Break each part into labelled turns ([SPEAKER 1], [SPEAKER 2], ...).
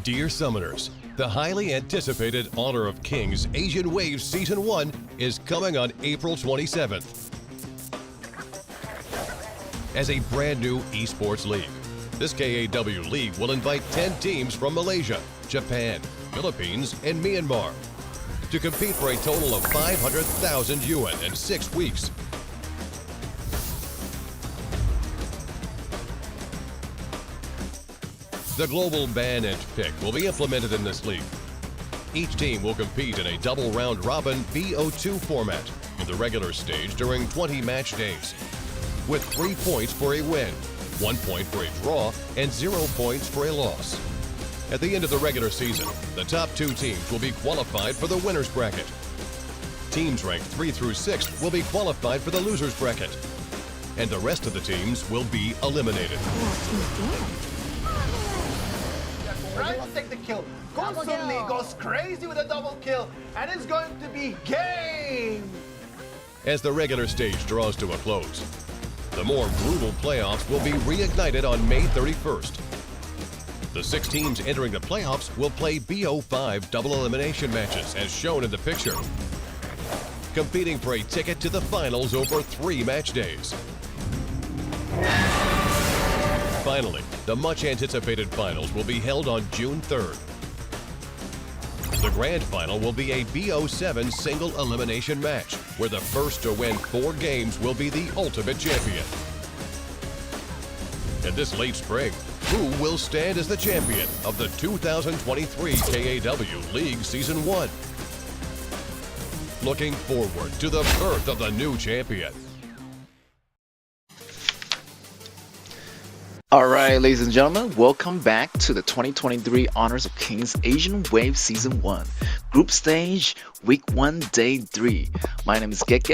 [SPEAKER 1] Dear Summoners, the highly anticipated Honor of Kings Asian Wave Season 1 is coming on April 27th. As a brand new esports league, this KAW league will invite 10 teams from Malaysia, Japan, Philippines, and Myanmar to compete for a total of 500,000 yuan in 6 weeks. The global ban and pick will be implemented in this league. Each team will compete in a double round-robin BO2 format in the regular stage during 20 match days, with 3 points for a win, 1 point for a draw, and 0 points for a loss. At the end of the regular season, the top 2 teams will be qualified for the winner's bracket. Teams ranked 3 through 6 will be qualified for the loser's bracket, and the rest of the teams will be eliminated.
[SPEAKER 2] Right to take the kill. Lee goes crazy with a double kill, and it's going to be game!
[SPEAKER 1] As the regular stage draws to a close, the more brutal playoffs will be reignited on May 31st. The 6 teams entering the playoffs will play BO5 double elimination matches as shown in the picture, competing for a ticket to the finals over 3 match days. Finally, the much-anticipated finals will be held on June 3rd. The grand final will be a BO7 single elimination match, where the first to win 4 games will be the ultimate champion. And this late spring, who will stand as the champion of the 2023 KAW League Season 1? Looking forward to the birth of the new champion.
[SPEAKER 3] Alright, ladies and gentlemen, welcome back to the 2023 Honors of Kings Asian Wave Season 1, Group Stage, Week 1, Day 3. My name is Get.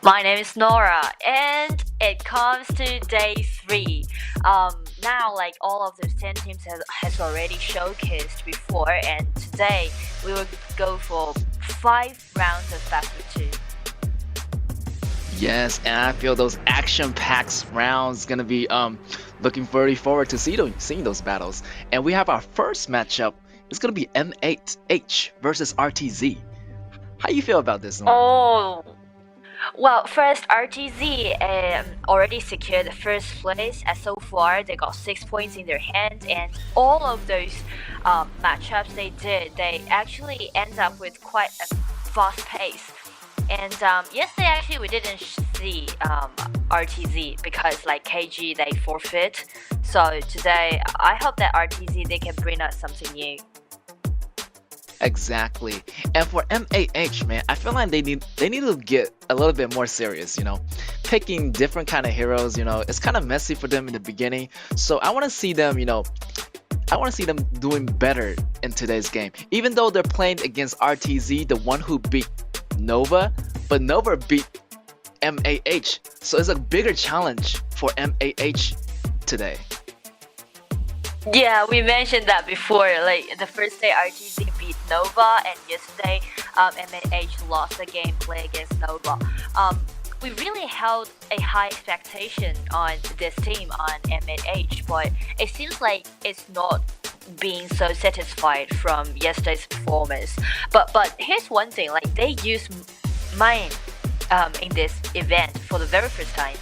[SPEAKER 4] My name is Nora, and it comes to Day 3. Now, like all of those 10 teams has already showcased before, and today we will go for 5 rounds of best of 2.
[SPEAKER 3] Yes, and I feel those action-packed rounds gonna be looking very forward to seeing those battles. And we have our first matchup. It's gonna be M8H versus RTZ. How you feel about this one?
[SPEAKER 4] Oh, well, first RTZ already secured the first place, as so far they got 6 points in their hand, and all of those matchups they actually end up with quite a fast pace. And yesterday actually we didn't see RTZ because like KG they forfeit. So today I hope that RTZ they can bring us something new.
[SPEAKER 3] Exactly. And for M8H, man, I feel like they need to get a little bit more serious, you know. Picking different kind of heroes, you know, it's kind of messy for them in the beginning. So I want to see them, you know, doing better in today's game. Even though they're playing against RTZ, the one who beat Nova, but Nova beat M8H, so it's a bigger challenge for M8H today.
[SPEAKER 4] Yeah, we mentioned that before. Like the first day RTZ beat Nova, and yesterday M8H lost the gameplay against Nova. We really held a high expectation on this team on M8H, but it seems like it's not being so satisfied from yesterday's performance. But here's one thing, like they use mine in this event for the very first time.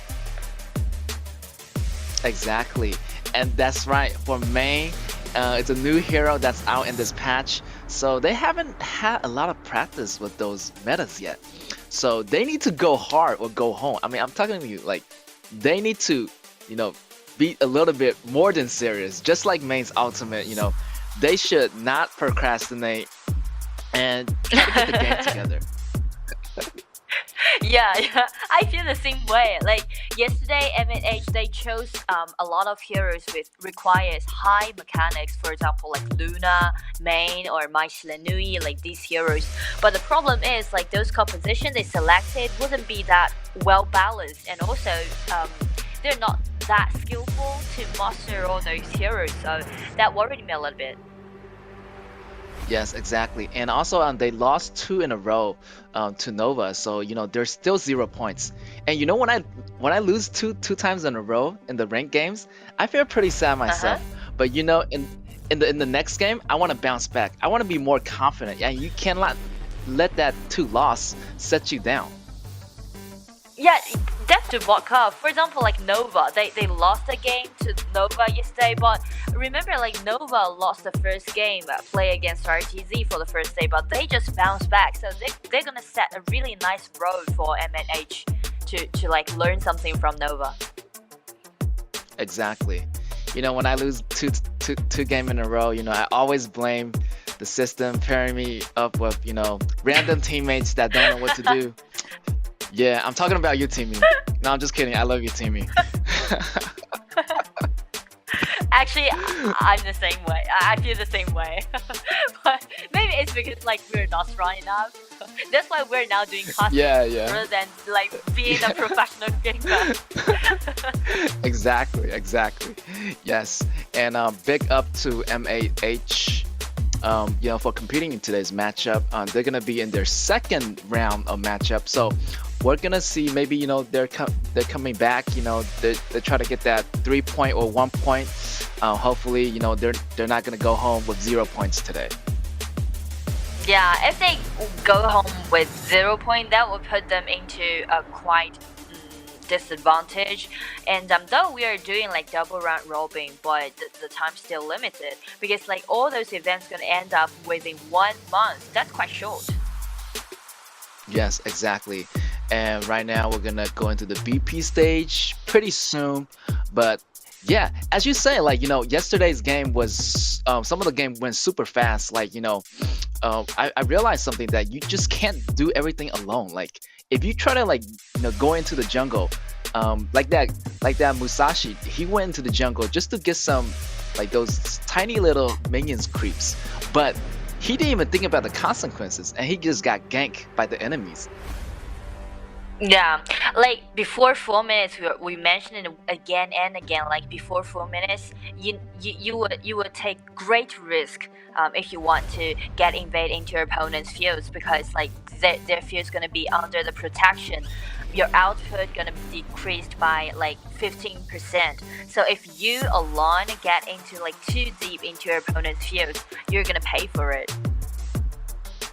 [SPEAKER 3] Exactly, and that's right. For May, it's a new hero that's out in this patch, so they haven't had a lot of practice with those metas yet. So they need to go hard or go home. I mean, I'm talking to you, like they need to, you know, be a little bit more than serious, just like Main's ultimate. You know, they should not procrastinate and try to get the game together.
[SPEAKER 4] Yeah, I feel the same way. Like yesterday, M8H they chose a lot of heroes with requires high mechanics. For example, like Luna, Main, or Mai Shiranui, like these heroes. But the problem is, like those composition they selected wouldn't be that well balanced, and also they're not that skillful to master all those heroes. So that worried me a little bit.
[SPEAKER 3] Yes, exactly. And also they lost 2 in a row to Nova, so you know there's still 0 points. And you know when I lose two times in a row in the ranked games, I feel pretty sad myself. But in the next game, I want to bounce back. I want to be more confident, and you cannot let that 2 loss set you down.
[SPEAKER 4] Yeah, that's to walk up. For example, like Nova, they lost the game to Nova yesterday, but remember, like Nova lost the first game play against RTZ for the first day, but they just bounced back. So they're gonna set a really nice road for MNH to like learn something from Nova.
[SPEAKER 3] Exactly. When I lose two game in a row, I always blame the system pairing me up with random teammates that don't know what to do. Yeah, I'm talking about you, Timmy. No, I'm just kidding. I love you, Timmy.
[SPEAKER 4] Actually, I'm the same way. I feel the same way. But maybe it's because like we're not strong enough. That's why we're now doing cosplay rather than like being a professional gamer.
[SPEAKER 3] Exactly. Yes, and big up to MAH. For competing in today's matchup. They're gonna be in their second round of matchup. So we're gonna see maybe they're coming back. They try to get that 3 point or 1 point. Hopefully they're not gonna go home with 0 points today.
[SPEAKER 4] Yeah, if they go home with 0 point, that would put them into a quite disadvantage. And though we are doing like double round robin, but the time's still limited because like all those events gonna end up within 1 month. That's quite short.
[SPEAKER 3] Yes, exactly. And right now we're gonna go into the BP stage pretty soon. But yeah, as you say, like yesterday's game was some of the game went super fast. Like I realized something, that you just can't do everything alone. Like if you try to go into the jungle, like that Musashi, he went into the jungle just to get some like those tiny little minions creeps, but he didn't even think about the consequences, and he just got ganked by the enemies.
[SPEAKER 4] Yeah, like before 4 minutes, we mentioned it again and again. Like before 4 minutes, you would take great risk if you want to get invade into your opponent's fields, because like their field's gonna be under the protection. Your output gonna be decreased by like 15%. So if you alone get into like too deep into your opponent's fields, you're gonna pay for it.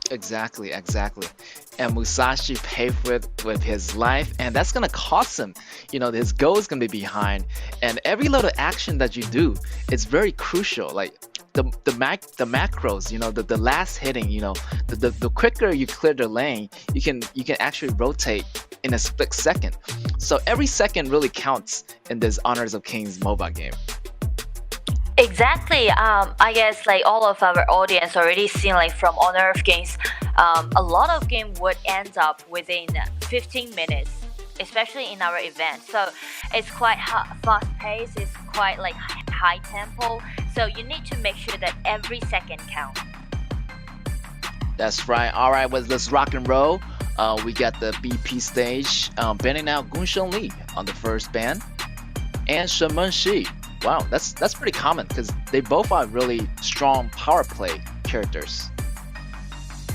[SPEAKER 3] Exactly. And Musashi paid with his life, and that's gonna cost him. His goal is gonna be behind, and every little action that you do, it's very crucial. Like the macros, the last hitting, the quicker you clear the lane, you can actually rotate in a split second. So every second really counts in this Honors of Kings mobile game.
[SPEAKER 4] Exactly. I guess like all of our audience already seen like from Honor of Games, a lot of game would end up within 15 minutes, especially in our event. So it's quite fast paced. It's quite like high tempo. So you need to make sure that every second counts.
[SPEAKER 3] That's right. All right, let's rock and roll. We got the BP stage, banning out Gunsheng Li on the first ban, and Shenmen Shi. Wow, that's pretty common because they both are really strong power play characters.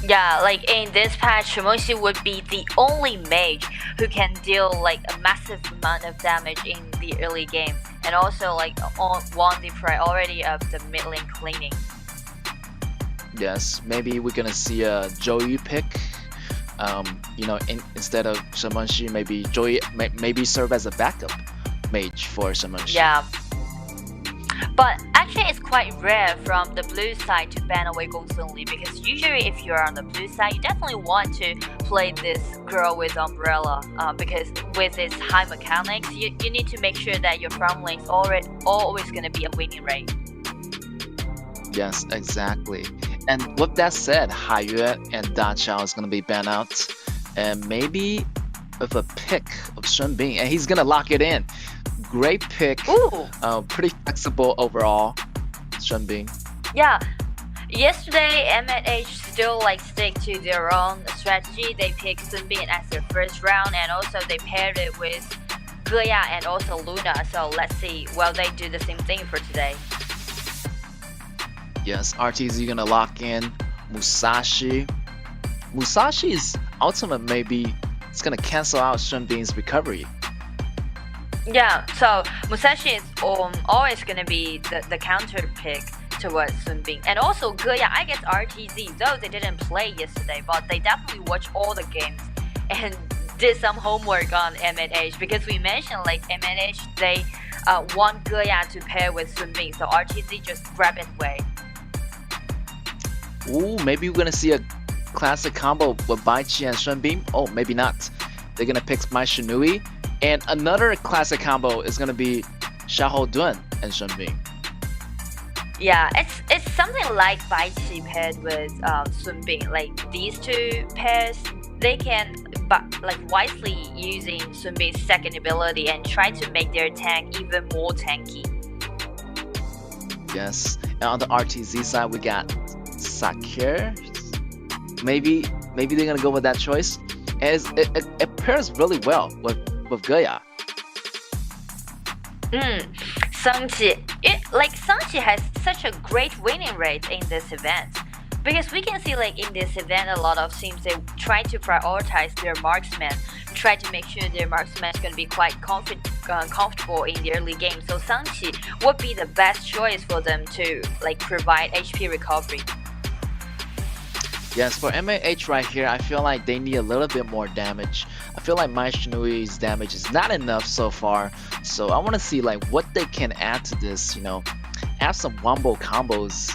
[SPEAKER 4] Yeah, like in this patch, Shenmen Shi would be the only mage who can deal like a massive amount of damage in the early game, and also like won the priority of the mid lane cleaning.
[SPEAKER 3] Yes, maybe we're gonna see a Joey pick. Instead of Shenmen Shi, maybe Joey maybe serve as a backup mage for Shenmen Shi.
[SPEAKER 4] Yeah. But actually, it's quite rare from the blue side to ban away Gongsun Li, because usually if you're on the blue side, you definitely want to play this girl with umbrella, because with its high mechanics, you need to make sure that your farm lane's always going to be a winning rate.
[SPEAKER 3] Yes, exactly. And with that said, Haiyue and Da Chao is going to be banned out, and maybe with a pick of Sun Bing, and he's going to lock it in. Great pick.
[SPEAKER 4] Ooh.
[SPEAKER 3] Pretty flexible overall, Sun Bing.
[SPEAKER 4] Yeah. Yesterday, MNH still like stick to their own strategy. They picked Sun Bin as their first round, and also they paired it with KAW and also Luna. So let's see, will they do the same thing for today?
[SPEAKER 3] Yes, RTZ gonna lock in Musashi. Musashi's ultimate maybe it's gonna cancel out Sun Bin's recovery.
[SPEAKER 4] Yeah, so Musashi is always gonna be the counter pick towards Sunbin. And also Geya, I guess RTZ, though they didn't play yesterday, but they definitely watched all the games and did some homework on MNH because we mentioned like MNH they want Geya to pair with Sunbin, so RTZ just grab it away.
[SPEAKER 3] Ooh, maybe we're gonna see a classic combo with Baichi and Sunbin. Oh, maybe not. They're gonna pick My Shinui. And another classic combo is gonna be Xiahou Dun and Sunbin.
[SPEAKER 4] Yeah, it's something like Baichi paired with Sunbin. Like these two pairs, they can like wisely using Sunbin's second ability and try to make their tank even more tanky.
[SPEAKER 3] Yes, and on the RTZ side we got Sakir. Maybe they're gonna go with that choice. And it pairs really well with Geya.
[SPEAKER 4] Sangchi, Sangchi has such a great winning rate in this event. Because we can see like in this event a lot of teams they try to prioritize their marksman, try to make sure their marksman is going to be quite comfortable in the early game. So Sangchi would be the best choice for them to like provide HP recovery.
[SPEAKER 3] Yes, for MAH right here, I feel like they need a little bit more damage. I feel like My Shinui's damage is not enough so far. So I want to see like what they can add to this, add some wombo combos.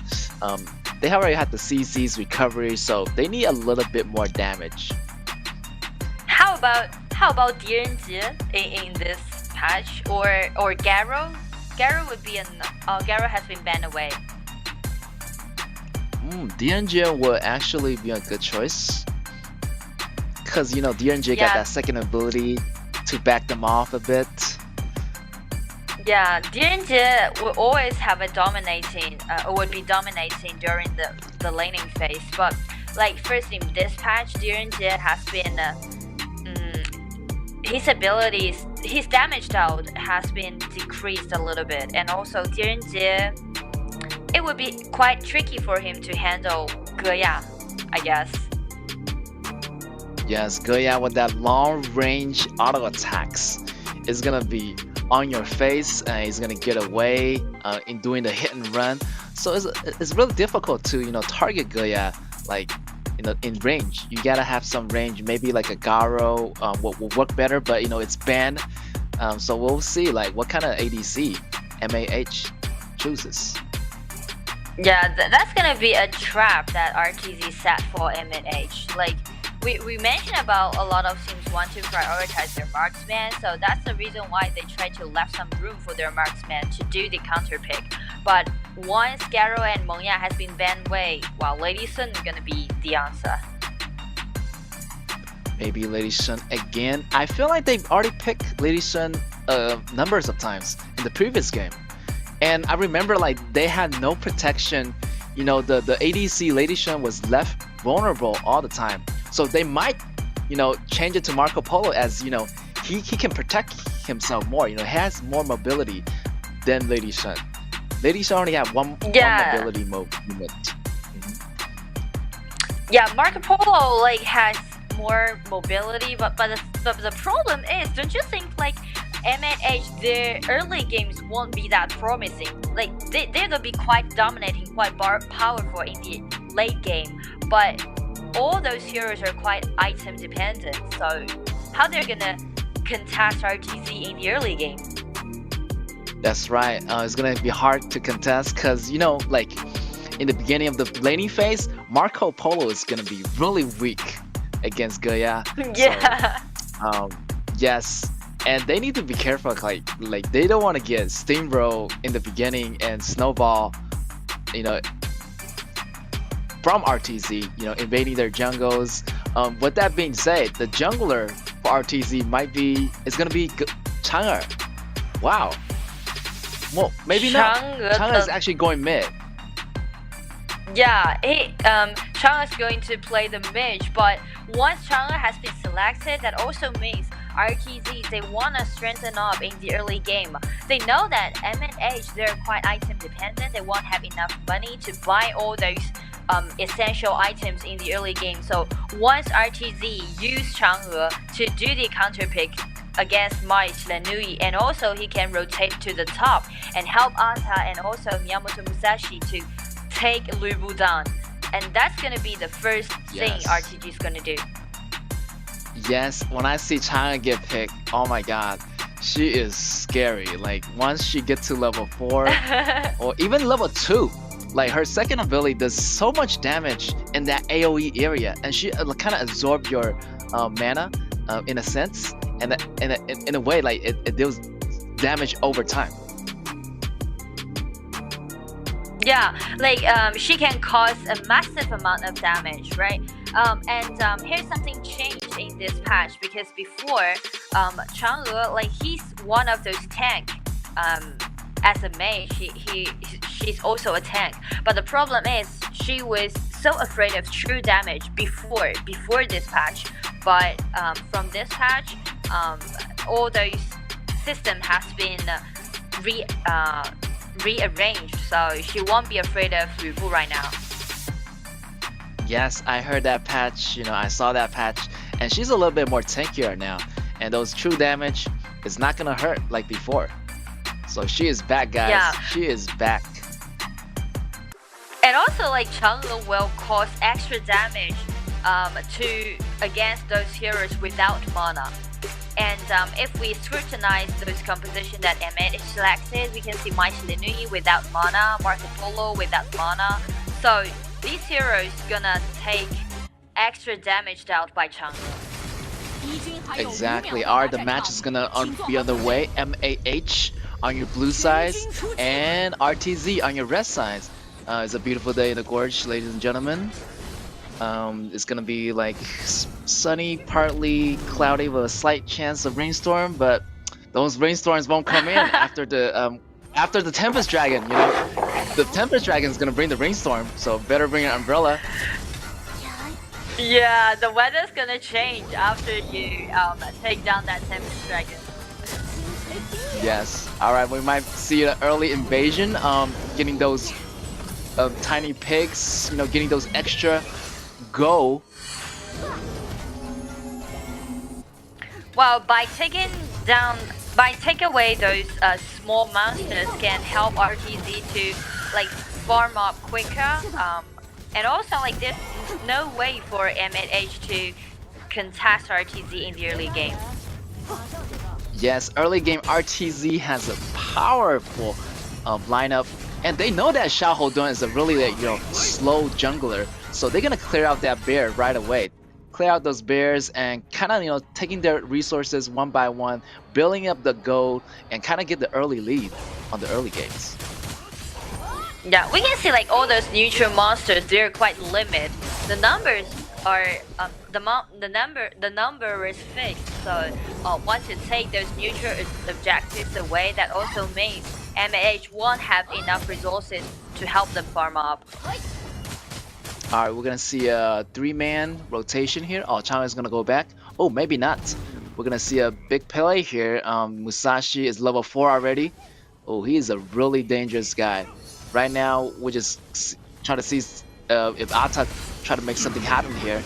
[SPEAKER 3] They already had the CC's recovery, so they need a little bit more damage.
[SPEAKER 4] How about Direnjie in this patch or Garo? Garo would be Garo has been banned away.
[SPEAKER 3] Direnjie will actually be a good choice. Because, Direnjie got that second ability to back them off a bit.
[SPEAKER 4] Yeah, Direnjie will always have a dominating, would be dominating during the laning phase. But, like, first in this patch, Direnjie has been, his abilities, his damage out has been decreased a little bit. And also, Direnjie, it would be quite tricky for him to handle Geya, I guess.
[SPEAKER 3] Yes, Geya with that long range auto attacks is gonna be on your face and he's gonna get away in doing the hit and run. So it's really difficult to target Geya like in range. You gotta have some range. Maybe like a Garo will work better, but it's banned. So we'll see like what kind of ADC MAH chooses.
[SPEAKER 4] Yeah, that's gonna be a trap that RTZ set for MNH. Like we mentioned about a lot of teams want to prioritize their marksman, so that's the reason why they try to left some room for their marksman to do the counter pick. But once Garo and Mengya has been banned away, well, Lady Sun is gonna be the answer.
[SPEAKER 3] Maybe Lady Sun again. I feel like they've already picked Lady Sun numbers of times in the previous game. And I remember like they had no protection. The ADC Lady Sun was left vulnerable all the time. So they might, change it to Marco Polo as, he can protect himself more. He has more mobility than Lady Sun. Lady Sun only have one mobility movement.
[SPEAKER 4] Yeah, Marco Polo like has more mobility, but the problem is, don't you think like MNH, their early games won't be that promising. Like they're gonna be quite dominating, quite powerful in the late game, but all those heroes are quite item dependent. So how they're gonna contest RTZ in the early game?
[SPEAKER 3] That's right. It's gonna be hard to contest because like in the beginning of the laning phase, Marco Polo is gonna be really weak against Geya.
[SPEAKER 4] Yeah.
[SPEAKER 3] So, yes. And they need to be careful, like they don't want to get steamroll in the beginning and snowball, from RTZ, invading their jungles. With that being said, the jungler for RTZ is gonna be Chang'e. Wow. Well, maybe not. Chang'e is actually going mid.
[SPEAKER 4] Yeah, Chang'e is going to play the mid, but once Chang'e has been selected, that also means RTZ, they want to strengthen up in the early game. They know that MNH, they're quite item dependent. They won't have enough money to buy all those essential items in the early game. So once RTZ use Chang'e to do the counter pick, against Mai Lenui, and also he can rotate to the top and help Ata and also Miyamoto Musashi to take Lubu down. And that's gonna be the first thing RTG is gonna do.
[SPEAKER 3] Yes, when I see Chang'e get picked, oh my god, she is scary. Like once she gets to level 4 or even level 2, like her second ability does so much damage in that AoE area, and she kind of absorbs your mana in a sense, and in a way like it deals damage over time.
[SPEAKER 4] Yeah, like she can cause a massive amount of damage, right? And here's something changed in this patch, because before Chang'e, like he's one of those tank. As a main, she's also a tank. But the problem is she was so afraid of true damage before this patch. But from this patch, all those system has been rearranged, so she won't be afraid of Lubu right now.
[SPEAKER 3] Yes, I heard that patch, I saw that patch, and she's a little bit more tankier now, and those true damage is not gonna hurt like before. So she is back, guys.
[SPEAKER 4] Yeah.
[SPEAKER 3] She is back.
[SPEAKER 4] And also, like Chang'e will cause extra damage against those heroes without mana. And if we scrutinize those compositions that MH selected, we can see Mai Lenui without mana, Marco Polo without mana. So these heroes gonna take extra damage dealt by Chang'e.
[SPEAKER 3] Exactly. The match is gonna be on the way. MAH on your blue side and RTZ on your red side. It's a beautiful day in the gorge, ladies and gentlemen. It's gonna be like sunny, partly cloudy with a slight chance of rainstorm, but those rainstorms won't come in after the Tempest Dragon. The Tempest Dragon is gonna bring the rainstorm, so better bring an umbrella.
[SPEAKER 4] Yeah, the weather's gonna change after you take down that Tempest Dragon.
[SPEAKER 3] Yes. All right, we might see an early invasion. Getting those tiny pigs. Getting those extra go.
[SPEAKER 4] Well, by taking away those small monsters can help RTZ to like farm up quicker. And also, like, there's no way for MH to contest RTZ in the early game.
[SPEAKER 3] Yes, early game RTZ has a powerful lineup, and they know that Xiao Dun is a really slow jungler, so they're gonna clear out that bear right away. Clear out those bears and kind of taking their resources one by one, building up the gold, and kind of get the early lead on the early games.
[SPEAKER 4] Yeah, we can see like all those neutral monsters, they're quite limited. The numbers are the number is fixed. So once you take those neutral objectives away, that also means MAH won't have enough resources to help them farm up.
[SPEAKER 3] Alright, we're gonna see a 3-man rotation here. Oh, Chang'e is gonna go back. Oh, maybe not. We're gonna see a big play here. Musashi is level 4 already. Oh, he is a really dangerous guy. Right now, we're just trying to see if Ata try to make something happen here.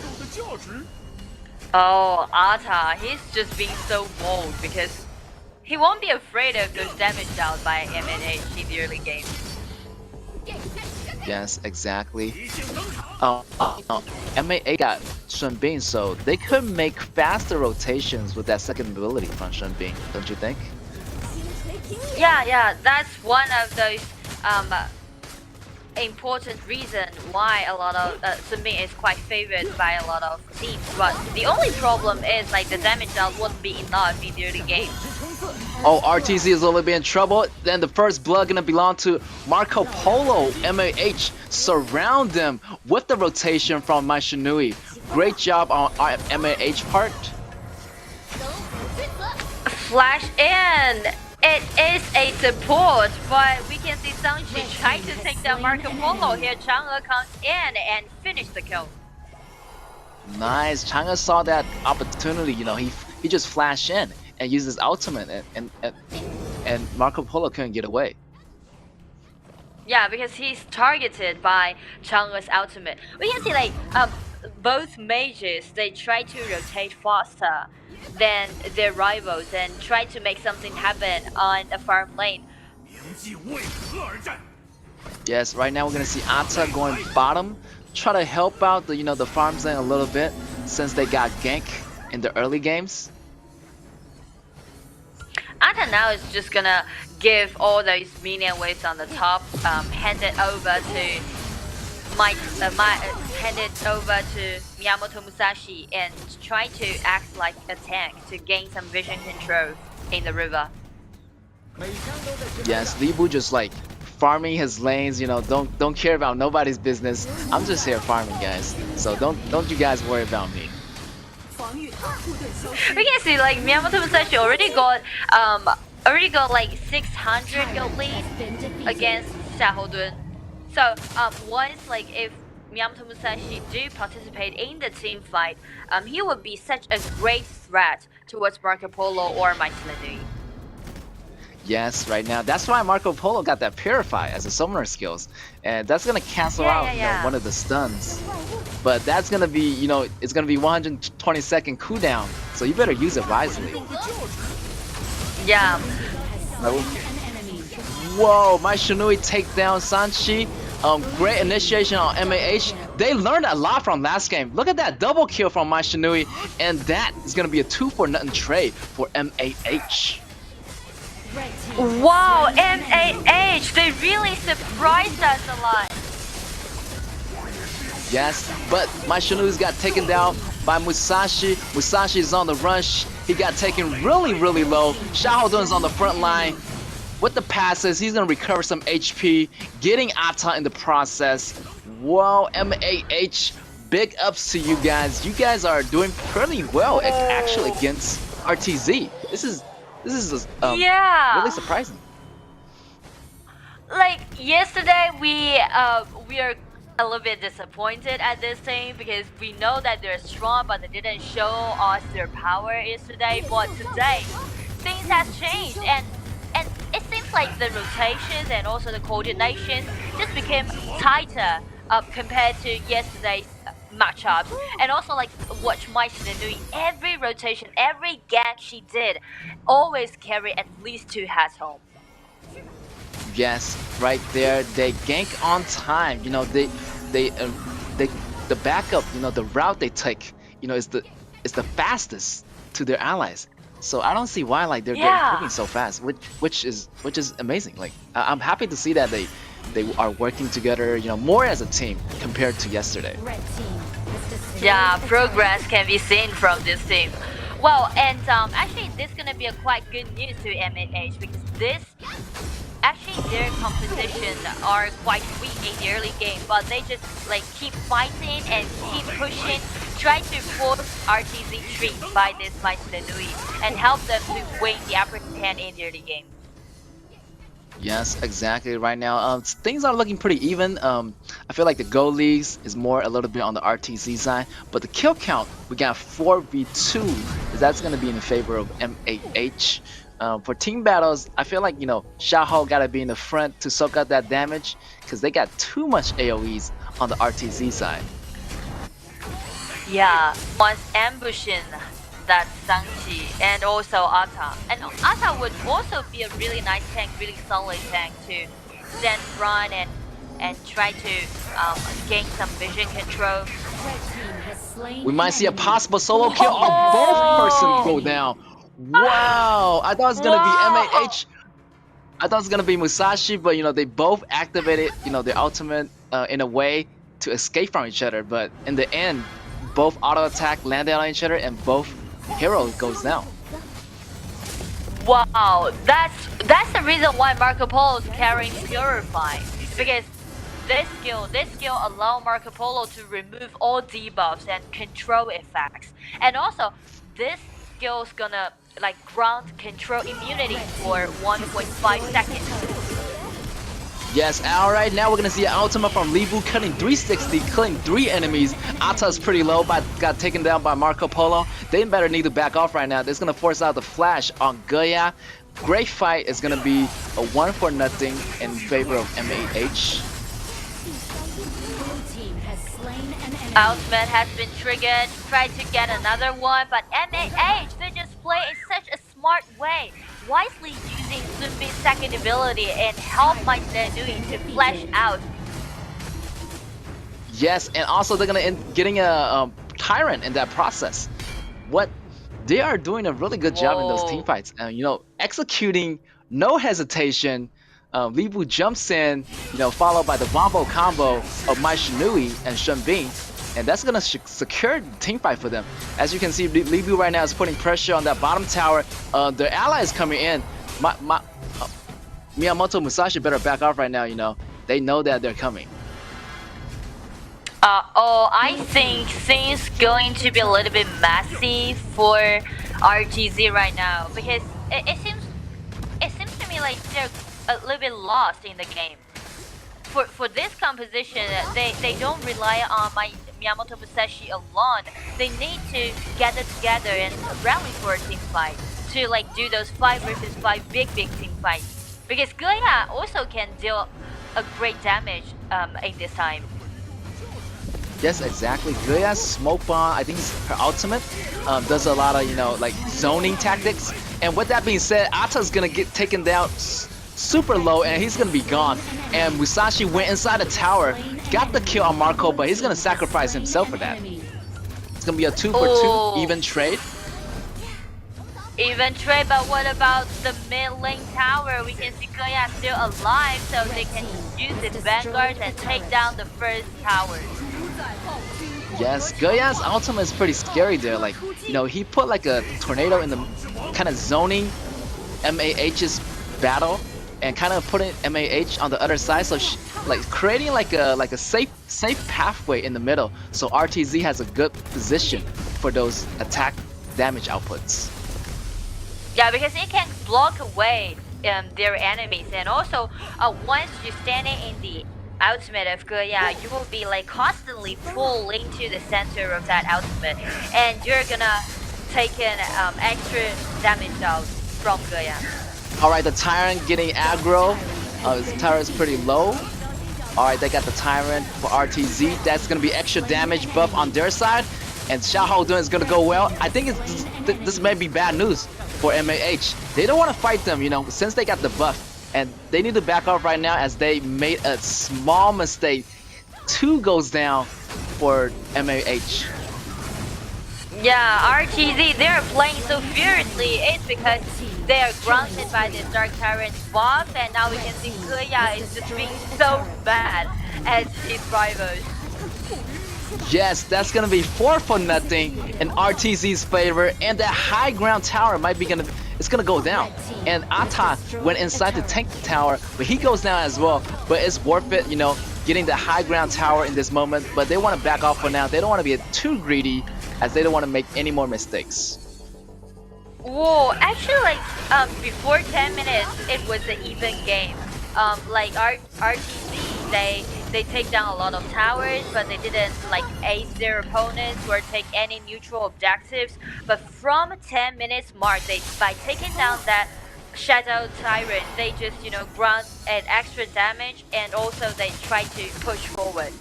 [SPEAKER 4] Oh, Ata, he's just being so bold because he won't be afraid of those damage dealt by MNH in the early game.
[SPEAKER 3] Yes, exactly. MAA got Shunbin, so they could make faster rotations with that second ability from Shunbin, don't you think?
[SPEAKER 4] Yeah, that's one of those important reason why a lot of Sunbin is quite favored by a lot of teams. But the only problem is like the damage dealt won't be enough in the early game.
[SPEAKER 3] Oh, RTZ is a little bit in trouble. Then the first blood gonna belong to Marco Polo. MAH surround them with the rotation from Mai Shinui. Great job on our MAH part.
[SPEAKER 4] Flash in. It is a support, but we can see Sangchi try to take down Marco Polo. Here Chang'e comes in and finish the kill.
[SPEAKER 3] Nice. Chang'e saw that opportunity, he just flashed in and used his ultimate, and Marco Polo couldn't get away.
[SPEAKER 4] Yeah, because he's targeted by Chang'e's ultimate. We can see like both mages, they try to rotate faster than their rivals and try to make something happen on the farm lane.
[SPEAKER 3] Yes, right now we're gonna see Ata going bottom, try to help out the the farm lane a little bit since they got gank in the early games.
[SPEAKER 4] Ata now is just gonna give all those minion waves on the top, hand it over to Miyamoto Musashi and try to act like a tank to gain some vision control in the river.
[SPEAKER 3] Yes, Libu just like farming his lanes, don't care about nobody's business. I'm just here farming, guys. So don't you guys worry about me.
[SPEAKER 4] We can see like Miyamoto Musashi already got like 600 gold lead against Xiaohodun. So once like if Miyamoto Musashi do participate in the team fight, he would be such a great threat towards Marco Polo or Mighty Nui.
[SPEAKER 3] Yes, right now. That's why Marco Polo got that Purify as a summoner skills. And that's gonna cancel out one of the stuns. But that's gonna be, it's gonna be 120-second cooldown. So you better use it wisely.
[SPEAKER 4] Yeah.
[SPEAKER 3] Whoa, my Shinui take down Sanchi. Great initiation on MAH. They learned a lot from last game. Look at that double kill from my Shinui. And that is gonna be a 2-for-0 trade for MAH.
[SPEAKER 4] Wow, MAH, they really surprised us a lot.
[SPEAKER 3] Yes, but my Shinui's got taken down by Musashi. Musashi is on the run. He got taken really, really low. Xiaohodun's on the front line. With the passes, he's going to recover some HP, getting Ata in the process. Whoa, MAH, big ups to you guys. You guys are doing pretty well actually against RTZ. This is really surprising.
[SPEAKER 4] Like yesterday, we are a little bit disappointed at this team because we know that they're strong, but they didn't show us their power yesterday. But today, things have changed, and it seems like the rotations and also the coordination just became tighter compared to yesterday's matchups. And also like watch Mighty Nui, every rotation, every gank she did always carry at least 2 heads home.
[SPEAKER 3] Yes, right there, they gank on time. The backup, the route they take, is the fastest to their allies. So I don't see why like they're getting moving so fast, which is amazing. Like I'm happy to see that they are working together, more as a team compared to yesterday.
[SPEAKER 4] Yeah, progress can be seen from this team. Well, and actually this is gonna be a quite good news to MAH because actually their composition are quite weak in the early game, but they just like keep fighting and keep pushing, try to force RTZ treat by this Mighty Nui and help them to win the upper hand in the early game.
[SPEAKER 3] Yes, exactly. Right now, things are looking pretty even. I feel like the gold leagues is more a little bit on the RTZ side, but the kill count we got 4v2. That's gonna be in favor of MAH. For team battles, I feel like Xiaoho gotta be in the front to soak out that damage because they got too much AOEs on the RTZ side.
[SPEAKER 4] Yeah, once ambushing that Sanchi and also Ata. And Ata would also be a really nice tank, really solid tank to stand front and try to gain some vision control.
[SPEAKER 3] We might see a possible solo kill on both persons go down. Wow, I thought it was gonna be MAH. I thought it was gonna be Musashi, but they both activated their ultimate in a way to escape from each other. But in the end, both auto attack landed on each other and both heroes goes down.
[SPEAKER 4] Wow, that's the reason why Marco Polo is carrying Purify, because this skill allow Marco Polo to remove all debuffs and control effects, and also this skill is gonna like grant control immunity for 1.5 seconds.
[SPEAKER 3] Yes, alright, now we're gonna see an ultimate from Libu cutting 360, killing 3 enemies. Ata's pretty low, but got taken down by Marco Polo. They better need to back off right now. They're gonna force out the flash on Goya. Great fight is gonna be a 1-for-0 in favor of MAH.
[SPEAKER 4] Ultimate has been triggered. Try to get another one, but MAH, they just play in such a smart way, wisely using Sunbi's second ability and how much they're doing to flash out.
[SPEAKER 3] Yes, and also they're gonna end getting a Tyrant in that process. What they are doing a really good job in those team
[SPEAKER 4] Whoa.
[SPEAKER 3] fights, you know, executing no hesitation. Libu jumps in, you know, followed by the Wombo combo of Mai Shinui and Shenbing, and that's gonna secure the team fight for them. As you can see, Libu right now is putting pressure on that bottom tower. Their ally is coming in. Miyamoto Musashi better back off right now. You know, they know that they're coming.
[SPEAKER 4] I think things going to be a little bit messy for RGZ right now because it seems to me like they're a little bit lost in the game. For this composition, they don't rely on Miyamoto Musashi alone. They need to gather together and rally for a team fight to like do those 5 versus 5 big team fights. Because KAW also can deal a great damage in this time.
[SPEAKER 3] Yes, exactly. KAW's smoke bomb, I think it's her ultimate, does a lot of, you know, like zoning tactics. And with that being said, Ata's gonna get taken down super low and he's gonna be gone. And Musashi went inside the tower, got the kill on Marco, but he's gonna sacrifice himself for that. It's gonna be a 2 for 2 even trade.
[SPEAKER 4] Even trade, but what about the mid lane tower? We can see KAW still alive, so they can use its vanguards and take down the first tower.
[SPEAKER 3] Yes, KAW's ultimate is pretty scary there. Like, you know, he put like a tornado in the kind of zoning MAH's battle and kind of putting MAH on the other side, so like creating like a safe pathway in the middle, so RTZ has a good position for those attack damage outputs.
[SPEAKER 4] Yeah, because it can block away their enemies, and also once you're standing in the ultimate of KAW, you will be like constantly pulled into the center of that ultimate, and you're gonna take an extra damage out from KAW.
[SPEAKER 3] Alright, the Tyrant getting aggro. The Tyrant is pretty low. Alright, they got the Tyrant for RTZ. That's gonna be extra damage buff on their side. And Xiao Dun is gonna go well. I think this may be bad news for MAH. They don't want to fight them, you know, since they got the buff. And they need to back off right now as they made a small mistake. 2 goes down for MAH.
[SPEAKER 4] Yeah, RTZ, they're playing so furiously. It's because they are grounded by this Dark Tyrant buff, and now we can see KAW is just being so bad as his rivals.
[SPEAKER 3] Yes, that's gonna be 4 for nothing in RTZ's favor, and that high ground tower might be it's gonna go down. And Ata went inside the tank tower, but he goes down as well. But it's worth it, you know, getting the high ground tower in this moment. But they want to back off for now. They don't want to be too greedy, as they don't want to make any more mistakes.
[SPEAKER 4] Whoa, actually, like before 10 minutes, it was an even game. Like RTZ, they take down a lot of towers, but they didn't like ace their opponents or take any neutral objectives. But from 10 minutes mark, by taking down that Shadow Tyrant, they just, you know, grant an extra damage, and also they try to push forward.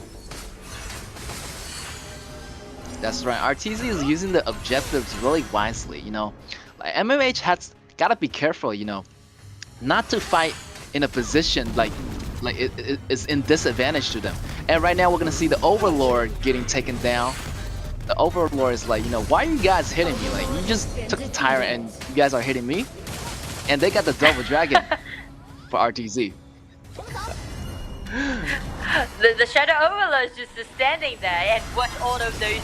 [SPEAKER 3] That's right. RTZ is using the objectives really wisely, you know. Like, MMH has gotta be careful, you know, not to fight in a position like it is in disadvantage to them. And right now we're gonna see the Overlord getting taken down. The Overlord is like, you know, why are you guys hitting me? Like, you just took the Tyrant and you guys are hitting me? And they got the Double Dragon for RTZ.
[SPEAKER 4] The Shadow Overlord is just standing there and watch all of those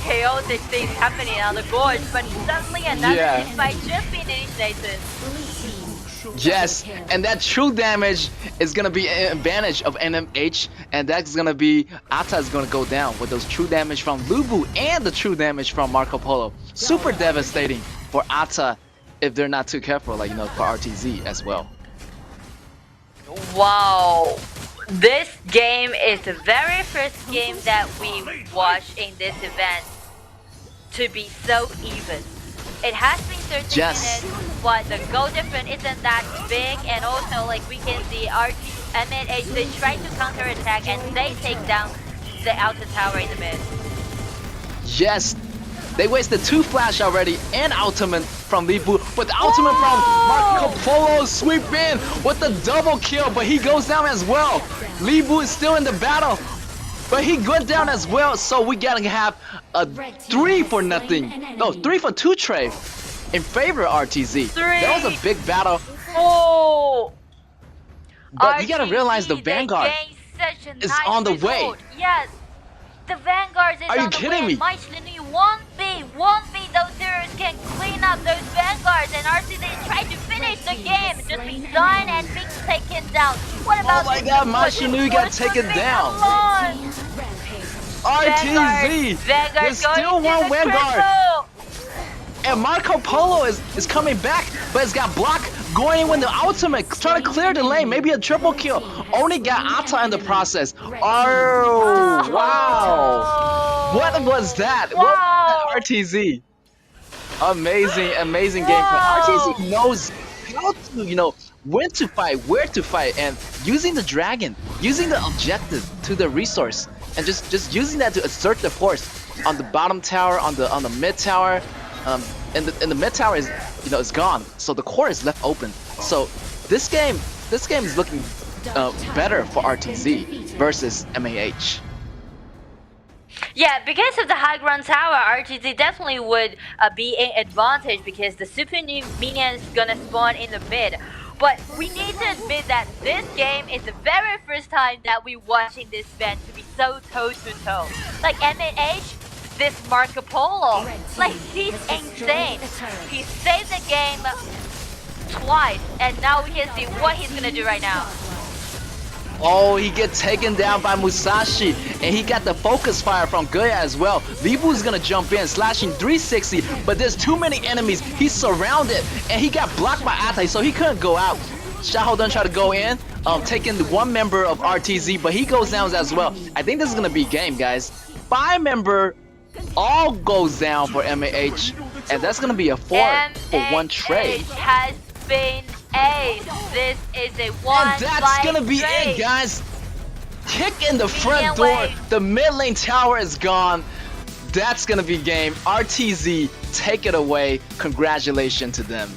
[SPEAKER 4] chaotic things happening on the gorge, but suddenly another fight just been initiated.
[SPEAKER 3] Yes, and that true damage is gonna be an advantage of NMH, and that's gonna be Ata is gonna go down with those true damage from Lubu and the true damage from Marco Polo. Super devastating for Ata if they're not too careful, like, you know, for RTZ as well.
[SPEAKER 4] Wow, this game is the very first game that we watched in this event to be so even. It has been 13 minutes, but the goal difference isn't that big, and also like we can see MNH, they try to counter attack and they take down the outer tower in the mid.
[SPEAKER 3] Yes, they wasted 2 flash already and ultimate from Libu, but the ultimate from Marco Polo sweep in with the double kill, but he goes down as well. Libu is still in the battle, but he went down as well, so we gotta have a 3 for nothing. No, 3 for 2 trade in favor of RTZ. That was a big battle.
[SPEAKER 4] Oh!
[SPEAKER 3] But you gotta realize the
[SPEAKER 4] RTZ,
[SPEAKER 3] Vanguard
[SPEAKER 4] they gained such a
[SPEAKER 3] is
[SPEAKER 4] nice
[SPEAKER 3] on the
[SPEAKER 4] result.
[SPEAKER 3] way.
[SPEAKER 4] Yes, the Vanguard is
[SPEAKER 3] Are you
[SPEAKER 4] on the
[SPEAKER 3] kidding
[SPEAKER 4] way.
[SPEAKER 3] me?
[SPEAKER 4] Mike Linui 1v, those heroes can clean up those Vanguards, and RTZ try to finish the game. Just be done and being taken down. What about
[SPEAKER 3] Oh my
[SPEAKER 4] this
[SPEAKER 3] god,
[SPEAKER 4] push?
[SPEAKER 3] Mashinui got
[SPEAKER 4] Push
[SPEAKER 3] taken
[SPEAKER 4] for
[SPEAKER 3] down.
[SPEAKER 4] alone.
[SPEAKER 3] RTZ,
[SPEAKER 4] Vanguard
[SPEAKER 3] there's still
[SPEAKER 4] going to
[SPEAKER 3] one
[SPEAKER 4] the
[SPEAKER 3] Vanguard.
[SPEAKER 4] triple.
[SPEAKER 3] And Marco Polo is coming back, but it's got block going in with the ultimate, trying to clear the lane, maybe a triple kill. Only got Ata in the process. Oh, wow. What was that?
[SPEAKER 4] Wow.
[SPEAKER 3] What was that, RTZ? Amazing game.
[SPEAKER 4] Wow.
[SPEAKER 3] RTZ knows how to, when to fight, where to fight, and using the dragon, using the objective to the resource, and just using that to assert the force on the bottom tower, on the mid tower. And the mid tower is is gone, so the core is left open. So this game is looking better for RTZ versus MAH.
[SPEAKER 4] Yeah, because of the high ground tower, RTZ definitely would be an advantage because the super new minions gonna spawn in the mid. But we need to admit that this game is the very first time that we're watching this event to be so toe-to-toe. Like MAH, this Marco Polo, like he's insane. He saved the game twice, and now we can see what he's gonna do right now.
[SPEAKER 3] Oh, he gets taken down by Musashi, and he got the focus fire from Goya as well. Libu's gonna jump in, slashing 360, but there's too many enemies. He's surrounded, and he got blocked by Atai, so he couldn't go out. Shahodan tried to go in, taking one member of RTZ, but he goes down as well. I think this is gonna be game, guys. 5 member all goes down for MAH, and that's gonna be a 4 for 1 trade.
[SPEAKER 4] Has been ace. This is a 1
[SPEAKER 3] And that's gonna be it, guys. Kick in the front door.
[SPEAKER 4] wave.
[SPEAKER 3] The mid lane tower is gone. That's gonna be game. RTZ, take it away. Congratulations to them.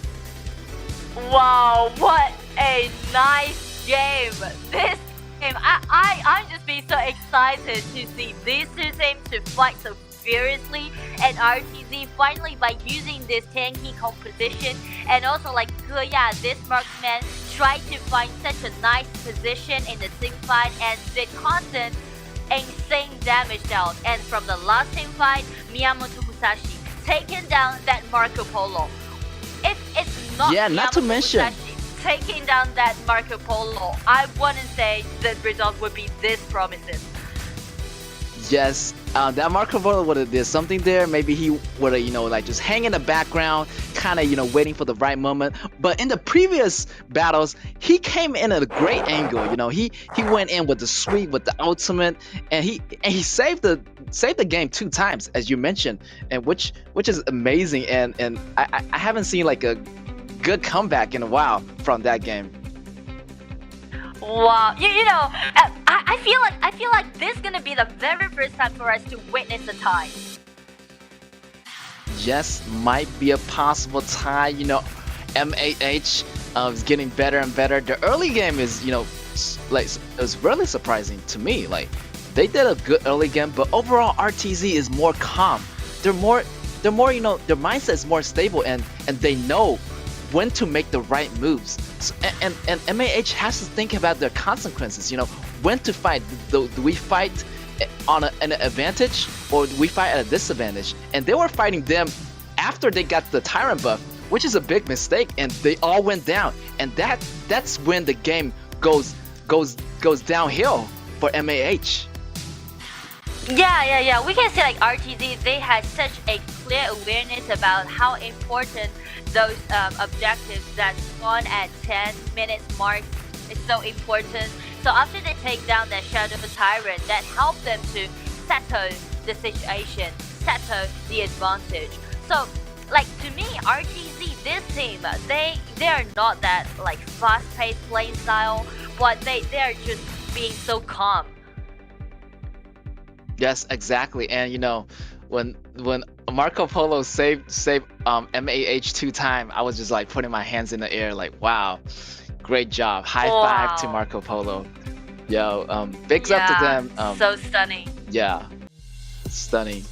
[SPEAKER 4] Wow, what a nice game. This game, I'm just being so excited to see these two teams to fight so furiously, and RTZ finally by using this tanky composition, and also like Goya, this marksman tried to find such a nice position in the team fight and did constant insane damage down. And from the last team fight, Miyamoto Musashi taking down that Marco Polo. If it's not
[SPEAKER 3] not to
[SPEAKER 4] Miyamoto
[SPEAKER 3] mention
[SPEAKER 4] Musashi taking down that Marco Polo, I wouldn't say the result would be this promising.
[SPEAKER 3] Yes, that Marco Polo would have did something there. Maybe he would have, like just hang in the background, kind of, waiting for the right moment. But in the previous battles, he came in at a great angle. He went in with the sweep, with the ultimate, and he saved the game 2 times, as you mentioned, and which is amazing. And I haven't seen like a good comeback in a while from that game.
[SPEAKER 4] Wow, I feel like this is gonna be the very first time for us to witness a tie.
[SPEAKER 3] Yes, might be a possible tie. MAH is getting better and better. The early game is, like it was really surprising to me. Like they did a good early game, but overall RTZ is more calm. They're more, their mindset is more stable, and they know when to make the right moves. So, and MAH has to think about their consequences, when to fight. Do we fight on an advantage, or do we fight at a disadvantage? And they were fighting them after they got the Tyrant buff, which is a big mistake, and they all went down. And that's when the game goes downhill for MAH.
[SPEAKER 4] Yeah. We can say like RTZ, they had such a clear awareness about how important those objectives that spawn at 10 minutes mark is so important. So after they take down that Shadow Tyrant, that helped them to settle the situation, settle the advantage. So like to me, RTZ, this team, they are not that like fast-paced play style, but they are just being so calm.
[SPEAKER 3] Yes, exactly. And when Marco Polo saved MAH 2 time, I was just like putting my hands in the air, like, wow, great job. High five to
[SPEAKER 4] Wow.
[SPEAKER 3] Marco Polo. Yo, bigs up to
[SPEAKER 4] Yeah,
[SPEAKER 3] them.
[SPEAKER 4] so stunning.
[SPEAKER 3] Yeah, stunning.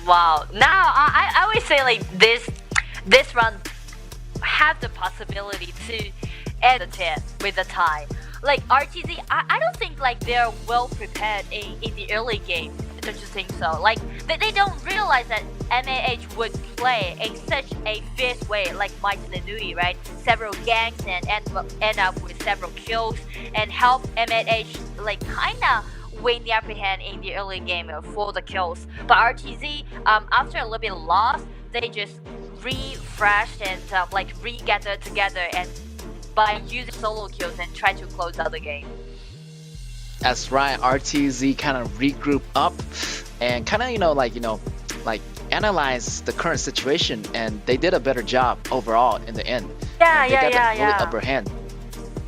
[SPEAKER 4] Wow. Now I would say like this run have the possibility to end the 10 with the tie. Like RTZ, I don't think like they're well prepared in the early game. Don't you think so? Like they don't realize that MAH would play in such a fierce way, like Might and Nui, right? Several ganks and end up with several kills and help MAH like kinda win the upper hand in the early game for the kills. But RTZ, after a little bit lost, they just refreshed and like regathered together and by using solo kills and try to close out the game.
[SPEAKER 3] That's right. RTZ kind of regroup up and kind of like analyze the current situation, and they did a better job overall in the end.
[SPEAKER 4] Yeah,
[SPEAKER 3] They got the
[SPEAKER 4] yeah,
[SPEAKER 3] really
[SPEAKER 4] yeah.
[SPEAKER 3] upper hand.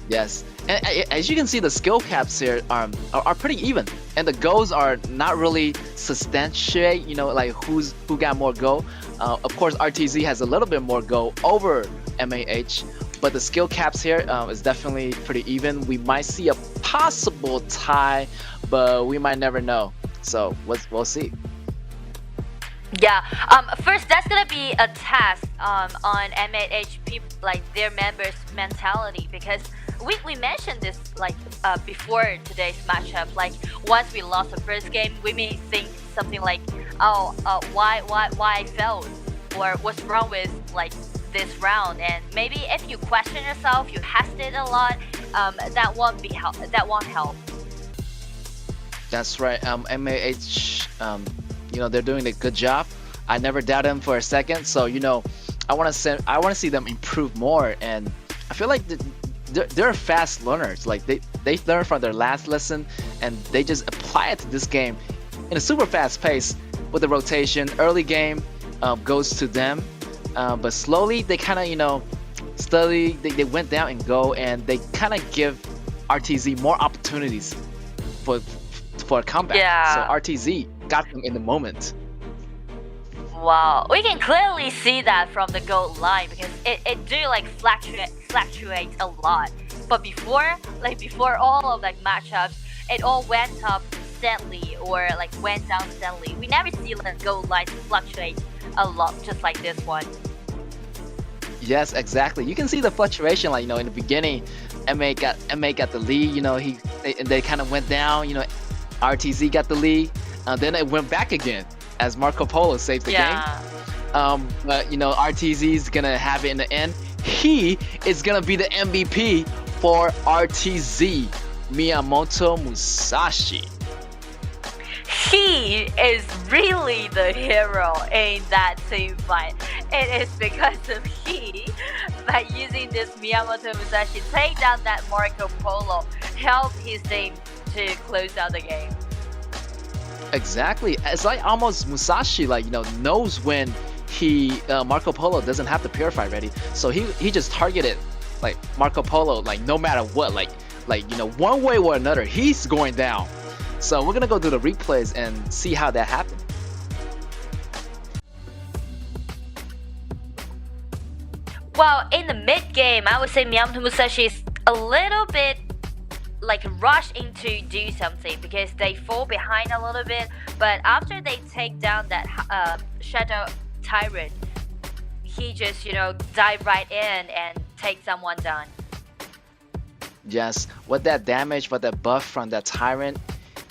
[SPEAKER 3] Yes, and as you can see, the skill caps here are pretty even, and the goals are not really substantiate. Like who got more go. Of course, RTZ has a little bit more go over MAH, but the skill caps here is definitely pretty even. We might see a possible tie, but we might never know. So we'll see.
[SPEAKER 4] Yeah. First, that's gonna be a test on MAH people, like their members' mentality, because we mentioned this like before today's matchup. Like once we lost the first game, we may think something like, oh, why I failed, or what's wrong with like this round. And maybe if you question yourself, you hesitate a lot, that won't be help. That won't help.
[SPEAKER 3] That's right. MAH, they're doing a good job. I never doubted them for a second. So I want to see them improve more. And I feel like they're fast learners. Like they learn from their last lesson, and they just apply it to this game in a super fast pace with the rotation. Early game goes to them, but slowly they kind of steadily they went down and go, and they kind of give RTZ more opportunities for a comeback.
[SPEAKER 4] Yeah.
[SPEAKER 3] So RTZ got them in the moment.
[SPEAKER 4] Wow, we can clearly see that from the goal line, because it do like fluctuate a lot. But before all of like matchups, it all went up steadily or like went down steadily. We never see the goal lines fluctuate a lot, just like this one.
[SPEAKER 3] Yes, exactly. You can see the fluctuation, like in the beginning, MA got the lead. They kind of went down. RTZ got the lead, then it went back again as Marco Polo saved the game. But RTZ is gonna have it in the end. He is gonna be the MVP for RTZ, Miyamoto Musashi.
[SPEAKER 4] He is really the hero in that team fight. It is because of he, by using this Miyamoto Musashi, take down that Marco Polo, help his team to close out the game.
[SPEAKER 3] Exactly. It's like almost Musashi, knows when Marco Polo doesn't have the Purify ready, so he just targeted like Marco Polo, like no matter what, one way or another, he's going down. So we're gonna go do the replays and see how that happened.
[SPEAKER 4] Well, in the mid game, I would say Miyamoto Musashi is a little bit like rush into do something, because they fall behind a little bit, but after they take down that Shadow Tyrant, he just dive right in and take someone down.
[SPEAKER 3] Yes, with that damage, with that buff from that Tyrant,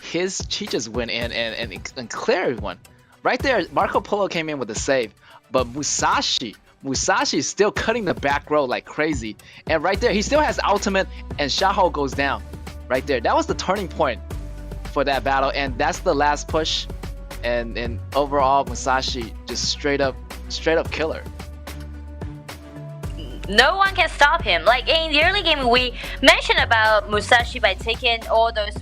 [SPEAKER 3] he just went in and clear everyone. Right there, Marco Polo came in with a save, but Musashi is still cutting the back row like crazy. And right there, he still has ultimate, and Shaho goes down. Right there, that was the turning point for that battle, and that's the last push. And overall, Musashi just straight up killer.
[SPEAKER 4] No one can stop him. Like in the early game, we mentioned about Musashi by taking all those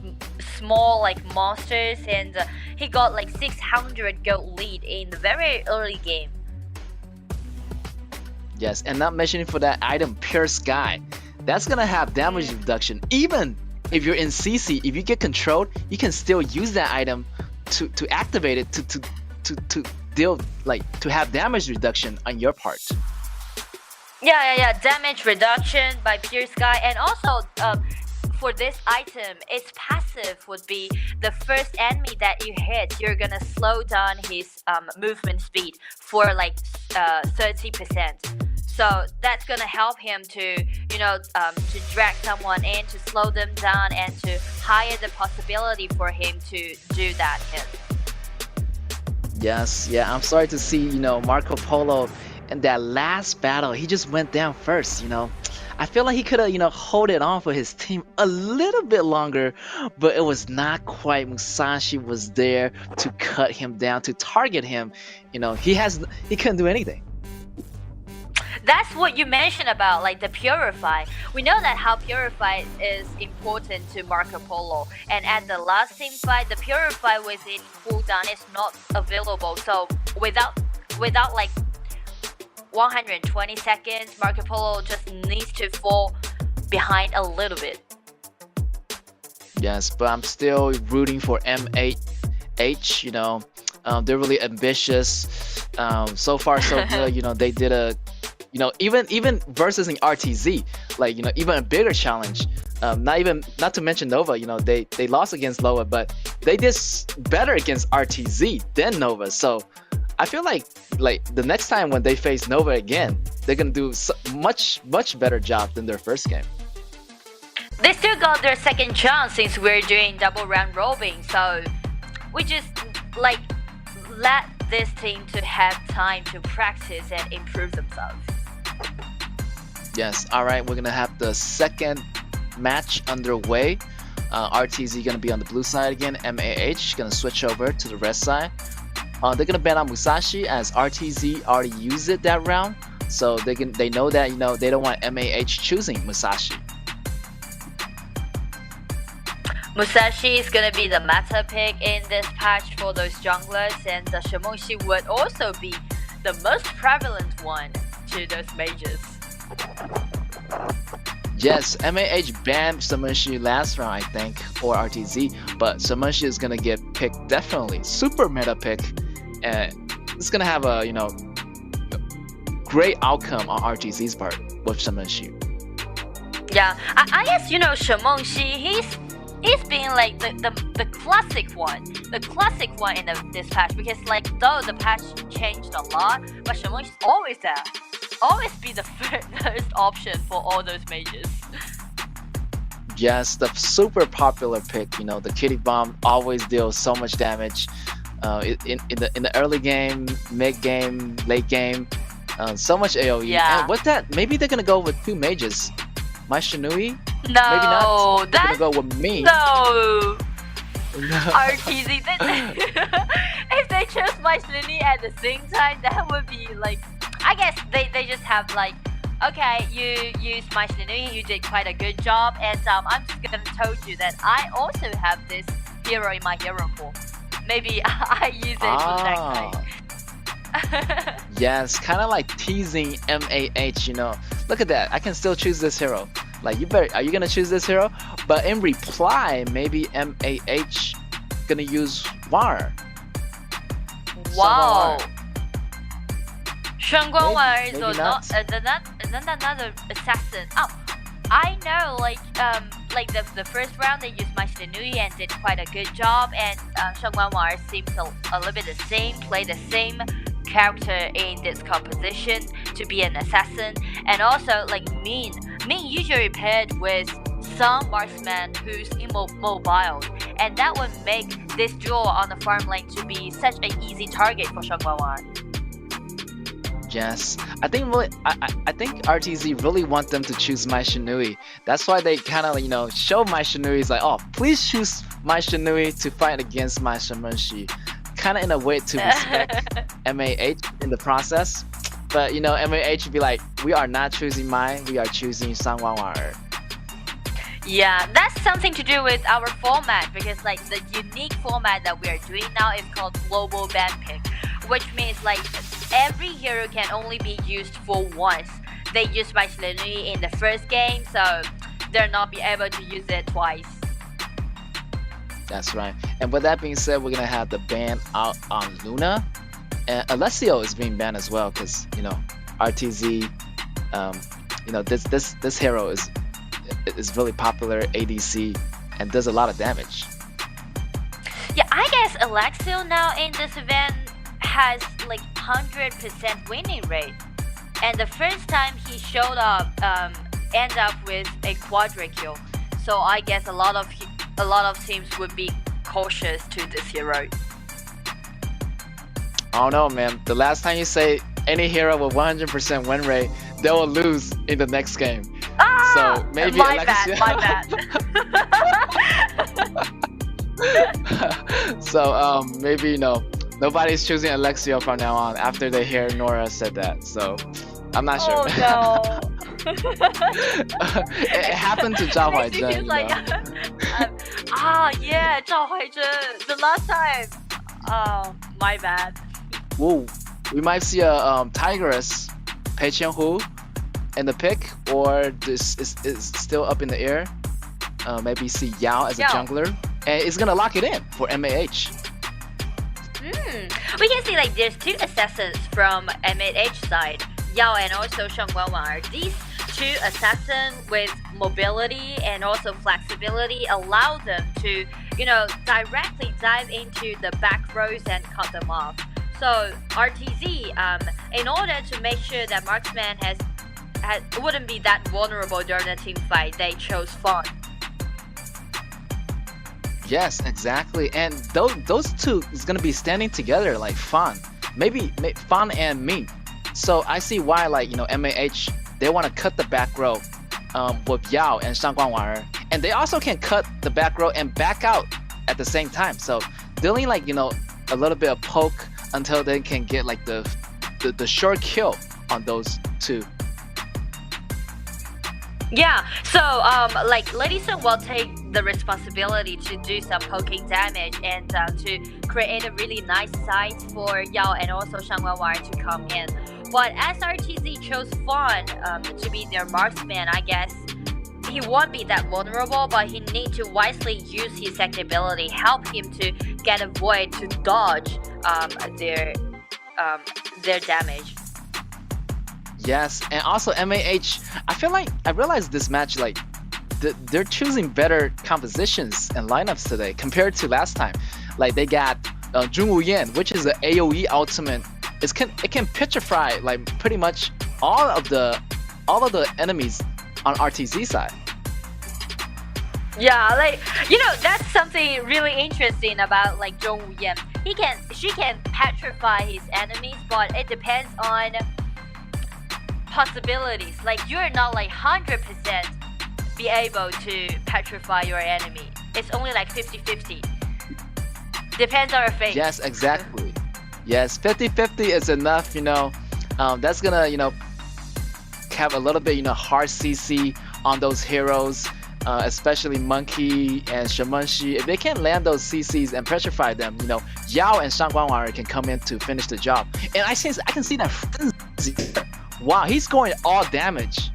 [SPEAKER 4] small like monsters, and he got like 600 gold lead in the very early game.
[SPEAKER 3] Yes, and not mentioning for that item, Pure Sky. That's gonna have damage reduction even if you're in CC, if you get controlled, you can still use that item to activate it to deal to have damage reduction on your part.
[SPEAKER 4] Yeah. Damage reduction by Pure Sky, and also for this item, its passive would be the first enemy that you hit, you're gonna slow down his movement speed for 30%. So that's gonna help him to to drag someone in, to slow them down, and to higher the possibility for him to do that hit.
[SPEAKER 3] Yes, yeah, I'm sorry to see, Marco Polo in that last battle, he just went down first, I feel like he could have, hold it on for his team a little bit longer, but it was not quite. Musashi was there to cut him down, to target him. He couldn't do anything.
[SPEAKER 4] That's what you mentioned about the Purify. We know that how Purify is important to Marco Polo, and at the last team fight, the Purify within cooldown is not available. So without 120 seconds, Marco Polo just needs to fall behind a little bit.
[SPEAKER 3] Yes, but I'm still rooting for MAH. They're really ambitious. So far so good. They did even versus in RTZ, even a bigger challenge. Not to mention Nova. They lost against Loa, but they did better against RTZ than Nova. So I feel like the next time when they face Nova again, they're gonna do much better job than their first game.
[SPEAKER 4] They still got their second chance since we're doing double round robin. So we just let this team to have time to practice and improve themselves.
[SPEAKER 3] Yes, all right, we're gonna have the second match underway. RTZ gonna be on the blue side again. MAH gonna switch over to the red side. They're gonna ban on Musashi as RTZ already used it that round, so they know that they don't want MAH choosing Musashi.
[SPEAKER 4] Musashi is gonna be the meta pick in this patch for those junglers, and the Shimongshi would also be the most prevalent one to those mages.
[SPEAKER 3] Yes, MAH banned Shimongshi last round, I think, or RTZ, but Shimongshi is gonna get picked definitely. Super meta pick, and it's gonna have a great outcome on RTZ's part with Shimongshi.
[SPEAKER 4] Yeah, I guess Shimongshi, he's been the classic one in this patch, because though the patch changed a lot, but Shimongshi is always there. Always be the first option for all those mages.
[SPEAKER 3] Yes, the super popular pick. The Kitty Bomb always deals so much damage. In the early game, mid game, late game, so much AOE.
[SPEAKER 4] Yeah.
[SPEAKER 3] And with that, maybe they're gonna go with two mages. My Shinui?
[SPEAKER 4] No,
[SPEAKER 3] maybe not. They're gonna go with me.
[SPEAKER 4] No. RTZ. If they chose my Shinui at the same time, that would be I guess they just have okay, you used my Shinui, you did quite a good job, and I'm just gonna tell you that I also have this hero in my hero pool. Maybe I use it for next time.
[SPEAKER 3] Yes, kind of like teasing MAH. Look at that, I can still choose this hero. Are you gonna choose this hero? But in reply, maybe MAH gonna use War.
[SPEAKER 4] Wow. 圣光丸 is
[SPEAKER 3] Maybe
[SPEAKER 4] not another assassin. Oh, I know. The first round they used my Shinui and did quite a good job, and 圣光丸 seems a little bit the same, play the same character in this composition to be an assassin, and also Min usually paired with some marksman who's immobile, and that would make this duel on the farm lane to be such an easy target for 圣光丸.
[SPEAKER 3] Yes, I think RTZ really want them to choose my Shinui. That's why they kind of show my Shinui is oh, please choose my Shinui to fight against my Shimongshi, kind of in a way to respect MAH in the process. But MAH would be we are not choosing mine, we are choosing Sangwangwar.
[SPEAKER 4] Yeah, that's something to do with our format, because the unique format that we are doing now is called global ban pick, which means every hero can only be used for once. They used my Shinui in the first game, so they'll not be able to use it twice.
[SPEAKER 3] That's right. And with that being said, we're gonna have the ban out on Luna, and Alessio is being banned as well because RTZ, this hero is really popular ADC and does a lot of damage.
[SPEAKER 4] Yeah, I guess Alexio now in this event has like 100% winning rate, and the first time he showed up, end up with a quadra kill. So I guess a lot of teams would be cautious to this hero.
[SPEAKER 3] Oh no, man! The last time you say any hero with 100% win rate, they will lose in the next game. So maybe
[SPEAKER 4] my
[SPEAKER 3] Alexio.
[SPEAKER 4] bad.
[SPEAKER 3] So maybe nobody's choosing Alexio from now on after they hear Nora said that. So I'm not sure.
[SPEAKER 4] Oh no.
[SPEAKER 3] It happened to Zhao Huaizhen.
[SPEAKER 4] Yeah, Zhao Huaizhen. The last time. Oh, my bad.
[SPEAKER 3] Whoa, we might see a Tigress, Pei Qianhu in the pick, or this is still up in the air. Maybe see Yao as a jungler, and it's gonna lock it in for MAH.
[SPEAKER 4] We can see like there's two assassins from MAH side, Yao and also Shang Guanwan. These two assassins with mobility and also flexibility allow them to, directly dive into the back rows and cut them off. So RTZ, in order to make sure that marksman wouldn't be that vulnerable during the team fight, they chose Fawn.
[SPEAKER 3] Yes, exactly. And those two is gonna be standing together like Fan, maybe Fan and Ming. So I see why MAH they want to cut the back row with Yao and Shang Guanwan, and they also can cut the back row and back out at the same time. So dealing a little bit of poke until they can get like the short kill on those two.
[SPEAKER 4] Yeah, so Lady Sun will take the responsibility to do some poking damage and to create a really nice site for Yao and also Shang Guanwan to come in. But as RTZ chose Fawn to be their marksman, I guess he won't be that vulnerable, but he needs to wisely use his second ability, help him to get a void to dodge their damage.
[SPEAKER 3] Yes, and also MAH, I realized this match they're choosing better compositions and lineups today compared to last time. Like they got Jun Wu Yan, which is an AoE ultimate. It can petrify like pretty much all of the enemies on RTZ side.
[SPEAKER 4] Yeah, that's something really interesting about Jun Wu Yan. She can petrify his enemies, but it depends on possibilities. Like you're not 100% be able to petrify your enemy. It's only 50-50. Depends on your fate.
[SPEAKER 3] Yes, exactly. Yes, 50-50 is enough, that's gonna, have a little bit, hard CC on those heroes, especially Monkey and Shamanshi. If they can land those CCs and petrify them, Yao and Shang Guanwan can come in to finish the job. And I can see that Frenzy. Wow, he's going all damage.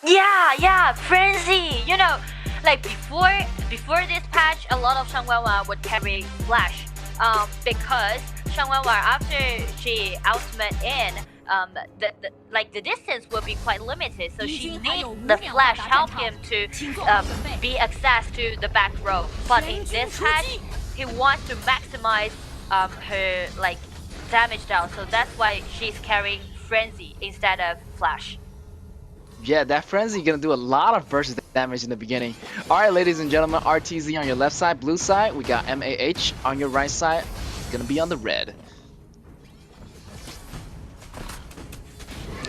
[SPEAKER 4] Yeah, Frenzy. Before this patch, a lot of Shang Guanwan would carry Flash. Because Shang Guanwan, after she ultimate in, the distance will be quite limited, so she needs the Flash help him to be access to the back row. But in this patch, he wants to maximize her damage down, so that's why she's carrying Frenzy instead of Flash.
[SPEAKER 3] Yeah, that Frenzy gonna do a lot of burst damage in the beginning. Alright, ladies and gentlemen, RTZ on your left side, blue side. We got MAH on your right side, gonna be on the red.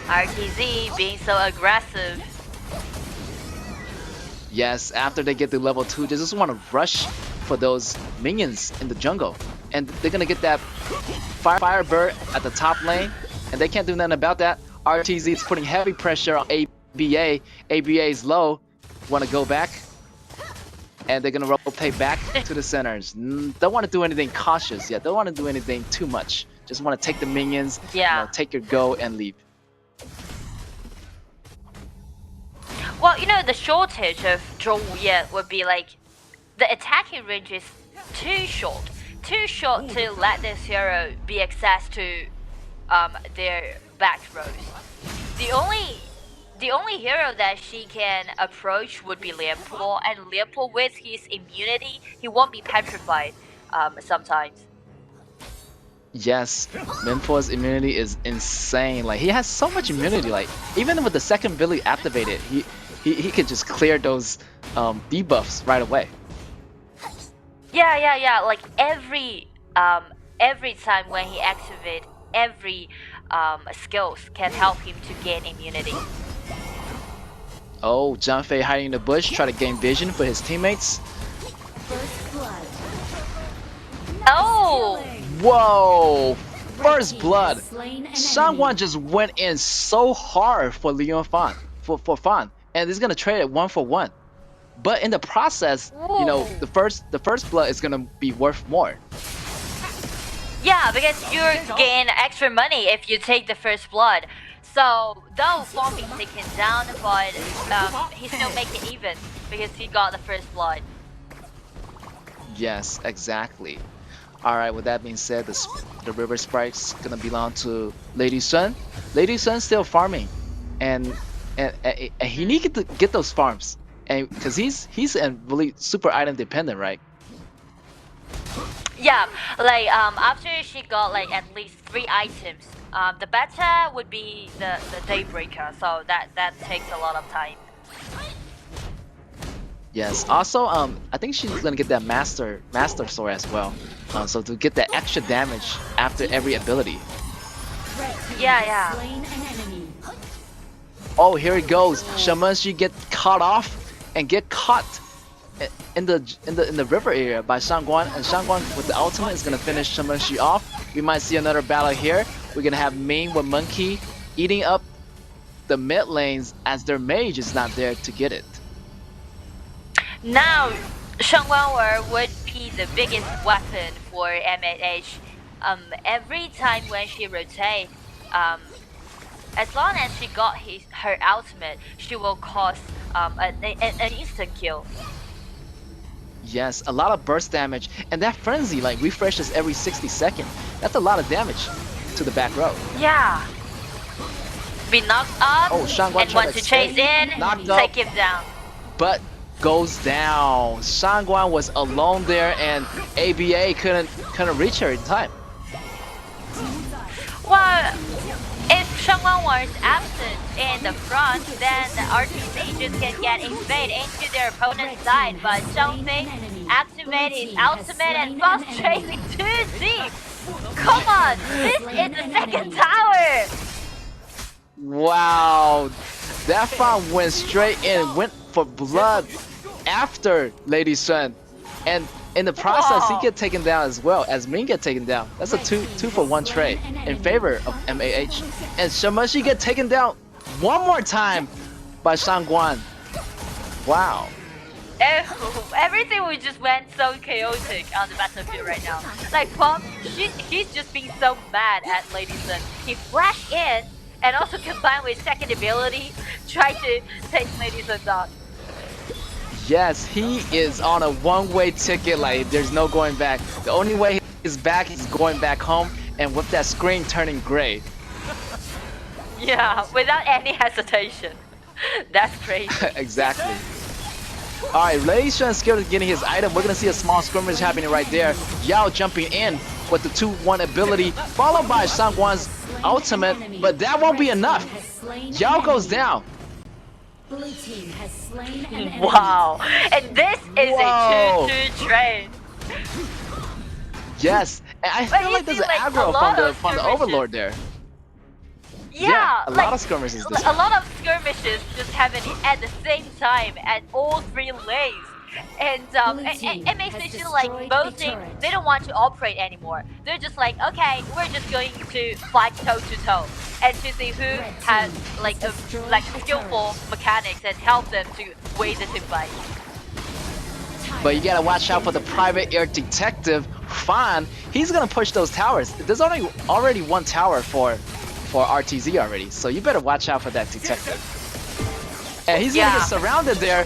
[SPEAKER 4] RTZ being so aggressive.
[SPEAKER 3] Yes, after they get to level 2, they just want to rush for those minions in the jungle. And they're gonna get that fire bird at the top lane, and they can't do nothing about that. RTZ is putting heavy pressure on ABA. ABA is low, want to go back, and they're gonna rotate back to the centers. Don't want to do anything cautious yet. Don't want to do anything too much. Just want to take the minions, take your go and leave. Well,
[SPEAKER 4] the shortage of Zhou Wuye would be the attacking range is too short. Too short to let this hero be access to their back rows. The only hero that she can approach would be Lianpo, and Lianpo with his immunity, he won't be petrified sometimes.
[SPEAKER 3] Yes, Minpo's immunity is insane. Like he has so much immunity. Like even with the second ability activated, he can just clear those debuffs right away.
[SPEAKER 4] Yeah. Like every time when he activates, every skills can help him to gain immunity.
[SPEAKER 3] Oh, Jianfei hiding in the bush, try to gain vision for his teammates.
[SPEAKER 4] Oh!
[SPEAKER 3] Whoa! First blood. Shangguan just went in so hard for Leon Fan, for Fan, and he's gonna trade it 1-for-1. But in the process, you know, the first blood is gonna be worth more.
[SPEAKER 4] Yeah, because you gain extra money if you take the first blood. So though Fawn being taken down, but he still make it even because he got the first blood.
[SPEAKER 3] Yes, exactly. Alright, with that being said, the River Sprite's gonna belong to Lady Sun. Lady Sun's still farming, and he needs to get those farms, and because he's really super item dependent, right?
[SPEAKER 4] Yeah, like after she got like at least 3 items, the beta would be the Daybreaker, so that takes a lot of time.
[SPEAKER 3] Yes. Also, I think she's gonna get that master sword as well. So to get that extra damage after every ability.
[SPEAKER 4] Yeah.
[SPEAKER 3] Oh, here it goes. Shamashi get caught off and get caught in the river area by Shangguan, and Shangguan with the ultimate is gonna finish Shamashi off. We might see another battle here. We're gonna have Ming with Monkey eating up the mid lanes as their mage is not there to get it.
[SPEAKER 4] Now, Shangguan would be the biggest weapon for MAH. Every time when she rotates, as long as she got her ultimate, she will cause an instant kill.
[SPEAKER 3] Yes, a lot of burst damage, and that frenzy like refreshes every 60 seconds. That's a lot of damage to the back row.
[SPEAKER 4] Yeah. Be knocked up,
[SPEAKER 3] Oh, Shangguan
[SPEAKER 4] and want to chase in,
[SPEAKER 3] knocked
[SPEAKER 4] take
[SPEAKER 3] up,
[SPEAKER 4] him down.
[SPEAKER 3] but goes down. Shangguan was alone there, and ABA couldn't reach her in time.
[SPEAKER 4] Well, if Shangguan was absent in the front, then the RTC just can get invade into their opponent's side, but Zhangfei activated his ultimate and fast chasing too deep. Come on, this is the second tower!
[SPEAKER 3] Wow, that Fan went straight in, went for blood after Lady Sun, and in the process he get taken down as well as Ming get taken down. That's a 2-for-1 trade in favor of MAH, and Shamashi get taken down one more time by Shangguan. Wow.
[SPEAKER 4] Everything we just went so chaotic on the battlefield right now. Like Pom, he's just being so mad at Lady Sun. He flashed in and also combined with second ability, try to take Lady Sun down.
[SPEAKER 3] Yes, he is on a one-way ticket, like there's no going back. The only way he's back is going back home, and with that screen turning gray.
[SPEAKER 4] Yeah, without any hesitation. That's crazy.
[SPEAKER 3] Exactly. Alright, Lei Shun skilled getting his item. We're gonna see a small skirmish happening right there. Yao jumping in with the 2-1 ability, followed by Shangguan's ultimate, but that won't be enough. Yao goes down.
[SPEAKER 5] Blue team has slain an enemy.
[SPEAKER 4] Wow, and this is a 2-2 trade.
[SPEAKER 3] Yes, and I feel like there's an aggro from the Overlord there.
[SPEAKER 4] Yeah,
[SPEAKER 3] a
[SPEAKER 4] like,
[SPEAKER 3] lot of skirmishes this
[SPEAKER 4] a lot of skirmishes just happening at the same time at all 3 lanes. And it makes me feel like both teams, they don't want to operate anymore. They're just like, okay, we're just going to fight toe to toe and to see who has like skillful mechanics and help them to win the team fight.
[SPEAKER 3] But you gotta watch out for the private air detective, Fan. He's gonna push those towers. There's already one tower for RTZ already, so you better watch out for that detective. And he's gonna get surrounded there,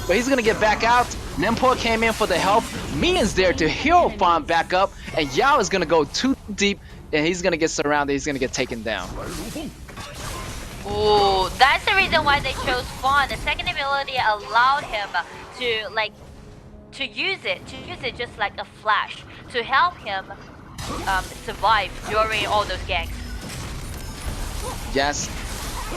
[SPEAKER 3] but he's gonna get back out. Nimpo came in for the help. Mion's there to heal Fawn back up, and Yao is gonna go too deep, and he's gonna get surrounded. He's gonna get taken down.
[SPEAKER 4] Ooh, that's the reason why they chose Fawn. The second ability allowed him to use it just like a flash to help him survive during all those ganks.
[SPEAKER 3] Yes,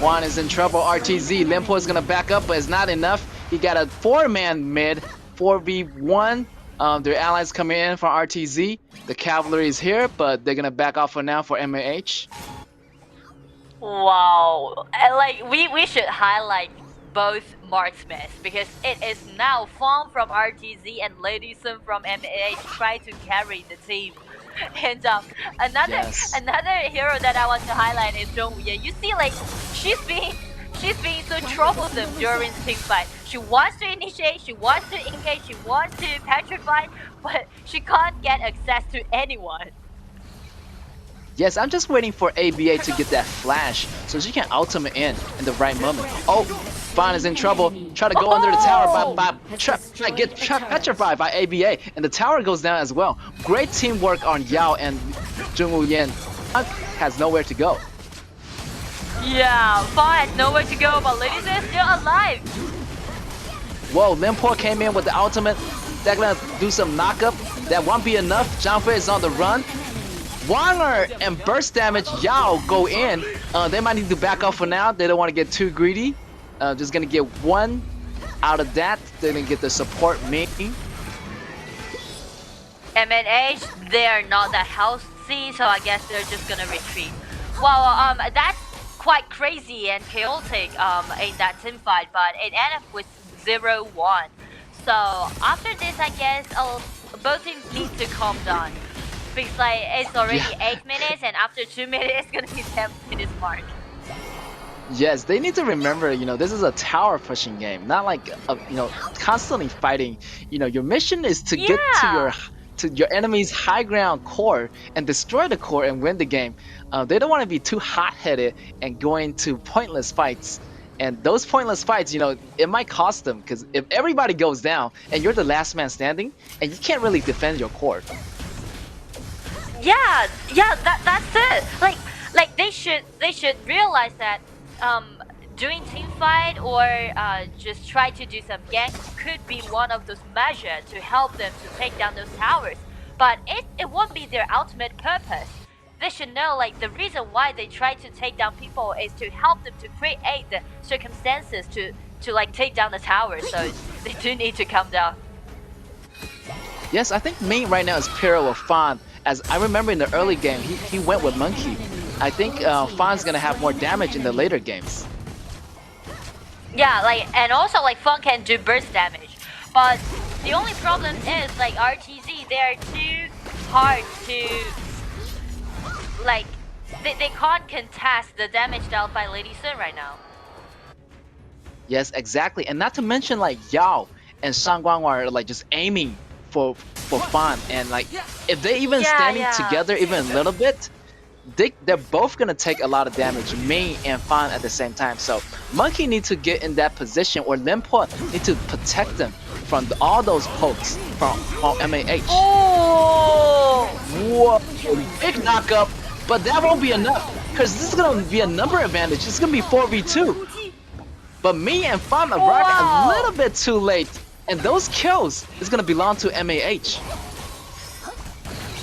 [SPEAKER 3] Juan is in trouble. RTZ, Limpo is gonna back up, but it's not enough. He got a 4-man mid, 4v1. Their allies coming in from RTZ. The cavalry is here, but they're gonna back off for now for MAH.
[SPEAKER 4] Wow, and like we should highlight both marksmiths because it is now Fawn from RTZ and Lady Sun from MAH trying to carry the team. And another hero that I want to highlight is Zhong Wuyan. You see, like she's being so troublesome during team fight. She wants to initiate, she wants to engage, she wants to petrify, but she can't get access to anyone.
[SPEAKER 3] Yes, I'm just waiting for ABA to get that flash so she can ultimate in the right moment. Oh, Fawn is in trouble. Try to go under the tower by get petrified by ABA, and the tower goes down as well. Great teamwork on Yao and Zhong Wuyan. Has nowhere to go.
[SPEAKER 4] Yeah, Fawn has nowhere to go, but Lady Sun is still alive.
[SPEAKER 3] Whoa, Limpo came in with the ultimate. They're gonna do some knockup. That won't be enough. Zhangfei is on the run. Wanger and burst damage Yao go in. They might need to back off for now. They don't want to get too greedy. Just gonna get one out of that. They're gonna get the support main.
[SPEAKER 4] MNH, they're not that healthy, so I guess they're just gonna retreat. Well, that's quite crazy and chaotic in that team fight, but it ended up with 0-1. So after this, I guess both teams need to calm down. Because like it's already 8 minutes, and after 2 minutes, it's gonna be 10 minutes mark.
[SPEAKER 3] Yes, they need to remember, this is a tower pushing game, not like, constantly fighting. Your mission is to get to your enemy's high ground core and destroy the core and win the game. They don't want to be too hot-headed and going to pointless fights. And those pointless fights, it might cost them, because if everybody goes down and you're the last man standing, and you can't really defend your core.
[SPEAKER 4] Yeah, that's it. Like they should realize that doing team fight or just try to do some ganks could be one of those measures to help them to take down those towers. But it won't be their ultimate purpose. They should know like the reason why they try to take down people is to help them to create the circumstances to like take down the towers. So they do need to calm down.
[SPEAKER 3] Yes, I think main right now is Pyro with Fawn. As I remember in the early game, he went with Monkey. I think Fawn's gonna have more damage in the later games.
[SPEAKER 4] Yeah, and also Fawn can do burst damage. But the only problem is like RTZ, they're too hard to they can't contest the damage dealt by Lady Sun right now.
[SPEAKER 3] Yes, exactly, and not to mention Yao and Shang Guang are just aiming for Fawn, and if they even standing together even a little bit, they're both gonna take a lot of damage, Ming and Fawn at the same time. So Monkey needs to get in that position, or Limpo need to protect them from all those pokes from MAH.
[SPEAKER 4] Oh!
[SPEAKER 3] Whoa, big knockup, but that won't be enough, because this is gonna be a number advantage. It's gonna be 4v2, but Ming and Fawn arrived a little bit too late. And those kills is gonna belong to MAH.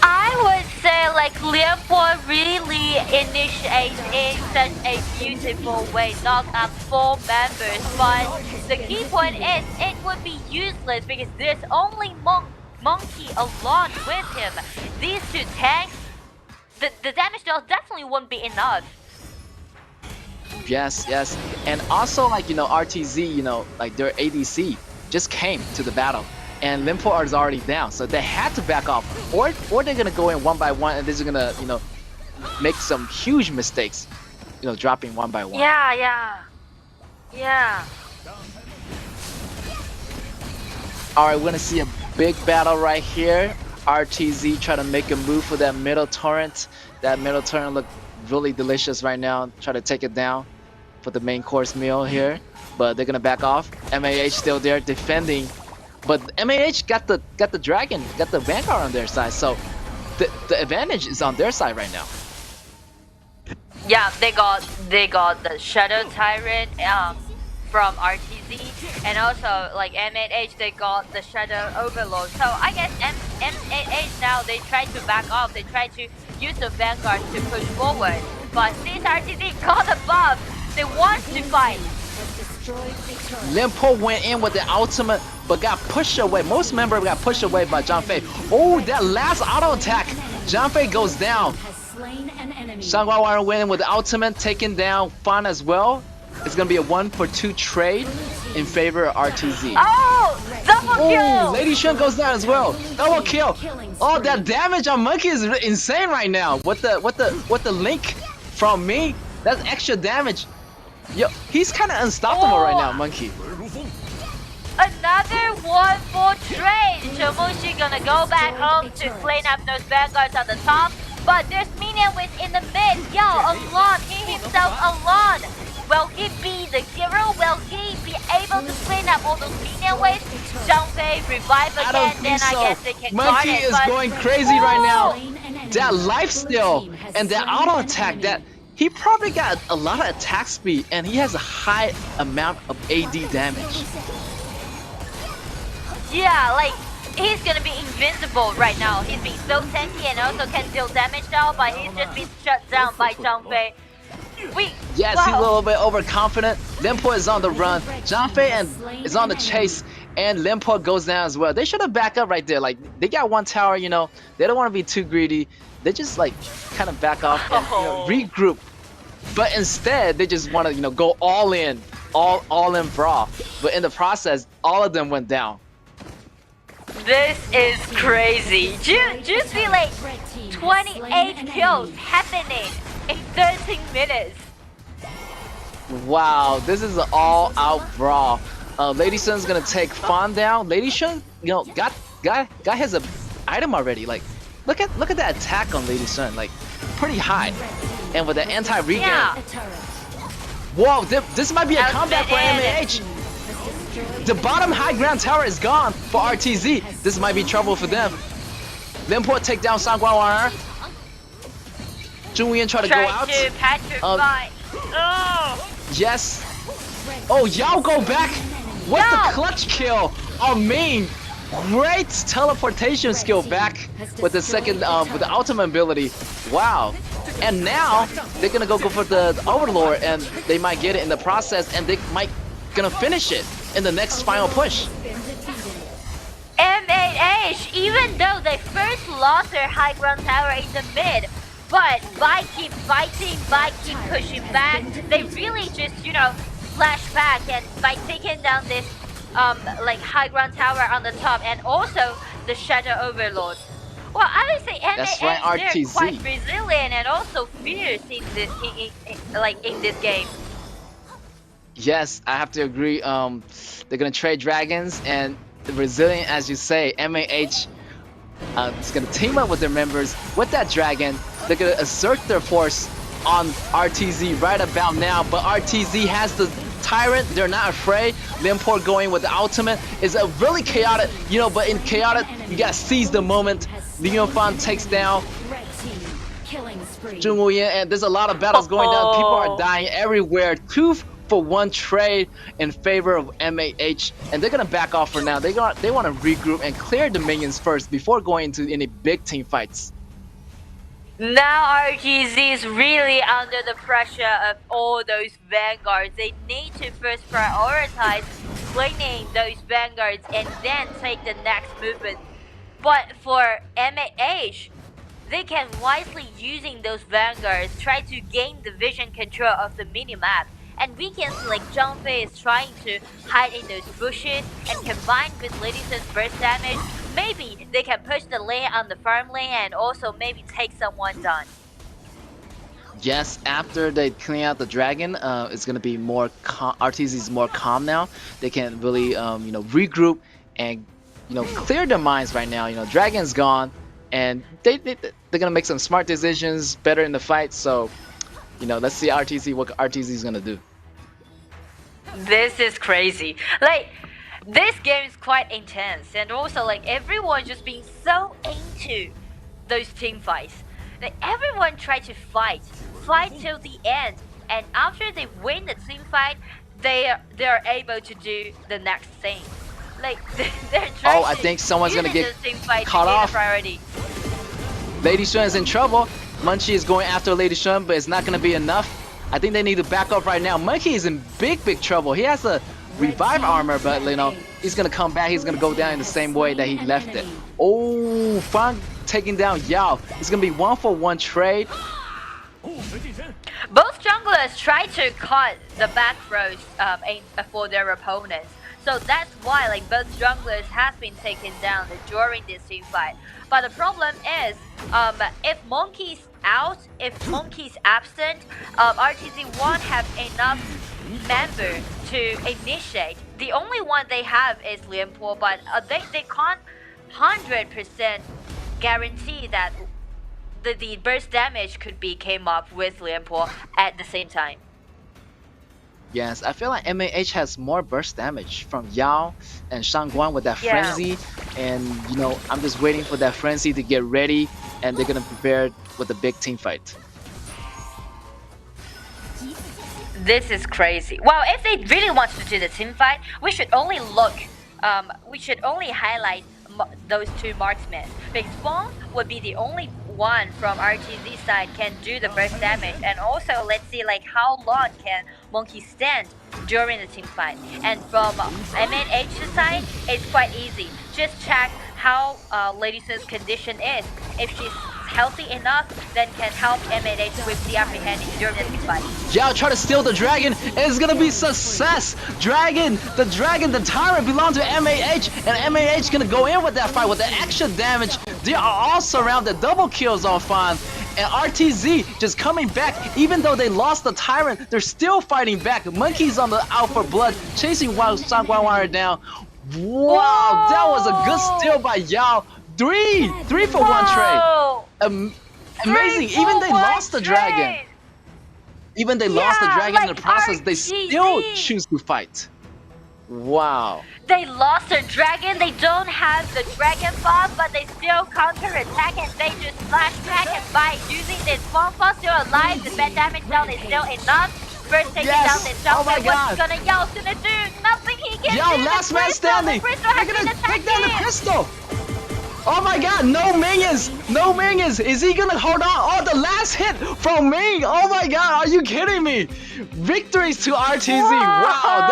[SPEAKER 4] I would say Limpo really initiates in such a beautiful way, knock up 4 members, but the key point is it would be useless because there's only Monkey alone with him. These 2 tanks, the damage dealt definitely won't be enough.
[SPEAKER 3] Yes, and also RTZ, their ADC just came to the battle, and Limpo is already down, so they had to back off, or they're gonna go in 1 by 1, and they're gonna make some huge mistakes, dropping 1 by 1.
[SPEAKER 4] Yeah.
[SPEAKER 3] All right, we're gonna see a big battle right here. RTZ try to make a move for that middle turret. That middle turret look really delicious right now. Try to take it down for the main course meal here, but they're gonna back off. MAH still there defending But MAH got the dragon, got the Vanguard on their side, so the advantage is on their side right now.
[SPEAKER 4] Yeah, they got the Shadow Tyrant from RTZ, and also like MAH they got the Shadow Overlord. So I guess MAH now they try to back off, they try to use the Vanguard to push forward. But since RTZ got the buff, they want to fight.
[SPEAKER 3] Limpo went in with the ultimate, but got pushed away. Most members got pushed away by Zhang Fei. Oh, that last auto attack! Zhang Fei goes down. Shangguan went in with the ultimate, taking down Fan as well. It's gonna be a 1-for-2 trade in favor of RTZ.
[SPEAKER 4] Oh, double kill!
[SPEAKER 3] Oh, Lady Shun goes down as well. Double kill. Oh, that damage on Monkey is insane right now. What the link from me? That's extra damage. Yo, he's kind of unstoppable right now, Monkey.
[SPEAKER 4] Another 1-for trade. Shomushi gonna go back home to clean up those vanguards on the top. But there's minion in the mid. Yo, alone. He himself alone. Will he be the hero? Will he be able to clean up all those minion waves? Zhang Fei revive again,
[SPEAKER 3] I don't think
[SPEAKER 4] then
[SPEAKER 3] so.
[SPEAKER 4] I guess they can
[SPEAKER 3] Monkey
[SPEAKER 4] guard it,
[SPEAKER 3] is
[SPEAKER 4] but
[SPEAKER 3] going crazy right now. That lifesteal and that auto attack, that he probably got a lot of attack speed and he has a high amount of AD damage.
[SPEAKER 4] yeah, like he's gonna be invincible right now. He's being so tanky and also can deal damage now, but he's just been shut down by Zhang Fei.
[SPEAKER 3] Yes,
[SPEAKER 4] wow.
[SPEAKER 3] he's a little bit overconfident. Limpo is on the run. Zhang Fei is on the chase, and Limpo goes down as well. They should have backed up right there. Like, they got one tower, you know. They don't want to be too greedy. They just, like, kind of back off and regroup. But instead, they just want to, go all in. All in brawl. But in the process, all of them went down.
[SPEAKER 4] This is crazy. Just feel like 28 kills happening in 13 minutes.
[SPEAKER 3] Wow, this is an all-out brawl. Lady Shun's gonna take Fawn down. Lady Shun, got his item already. Like, look at that attack on Lady Shun, like pretty high. And with the anti-regen,
[SPEAKER 4] Yeah.
[SPEAKER 3] whoa, this might be a comeback for MAH. The bottom high ground tower is gone for RTZ. This might be trouble for them. Limpo take down Sangguan. Zhongyan try to go out.
[SPEAKER 4] To petrify.
[SPEAKER 3] Yes. Oh, Yao go back. What the clutch kill on main. Great teleportation skill back with the second, with the ultimate ability. Wow. And now they're gonna go for the Overlord, and they might get it in the process, and they might gonna finish it in the next final push.
[SPEAKER 4] MAH, even though they first lost their high ground tower in the mid, but by keep fighting, by keep pushing back, they really just, flash back, and by taking down this like high ground tower on the top and also the Shadow Overlord. Well, I would say MAH, they're quite resilient and also fierce in this in this game.
[SPEAKER 3] Yes, I have to agree. They're gonna trade dragons, and resilient, as you say, MAH is gonna team up with their members with that dragon. They're gonna assert their force on RTZ right about now, but RTZ has the Tyrant. They're not afraid. Limport going with the ultimate is a really chaotic, but in chaotic, you gotta seize the moment. Leon Fan takes down Zhong Wuyan, and there's a lot of battles going down. People are dying everywhere. 2-for-1 trade in favor of MAH, and they're gonna back off for now. They want to regroup and clear the minions first before going into any big team fights.
[SPEAKER 4] Now RTZ is really under the pressure of all those vanguards. They need to first prioritize cleaning those vanguards and then take the next movement. But for MAH, they can wisely using those vanguards try to gain the vision control of the minimap. And we can see like Zhang Fei is trying to hide in those bushes, and combined with Lady Shun's burst damage, maybe they can push the lane on the farm lane and also maybe take someone down.
[SPEAKER 3] Yes, after they clean out the dragon, it's gonna be more RTZ is more calm now. They can really regroup and clear their minds right now. Dragon's gone, and they're gonna make some smart decisions, better in the fight. So let's see what RTZ is gonna do.
[SPEAKER 4] This is crazy. Like, This game is quite intense, and also like everyone just being so into those team fights. Like everyone try to fight till the end, and after they win the team fight, they're able to do the next thing. Like they're trying.
[SPEAKER 3] Oh, I think someone's gonna get
[SPEAKER 4] team fight
[SPEAKER 3] caught off.
[SPEAKER 4] Priority.
[SPEAKER 3] Lady Shun is in trouble. Munchie is going after Lady Shun, but it's not gonna be enough. I think they need to back up right now. Monkey is in big trouble. He has a revive armor, but you know he's gonna come back. He's gonna go down in the same way that he left it. Oh, Fang taking down Yao. It's gonna be 1-for-1 trade.
[SPEAKER 4] Both junglers try to cut the back throws for their opponents. So that's why like both junglers have been taken down during this team fight. But the problem is, if Monkey's out, if Monkey's absent, RTZ won't have enough member to initiate. The only one they have is Lianpo, but they can't 100% guarantee that the burst damage could be came up with Lianpo at the same time.
[SPEAKER 3] Yes, I feel like MAH has more burst damage from Yao and Shangguan with that frenzy, and you know I'm just waiting for that frenzy to get ready, and they're gonna prepare with the big team fight.
[SPEAKER 4] This is crazy. Well, if they really want to do the team fight, we should only look. We should only highlight those two marksmen. Because Fong would be the only one from RTZ side can do the burst damage, and also let's see like how long can Monkey stand during the team fight. And from MNH's side, it's quite easy. Just check how Lady Sun's condition is. If she's healthy enough, then can help MNH with the apprehending during the team fight.
[SPEAKER 3] Yao try to steal the dragon, and it's gonna be success. The tyrant belongs to MAH, and MAH gonna go in with that fight with the extra damage. They are all surrounded, double kills on Fan. And RTZ just coming back, even though they lost the tyrant, they're still fighting back. Monkey's on the out for blood, chasing while Shangguan down. Wow, that was a good steal by Yao. 3-for-1 trade. Amazing. Even they lost the dragon. Even they lost the dragon in the process, they still choose to fight. Wow.
[SPEAKER 4] They lost their dragon, they don't have the dragon buff, but they still counter-attack and they just flash back and bite using this Fong still alive. The bad damage down is still enough. First taking down the jungle. What's Yao's gonna do? Nothing he can do.
[SPEAKER 3] Yao, last man standing. They're gonna take down the crystal. Oh my god, no minions! No minions! Is he gonna hold on? Oh, the last hit from Ming! Oh my god, are you kidding me? Victories to RTZ! Wow,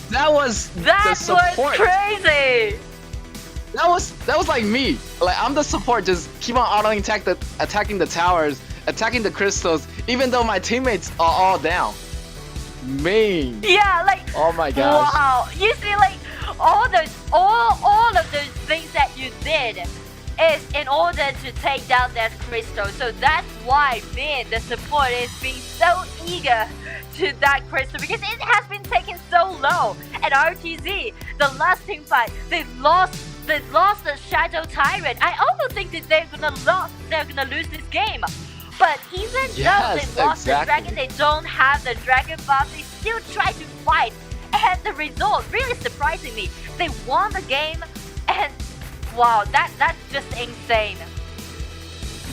[SPEAKER 3] that was the support.
[SPEAKER 4] Crazy!
[SPEAKER 3] That was like me. Like I'm the support, just keep on attacking the towers, attacking the crystals, even though my teammates are all down. Ming!
[SPEAKER 4] Yeah, like
[SPEAKER 3] oh my gosh.
[SPEAKER 4] Wow, you see like all of those things that you did is in order to take down that crystal. So that's why the support is being so eager to that crystal, because it has been taken so low. And RTZ, the last team fight, they lost the Shadow Tyrant. I also think that they're gonna lose this game. But even though they lost the dragon, they don't have the dragon buff, they still try to fight. And the result, really surprising me, they won the game, and wow, that's just insane.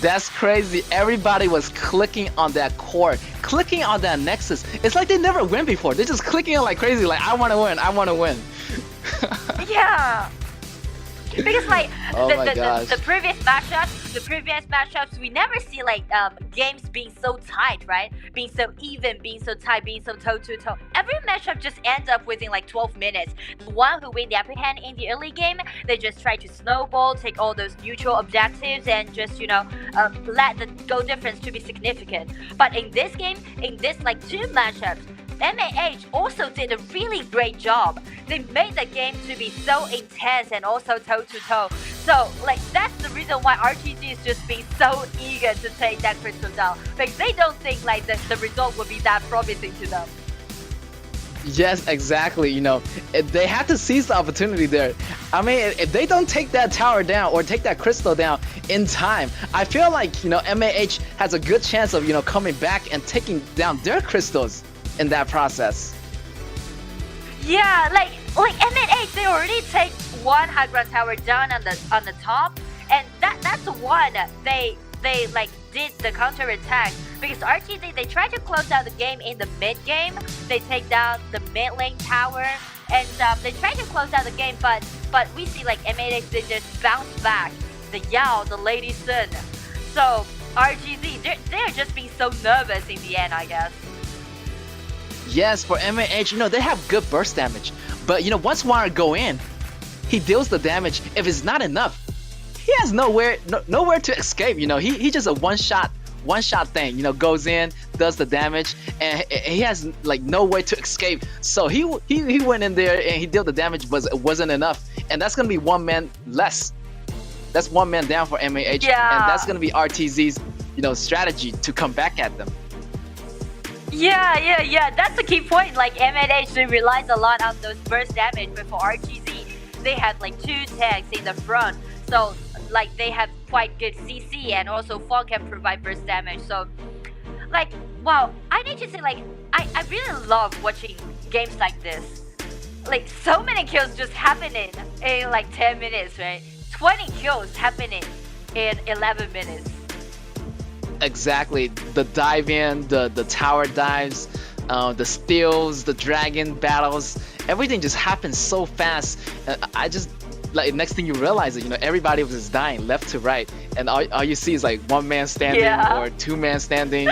[SPEAKER 3] That's crazy. Everybody was clicking on that core, clicking on that nexus. It's like they never win before. They're just clicking on like crazy, like I want to win.
[SPEAKER 4] Yeah. Because like the previous matchups, we never see like games being so tight, right? Being so even, being so tight, being so toe to toe. Every matchup just ends up within like 12 minutes. The one who win the upper hand in the early game, they just try to snowball, take all those neutral objectives, and just let the goal difference to be significant. But in this game, in this like two matchups, MAH also did a really great job. They made the game to be so intense and also toe-to-toe. So, like, that's the reason why RTZ is just being so eager to take that crystal down. Because they don't think, like, the result would be that promising to them.
[SPEAKER 3] Yes, exactly. They had to seize the opportunity there. I mean, if they don't take that tower down or take that crystal down in time, I feel like, MAH has a good chance of, coming back and taking down their crystals in that process.
[SPEAKER 4] Yeah, like MNH, they already take one high ground tower down on the top, and that's the one they like did the counter attack, because RTZ they try to close out the game in the mid game. They take down the mid lane tower, and they try to close out the game, but we see like MNH they just bounce back. The Yao, the Lady Sun. So RGZ they're just being so nervous in the end, I guess.
[SPEAKER 3] Yes, for MAH, they have good burst damage. But, once Warner go in, he deals the damage. If it's not enough, he has nowhere to escape. He just a one shot thing. Goes in, does the damage, and he has like nowhere to escape. So he went in there and he dealt the damage, but it wasn't enough. And that's gonna be one man less. That's one man down for MAH,
[SPEAKER 4] yeah.
[SPEAKER 3] And that's gonna be RTZ's strategy to come back at them.
[SPEAKER 4] Yeah. That's the key point. Like MNH relies a lot on those burst damage, but for RTZ, they have like 2 tanks in the front, so like they have quite good CC, and also Fawn can provide burst damage. So, like, wow, I need to say, like, I really love watching games like this. Like, so many kills just happening in like 10 minutes, right? 20 kills happening in 11 minutes.
[SPEAKER 3] Exactly, the dive in, the tower dives, the steals, the dragon battles, everything just happens so fast. I just like next thing you realize it, everybody was just dying left to right, and all you see is like one man standing or 2 man standing.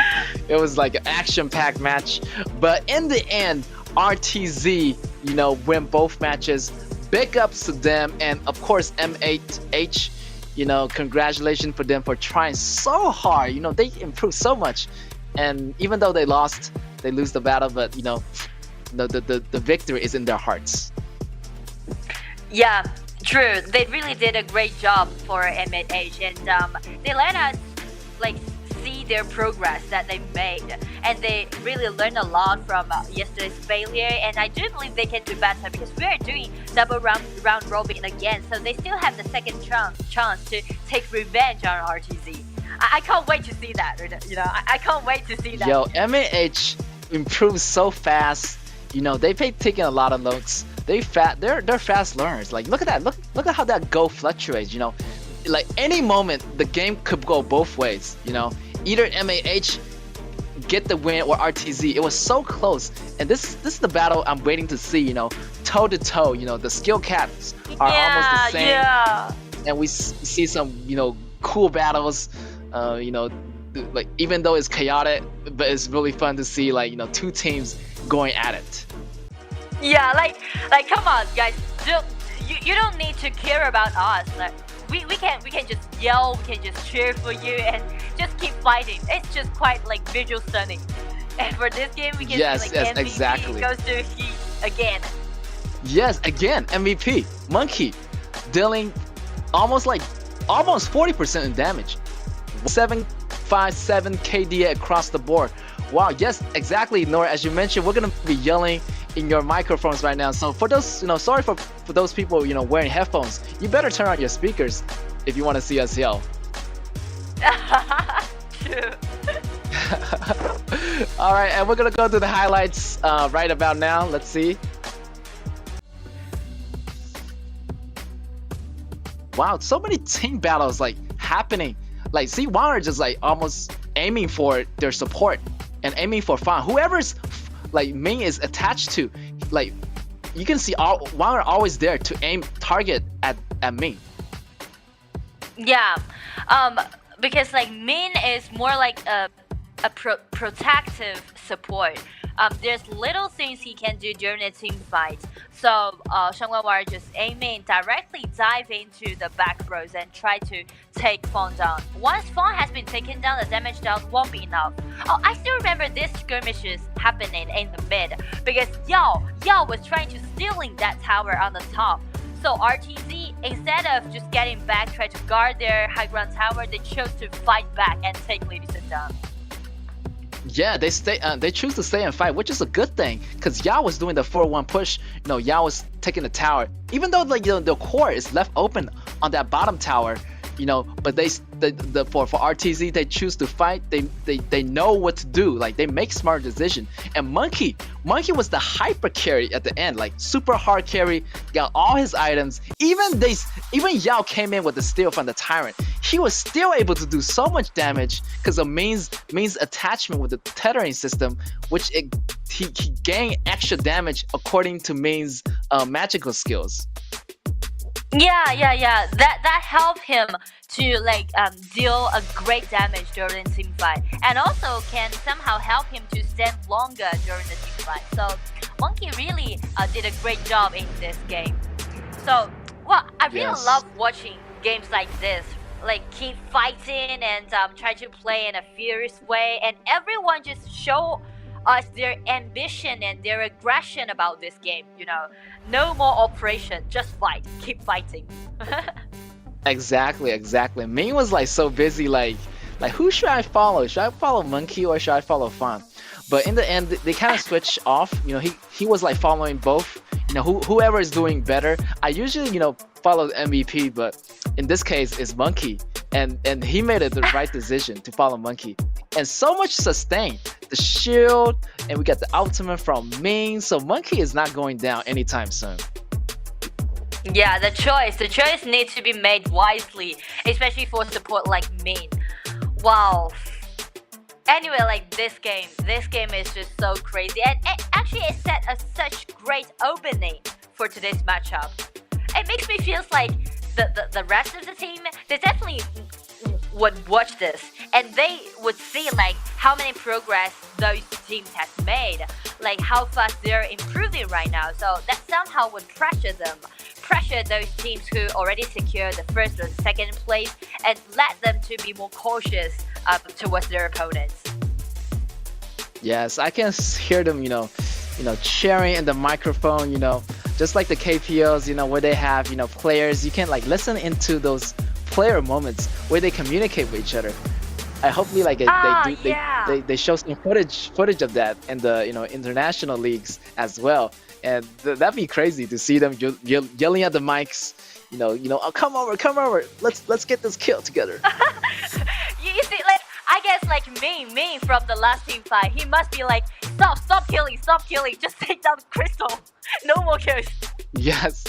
[SPEAKER 3] It was like an action-packed match, but in the end, RTZ, win both matches. Big ups to them, and of course M8H. Congratulations for them for trying so hard. They improved so much, and even though they lost, they lose the battle, but the victory is in their hearts.
[SPEAKER 4] Yeah, true. They really did a great job for MNH, and they let us like see their progress that they made, and they really learned a lot from yesterday's failure, and I do believe they can do better, because we are doing double round robin again, so they still have the second chance to take revenge on RTZ. I can't wait to see that. I can't wait to see that.
[SPEAKER 3] Yo, MAH improves so fast. They've taken a lot of looks. They're fast learners. Like, look at that. Look at how that goal fluctuates. Like any moment the game could go both ways. Either MAH get the win or RTZ. It was so close, and this is the battle I'm waiting to see. Toe to toe. The skill caps are almost the same.
[SPEAKER 4] Yeah.
[SPEAKER 3] And we see some cool battles. Like even though it's chaotic, but it's really fun to see like 2 teams going at it.
[SPEAKER 4] Yeah, like come on, guys. You don't need to care about us. Like, we can just yell, we can just cheer for you, and just keep fighting. It's just quite like visual stunning. And for this game, we can see like MVP
[SPEAKER 3] exactly.
[SPEAKER 4] goes to Heat again.
[SPEAKER 3] Yes, again MVP Monkey dealing almost 40% in damage. 757 KD across the board. Wow, yes, exactly, Nora. As you mentioned, we're gonna be yelling in your microphones right now. So for those, sorry for those people, wearing headphones. You better turn on your speakers if you want to see us yell.
[SPEAKER 4] True.
[SPEAKER 3] All right, and we're gonna go to the highlights right about now. Let's see. Wow, so many team battles like happening. Like, see, Warner just like almost aiming for their support and aiming for fun. Whoever's like main is attached to, like, you can see Warner always there to aim target at main.
[SPEAKER 4] Yeah, because like Min is more like a protective support. There's little things he can do during a team fight. So Shangwan just aiming directly dive into the back rows and try to take Fawn down. Once Fawn has been taken down, the damage down won't be enough. Oh, I still remember this skirmishes happening in the mid, because Yao was trying to stealing that tower on the top. So RTZ, instead of just getting back, try to guard their high ground tower, they chose to fight back and take Lady Sun down.
[SPEAKER 3] Yeah, they choose to stay and fight, which is a good thing, because Yao was doing the 4-1 push. Yao was taking the tower, even though the core is left open on that bottom tower. But for RTZ, they choose to fight. They know what to do. Like, they make smart decision. And Monkey was the hyper carry at the end, like super hard carry, got all his items. Even Yao came in with the steal from the Tyrant. He was still able to do so much damage because of Main's attachment with the tethering system, which he gained extra damage according to Main's magical skills.
[SPEAKER 4] Yeah. That helped him to deal a great damage during the team fight, and also can somehow help him to stand longer during the team fight. So Monkey really did a great job in this game. So I really love watching games like this. Like, keep fighting and try to play in a fierce way, and everyone just show us their ambition and their aggression about this game. No more operation, just fight, keep fighting.
[SPEAKER 3] Exactly. Ming was like so busy, like who should I follow? Should I follow Monkey or should I follow Fan? But in the end, they kind of switched off. He was like following both. Whoever is doing better. I usually follow the MVP, but in this case, it's Monkey, and he made the right decision to follow Monkey. And so much sustain, the shield, and we got the ultimate from Ming. So Monkey is not going down anytime soon.
[SPEAKER 4] Yeah, the choice needs to be made wisely, especially for support like Min. Wow. Anyway, this game is just so crazy, and actually it set such great opening for today's matchup. It makes me feel like the rest of the team, they definitely would watch this, and they would see how many progress those teams have made, how fast they're improving right now. So that somehow would pressure those teams who already secured the first or the second place, and let them to be more cautious towards their opponents.
[SPEAKER 3] Yes, I can hear them, cheering in the microphone, just like the KPOs, where they have, players. You can listen into those player moments where they communicate with each other. I hopefully they show some footage of that in the international leagues as well, and that'd be crazy to see them yelling at the mics. Oh, come over, let's get this kill together.
[SPEAKER 4] You see, I guess me from the last team fight, he must be stop killing, just take down the crystal, no more kills.
[SPEAKER 3] Yes.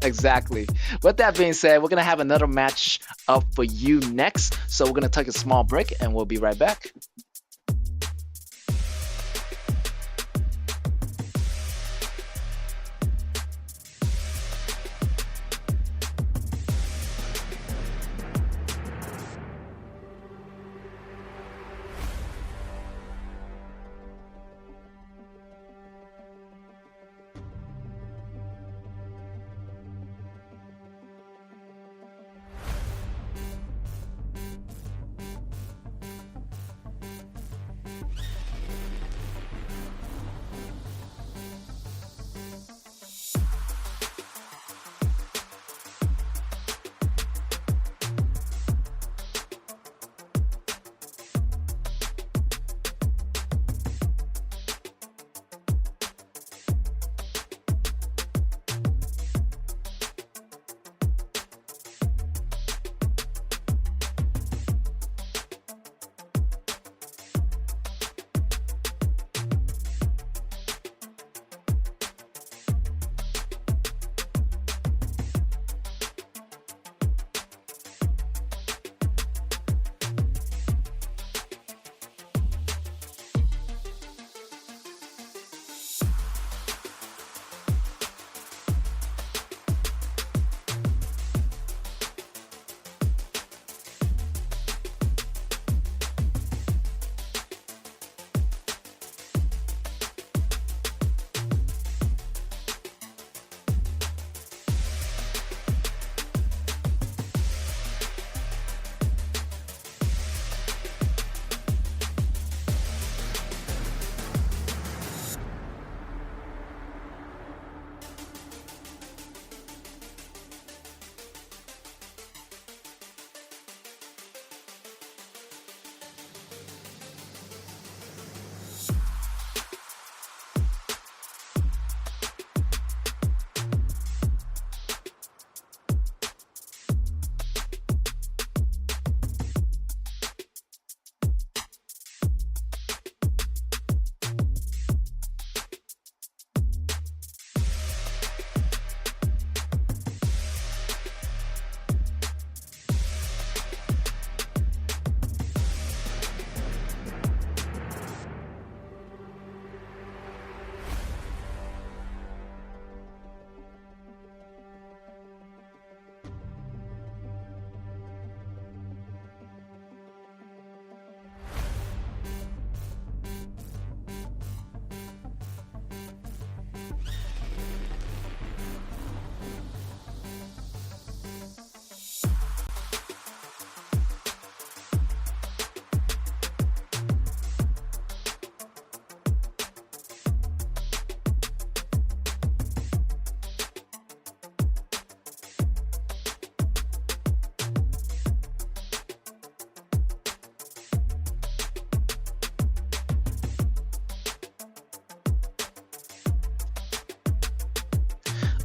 [SPEAKER 3] Exactly. With that being said, we're going to have another match up for you next. So we're going to take a small break and we'll be right back.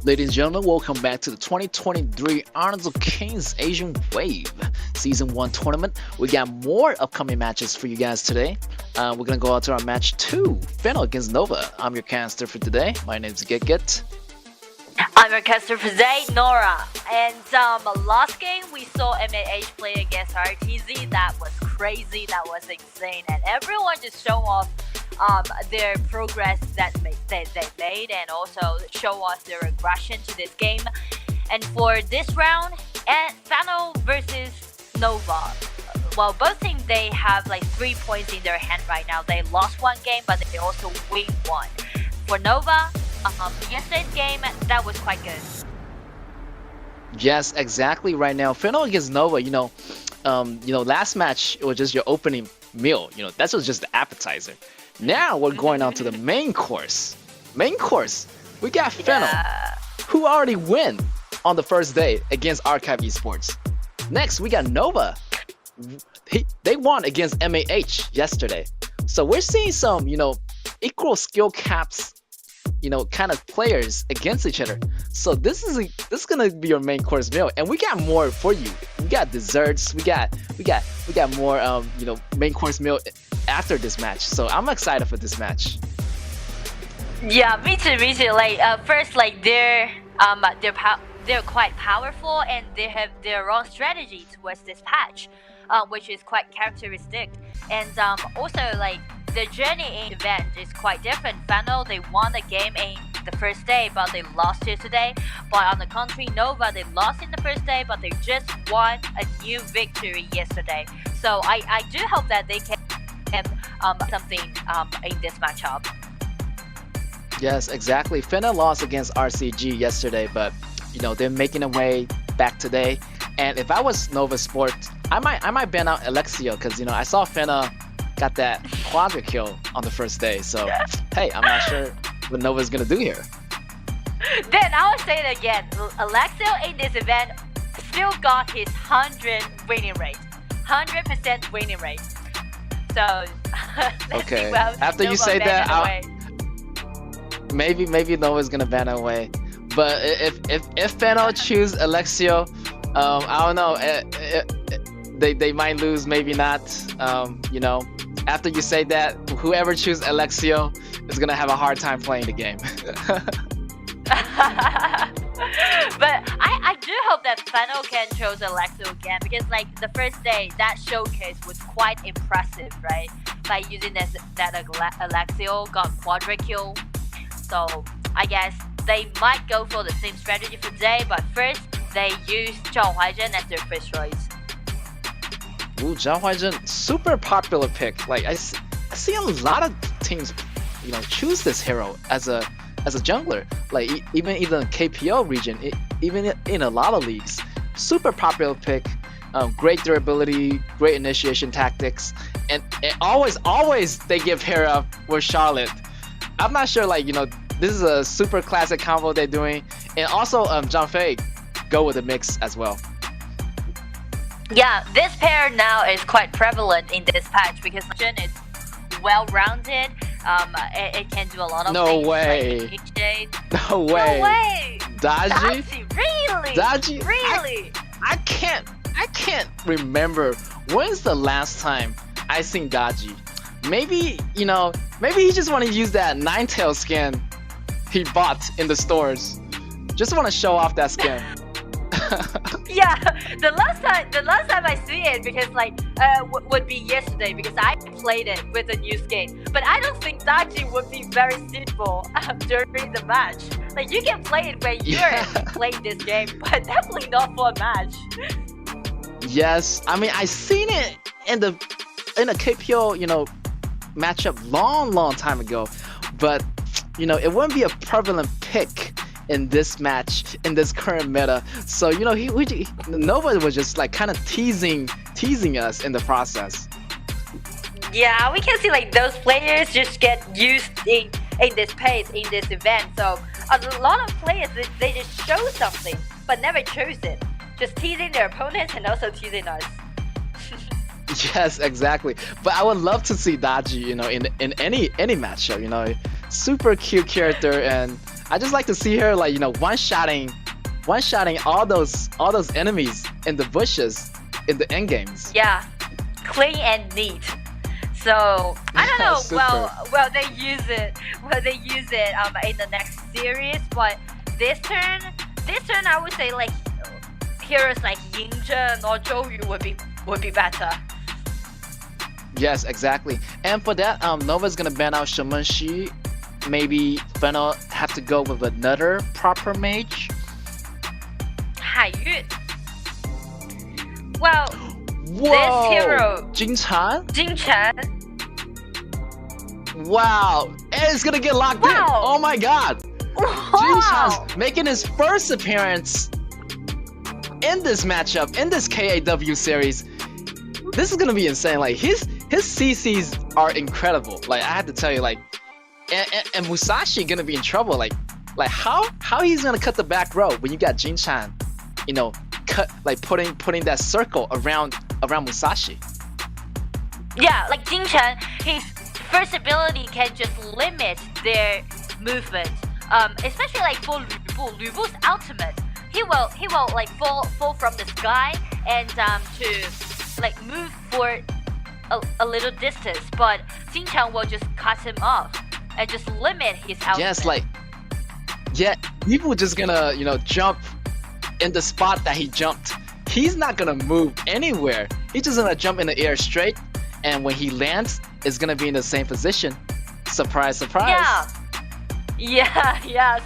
[SPEAKER 3] Ladies and gentlemen, welcome back to the 2023 Honors of Kings Asian Wave Season 1 tournament. We got more upcoming matches for you guys today. We're going to go out to our match 2, Final against Nova. I'm your caster for today. My name's Get.
[SPEAKER 4] I'm your caster for today, Nora. And last game we saw MAH play against RTZ. That was crazy, that was insane. And everyone just show off their progress that they made and also show us their aggression to this game. And for this round, Fano versus Nova. Well, both teams, they have like 3 points in their hand right now. They lost one game, but they also win one. For Nova, yesterday's game, that was quite good.
[SPEAKER 3] Yes, exactly. Right now, Fano against Nova. Last match it was just your opening meal. That was just the appetizer. Now we're going on to the main course. We got Fano, who already win on the first day against Archive Esports. Next, we got Nova. They won against MAH yesterday. So we're seeing some, equal skill caps, kind of players against each other. So this is gonna be your main course meal, and we got more for you. We got desserts. We got more, main course meal after this match. So I'm excited for this match.
[SPEAKER 4] Yeah, me too. Like first, like they're quite powerful and they have their own strategy towards this patch, which is quite characteristic. And also like the journey in event is quite different. Fano, they won the game in the first day, but they lost here today. But on the contrary, Nova, they lost in the first day, but they just won a new victory yesterday. So I do hope that they can something in this matchup.
[SPEAKER 3] Yes, exactly. Fena lost against RCG yesterday, but they're making a way back today. And if I was Nova Sport, I might ban out Alexio because I saw Fena got that quadra kill on the first day. So hey, I'm not sure what Nova's gonna do here.
[SPEAKER 4] Then I will say it again. Alexio in this event still got his 100% winning rate. So
[SPEAKER 3] okay. After you say that, maybe Nova's gonna ban away. But if Feno choose Alexio, I don't know. They might lose, maybe not. After you say that, whoever chooses Alexio is gonna have a hard time playing the game.
[SPEAKER 4] But I do hope that Fano can choose Alexio again, because like the first day that showcase was quite impressive, right? By using that Alexio got quadra kill. So I guess they might go for the same strategy for today, but first they used Zhao Huaizhen as their first choice.
[SPEAKER 3] Ooh, Zhao Huaizhen, super popular pick. Like I see a lot of teams, choose this hero as a jungler. Like even in the KPO region, even in a lot of leagues, super popular pick. Great durability, great initiation tactics, and always they give hero with Charlotte. I'm not sure, this is a super classic combo they're doing, and also Zhang go with the mix as well.
[SPEAKER 4] Yeah, this pair now is quite prevalent in this patch because Jin is well-rounded. It can do a lot of things.
[SPEAKER 3] Way.
[SPEAKER 4] Like each day.
[SPEAKER 3] No way.
[SPEAKER 4] Daji, really?
[SPEAKER 3] Daji,
[SPEAKER 4] really?
[SPEAKER 3] I can't remember when's the last time I seen Daji. Maybe he just want to use that Ninetale skin he bought in the stores. Just want to show off that skin.
[SPEAKER 4] Yeah, the last time I see it, because would be yesterday, because I played it with a new skin. But I don't think Daji would be very suitable during the match. Like you can play it when you're playing this game, but definitely not for a match.
[SPEAKER 3] Yes, I mean I seen it in a KPO matchup long time ago, but it wouldn't be a prevalent pick in this match, in this current meta. So Nova was just kind of teasing us in the process.
[SPEAKER 4] Yeah, we can see those players just get used in this pace, in this event. So a lot of players, they just show something but never choose it, just teasing their opponents and also teasing us.
[SPEAKER 3] Yes, exactly. But I would love to see Daji, in any matchup. Super cute character, and I just like to see her like one-shotting all those enemies in the bushes in the end games.
[SPEAKER 4] Yeah, clean and neat. So I don't know.
[SPEAKER 3] Super.
[SPEAKER 4] Well, they use it. In the next series, but this turn, I would say like heroes like Yingzhen or Zhou Yu would be better.
[SPEAKER 3] Yes, exactly. And for that, Nova's gonna ban out Shaman Shi. Maybe Fennel have to go with another proper mage.
[SPEAKER 4] 海月. Well,
[SPEAKER 3] Whoa!
[SPEAKER 4] this hero,
[SPEAKER 3] Jin Chan?
[SPEAKER 4] Jin Chen.
[SPEAKER 3] Wow! And it's gonna get locked in!
[SPEAKER 4] Wow.
[SPEAKER 3] Oh my god! Jin Chan's making his first appearance in this matchup, in this KAW series. This is gonna be insane. Like his CCs are incredible. Like I have to tell you, like, and Musashi gonna be in trouble. Like how he's gonna cut the back row when you got Jin Chan, putting that circle around Musashi.
[SPEAKER 4] Yeah, like Jin Chen, his first ability can just limit their movement. Especially like for Lu Bu's ultimate, he will like fall from the sky and to like move for a little distance, but Jin Chen will just cut him off and just limit his ultimate.
[SPEAKER 3] Yes, like people just gonna jump in the spot that he jumped. He's not gonna move anywhere. He's just gonna jump in the air straight, and when he lands, it's gonna be in the same position. Surprise, surprise.
[SPEAKER 4] Yeah.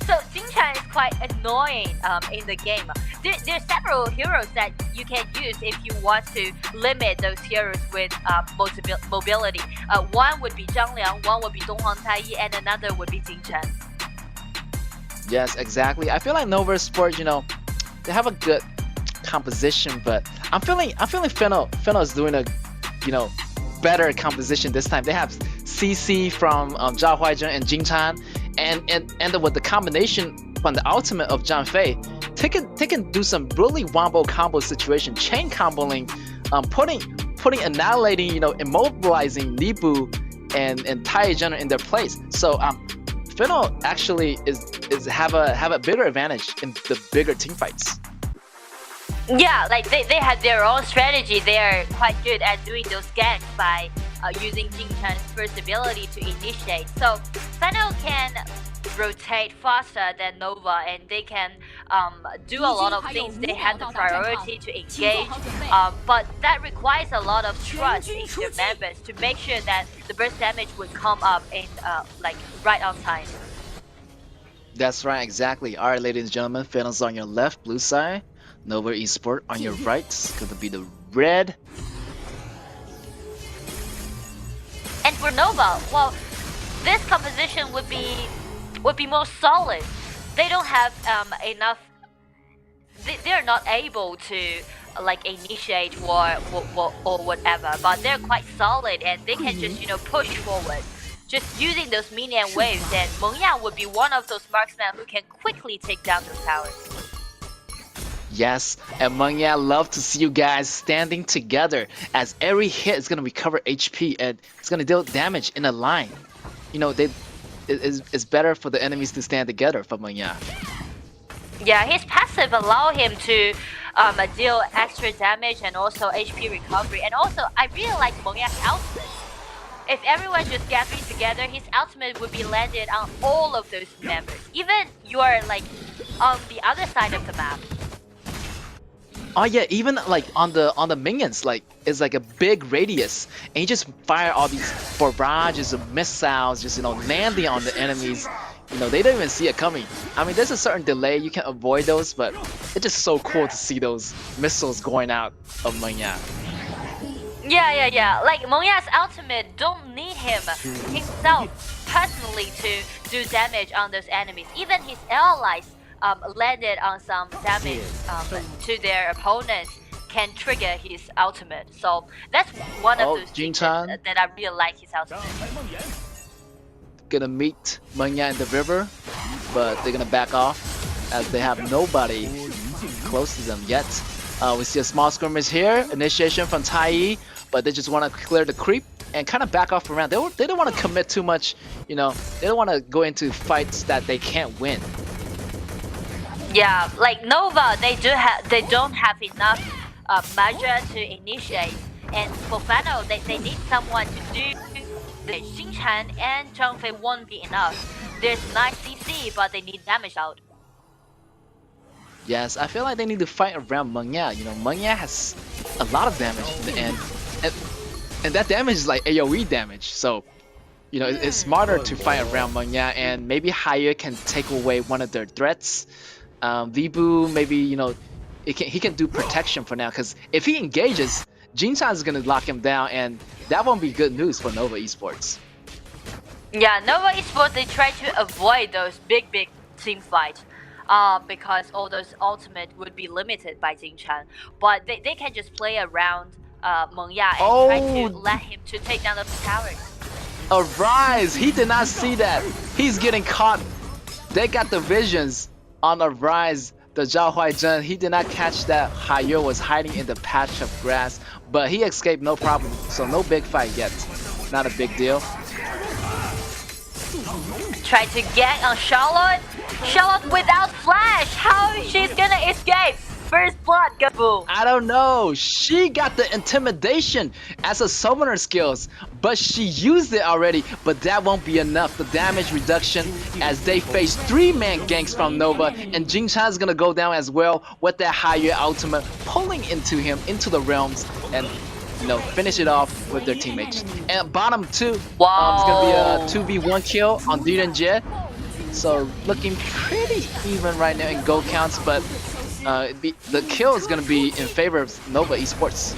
[SPEAKER 4] So Jin Chan is quite annoying in the game. There's several heroes that you can use if you want to limit those heroes with mobility. One would be Zhang Liang, one would be Donghang Taiyi, and another would be Jin Chen.
[SPEAKER 3] Yes, exactly. I feel like Nova Sport, they have a good composition, but I'm feeling Fennel is doing a better composition this time. They have CC from Zhao Huaizhen and Jin Chan, and with the combination from the ultimate of Zhang Fei, they can do some really wombo combo situation, chain comboing, annihilating, immobilizing Li Bu and Tai Zhen in their place. So Fennel actually is have a bigger advantage in the bigger team fights.
[SPEAKER 4] Yeah, like they have their own strategy. They are quite good at doing those ganks by using Jin Chan's first ability to initiate. So Fennel can rotate faster than Nova, and they can do a lot of things. They have the priority to engage, but that requires a lot of trust in their members to make sure that the burst damage would come up in like right on time.
[SPEAKER 3] That's right, exactly. Alright, ladies and gentlemen, Fennel's on your left, blue side. Nova Esport on your right. It's gonna be the red.
[SPEAKER 4] And for Nova, well, this composition would be more solid. They don't have enough. They're not able to like initiate or whatever, but they're quite solid and they can just push forward, just using those minion waves. And Mengya would be one of those marksmen who can quickly take down those towers.
[SPEAKER 3] Yes, and Mengya, love to see you guys standing together, as every hit is gonna recover HP and it's gonna deal damage in a line. It's better for the enemies to stand together for Mengya.
[SPEAKER 4] Yeah, his passive allow him to deal extra damage and also HP recovery. And also, I really like Mengya's ultimate. If everyone just gathering together, his ultimate would be landed on all of those members. Even you are like on the other side of the map.
[SPEAKER 3] Oh yeah, even like on the minions, like it's like a big radius, and you just fire all these barrages of missiles, just landing on the enemies. They don't even see it coming. I mean, there's a certain delay, you can avoid those, but it's just so cool to see those missiles going out of Mengya.
[SPEAKER 4] Yeah. Like Mengya's ultimate don't need him himself personally to do damage on those enemies. Even his allies landed on some damage to their opponents can trigger his ultimate. So that's one of those things that I really like his ultimate.
[SPEAKER 3] Gonna meet Mengya in the river, but they're gonna back off as they have nobody close to them yet. We see a small skirmish here, initiation from Taiyi, but they just want to clear the creep and kind of back off around. They don't want to commit too much, you know. They don't want to go into fights that they can't win.
[SPEAKER 4] Yeah, like Nova, they don't have enough measure to initiate, and for Fano, they need someone to do. The Xingchen and Zhang Fei won't be enough. There's nice CC, but they need damage out.
[SPEAKER 3] Yes, I feel like they need to fight around Meng Ya. You know, Meng Ya has a lot of damage, and that damage is like AoE damage. So, you know, it's smarter to fight around Meng Ya, and maybe Haya can take away one of their threats. Vibu, maybe, you know, he can do protection for now, because if he engages, Jin-chan is gonna lock him down, and that won't be good news for Nova Esports.
[SPEAKER 4] Yeah, Nova Esports, they try to avoid those big team fights. Because all those ultimate would be limited by Jin-chan, but they can just play around Meng Ya and try to let him to take down the towers.
[SPEAKER 3] Arise! He did not see that. He's getting caught. They got the visions on Arise, the Zhao Huaizhen. He did not catch that Haiyo was hiding in the patch of grass, but he escaped no problem. So no big fight yet. Not a big deal.
[SPEAKER 4] Try to get on Charlotte. Charlotte without flash. How she's gonna escape? First blood, Gabu.
[SPEAKER 3] I don't know. She got the intimidation as a summoner skills, but she used it already. But that won't be enough. The damage reduction as they face 3-man ganks from Nova, and Jin-chan's gonna go down as well with that higher ultimate, pulling into him into the realms and, you know, finish it off with their teammates. And bottom 2,
[SPEAKER 4] wow.
[SPEAKER 3] It's gonna be a 2v1 kill on Diren. So looking pretty even right now in gold counts, but the kill is gonna be in favor of Nova Esports.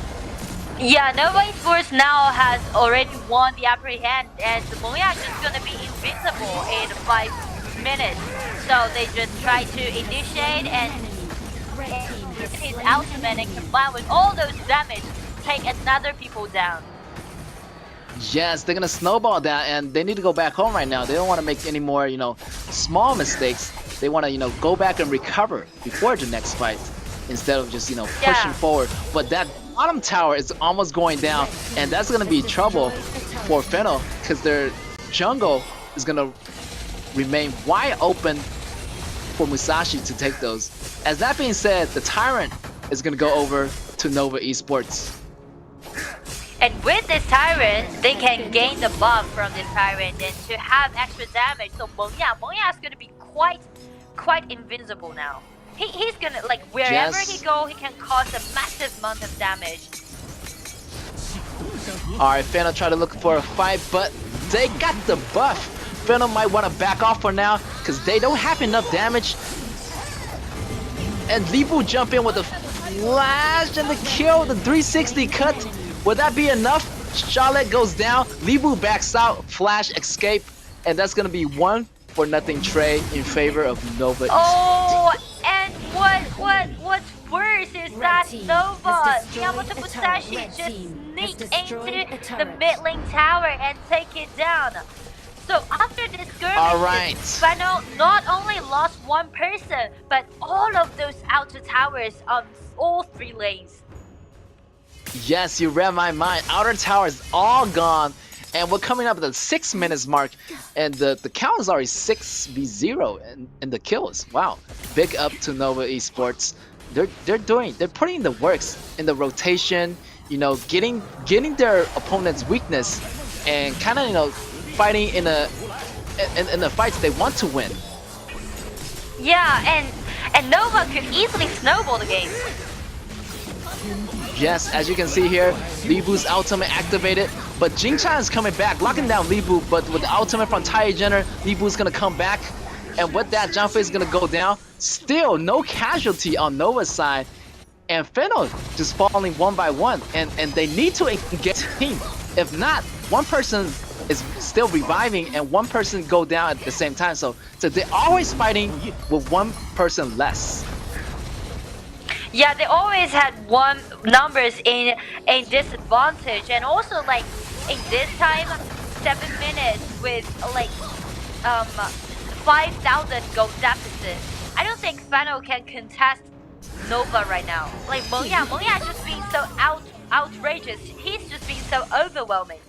[SPEAKER 4] Yeah, Nova Esports now has already won the upper hand, and Meng Ya is just gonna be invincible in 5 minutes. So they just try to initiate and his ultimate and combine with all those damage, take another people down.
[SPEAKER 3] Yes, they're gonna snowball that, and they need to go back home right now. They don't want to make any more, you know, small mistakes. They want to, you know, go back and recover before the next fight instead of just, you know, pushing forward. But that bottom tower is almost going down, and that's gonna be trouble for Fennel, because their jungle is gonna remain wide open for Musashi to take those. As that being said, the Tyrant is gonna go over to Nova Esports.
[SPEAKER 4] And with this Tyrant, they can gain the buff from this Tyrant and to have extra damage. So Meng Ya is gonna be quite invincible now. He's gonna, like, wherever he go, he can cause a massive amount of damage.
[SPEAKER 3] Alright, Fennel try to look for a fight, but they got the buff. Fennel might want to back off for now, because they don't have enough damage. And Li Bu jump in with a flash and the kill, the 360 cut. Would that be enough? Charlotte goes down, Li Bu backs out, flash escape, and that's gonna be 1-0 trade in favor of Nova.
[SPEAKER 4] Oh, and what's worse is that Nova, Yamato Musashi just sneak into the mid lane tower and take it down. So after this skirmish, Fennel not only lost one person, but all of those outer towers on all 3 lanes.
[SPEAKER 3] Yes, you read my mind. Outer tower is all gone, and we're coming up at the 6 minutes mark, and the count is already 6v0 in the kills. Wow, big up to Nova Esports. They're putting the works in the rotation, you know, getting their opponent's weakness, and kind of, you know, fighting in the fights they want to win.
[SPEAKER 4] Yeah, and Nova could easily snowball the game.
[SPEAKER 3] Yes, as you can see here, Li Bu's ultimate activated, but Jin-chan is coming back, locking down Li Bu, but with the ultimate from Tai Jenner, Li Bu's gonna come back, and with that, Zhang Fei is gonna go down. Still, no casualty on Nova's side, and Fennel just falling 1 by 1, and they need to engage team. If not, one person is still reviving, and one person go down at the same time, so they're always fighting with one person less.
[SPEAKER 4] Yeah, they always had one numbers in a disadvantage, and also like in this time, 7 minutes with like 5,000 gold deficit. I don't think Fennel can contest Nova right now. Like Meng Ya just being so outrageous. He's just being so overwhelming.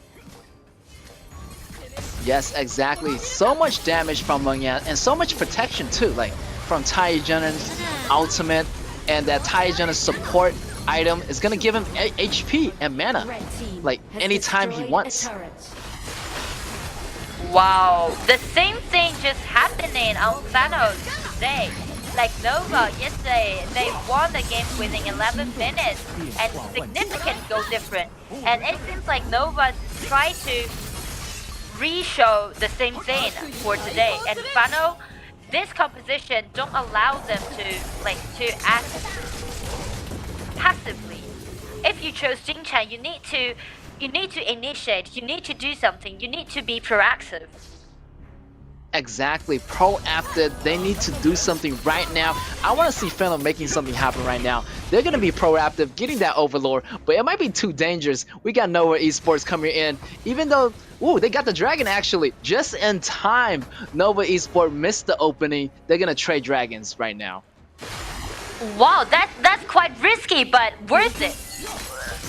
[SPEAKER 3] Yes, exactly. So much damage from Longyan and so much protection too, like from Tai Jun's ultimate, and that Tai Jun's support item is gonna give him HP and mana,
[SPEAKER 5] Red team
[SPEAKER 3] like
[SPEAKER 5] has
[SPEAKER 3] anytime he
[SPEAKER 5] destroyed a
[SPEAKER 3] wants.
[SPEAKER 5] turret.
[SPEAKER 4] Wow, the same thing just happening on Thanos today. Like Nova yesterday, they won the game within 11 minutes and significant goal difference. And it seems like Nova tried to re-show the same thing for today. And Fano, this composition don't allow them to act passively. If you chose Jingchan, you need to initiate, you need to do something, you need to be proactive.
[SPEAKER 3] Exactly, proactive. They need to do something right now. I want to see Phantom making something happen right now. They're gonna be proactive, getting that Overlord, but it might be too dangerous. We got Nova Esports coming in, even though, ooh, they got the Dragon actually just in time. Nova Esports missed the opening. They're gonna trade dragons right now.
[SPEAKER 4] Wow, that's quite risky, but worth it.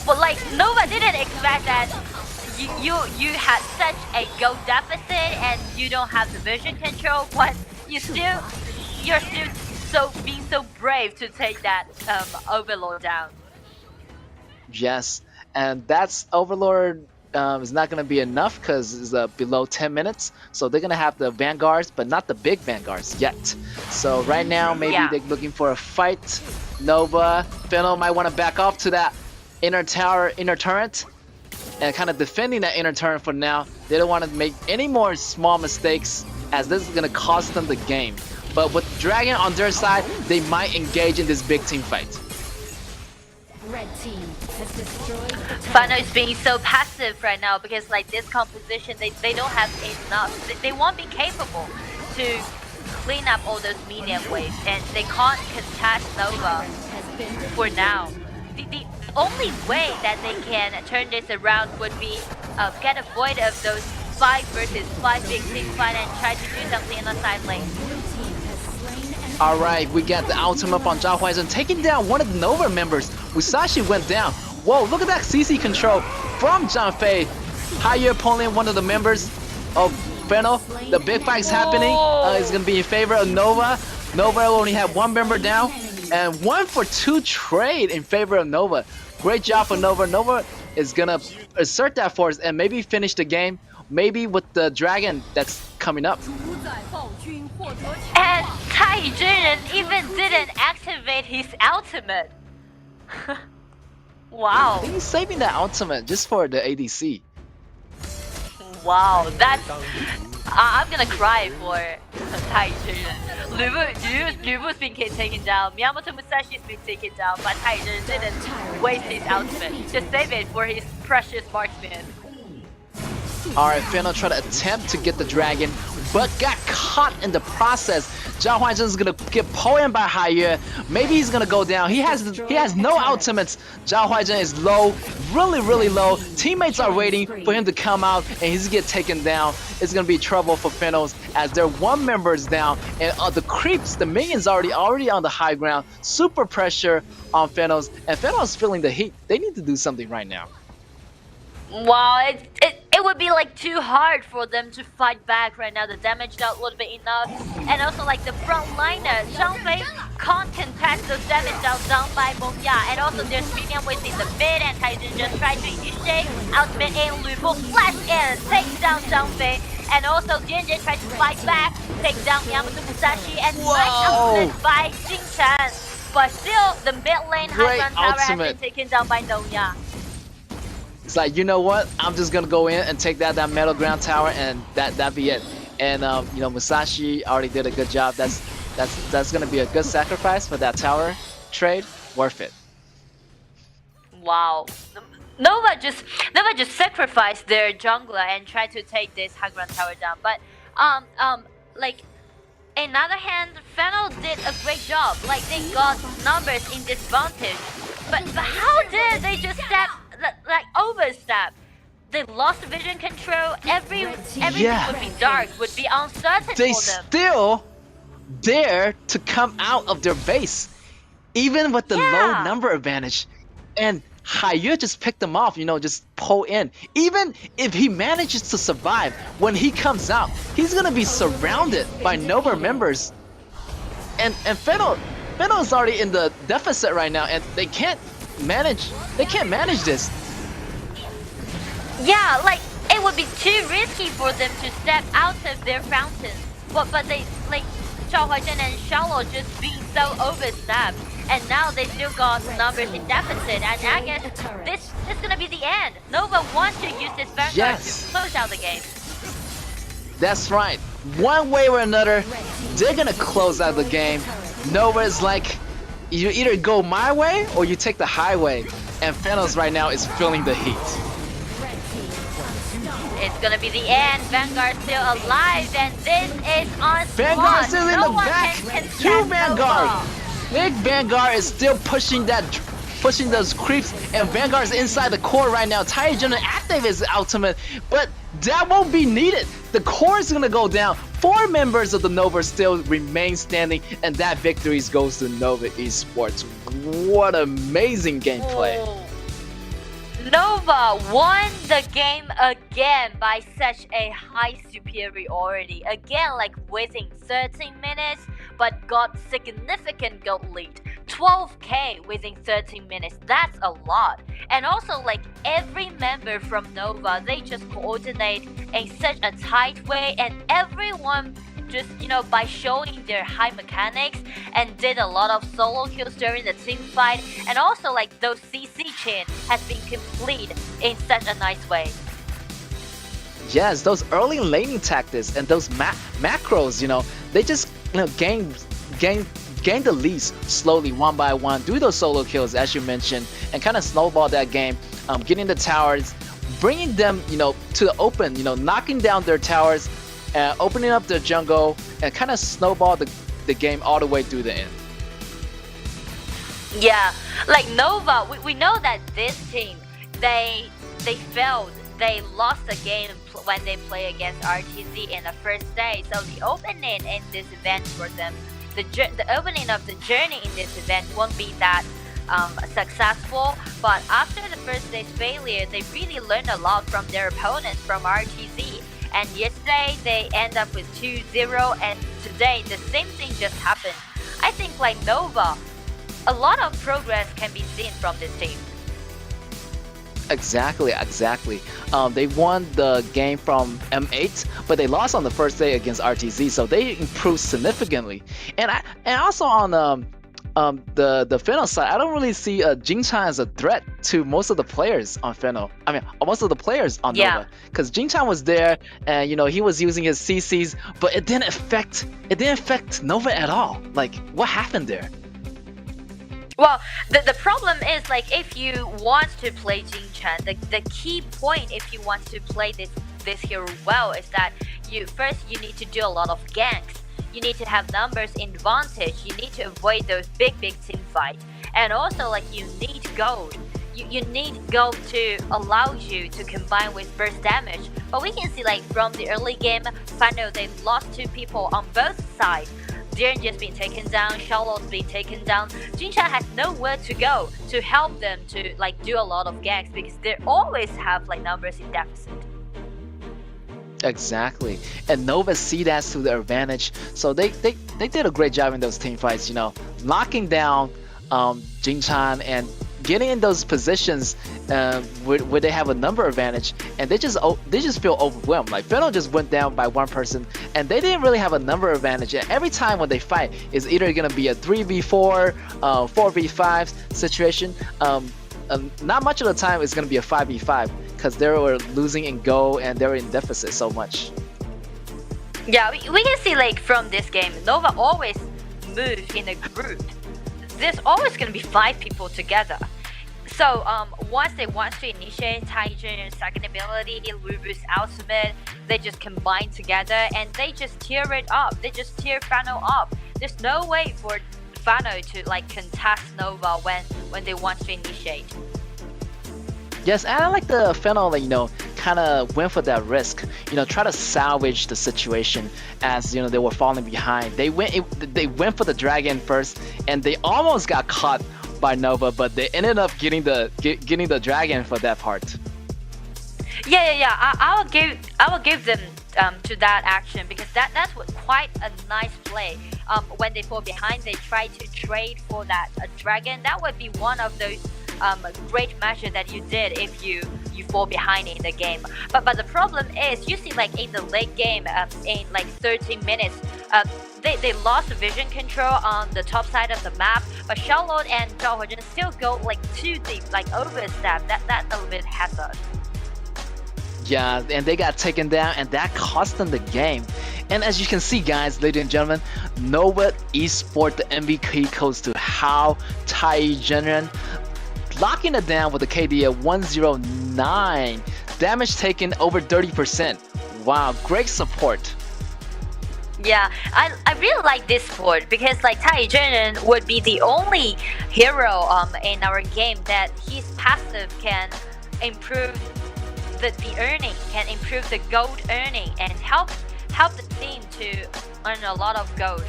[SPEAKER 4] But like Nova didn't expect that you had such a goal deficit and you don't have the vision control, but you're still being so brave to take that Overlord down.
[SPEAKER 3] Yes, and that's Overlord is not going to be enough because it's below 10 minutes. So they're going to have the Vanguards, but not the big Vanguards yet. So right now, maybe they're looking for a fight. Nova, Fennel might want to back off to that inner tower, inner turret, and kind of defending that inner turret for now. They don't want to make any more small mistakes as this is going to cost them the game. But with Dragon on their side, they might engage in this big team fight.
[SPEAKER 5] Red team has destroyed the turret.
[SPEAKER 4] Fano is being so passive right now because like this composition, they don't have enough. They won't be capable to clean up all those medium waves, and they can't contest Nova for now. The only way that they can turn this around would be get avoid of those 5 versus 5 big team fight and try to do something in the side lane.
[SPEAKER 3] Alright, we got the ultimate on Zhao Huaizhen taking down one of the Nova members. Musashi went down. Whoa, look at that CC control from Zhang Fei. Higher opponent, one of the members of Fennel. The big fight's happening. It's going to be in favor of Nova. Nova only had 1 member down. And 1-for-2 trade in favor of Nova. Great job for Nova. Nova is going to assert that force and maybe finish the game. Maybe with the dragon that's coming up.
[SPEAKER 4] And Tai Jun even didn't activate his ultimate. Wow.
[SPEAKER 3] He's saving that ultimate just for the ADC.
[SPEAKER 4] Wow, that's... I'm gonna cry for Tai Jun. Luvu's been taken down, Miyamoto Musashi's been taken down, but Tai Jun didn't waste his ultimate. Just save it for his precious marksman.
[SPEAKER 3] Alright, Fennel tried to attempt to get the dragon, but got caught in the process. Zhao Huaizhen is gonna get poisoned by Haiyue. Maybe he's gonna go down. He has no ultimates. Zhao Huaizhen is low, really low. Teammates are waiting for him to come out, and he's gonna get taken down. It's gonna be trouble for Fennels as their 1 member is down, and the creeps, the minions already on the high ground. Super pressure on Fennels, and Fennels feeling the heat. They need to do something right now.
[SPEAKER 4] Wow, it would be like too hard for them to fight back right now. The damage not a little bit enough, and also like the front liner, Zhang Fei can't contest those damage down by Mongya, and also there's medium waves in the mid, and Taijun just tried to initiate ultimate in, Lu Fu flash in, takes down Zhang Fei, and also Jinjin tries to fight back, takes down Miyamoto Musashi, and nice ultimate by Jingchan, but still the mid lane high ground tower has been taken down by Nonya.
[SPEAKER 3] It's like, you know what? I'm just gonna go in and take that metal ground tower, and that be it. And you know, Musashi already did a good job. That's gonna be a good sacrifice for that tower trade. Worth it.
[SPEAKER 4] Wow. Nova just sacrificed their jungler and tried to take this high ground tower down. But like another hand, Fennel did a great job. Like they got numbers in disadvantage. But how did they just overstep? They lost vision control. Everything would be dark, would be uncertain
[SPEAKER 3] They
[SPEAKER 4] for them.
[SPEAKER 3] still dare to come out of their base, even with the low number advantage. And Haya just picked him off, just pull in. Even if he manages to survive, when he comes out, he's gonna be surrounded by Nova members. And Fennel is already in the deficit right now, and they can't manage this.
[SPEAKER 4] Yeah, like it would be too risky for them to step out of their fountain. But they like Zhao Huaizhen and Charlotte just being so oversnapped, and now they still got numbers in deficit. And I guess this is gonna be the end. Nova wants to use this Vanguard to close out the game.
[SPEAKER 3] That's right. One way or another, they're gonna close out the game. Nova is like, you either go my way or you take the highway. And Phanos right now is feeling the heat.
[SPEAKER 4] It's gonna be the end. Vanguard still alive, and this is on
[SPEAKER 3] Vanguard
[SPEAKER 4] spot.
[SPEAKER 3] still in
[SPEAKER 4] No
[SPEAKER 3] the
[SPEAKER 4] one
[SPEAKER 3] back.
[SPEAKER 4] can
[SPEAKER 3] Two Vanguard.
[SPEAKER 4] Nova.
[SPEAKER 3] Big Vanguard is still pushing those creeps, and Vanguard's inside the core right now. Taijun active his ultimate, but that won't be needed. The core is gonna go down. 4 members of the Nova still remain standing, and that victory goes to Nova Esports. What amazing gameplay.
[SPEAKER 4] Oh. Nova won the game again by such a high superiority. Again, like within 13 minutes, but got significant goal lead. 12k within 13 minutes, that's a lot. And also like every member from Nova, they just coordinate in such a tight way, and everyone just, by showing their high mechanics and did a lot of solo kills during the team fight, and also like those CC chain has been complete in such a nice way.
[SPEAKER 3] Yes, those early laning tactics and those macros, they just gain the leads slowly, one by one, do those solo kills as you mentioned, and kind of snowball that game, getting the towers, bringing them, to the open, knocking down their towers, opening up the jungle, and kind of snowball the game all the way through the end.
[SPEAKER 4] Yeah, like Nova, we know that this team, they failed. They lost the game when they play against RTZ in the first day. So the opening in this event for them, the opening of the journey in this event won't be that successful. But after the first day's failure, they really learned a lot from their opponents from RTZ. And yesterday they end up with 2-0, and today the same thing just happened. I think like Nova, a lot of progress can be seen from this team.
[SPEAKER 3] Exactly. They won the game from M8, but they lost on the first day against RTZ, so they improved significantly. And also on the Fennel side, I don't really see Jingchan as a threat to most of the players on Fennel. I mean, most of the players on Nova, because Jingchan was there, and he was using his CCs, but it didn't affect Nova at all. Like, what happened there?
[SPEAKER 4] Well, the problem is like if you want to play Jingchan, the key point if you want to play this hero well is that you need to do a lot of ganks. You need to have numbers in advantage. You need to avoid those big team fights, and also like you need gold. You need gold to allow you to combine with burst damage. But we can see like from the early game, Fano they lost 2 people on both sides. Jiren just been taken down, Charlotte's been taken down. Jingchan has nowhere to go to help them to like do a lot of ganks because they always have like numbers in deficit.
[SPEAKER 3] Exactly, and Nova see that to their advantage, so they did a great job in those team fights. Locking down Jingchan and getting in those positions where they have a number advantage, and they just feel overwhelmed. Like Fennel just went down by 1 person, and they didn't really have a number advantage. And every time when they fight, it's either gonna be a 3v4, 4v5 situation. Not much of the time it's gonna be a 5v5 because they were losing in goal and they were in deficit so much.
[SPEAKER 4] Yeah, we can see like from this game, Nova always move in a group. There's always gonna be 5 people together. So once they want to initiate Taijun's second ability, Lubu's ultimate, they just combine together and they just tear it up. They just tear Fano up. There's no way for Fano to like contest Nova when they want to initiate.
[SPEAKER 3] Yes, and I like the Fennel, kind of went for that risk. Try to salvage the situation as they were falling behind. They went for the dragon first, and they almost got caught by Nova, but they ended up getting the dragon for that part.
[SPEAKER 4] Yeah. I will give them to that action, because that's quite a nice play. When they fall behind, they try to trade for that dragon. That would be one of those great measure that you did if you fall behind in the game. But the problem is, you see, like in the late game, in like 13 minutes, they lost vision control on the top side of the map. But Xiaolong and Zhao Huizhen still go like too deep, like overstep. That a little bit hazard.
[SPEAKER 3] Yeah, and they got taken down, and that cost them the game. And as you can see, guys, ladies and gentlemen, Nova Esport, the MVP goes to KAW Taizhenren, locking it down with a KD of 109. Damage taken over 30%. Wow, great support.
[SPEAKER 4] Yeah, I really like this sport, because like Taizhenren would be the only hero in our game that his passive can improve the earning, can improve the gold earning, and help the team to earn a lot of gold.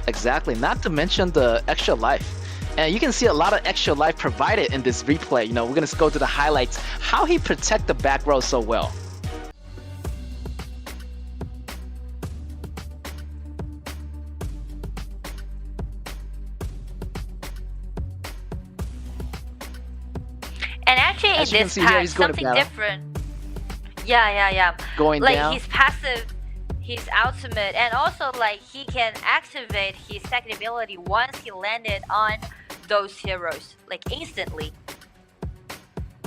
[SPEAKER 3] Exactly, not to mention the extra life. And you can see a lot of extra life provided in this replay. You know, we're gonna go to the highlights, how he protect the back row so well.
[SPEAKER 4] And actually in this patch, something different. Yeah.
[SPEAKER 3] Going
[SPEAKER 4] like
[SPEAKER 3] down.
[SPEAKER 4] his passive, his ultimate, and also like he can activate his second ability once he landed on those heroes, like instantly.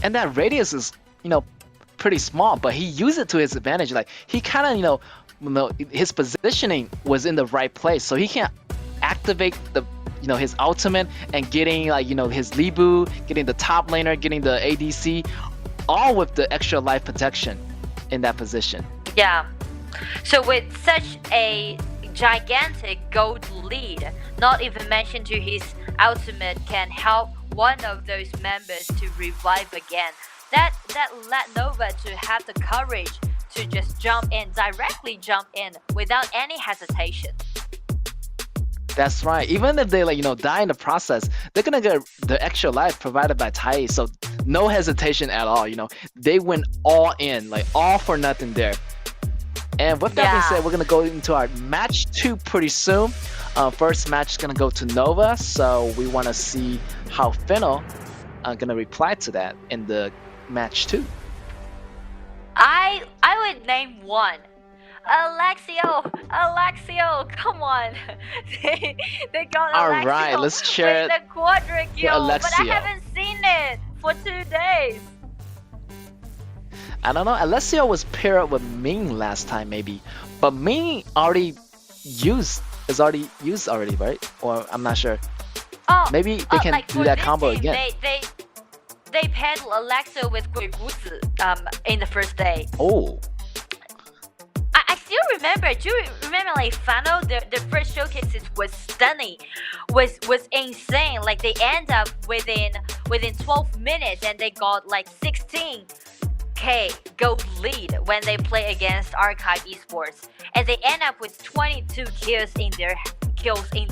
[SPEAKER 3] And that radius is, you know, pretty small, but he used it to his advantage. Like he kind of, you know, his positioning was in the right place, so he can activate the, you know, his ultimate and getting like, you know, his Libu, getting the top laner, getting the ADC, all with the extra life protection in that position.
[SPEAKER 4] Yeah. So with such a gigantic gold lead, not even mention to his ultimate can help one of those members to revive again. That let Nova to have the courage to just directly jump in without any hesitation.
[SPEAKER 3] That's right. Even if they, like, you know, die in the process, they're gonna get the extra life provided by Tai. So no hesitation at all. You know, they went all in, like all for nothing there. And with that being said, we're gonna go into our match 2 pretty soon. First match is gonna go to Nova, so we want to see how Fennel gonna reply to that in the match 2.
[SPEAKER 4] I would name one. Alexio, come on. they got Alexio.
[SPEAKER 3] Alright, let's share
[SPEAKER 4] with the quadra kill, but I
[SPEAKER 3] Alexio.
[SPEAKER 4] haven't seen it for 2 days.
[SPEAKER 3] I don't know. Alessio was paired up with Ming last time, maybe, but Ming is already used already, right? Or I'm not sure.
[SPEAKER 4] Oh,
[SPEAKER 3] maybe they can
[SPEAKER 4] like
[SPEAKER 3] do that combo
[SPEAKER 4] team,
[SPEAKER 3] again.
[SPEAKER 4] They paired Alexio with Guiguzi in the first day.
[SPEAKER 3] Oh.
[SPEAKER 4] I still remember. Do you remember like Fano? The first showcases was stunning, was insane. Like they end up within 12 minutes and they got like 16k gold lead when they play against Archive Esports, and they end up with 22 kills in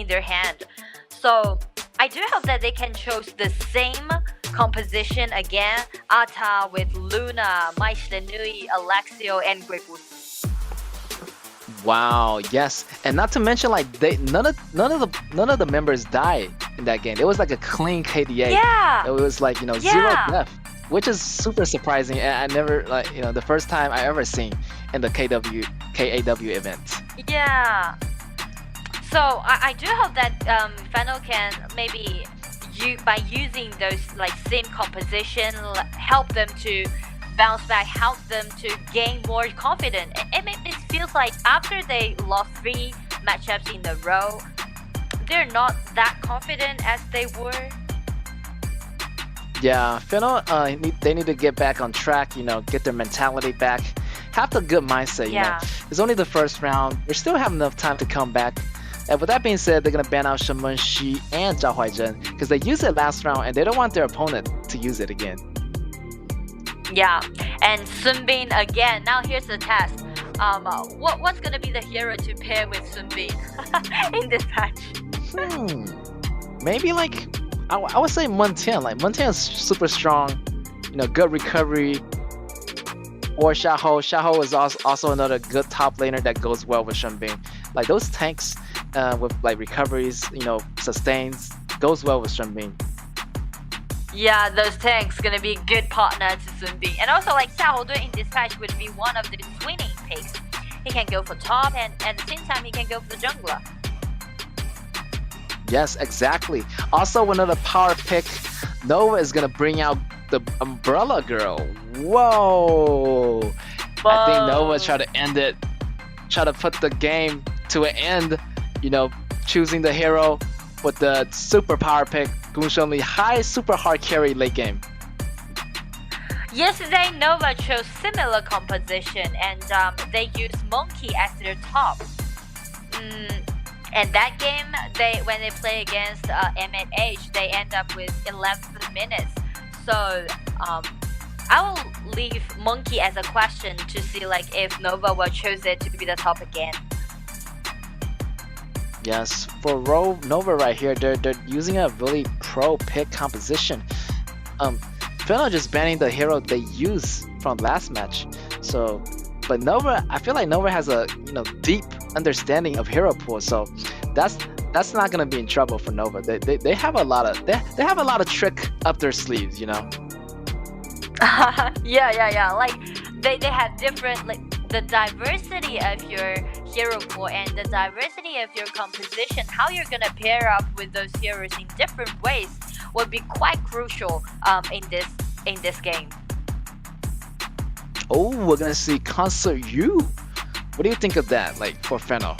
[SPEAKER 4] their hand. So I do hope that they can choose the same composition again. Ata with Luna, Mai Shlenui, Alexio, and Guiguzi.
[SPEAKER 3] Wow, yes, and not to mention like none of the members died in that game. It was like a clean KDA.
[SPEAKER 4] Yeah.
[SPEAKER 3] It was like, you know, zero death, which is super surprising. And I never, like, you know, the first time I ever seen in the KAW event.
[SPEAKER 4] Yeah. So I do hope that Fennel can maybe by using those like same composition help them to bounce back, help them to gain more confidence. It feels like after they lost 3 matchups in a row, they're not that confident as they were.
[SPEAKER 3] Yeah, Fennel, they need to get back on track, you know, get their mentality back, have the good mindset, you know. It's only the first round. They still have enough time to come back. And with that being said, they're going to ban out Shenmen Shi and Zhao Huizhen because they used it last round and they don't want their opponent to use it again.
[SPEAKER 4] Yeah, and Sun Bin again. Now here's the test. What's gonna be the hero to pair with Sun Bin in this match?
[SPEAKER 3] maybe like I would say Muntian. Like Muntian is super strong, good recovery. Or Xiaoho. Xiaoho is also another good top laner that goes well with Shenbing. Like those tanks with like recoveries, sustains, goes well with Shenbing.
[SPEAKER 4] Yeah, those tanks gonna be a good partner to Sunbin. And also like Xiaoho in this patch would be one of the winning picks. He can go for top and at the same time he can go for the jungler.
[SPEAKER 3] Yes, exactly. Also another power pick, Nova is gonna bring out the Umbrella Girl. Whoa! I think Nova try to end it, try to put the game to an end, choosing the hero with the super power pick, Gunshenli, high super hard carry late game.
[SPEAKER 4] Yesterday, Nova chose similar composition and they used Monkey as their top. And that game, when they play against M&H, they end up with 11 minutes. So I will leave Monkey as a question to see like if Nova will choose it to be the top again.
[SPEAKER 3] Yes, for Nova right here, they're using a really pro pick composition. Fennel just banning the hero they used from last match. So, but Nova, I feel like Nova has a deep understanding of hero pool. So that's not gonna be in trouble for Nova. They have a lot of trick up their sleeves,
[SPEAKER 4] Yeah. Like they have different the diversity of your hero pool and the diversity of your composition, how you're gonna pair up with those heroes in different ways will be quite crucial in this game.
[SPEAKER 3] Oh, we're gonna see Concert U. What do you think of that, like for Fennel?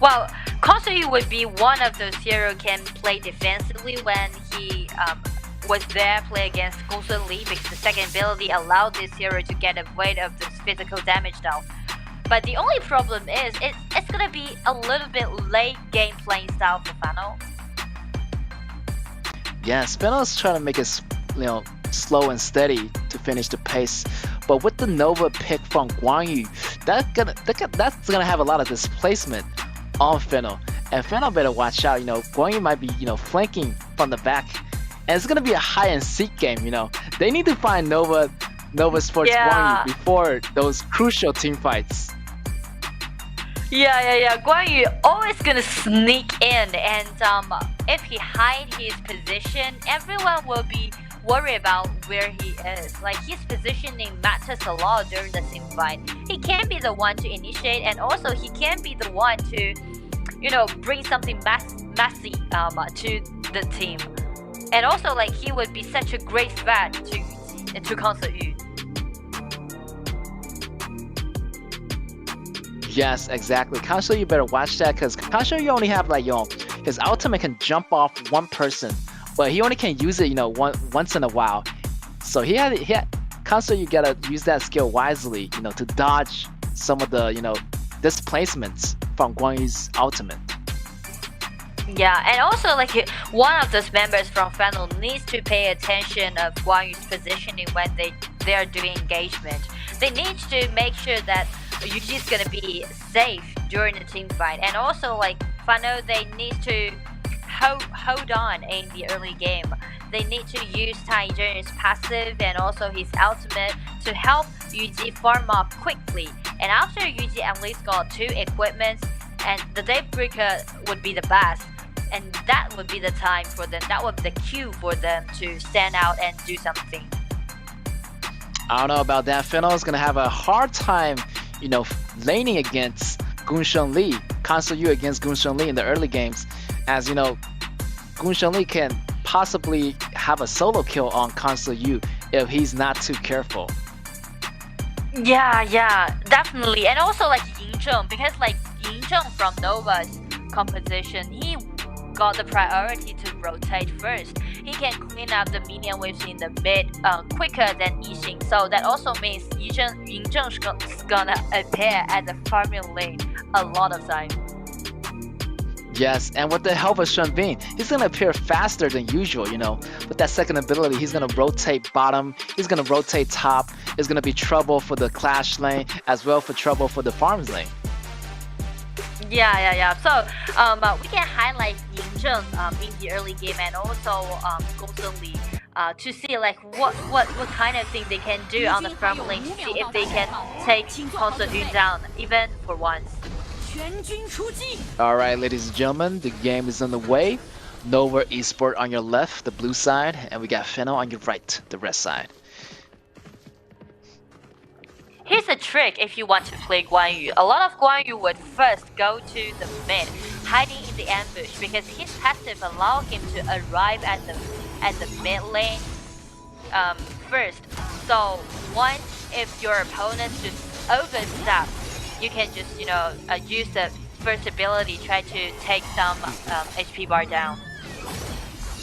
[SPEAKER 4] Well, Concert would be one of those heroes can play defensively when he was there play against Gongsun Li, because the second ability allowed this hero to get rid of this physical damage down. But the only problem is it's gonna be a little bit late game playing style for Fennel.
[SPEAKER 3] Yes, Fennel is trying to make it slow and steady to finish the pace. But with the Nova pick from Guanyu, that's gonna have a lot of displacement on Fennel. And Fennel better watch out, Guanyu might be, flanking from the back. And it's gonna be a high and seek game, They need to find Nova Sports Guanyu before those crucial team fights.
[SPEAKER 4] Yeah. Guanyu always gonna sneak in, and if he hide his position, everyone will be worried about where he is. Like his positioning matters a lot during the team fight. He can be the one to initiate, and also he can be the one to, bring something messy to the team. And also, like he would be such a great threat to Concert U.
[SPEAKER 3] Yes, exactly. Concert U better watch that, because Concert U only have his ultimate can jump off one person, but he only can use it once in a while. So Concert U gotta use that skill wisely, to dodge some of the displacements from Guanyu's ultimate.
[SPEAKER 4] Yeah, and also like one of those members from Fennel needs to pay attention of Guanyu's positioning when they are doing engagement. They need to make sure that Yuji is gonna be safe during the team fight, and also like Fennel, they need to hold on in the early game. They need to use Tai Zhen's passive and also his ultimate to help Yuji farm up quickly. And after Yuji at least got 2 equipments, and the Daybreaker would be the best. And that would be the time for them, that would be the cue for them to stand out and do something.
[SPEAKER 3] I don't know about that. Fennel is gonna have a hard time, laning against Gunshen Li, Concert U against Gunshen Li in the early games, as Gunshen Li can possibly have a solo kill on Concert U if he's not too careful.
[SPEAKER 4] Yeah, definitely. And also like Yingzheng, because like Yingzheng from Nova's composition, he got the priority to rotate first. He can clean up the minion waves in the mid quicker than Yixing, so that also means Yingzheng's gonna appear at the farming lane a lot of time.
[SPEAKER 3] Yes, and with the help of Shenbing, he's gonna appear faster than usual, With that second ability, he's gonna rotate bottom, he's gonna rotate top. It's gonna be trouble for the clash lane, as well for trouble for the farms lane.
[SPEAKER 4] Yeah. So we can highlight Zheng in the early game, and also Gongsun Li to see like what kind of thing they can do on the front lane to see if they can take Gongsun Yu down even for once.
[SPEAKER 3] Alright, ladies and gentlemen, the game is on the way. Nova Esport on your left, the blue side, and we got Fennel on your right, the red side.
[SPEAKER 4] Here's a trick if you want to play Guan Yu. A lot of Guan Yu would first go to the mid, hiding in the ambush, because his passive allow him to arrive at the mid lane first. So once if your opponent just overstep, you can just use the first ability, try to take some HP bar down.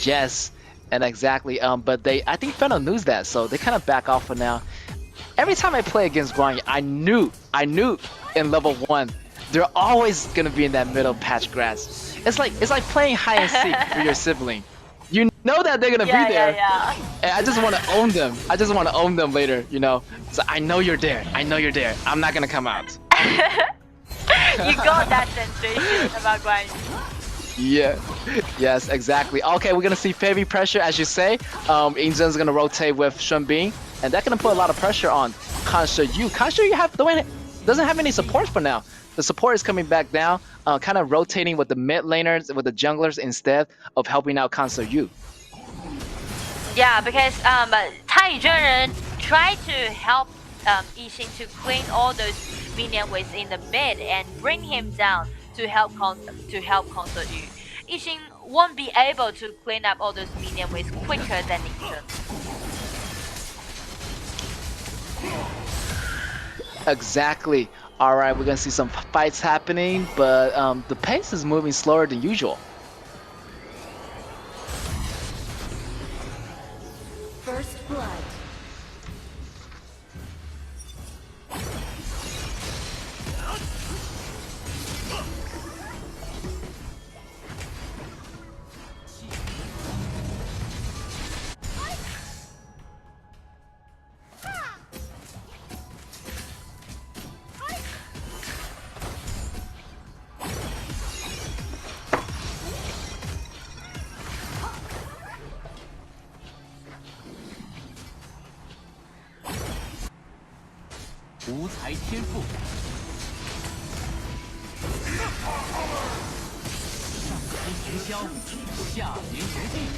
[SPEAKER 3] Yes, and exactly. But I think Fennel knows that, so they kind of back off for now. Every time I play against Guan Yu, I knew in level 1, they're always gonna be in that middle patch grass. It's like playing hide and seek with your sibling. You know that they're gonna be there, and I just want to own them. I just want to own them later, So I know you're there. I know you're there. I'm not gonna come out.
[SPEAKER 4] You got that sensation about Guan Yu.
[SPEAKER 3] Yeah, yes, exactly. Okay, we're gonna see heavy pressure, as you say. Inzhen's gonna rotate with Shunbing, and that's gonna put a lot of pressure on Kansha Yu. Kansha Yu doesn't have any support for now. The support is coming back down, kind of rotating with the mid laners, with the junglers instead of helping out Kansha Yu.
[SPEAKER 4] Yeah, because Tai Zhenren tried to help Yixing to clean all those minion waves in the mid and bring him down to help Kansha Yu. Yixing won't be able to clean up all those minion waves quicker than Yixing.
[SPEAKER 3] Exactly. Alright, we're gonna see some fights happening, but the pace is moving slower than usual.
[SPEAKER 5] First blood.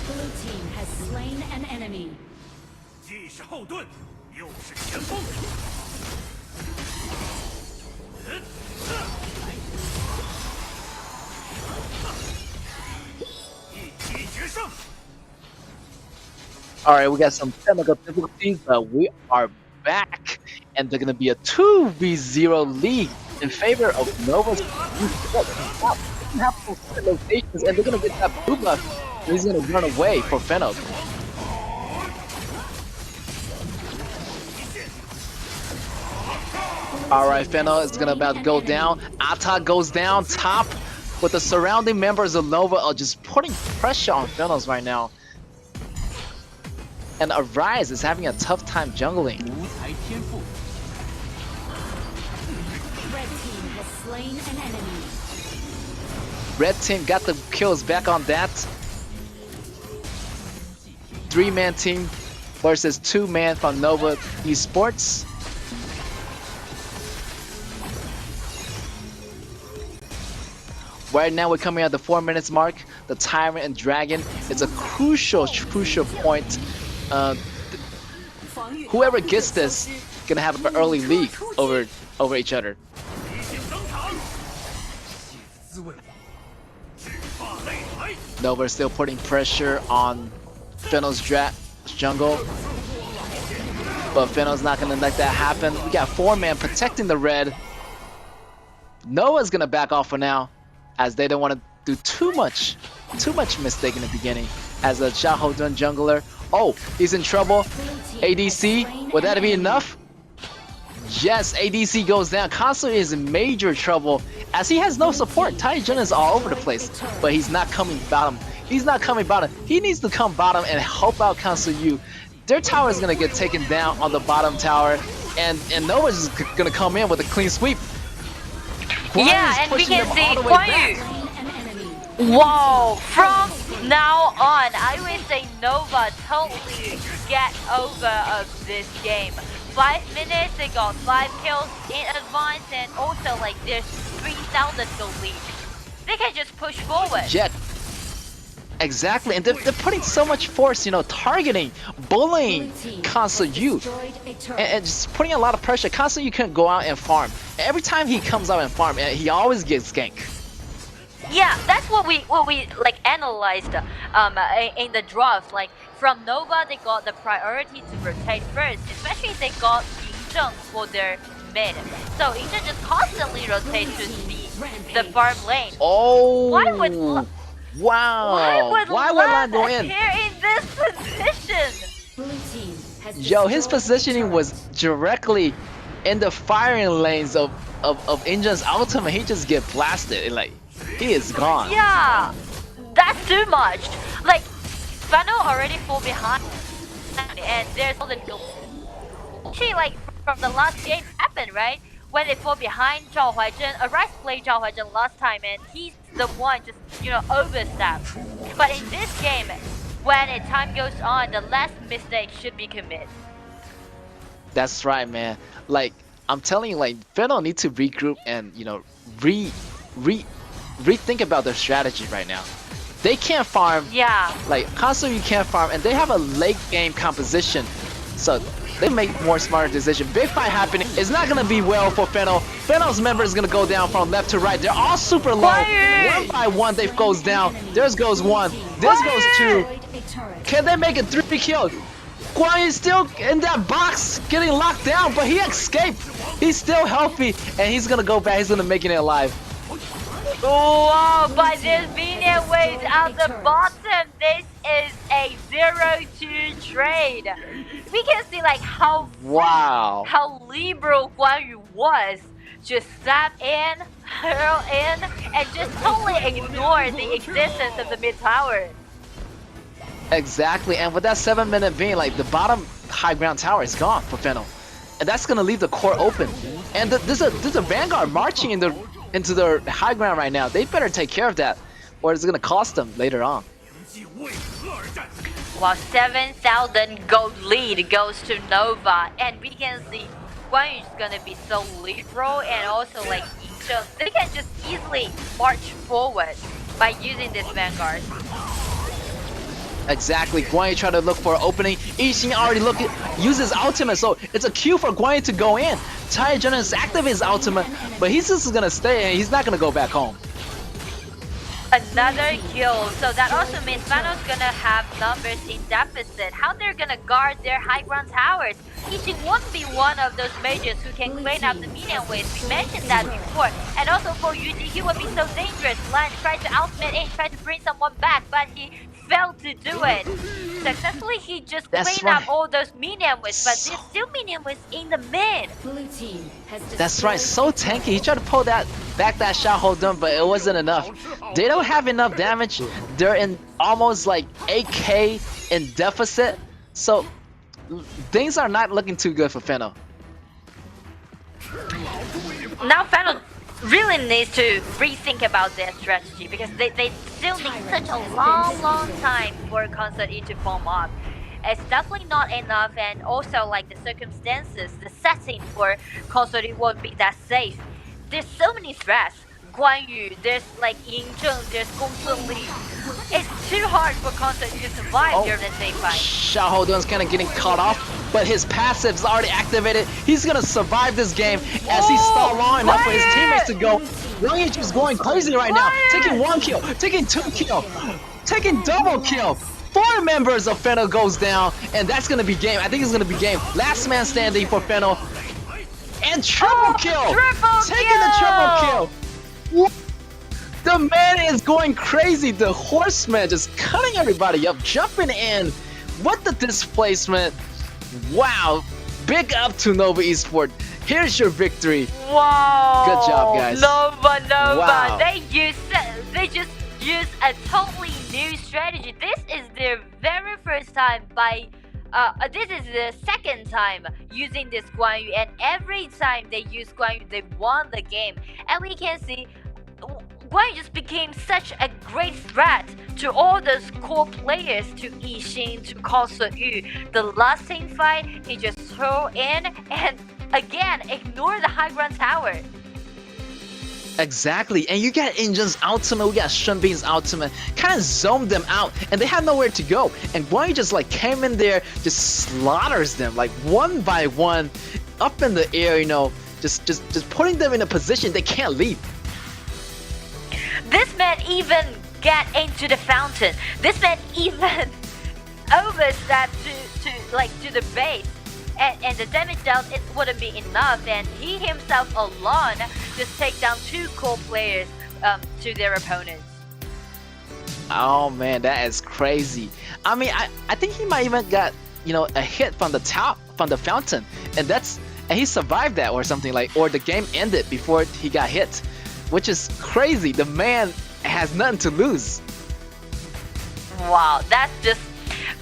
[SPEAKER 5] Blue team has slain an enemy.
[SPEAKER 6] 既是后盾，又是前锋。一击决胜。
[SPEAKER 3] Alright, we got some technical difficulties, but we are back, and they're gonna be a 2v0 lead in favor of Nova's. They have some locations, and they're gonna get that blue buff. He's gonna run away for Fennel. Alright, Fennel is gonna about to go down. Ata goes down top, but the surrounding members of Nova are just putting pressure on Fennel's right now. And Arise is having a tough time jungling.
[SPEAKER 5] Red team has slain an enemy.
[SPEAKER 3] Red team got the kills back on that. 3-man team versus 2-man from Nova Esports. Right now we're coming at the 4 minutes mark. The Tyrant and Dragon is a crucial point. Whoever gets this gonna have an early lead over each other. Nova is still putting pressure on Fennel's jungle, but Fennel's not gonna let that happen. We got 4-man protecting the red. Noah's gonna back off for now, as they don't want to do too much mistake in the beginning. As a Xiao Dun jungler, oh, he's in trouble. ADC, would that be enough? Yes, ADC goes down. Kansha is in major trouble as he has no support. Tai Jun is all over the place, but he's not coming bottom. He's not coming bottom. He needs to come bottom and help out Kansha Yu. Their tower is gonna get taken down on the bottom tower, and Nova's just gonna come in with a clean sweep.
[SPEAKER 4] Yeah, and we can see Guan Yu. Whoa! From now on, I would say Nova totally get over of this game. 5 minutes, they got 5 kills in advance, and also like there's 3,000 goal lead. They can just push forward.
[SPEAKER 3] Yeah, exactly, and they're putting so much force, targeting, bullying Console U, and just putting a lot of pressure. Console U can't go out and farm. Every time he comes out and farm, he always gets ganked.
[SPEAKER 4] Yeah, that's what we like analyzed in the draft. Like from Nova, they got the priority to rotate first, especially they got Yingzheng for their mid. So Yingzheng just constantly rotates to the farm lane.
[SPEAKER 3] Oh,
[SPEAKER 4] Why would
[SPEAKER 3] wow! Why would Lan go in?
[SPEAKER 4] Appear in this position?
[SPEAKER 5] Blue team has
[SPEAKER 3] Yo, his
[SPEAKER 5] destroyed
[SPEAKER 3] positioning
[SPEAKER 5] the
[SPEAKER 3] was
[SPEAKER 5] turret.
[SPEAKER 3] directly in the firing lanes of Injun's ultimate. He just get blasted. Like he is gone.
[SPEAKER 4] Yeah, that's too much. Like Funnel already fall behind, and there's all the actually like from the last game happened, right? When they fall behind Zhao Huaizhen, Arise played Zhao Huaizhen last time, and he's the one just overstepped. But in this game, when time goes on, the last mistake should be committed.
[SPEAKER 3] That's right, man. Like I'm telling you, like Fennel need to regroup and rethink about their strategy right now. They can't farm.
[SPEAKER 4] Yeah.
[SPEAKER 3] Like Console you can't farm, and they have a late game composition, so they make more smarter decision. Big fight happening. It's not gonna be well for Fennel. Fennel's member is gonna go down from left to right. They're all super low. One by one, they goes down. Theirs goes one. This goes two.
[SPEAKER 5] Destroyed a turret.
[SPEAKER 3] Can they make it 3 kills? Guan is still in that box, getting locked down, but he escaped. He's still healthy, and he's gonna go back. He's gonna make it alive.
[SPEAKER 4] Whoa, but there's minion waves at the bottom. This is a 0-2 trade. We can see like how liberal Guan Yu was. Just step in, hurl in, and just totally ignore the existence of the mid tower.
[SPEAKER 3] Exactly, and with that 7-minute being, like the bottom high ground tower is gone for Fennel, and that's gonna leave the core open. And there's a Vanguard marching into their high ground right now. They better take care of that, or it's gonna cost them later on.
[SPEAKER 4] While 7,000 gold lead goes to Nova, and we can see Guan Yu is gonna be so liberal, and also like Yingzheng, they can just easily march forward by using this Vanguard.
[SPEAKER 3] Exactly, Guan Yu trying to look for an opening. Yixing already uses ultimate, so it's a cue for Guan Yu to go in. Tai Jun is active his ultimate, but he's just gonna stay and he's not gonna go back home.
[SPEAKER 4] Another kill, so that also means Fano's gonna have numbers in deficit. How they're gonna guard their high ground towers? Yixing won't be one of those mages who can clean up the minion waves. We mentioned that before. And also for Yuji, he would be so dangerous. Lan tried to ultimate in, tried to bring someone back, but he failed to do it. Successfully, he just cleaned up all those minion waves, but there's still minion waves in the mid.
[SPEAKER 5] Blue team has
[SPEAKER 3] That's right, so tanky. He tried to pull back that shot hold down, but it wasn't enough. They don't have enough damage. They're in almost like 8k in deficit, so things are not looking too good for Fennel.
[SPEAKER 4] Now Fano really needs to rethink about their strategy, because they still need such a long time for Concert E to form up. It's definitely not enough, and also like the circumstances, the setting for Concert E won't be that safe. There's so many threats. Guan Yu, there's like Yingzheng, there's Gong Sun Li. It's too hard for Concert E to survive during the day fight.
[SPEAKER 3] Xiao Houdun's kind of getting caught off, but his passive's already activated. He's gonna survive this game as he stalled long enough for his teammates to go. Wang Yi is going crazy right now, taking 1 kill, taking 2 kill, taking double kill. 4 members of Fennel goes down, and that's gonna be game. I think it's gonna be game. Last man standing for Fennel, and triple kill, taking the triple kill. The man is going crazy. The horseman just cutting everybody up, jumping in with the displacement. Wow, big up to Nova Esport. Here's your victory.
[SPEAKER 4] Wow.
[SPEAKER 3] Good job, guys.
[SPEAKER 4] Nova.
[SPEAKER 3] Wow.
[SPEAKER 4] They just used a totally new strategy. This is their very first time this is the second time using this Guan Yu, and every time they use Guan Yu, they won the game. And we can see Guan Yu just became such a great threat to all those core players, to Yixin, to Kang Se-yu. The last team fight, he just threw in and again ignore the high ground tower.
[SPEAKER 3] Exactly, and you got Injun's ultimate, we got Shunbin's ultimate, kind of zoned them out, and they had nowhere to go. And Guan Yu just like came in there, just slaughters them like one by one, up in the air, you know, just putting them in a position they can't leave.
[SPEAKER 4] This man even get into the fountain. This man even overstepped to the base. And the damage down, it wouldn't be enough, and he himself alone just take down 2 core players to their opponents.
[SPEAKER 3] Oh man, that is crazy. I mean, I think he might even got, you know, a hit from the top, from the fountain, and he survived that or something, like, or the game ended before he got hit, which is crazy. The man has nothing to lose.
[SPEAKER 4] Wow, that's just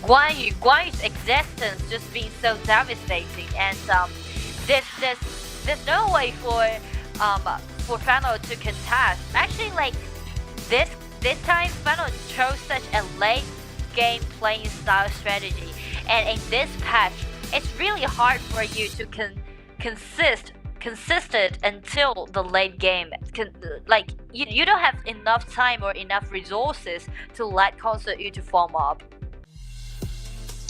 [SPEAKER 4] Guan Yu's existence just being so devastating, and there's no way for Fano to contest. Actually, like this time, Fano chose such a late game playing style strategy, and in this patch, it's really hard for you to consistent until the late game. Like you don't have enough time or enough resources to let Kang Se-yu to form up.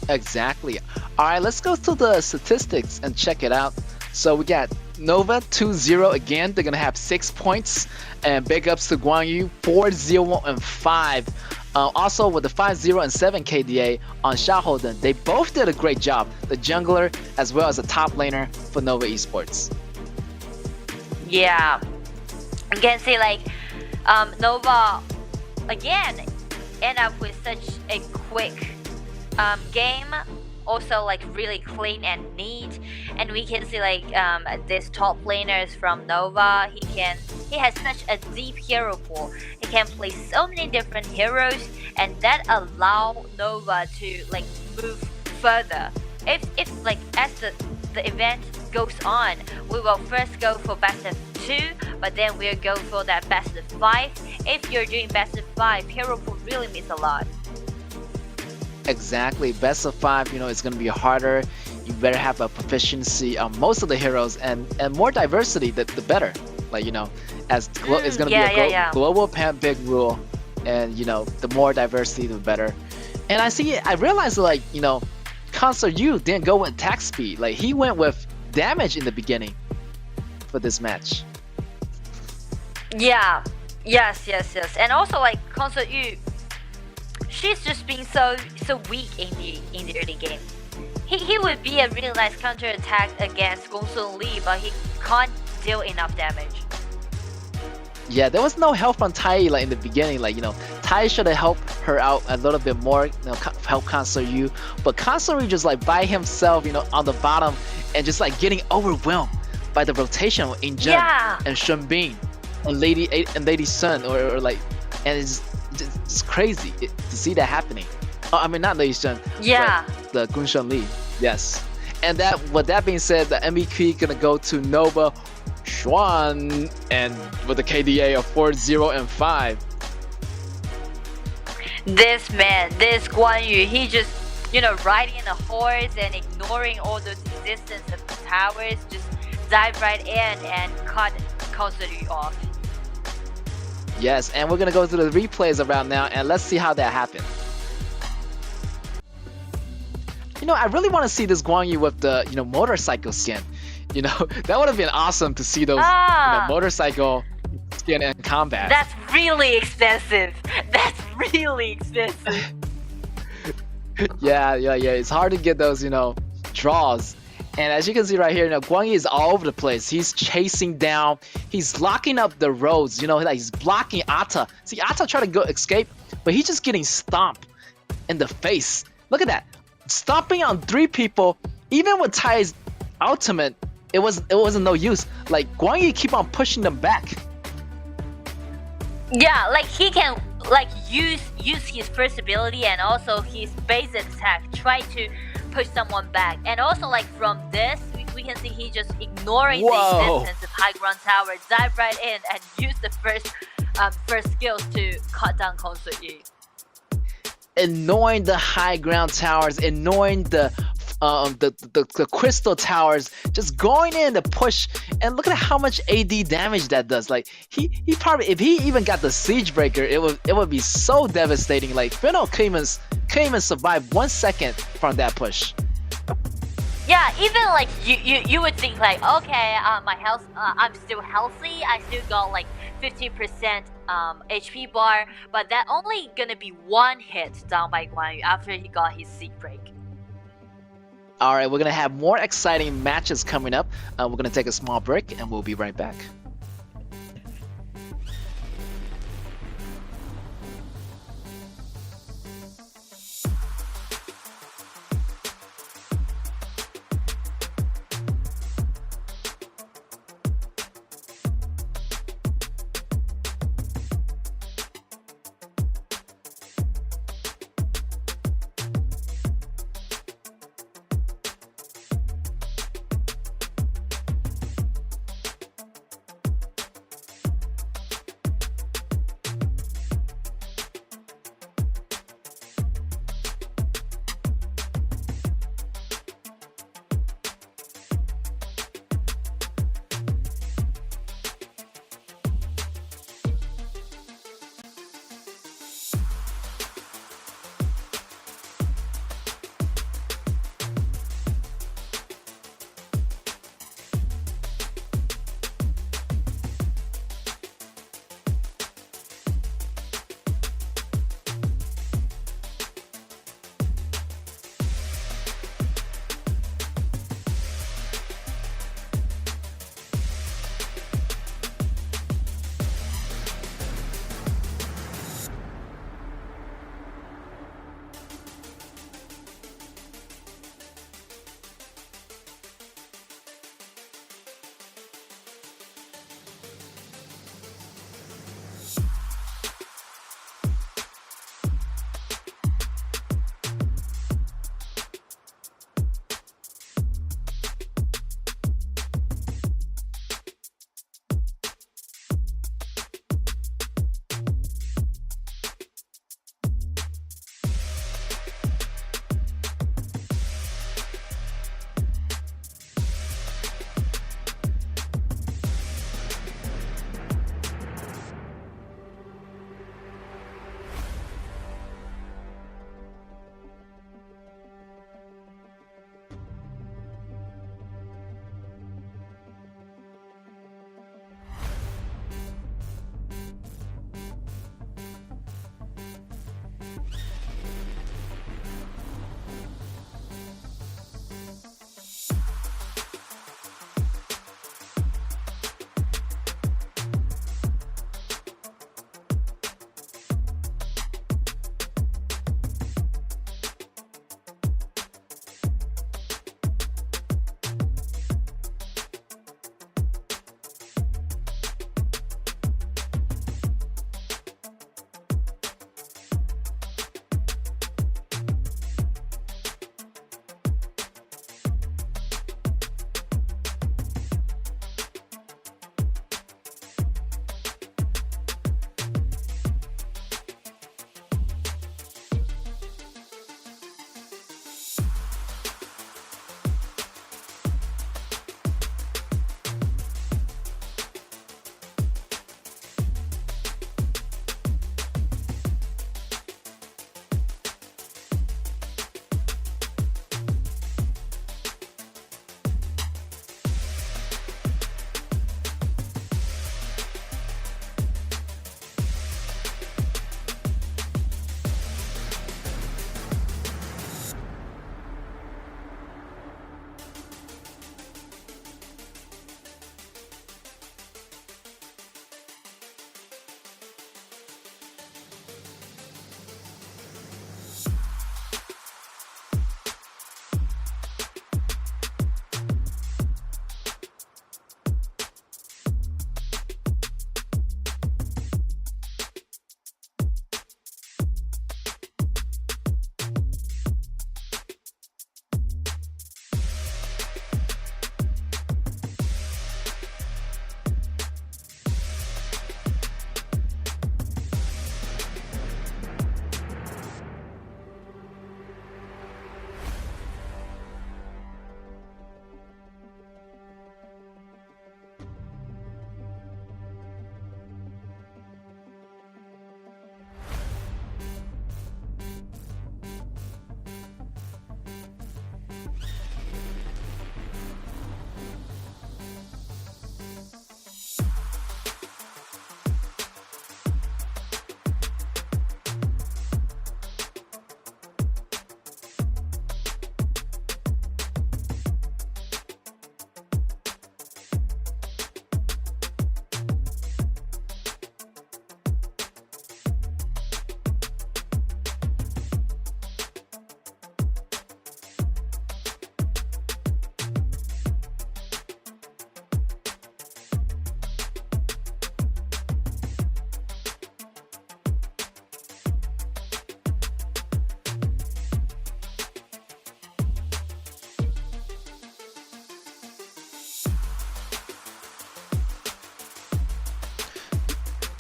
[SPEAKER 3] Exactly. Alright, let's go to the statistics and check it out. So we got Nova 2-0 again. They're gonna have 6 points. And big ups to Guan Yu 4-0 and 5. Also with the 5-0 and 7 KDA on Xiaohouden, they both did a great job. The jungler as well as the top laner for Nova Esports.
[SPEAKER 4] Yeah, you can see like Nova again end up with such a quick game, also like really clean and neat, and we can see like this top laner is from Nova. He has such a deep hero pool. He can play so many different heroes, and that allow Nova to like move further. If like as the event goes on, we will first go for best of 2, but then we'll go for that best of 5. If you're doing best of 5, hero pool really means a lot.
[SPEAKER 3] Exactly, best of 5, you know, it's gonna be harder. You better have a proficiency on most of the heroes, and more diversity, the better. Like, you know, as it's gonna be a global big rule, and you know, the more diversity, the better. And I realized like, you know, Kang Se-yu didn't go with attack speed. Like he went with damage in the beginning for this match.
[SPEAKER 4] Yeah, yes, and also like Kang Se-yu, she's just being so weak in the early game. He would be a really nice counter attack against Gongsun Li, but he can't deal enough damage.
[SPEAKER 3] Yeah, there was no help from Tai like in the beginning. Like, you know, Tai should have helped her out a little bit more, you know, help Kang Se-yu. But Kang Se-yu just like by himself, you know, on the bottom, and just like getting overwhelmed by the rotation of Injun and Shunbin and Lady Sun, or like, and it's crazy to see that happening. Oh, I mean not Lady Sun, but the Gongsun Li. Yes. And with that being said, the MVP gonna go to Nova Xuan, and with a KDA of 4-0 and 5.
[SPEAKER 4] This man, this Guan Yu, he just, you know, riding a horse and ignoring all those resistance of the towers, just dive right in and cut Kang Se-yu off.
[SPEAKER 3] Yes, and we're gonna go through the replays around now, and let's see how that happened. You know, I really want to see this Guan Yu with the, you know, motorcycle skin. You know, that would have been awesome to see those you know, motorcycle skin in combat.
[SPEAKER 4] That's really expensive. That's really expensive.
[SPEAKER 3] yeah. It's hard to get those, you know, draws. And as you can see right here, you know, Guan Yu is all over the place. He's chasing down. He's locking up the roads. You know, like he's blocking Ata. See, Ata tried to go escape, but he's just getting stomped in the face. Look at that. Stomping on 3 people. Even with Tai's ultimate, it wasn't no use. Like Guan Yu keep on pushing them back.
[SPEAKER 4] Yeah, like he can like use his first ability and also his base attack, try to push someone back. And also like from this, we can see he just ignoring the existence of high ground tower, dive right in and use the first first skills to cut down Yu.
[SPEAKER 3] Ignoring the high ground towers, ignoring the crystal towers, just going in to push, and look at how much AD damage that does. Like he probably, if he even got the siege breaker, it would be so devastating. Like Finno couldn't even survive 1 second from that push.
[SPEAKER 4] Yeah, even like you would think like, okay, my health, I'm still healthy. I still got like 50% HP bar, but that only gonna be one hit down by Guan Yu after he got his seed break.
[SPEAKER 3] All right, we're gonna have more exciting matches coming up. We're gonna take a small break, and we'll be right back.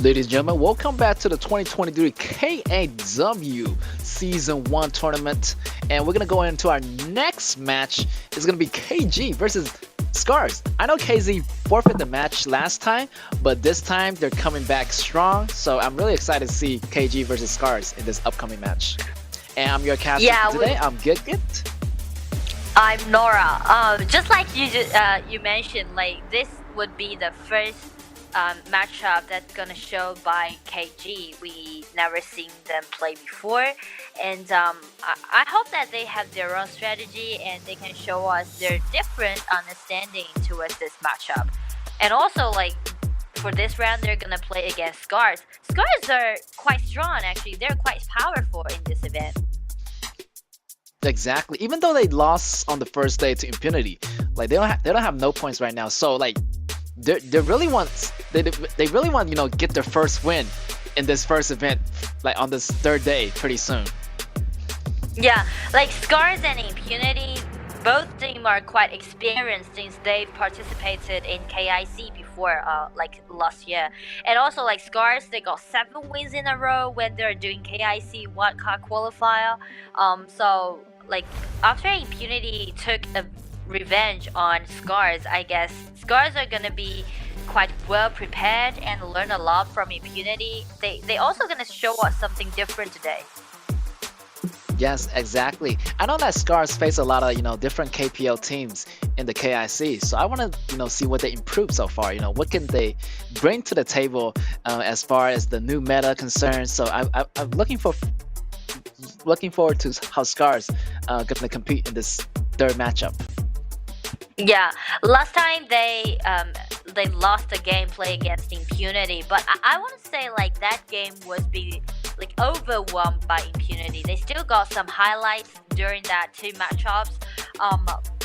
[SPEAKER 3] Ladies and gentlemen, welcome back to the 2023 KAW Season 1 tournament. And we're going to go into our next match. It's going to be KG versus Scars. I know KZ forfeited the match last time, but this time they're coming back strong. So I'm really excited to see KG versus Scars in this upcoming match. And I'm your caster today. I'm Git.
[SPEAKER 4] I'm Nora. Just like you mentioned, like this would be the first matchup that's gonna show by KG. We never seen them play before, and I hope that they have their own strategy and they can show us their different understanding towards this matchup. And also, like for this round, they're gonna play against Scars. Scars are quite strong, actually. They're quite powerful in this event.
[SPEAKER 3] Exactly. Even though they lost on the first day to Impunity, like they don't have no points right now. So like they really want get their first win in this first event, like on this third day pretty soon.
[SPEAKER 4] Yeah, like Scars and Impunity, both teams are quite experienced since they've participated in KIC before, like last year. And also like Scars, they got 7 wins in a row when they're doing KIC wildcard qualifier. So like after Impunity took a revenge on Scars, I guess Scars are gonna be quite well prepared and learn a lot from Impunity. They also gonna show us something different today.
[SPEAKER 3] Yes, exactly. I know that Scars face a lot of different KPL teams in the KIC, so I want to see what they improved so far. What can they bring to the table as far as the new meta concerns. So I'm looking forward to how Scars gonna compete in this third matchup.
[SPEAKER 4] Yeah, last time they lost the gameplay against Impunity, but I want to say like that game was like overwhelmed by Impunity. They still got some highlights during that 2 matchups,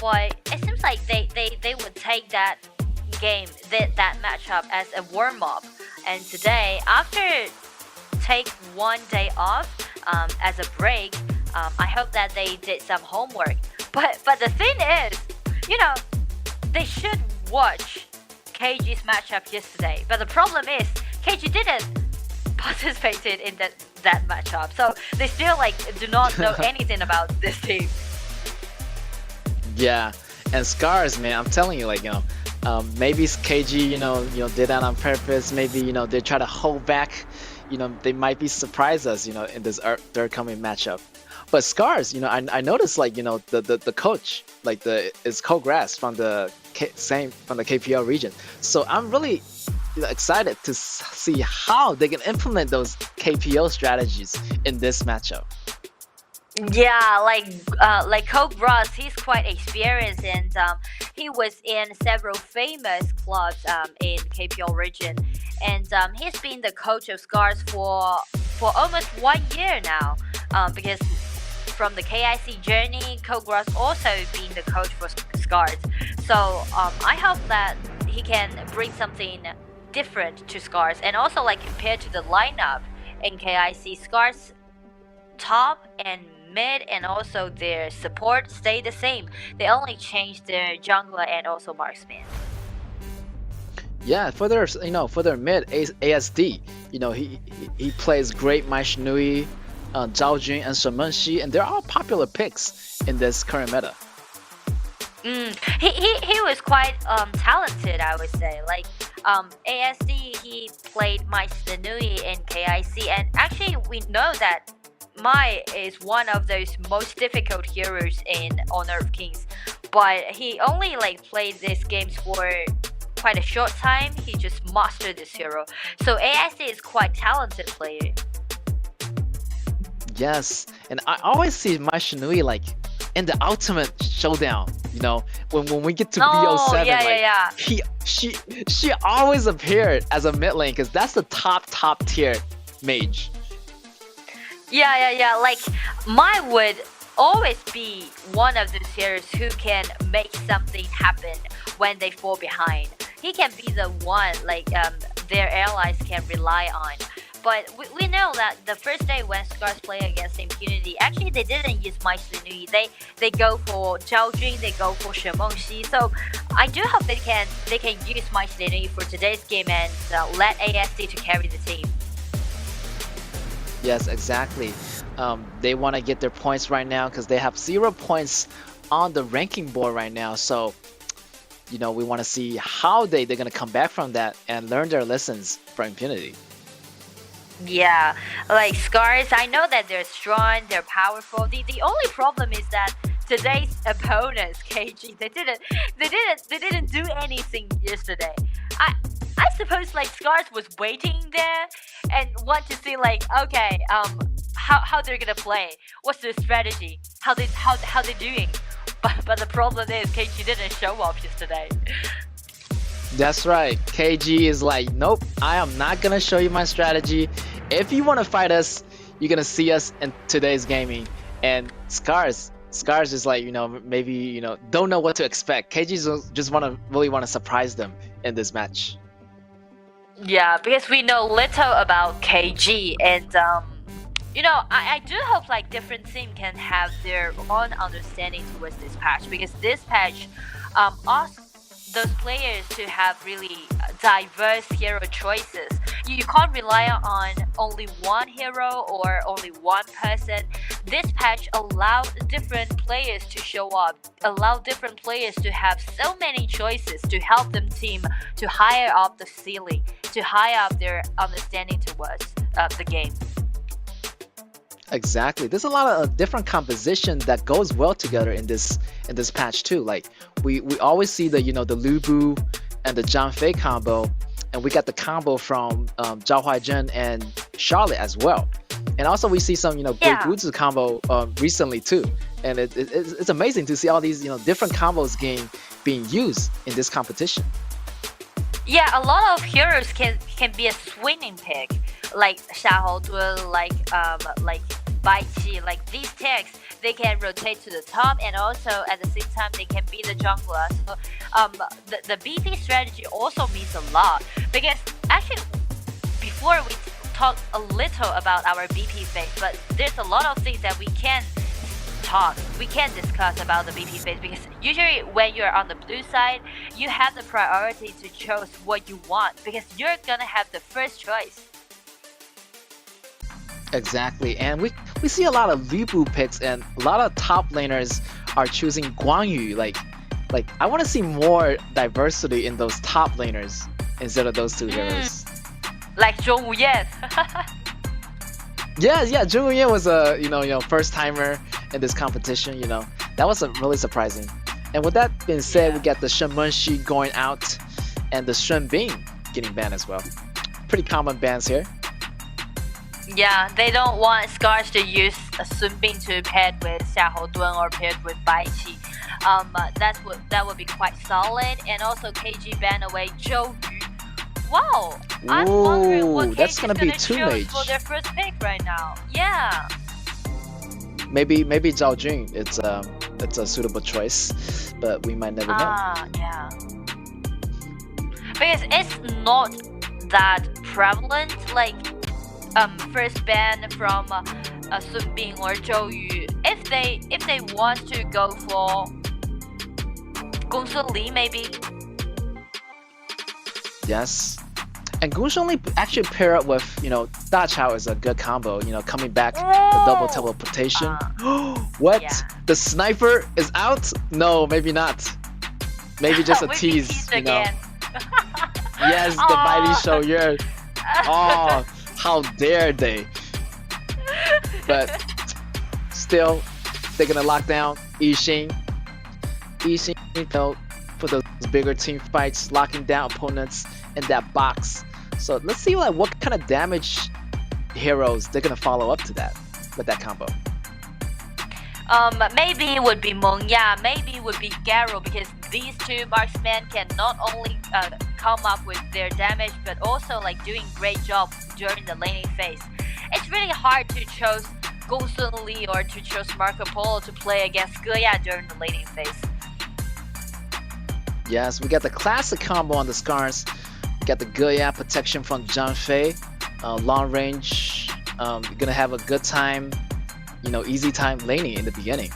[SPEAKER 4] but it seems like they would take that game, that matchup as a warm-up. And today, after take 1 day off as a break, I hope that they did some homework. But the thing is, they should watch KG's matchup yesterday. But the problem is, KG didn't participated in that matchup, so they still do not know anything about this team.
[SPEAKER 3] Yeah, and Scars, man, I'm telling you, maybe KG, did that on purpose. Maybe they try to hold back. They might be surprise us, in this third coming matchup. But Scars, I noticed the coach, is KAW from the KPL region. So I'm really excited to see how they can implement those KPL strategies in this matchup.
[SPEAKER 4] Yeah, like KAW, he's quite experienced, and he was in several famous clubs in KPL region, and he's been the coach of Scars for almost 1 year now. Because from the KIC journey, KAW also been the coach for Scars. So I hope that he can bring something different to Scars, and also compared to the lineup in KIC, Scars top and mid and also their support stay the same. They only changed their jungler and also marksman.
[SPEAKER 3] Yeah, for their mid ASD, he plays great Mai Shinui, Zhao Jun and Shen Shi, and they're all popular picks in this current meta.
[SPEAKER 4] He was quite talented, I would say. ASD, he played Mai Shinui in KIC, and actually we know that Mai is one of those most difficult heroes in Honor of Kings, but he only played these games for quite a short time. He just mastered this hero. So ASD is quite talented player.
[SPEAKER 3] Yes, and I always see Mai Shinui in the ultimate showdown. When we get to BO7, she always appeared as a mid lane because that's the top tier mage.
[SPEAKER 4] Yeah. Mai would always be one of those heroes who can make something happen when they fall behind. He can be the one their allies can rely on. but we know that the first day when Scars play against Impunity, actually they didn't use Mai Nui. They go for Zhao Jun, they go for Shen Mengxi. So I do hope they can use Mai Nui for today's game and let ASD to carry the team.
[SPEAKER 3] Yes, exactly. They want to get their points right now because they have 0 points on the ranking board right now. So, you know, we want to see how they're going to come back from that and learn their lessons for Impunity.
[SPEAKER 4] Yeah, like Scars, I know that they're strong, they're powerful. The only problem is that today's opponents, KG, they didn't do anything yesterday. I suppose like Scars was waiting there and want to see like, okay, how they're gonna play, what's their strategy, how they doing. But the problem is KG didn't show up yesterday.
[SPEAKER 3] That's right. KG is like, nope, I am not gonna show you my strategy. If you want to fight us, you're gonna see us in today's gaming. And Scars is like, you know, maybe, you know, don't know what to expect. KG just really want to surprise them in this match.
[SPEAKER 4] Yeah, because we know little about KG, and you know, I do hope like different team can have their own understanding towards this patch, because this patch asks those players to have really diverse hero choices. You can't rely on only one hero or only one person. This patch allows different players to show up, allow different players to have so many choices to help them team to higher up the ceiling, to higher up their understanding towards the game.
[SPEAKER 3] Exactly. There's a lot of different composition that goes well together in this patch too. Like we always see the, you know, the Lubu and the Zhang Fei combo, and we got the combo from Zhao Huaizhen and Charlotte as well. And also we see some, you know,
[SPEAKER 4] Yeah.
[SPEAKER 3] Guizu combo recently too. And it's amazing to see all these, you know, different combos being used in this competition.
[SPEAKER 4] Yeah, a lot of heroes can be a swinging pick, like Xiahou Dun, like Bai Qi, like these tanks, they can rotate to the top, and also at the same time they can be the jungler. So the BP strategy also means a lot, because actually before we talk a little about our BP phase, but there's a lot of things that we can discuss about the BP phase, because usually when you're on the blue side, you have the priority to choose what you want, because you're gonna have the first choice.
[SPEAKER 3] Exactly, and we see a lot of Lubu picks, and a lot of top laners are choosing Guan Yu. Like I want to see more diversity in those top laners instead of those two heroes.
[SPEAKER 4] Like Zhong Wuyan.
[SPEAKER 3] Yeah, Zhong Wuyan was a you know first timer in this competition. You know, that was really surprising. And with that being said, we got the Shen Mengxi going out, and the Shen Bing getting banned as well. Pretty common bans here.
[SPEAKER 4] Yeah, they don't want Scars to use Sun Bing to pair with Xiahou Dun or paired with Bai Qi. That would be quite solid. And also KG ban away Zhou Yu. Wow, I'm wondering what
[SPEAKER 3] that's
[SPEAKER 4] KG
[SPEAKER 3] gonna
[SPEAKER 4] is
[SPEAKER 3] be
[SPEAKER 4] gonna
[SPEAKER 3] too
[SPEAKER 4] choose
[SPEAKER 3] mage.
[SPEAKER 4] for their first pick right now. Yeah.
[SPEAKER 3] Maybe Zhao Jun. It's a suitable choice, but we might never know.
[SPEAKER 4] Yeah. Because it's not that prevalent, like first ban from Sun Bing or Zhou Yu. If they want to go for Gongsun Li, maybe.
[SPEAKER 3] Yes. And Gongsun Li actually pair up with, you know, Da Chao is a good combo, you know, coming back, the double teleportation. What?
[SPEAKER 4] Yeah.
[SPEAKER 3] The sniper is out? No, maybe not. Maybe just a
[SPEAKER 4] Maybe
[SPEAKER 3] tease,
[SPEAKER 4] teased
[SPEAKER 3] you know.
[SPEAKER 4] again.
[SPEAKER 3] Yes, the mighty show, yeah. Oh, how dare they? But still, they're gonna lock down Yixing. Yixing, you know, for those bigger team fights, locking down opponents in that box. So let's see like what kind of damage heroes they're gonna follow up to that with that combo.
[SPEAKER 4] Maybe it would be Meng Ya, maybe it would be Garo, because these two marksmen can not only come up with their damage, but also like doing great job during the laning phase. It's really hard to choose Gongsun Li or to choose Marco Polo to play against KAW during the laning phase.
[SPEAKER 3] Yes, we got the classic combo on the Scars. We got the KAW protection from Zhang Fei. long range. Gonna have a good time, easy time laning in the beginning.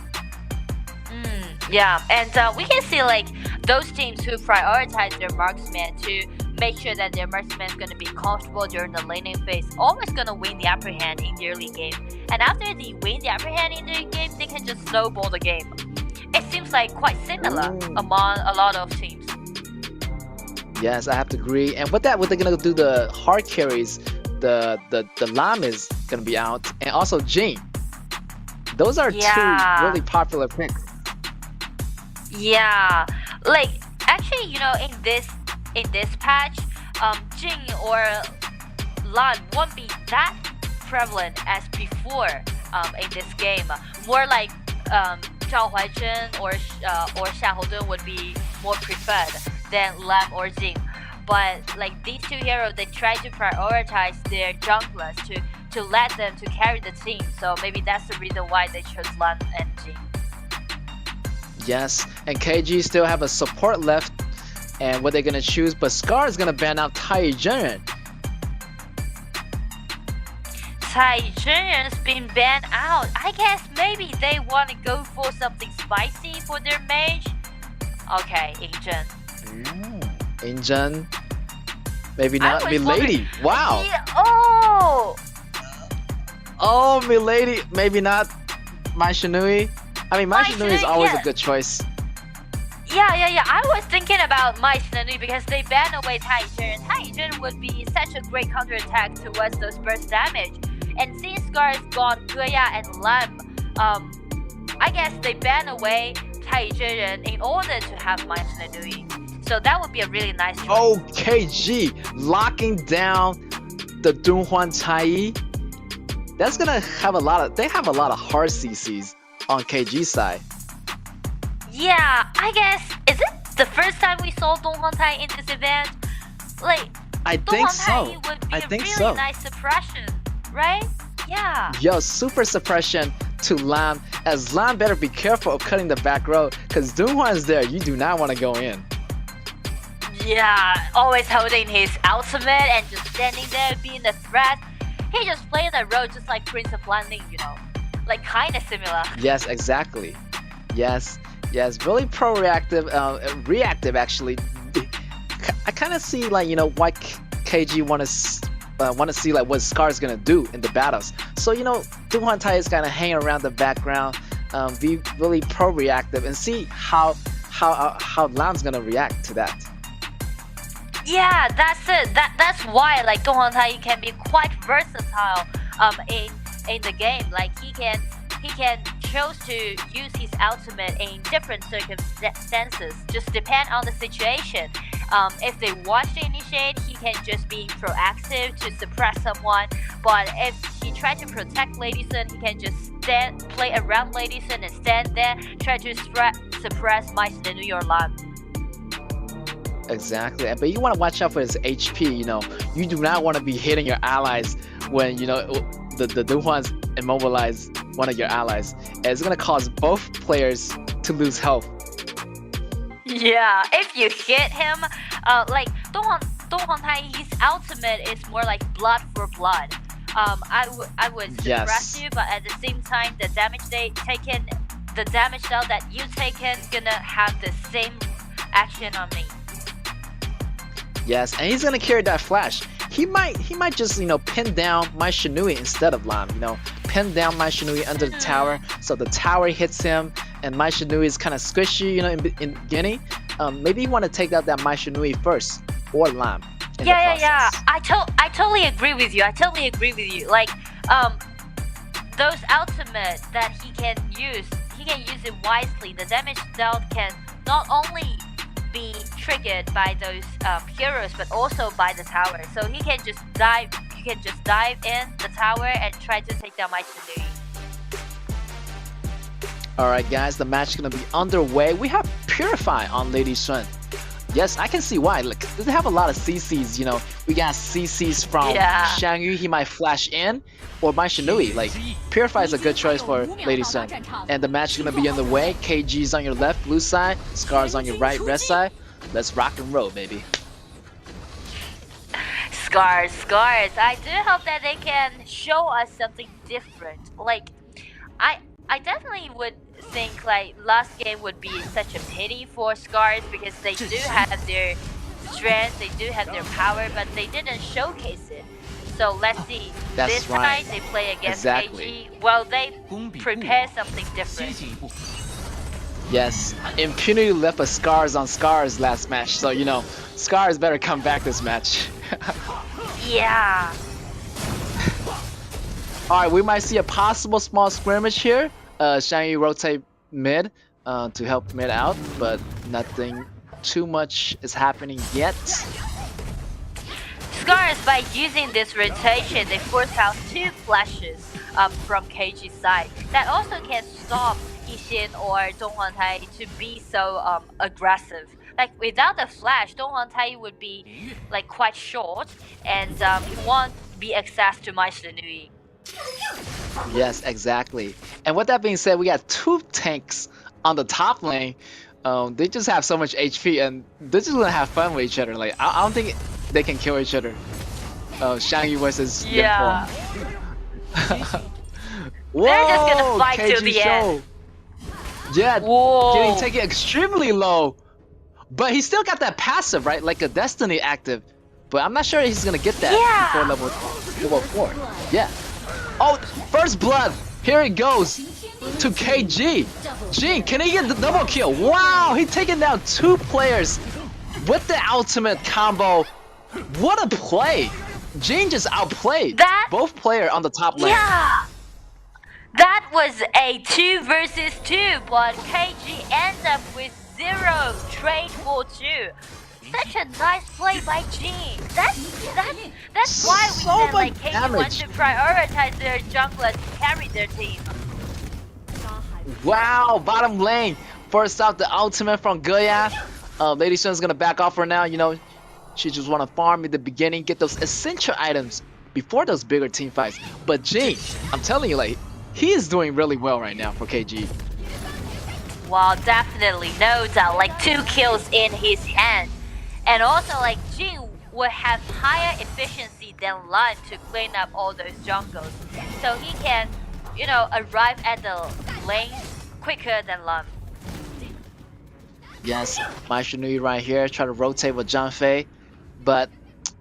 [SPEAKER 4] Yeah, and we can see like those teams who prioritize their marksman to make sure that their marksman is gonna be comfortable during the laning phase, always gonna win the upper hand in the early game. And after they win the upper hand in the early game, they can just snowball the game. It seems like quite similar among a lot of teams.
[SPEAKER 3] Yes, I have to agree. And with that, what they're gonna do the hard carries, the Lam is gonna be out, and also Jing. Those are two really popular picks.
[SPEAKER 4] Yeah, like actually, in this patch, Jing or Lan won't be that prevalent as before in this game. More like Zhao Huaizhen or Xia Houdun would be more preferred than Lam or Jing. But like these two heroes, they try to prioritize their junglers to let them to carry the team. So maybe that's the reason why they chose Lan and Jing.
[SPEAKER 3] Yes, and KG still have a support left, and what they're gonna choose, but Scar is gonna ban out Tai Zhenren.
[SPEAKER 4] Tai Zhenren's been banned out. I guess maybe they want to go for something spicy for their mage. Okay, Ingzhen.
[SPEAKER 3] Ingzhen. Maybe not Milady. Wow. Oh, Milady. Maybe not Mai Shinui. I mean, Mai Shinui is always a good choice.
[SPEAKER 4] Yeah. I was thinking about Mai Shinui because they banned away Tai Zhenren. Tai Zhenren would be such a great counterattack towards those burst damage. And since Scar is gone, Guya and Lam, I guess they banned away Tai Zhenren in order to have Mai Shinui. So that would be a really nice choice.
[SPEAKER 3] Oh, KG locking down the Dunhuan Tai. That's gonna have they have a lot of hard CCs on KG side.
[SPEAKER 4] Yeah, I guess, is it the first time we saw Dunhuan Tai in this event? Like,
[SPEAKER 3] I think so.
[SPEAKER 4] Would be
[SPEAKER 3] I
[SPEAKER 4] a
[SPEAKER 3] think
[SPEAKER 4] really
[SPEAKER 3] so.
[SPEAKER 4] Nice suppression, right? Yeah.
[SPEAKER 3] Yo, super suppression to Lam, as Lam better be careful of cutting the back row, because Dunhuan is there. You do not want to go in.
[SPEAKER 4] Yeah, always holding his ultimate and just standing there being a threat. He just played that role just like Prince of Landing, like kind of similar.
[SPEAKER 3] Yes, exactly. Yes, really pro-reactive, reactive actually. I kind of see like why KG want to see like what Scar's gonna do in the battles. So Dunhuan Tai is kind of hanging around the background, be really pro-reactive and see how Lam's gonna react to that.
[SPEAKER 4] Yeah, that's it. That's why like Dunhuan Tai can be quite versatile in the game. Like he can choose to use his ultimate in different circumstances. Just depend on the situation. If they want to initiate, he can just be proactive to suppress someone. But if he tries to protect Lady Sun, he can just play around Lady Sun and stand there, try to suppress Mai Shinui or Lan.
[SPEAKER 3] Exactly, but you want to watch out for his HP. You do not want to be hitting your allies when the Dunhuan's immobilize one of your allies. And it's gonna cause both players to lose health.
[SPEAKER 4] Yeah, if you hit him, like Dunhuan Tai, his ultimate is more like blood for blood. I would suppress you, but at the same time, the damage the damage dealt that you taken, gonna have the same action on me.
[SPEAKER 3] Yes, and he's gonna carry that flash. He might just pin down Mai Shinui instead of Lam. Pin down Mai Shinui under the tower, so the tower hits him, and Mai Shinui is kind of squishy. In the beginning, maybe you want to take out that Mai Shinui first or Lam.
[SPEAKER 4] Yeah. I totally agree with you. Like those ultimate that he can use it wisely. The damage dealt can not only be triggered by those heroes, but also by the tower. So he can just dive. You can just dive in the tower and try to take down Mai Shinui.
[SPEAKER 3] All right, guys, the match is gonna be underway. We have Purify on Lady Sun. Yes, I can see why. Look, they have a lot of CCs. We got CCs from Shang Yu. He might flash in, or Mai Shinui. Like Purify is a good choice for Lady Sun. And the match is gonna be underway. KG's on your left, blue side. Scar's on your right, red side. Let's rock and roll, baby.
[SPEAKER 4] Scars. I do hope that they can show us something different. Like, I definitely would think like last game would be such a pity for Scars because they do have their strength, they do have their power, but they didn't showcase it. So let's see.
[SPEAKER 3] That's
[SPEAKER 4] this
[SPEAKER 3] right.
[SPEAKER 4] time they play against
[SPEAKER 3] Exactly.
[SPEAKER 4] KG. Well, they prepare something different.
[SPEAKER 3] Yes, Impunity left a scars on scars last match, so you know, Scars better come back this match.
[SPEAKER 4] Yeah.
[SPEAKER 3] Alright, we might see a possible small skirmish here. Shang-Yi rotate mid to help mid out, but nothing too much is happening yet.
[SPEAKER 4] Scars, by using this rotation, they force out 2 flashes from KG's side. That also can stop Yixin or Donghwan Tai to be so aggressive. Like without the flash, Donghwan Tai would be like quite short and he won't be access to my Shinui.
[SPEAKER 3] Yes, exactly. And with that being said, we got 2 tanks on the top lane. They just have so much HP and they're just gonna have fun with each other. Like I don't think they can kill each other. Shang-Yi versus
[SPEAKER 4] Yeah.
[SPEAKER 3] Whoa,
[SPEAKER 4] They're just gonna fight
[SPEAKER 3] KG
[SPEAKER 4] till the
[SPEAKER 3] show.
[SPEAKER 4] end.
[SPEAKER 3] Yeah,
[SPEAKER 4] Whoa.
[SPEAKER 3] getting taken extremely low. But he still got that passive, right? Like a Destiny active. But I'm not sure he's gonna get that before level 4. Yeah. Oh, first blood. Here it goes to KG. Jin, can he get the double kill? Wow, he taking down 2 players with the ultimate combo. What a play. Jin just outplayed both players on the top lane.
[SPEAKER 4] Yeah. That was a 2 versus 2, but KG ends up with 0 trade for 2. Such a nice play by Jin. That's why we
[SPEAKER 3] So
[SPEAKER 4] said like
[SPEAKER 3] much
[SPEAKER 4] KG wants to prioritize their junglers to carry their team.
[SPEAKER 3] Wow, bottom lane. First off, the ultimate from Goya. Lady Sun's gonna back off for now, you know. She just wanna farm in the beginning, get those essential items before those bigger team fights. But Jin, I'm telling you, like, he is doing really well right now for KG.
[SPEAKER 4] Well, definitely, no doubt. Like 2 kills in his hand. And also, like, Jin will have higher efficiency than Lan to clean up all those jungles. So he can, you know, arrive at the lane quicker than Lan.
[SPEAKER 3] Yes, my Shinui right here, try to rotate with John Fei. But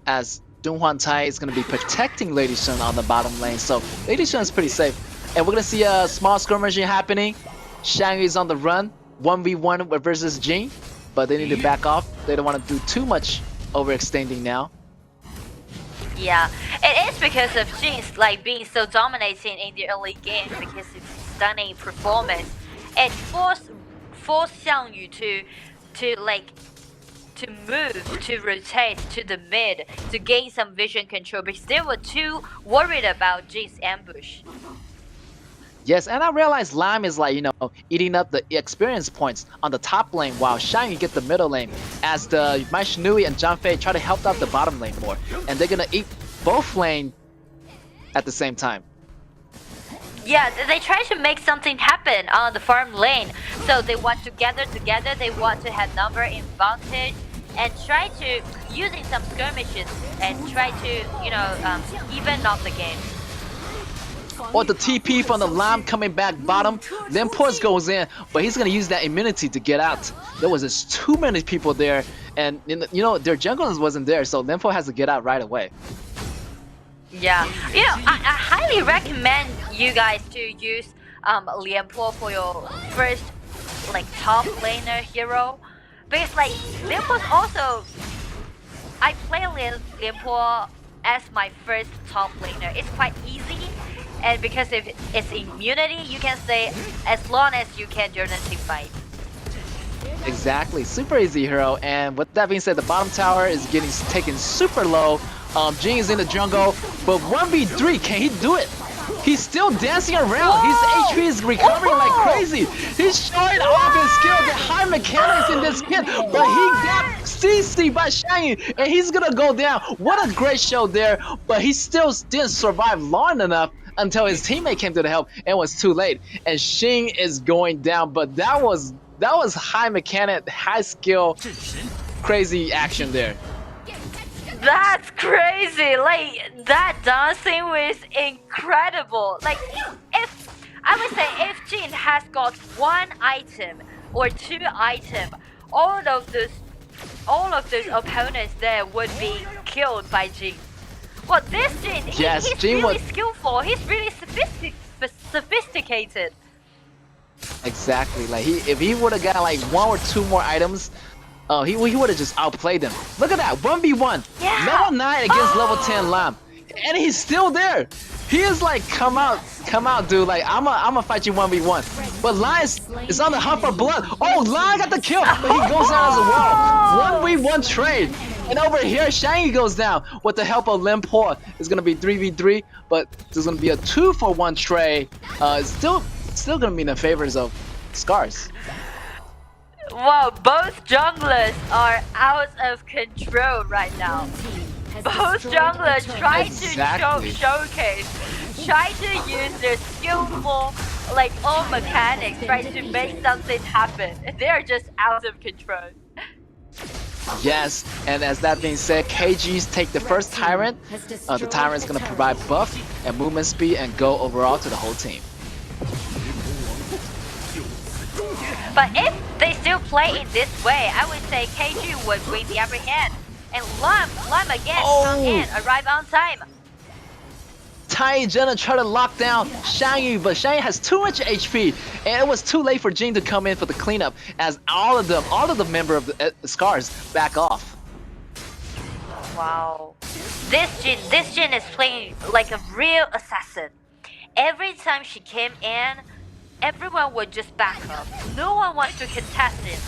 [SPEAKER 3] as Donghwan Tai is going to be protecting Lady Sun on the bottom lane, so Lady Sun is pretty safe. And we're going to see a small skirmishing happening. Shang-Yi is on the run, 1v1 versus Jin, but they need to back off. They don't want to do too much overextending now.
[SPEAKER 4] Yeah, it is because of Jin's like being so dominating in the early game because it's stunning performance. It forced Xiangyu to move, to rotate to the mid, to gain some vision control because they were too worried about Jin's ambush.
[SPEAKER 3] Yes, and I realized Lime is like, you know, eating up the experience points on the top lane while Shang-Yi get the middle lane as the Mai Shinui and John Fei try to help out the bottom lane more. And they're gonna eat both lane at the same time.
[SPEAKER 4] Yeah, they try to make something happen on the farm lane. So they want to gather together, they want to have number advantage and try to, using some skirmishes and try to, you know, even up the game.
[SPEAKER 3] Or the TP from the Lam coming back bottom. Then Pors goes in, but he's gonna use that immunity to get out. There was just too many people there, and you know their junglers wasn't there, so Lempo has to get out right away.
[SPEAKER 4] Yeah, you know, I highly recommend you guys to use Lianpo for your first like top laner hero, because like Lianpo's also, I play Lianpo as my first top laner. It's quite easy. And because if it's immunity, you can stay as long as you can during the team fight.
[SPEAKER 3] Exactly, super easy hero. And with that being said, the bottom tower is getting taken super low. Jin is in the jungle, but 1v3, can he do it? He's still dancing around. His HP is recovering like crazy. He's showing off his skill, the high mechanics in this kit, but he got CC by Shang-Yi, and he's gonna go down. What a great show there, but he still didn't survive long enough until his teammate came to the help and it was too late. And Xing is going down, but that was high mechanic, high skill, crazy action there.
[SPEAKER 4] That's crazy. Like that dancing was incredible. Like if I would say if Jin has got one item or two item, all of those opponents there would be killed by Jin. Well, this Jin,
[SPEAKER 3] Yes,
[SPEAKER 4] he's
[SPEAKER 3] Jin
[SPEAKER 4] really
[SPEAKER 3] was-
[SPEAKER 4] skillful. He's really sophisticated.
[SPEAKER 3] Exactly. Like if he would have got like one or two more items, he would have just outplayed them. Look at that, 1v1,
[SPEAKER 4] Yeah.
[SPEAKER 3] level 9 against level 10 Lam, and he's still there. He is like, come out, dude. Like I'ma fight you 1v1. But Lion is on the hunt for blood. Oh, Lion got the kill, but he goes down as well. 1v1 trade. And over here, Shangyi goes down with the help of Limpo. It's gonna be 3v3, but there's gonna be a 2-for-1 trade. It's still gonna be in the favors of Scars.
[SPEAKER 4] Wow, both junglers are out of control right now. Both junglers try
[SPEAKER 3] Exactly.
[SPEAKER 4] to showcase, try to use their skillful, like own mechanics, try to make something happen. They're just out of control.
[SPEAKER 3] Yes, and as that being said, KG's take the first Tyrant. The Tyrant's gonna provide buff and movement speed and go overall to the whole team.
[SPEAKER 4] But if they still play in this way, I would say KG would win the upper hand. And Lam again come in, arrive on time.
[SPEAKER 3] Tai Jenna tried to lock down Shangyi, but Shangyi has too much HP, and it was too late for Jin to come in for the cleanup, as all of the member of the Scars back off.
[SPEAKER 4] Wow. This Jin is playing like a real assassin. Every time she came in, everyone would just back up. No one wants to contest it.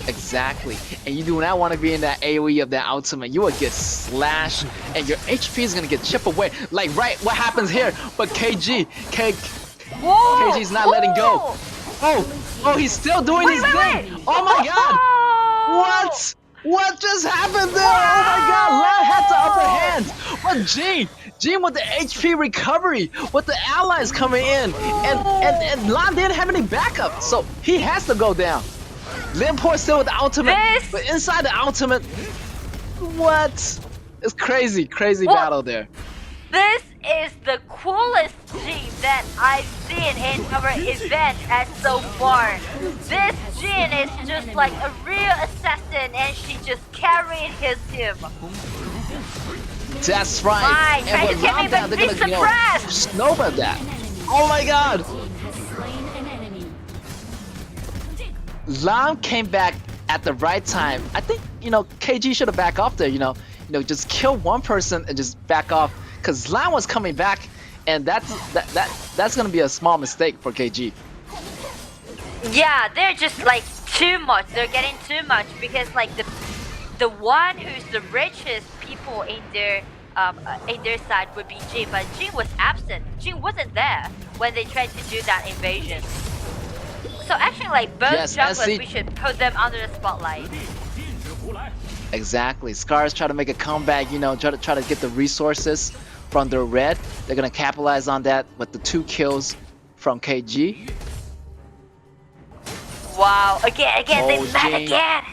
[SPEAKER 3] Exactly, and you do not want to be in that AoE of that ultimate. You will get slashed, and your HP is gonna get chipped away. Like right, what happens here? But KG's not letting go. Oh, he's still doing his thing. Oh my God! What just happened there? Oh my God! Lan had the upper hand, but Jin with the HP recovery, with the allies coming in, and Lan didn't have any backup, so he has to go down. Limpo still with the ultimate, but inside the ultimate, what? It's crazy battle there.
[SPEAKER 4] This is the coolest Jin that I've seen in our event as so far. This Jin is just like a real assassin, and she just carried his team.
[SPEAKER 3] That's right.
[SPEAKER 4] Right,
[SPEAKER 3] And with
[SPEAKER 4] trying to
[SPEAKER 3] Lam down,
[SPEAKER 4] keep
[SPEAKER 3] they're
[SPEAKER 4] him
[SPEAKER 3] gonna
[SPEAKER 4] suppressed.
[SPEAKER 3] snowball that. Oh my God! Lam came back at the right time. I think, KG should have backed off there, just kill one person and just back off, because Lam was coming back, and that's gonna be a small mistake for KG.
[SPEAKER 4] Yeah, they're just like too much. They're getting too much because like the one who's the richest people in their side would be Jin, but Jin was absent. Jin wasn't there when they tried to do that invasion. So actually, like both junglers, we should put them under the spotlight.
[SPEAKER 3] Exactly. Scars try to make a comeback, try to get the resources from their red. They're gonna capitalize on that with the 2 kills from KG.
[SPEAKER 4] Wow! Again, they met
[SPEAKER 3] Jin.
[SPEAKER 4] again.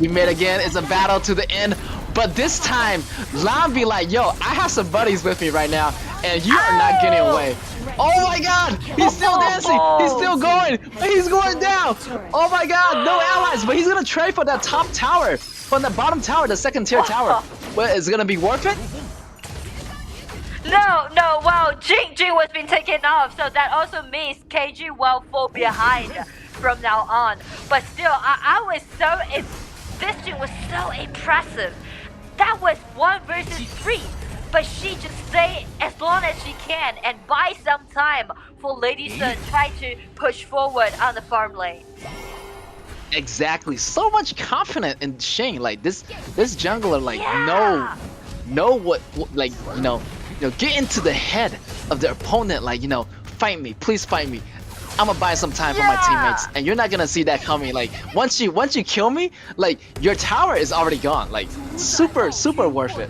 [SPEAKER 3] We met again. It's a battle to the end. But this time, Lam be like, yo, I have some buddies with me right now, and you are not getting away. Oh my God, he's still dancing. He's still going. He's going down. Oh my God, no allies, but he's gonna trade for that top tower, from the bottom tower, the 2nd tier tower. But is it gonna be worth it?
[SPEAKER 4] No, well, Jin was being taken off, so that also means KG will fall behind from now on. But still, I was this Jin was so impressive. That was 1 versus 3, but she just stayed as long as she can and buy some time for Lady Sun try to push forward on the farm lane.
[SPEAKER 3] Exactly. So much confidence in Shane. Like this jungler, like know what like get into the head of the opponent. Like fight me, please fight me. I'm gonna buy some time for my teammates, and you're not gonna see that coming. Like once you kill me, like your tower is already gone. Like super worth it.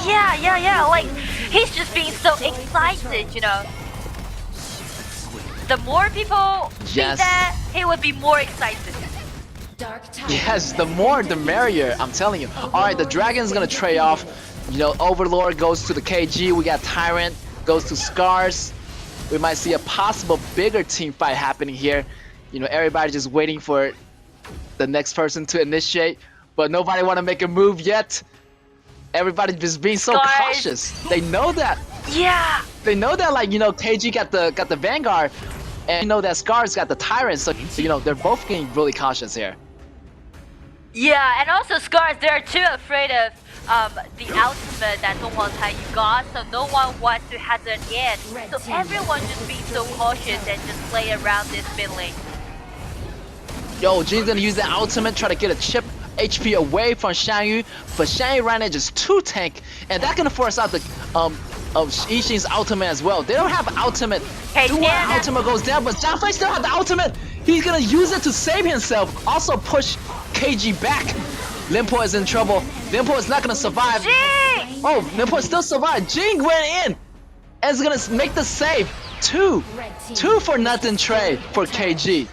[SPEAKER 4] Yeah. Like he's just being so excited, The more people see that, he would be more excited.
[SPEAKER 5] Dark Tower.
[SPEAKER 3] Yes, the more the merrier, I'm telling you. Alright, the Dragon's gonna trade off. You know, Overlord goes to the KG, we got Tyrant, goes to Scars. We might see a possible bigger team fight happening here. You know, everybody just waiting for the next person to initiate, but nobody wanna make a move yet. Everybody just being so
[SPEAKER 4] Scars.
[SPEAKER 3] cautious. They know that.
[SPEAKER 4] Yeah.
[SPEAKER 3] They know that, like, you know, KG got the Vanguard, and you know that Scars got the Tyrant, so you know they're both getting really cautious here.
[SPEAKER 4] Yeah, and also Scars, they're too afraid of the ultimate that Donghua Taiyu got, so no one wants to hazard it. So everyone just being so cautious and just play around this mid lane.
[SPEAKER 3] Yo, Jin's gonna use that ultimate, try to get a chip HP away from Xiangyu, but Xiangyu right now just 2 tank, and that's gonna force out the of Ishin's ultimate as well. They don't have ultimate.
[SPEAKER 4] Hey,
[SPEAKER 3] Duan ultimate goes down, but Zhang still has the ultimate. He's gonna use it to save himself. Also push KG back. Limpo is in trouble. Limpo is not gonna survive.
[SPEAKER 4] Jing!
[SPEAKER 3] Oh, Limpo still survived. Jing went in and is gonna make the save. 2 for nothing trade for KG.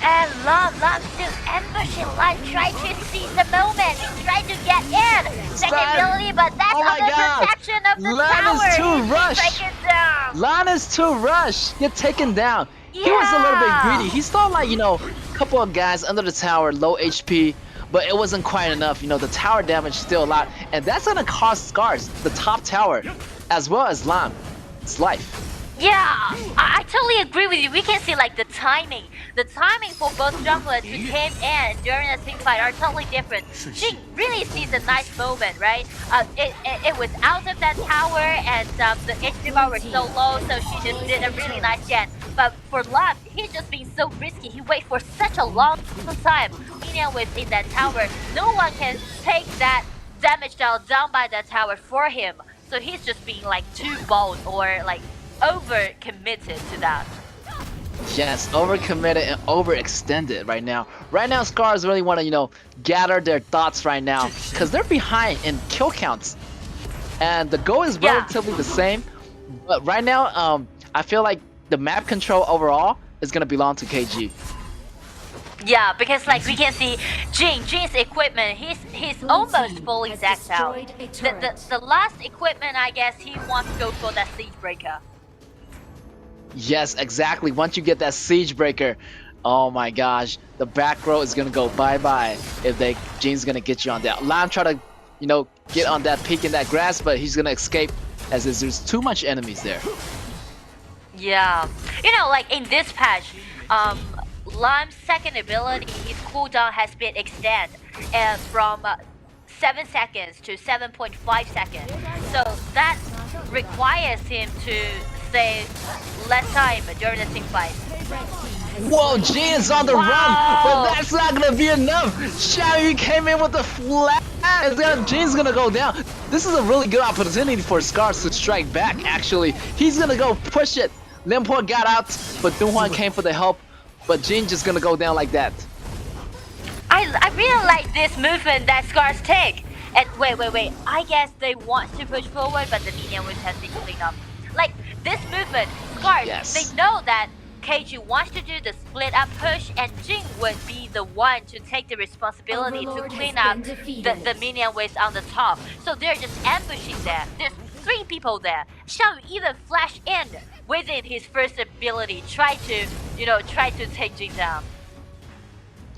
[SPEAKER 4] And Love still ambushing Lime, try to seize the moment, try to get in. Second ability, but that's
[SPEAKER 3] Oh my
[SPEAKER 4] under
[SPEAKER 3] God.
[SPEAKER 4] protection of the
[SPEAKER 3] Lan
[SPEAKER 4] tower.
[SPEAKER 3] is too
[SPEAKER 4] He's
[SPEAKER 3] rushed.
[SPEAKER 4] taken down.
[SPEAKER 3] Lan is too rushed. Get taken down. He was a little bit
[SPEAKER 4] Yeah.
[SPEAKER 3] greedy. He saw, like, you know, a couple of guys under the tower, low HP, but it wasn't quite enough. You know, the tower damage still a lot, and that's gonna cost Scars, the top tower, as well as Lam. It's life.
[SPEAKER 4] Yeah, I totally agree with you. We can see like the timing for both junglers to came in during the team fight are totally different. She really sees a nice moment, right? It was out of that tower and the HP bar was so low, so she just did a really nice gen. But for Love, he's just being so risky. He wait for such a long time. Minion within that tower, no one can take that damage down by that tower for him. So he's just being like too bold or like over committed to that.
[SPEAKER 3] Yes, overcommitted and overextended right now. Right now, Scars really want to, you know, gather their thoughts right now, because they're behind in kill counts. And the goal is relatively the same. But right now, I feel like the map control overall is going to belong to KG.
[SPEAKER 4] Yeah, because like we can see Jin's equipment, he's almost fully decked out. The last equipment, I guess, he wants to go for that siege breaker.
[SPEAKER 3] Yes, exactly. Once you get that siege breaker, oh my gosh, the back row is gonna go bye-bye if Jin's gonna get you on that. Lam try to, you know, get on that peak in that grass, but he's gonna escape as there's too much enemies there.
[SPEAKER 4] Yeah, you know, like in this patch, Lam's second ability, his cooldown has been extended from 7 seconds to 7.5 seconds. So that requires him to save less time during the team fight.
[SPEAKER 3] Whoa, Jin is on the run, but that's not gonna be enough. Xiaoyu came in with the flash. Jin's gonna go down. This is a really good opportunity for Scars to strike back, actually. He's gonna go push it. Limpo got out, but Donghua came for the help. But Jin just gonna go down like that.
[SPEAKER 4] I really like this movement that Scars take. And wait. I guess they want to push forward, but the minion which has been cleaned up. Like this movement, Scars, they know that KG wants to do the split up push, and Jin would be the one to take the responsibility to clean up the minion waves on the top. So they're just ambushing there. There's 3 people there. Xiao even flash in within his first ability, try to take Jin down.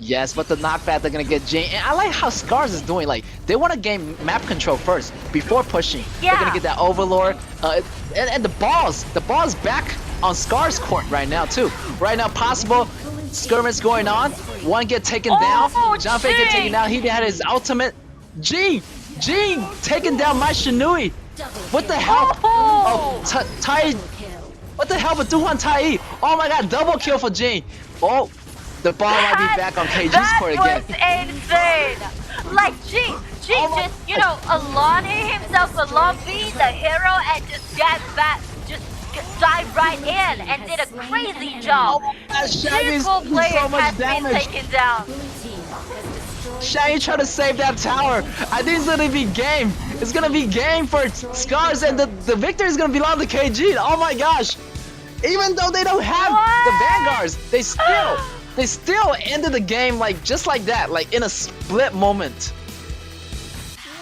[SPEAKER 3] Yes, but the knockback, they're gonna get Jin. And I like how Scars is doing. Like, they want to gain map control first before pushing.
[SPEAKER 4] Yeah.
[SPEAKER 3] They're gonna get that Overlord. And the ball's back on Scars court right now too. Right now, possible skirmish going on. One get taken down. Zhang Fei get taken down. He had his ultimate. Jin taking down my Shinui. What the hell? Oh, Tai. What the hell with Duhan Tai? Oh my god, double kill for Jin. Oh. The ball might be back on KG's court again.
[SPEAKER 4] That was insane! Like, Jin just, you know, aligning himself along being the hero and just get back, just dive right in and did a crazy job. Beautiful player
[SPEAKER 3] so much
[SPEAKER 4] has been
[SPEAKER 3] damage.
[SPEAKER 4] taken down.
[SPEAKER 3] Shaggy trying to save that tower. I think it's gonna be game. It's gonna be game for Scars, and the victory is gonna belong to KG. Oh my gosh. Even though they don't have the Vanguards, They still ended the game like just like that, like in a split moment.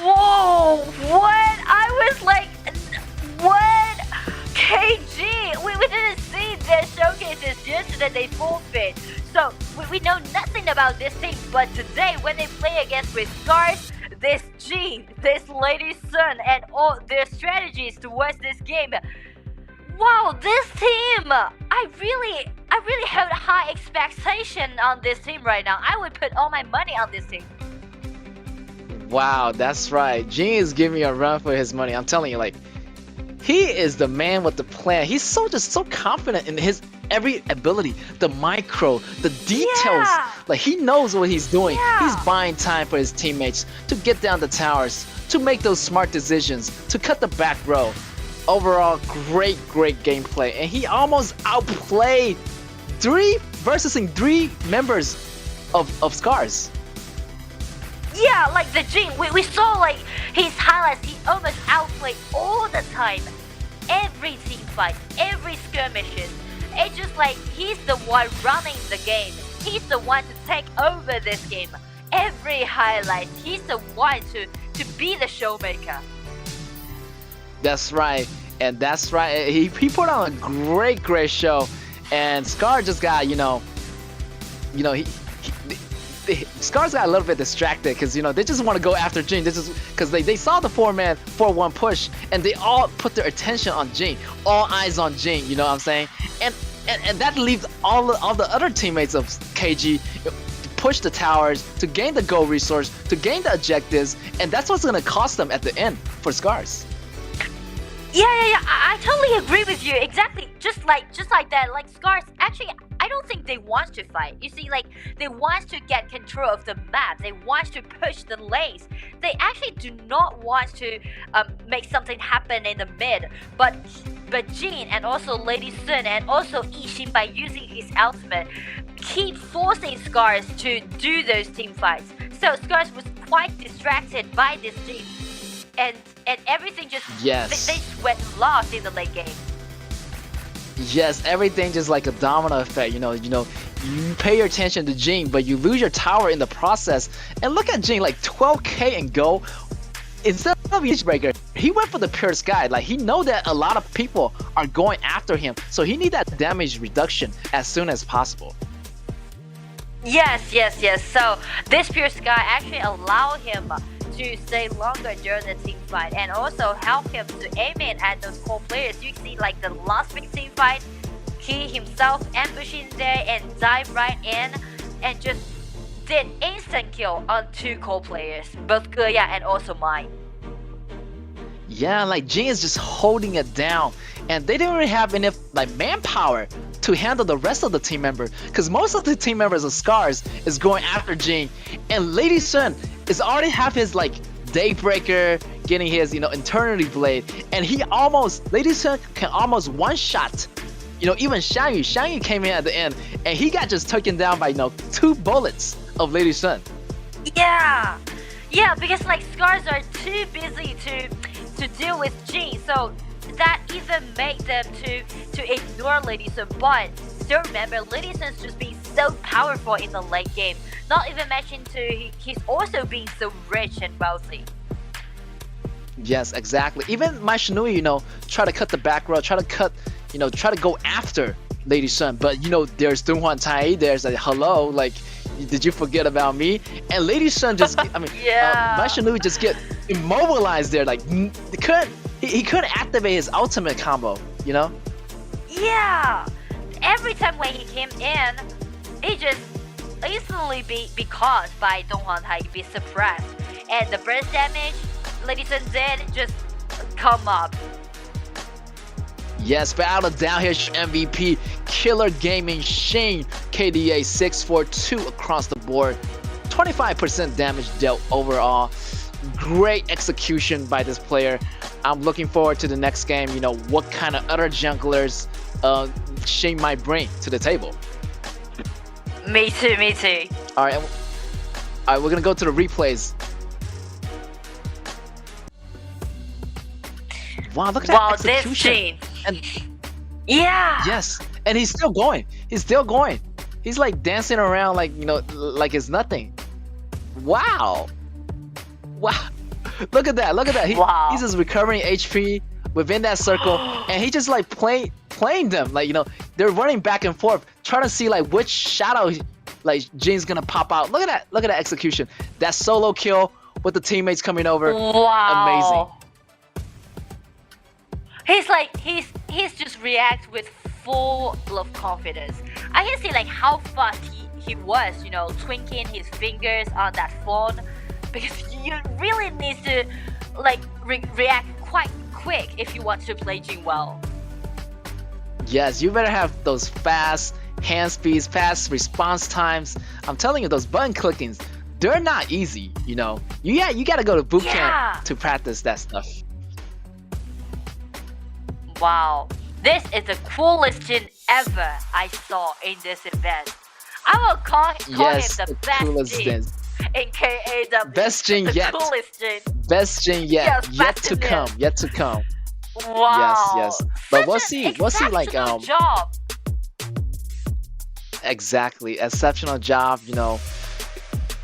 [SPEAKER 4] Whoa! What? I was like, what? KG! We didn't see their showcases yesterday, they forfeit. So we know nothing about this team, but today when they play against with Scars, this Jin, this Lady Sun, and all their strategies towards this game. Wow, this team! I really have high expectation on this team right now. I would put all my money on this team.
[SPEAKER 3] Wow, that's right. Jin is giving a run for his money. I'm telling you, like, he is the man with the plan. He's just so confident in his every ability, the micro, the details.
[SPEAKER 4] Yeah.
[SPEAKER 3] Like, he knows what he's doing.
[SPEAKER 4] Yeah.
[SPEAKER 3] He's buying time for his teammates to get down the towers, to make those smart decisions, to cut the back row. Overall, great gameplay, and he almost outplayed 3 members of Scars.
[SPEAKER 4] Yeah, like the Jin, we saw like his highlights, he almost outplayed all the time. Every team fight, every skirmishes. It's just like he's the one running the game. He's the one to take over this game. Every highlight, he's the one to be the showmaker.
[SPEAKER 3] That's right, and that's right. He put on a great show, and Scar just got Scars got a little bit distracted because they just want to go after Jin. This is because they saw the 4-man 4-1 push, and they all put their attention on Jin, all eyes on Jin. You know what I'm saying? And that leaves all the other teammates of KG to push the towers to gain the gold resource, to gain the objectives, and that's what's gonna cost them at the end for Scars.
[SPEAKER 4] Yeah. I totally agree with you. Exactly. Just like that. Like Scars, actually, I don't think they want to fight. You see, like they want to get control of the map. They want to push the lanes. They actually do not want to make something happen in the mid. But Jin and also Lady Sun and also Yixin, by using his ultimate, keep forcing Scars to do those team fights. So Scars was quite distracted by this Jin. And everything just they went lost in the late game.
[SPEAKER 3] Yes, everything just like a domino effect. You pay your attention to Jin, but you lose your tower in the process. And look at Jin, like 12k in gold. Instead of Breaker, he went for the pure sky. Like he know that a lot of people are going after him, so he need that damage reduction as soon as possible.
[SPEAKER 4] Yes. So this pure sky actually allow him to stay longer during the team fight and also help him to aim in at those core players. You see like the last big team fight, he himself ambushing there and dive right in and just did instant kill on 2 core players, both Kuya and also mine.
[SPEAKER 3] Yeah, like Jin is just holding it down, and they didn't really have enough like manpower to handle the rest of the team member, because most of the team members of Scars is going after Jin, and Lady Sun is already have his like Daybreaker, getting his Eternity Blade, and Lady Sun can almost one-shot even Xiangyu came in at the end, and he got just taken down by 2 bullets of Lady Sun.
[SPEAKER 4] Yeah, because like Scars are too busy to deal with Jin, so that even made them to ignore Lady Sun. But still remember, Lady Sun's just being so powerful in the late game. Not even mentioned he's also being so rich and wealthy.
[SPEAKER 3] Yes, exactly. Even my Shinui, try to cut the back row, try to go after Lady Sun, but there's Dunghwan Tai, there's like, hello, like, did you forget about me? And Lady Sun just, my Shinui just get immobilized there, like, he couldn't activate his ultimate combo,
[SPEAKER 4] Yeah, every time when he came in, he just instantly be caused by Dunghwan Tai, be suppressed, and the burst damage Lady Sun did just come up.
[SPEAKER 3] Yes, but out of down here, MVP, Killer Gaming, Shane, KDA 642 across the board, 25% damage dealt overall. Great execution by this player. I'm looking forward to the next game. What kind of other junglers Shane might bring to the table.
[SPEAKER 4] Me too.
[SPEAKER 3] All right, we're gonna go to the replays. Wow, look at that execution.
[SPEAKER 4] This Jin.
[SPEAKER 3] And
[SPEAKER 4] yeah.
[SPEAKER 3] yes, and he's still going. He's still going. He's like dancing around like, like it's nothing. Wow. Wow. Look at that. Look at that.
[SPEAKER 4] Wow.
[SPEAKER 3] He's just recovering HP within that circle, and he just like playing them. Like, they're running back and forth, trying to see like which shadow like Jin's gonna pop out. Look at that. Look at that execution. That solo kill with the teammates coming over.
[SPEAKER 4] Wow.
[SPEAKER 3] Amazing.
[SPEAKER 4] He's just react with full of confidence. I can see like how fast he was, twinkling his fingers on that phone, because you really need to like react quite quick if you want to play Jin well.
[SPEAKER 3] Yes, you better have those fast hand speeds, fast response times. I'm telling you, those button clickings, they're not easy. You gotta go to boot camp to practice that stuff.
[SPEAKER 4] Wow, this is the coolest Jin ever I saw in this event. I will call him the best
[SPEAKER 3] coolest
[SPEAKER 4] Jin in KAW.
[SPEAKER 3] Best Jin
[SPEAKER 4] the
[SPEAKER 3] yet.
[SPEAKER 4] Coolest Jin.
[SPEAKER 3] Best Jin yet.
[SPEAKER 4] Yes,
[SPEAKER 3] Yet to come. Yet to come.
[SPEAKER 4] Wow.
[SPEAKER 3] Yes. But
[SPEAKER 4] Such
[SPEAKER 3] we'll
[SPEAKER 4] an
[SPEAKER 3] see. We'll see. Like
[SPEAKER 4] exceptional job.
[SPEAKER 3] Exactly, exceptional job.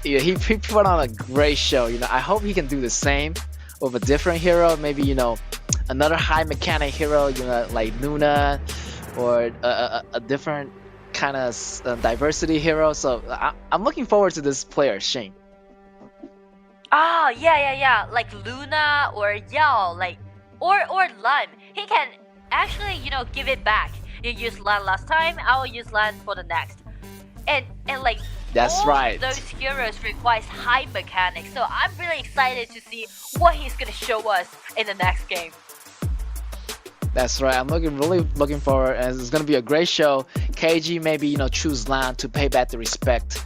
[SPEAKER 3] He put on a great show. I hope he can do the same with a different hero. Maybe another high mechanic hero. Like Luna, or a different kind of diversity hero. So I'm looking forward to this player, Shane.
[SPEAKER 4] Oh, yeah. Like Luna or Yao, like or Lan. He can actually, give it back. You used Lan last time, I will use Lan for the next. And like
[SPEAKER 3] That's
[SPEAKER 4] all
[SPEAKER 3] right.
[SPEAKER 4] those heroes requires high mechanics. So I'm really excited to see what he's gonna show us in the next game.
[SPEAKER 3] That's right. I'm really looking forward, and it's gonna be a great show. KG maybe choose Lan to pay back the respect.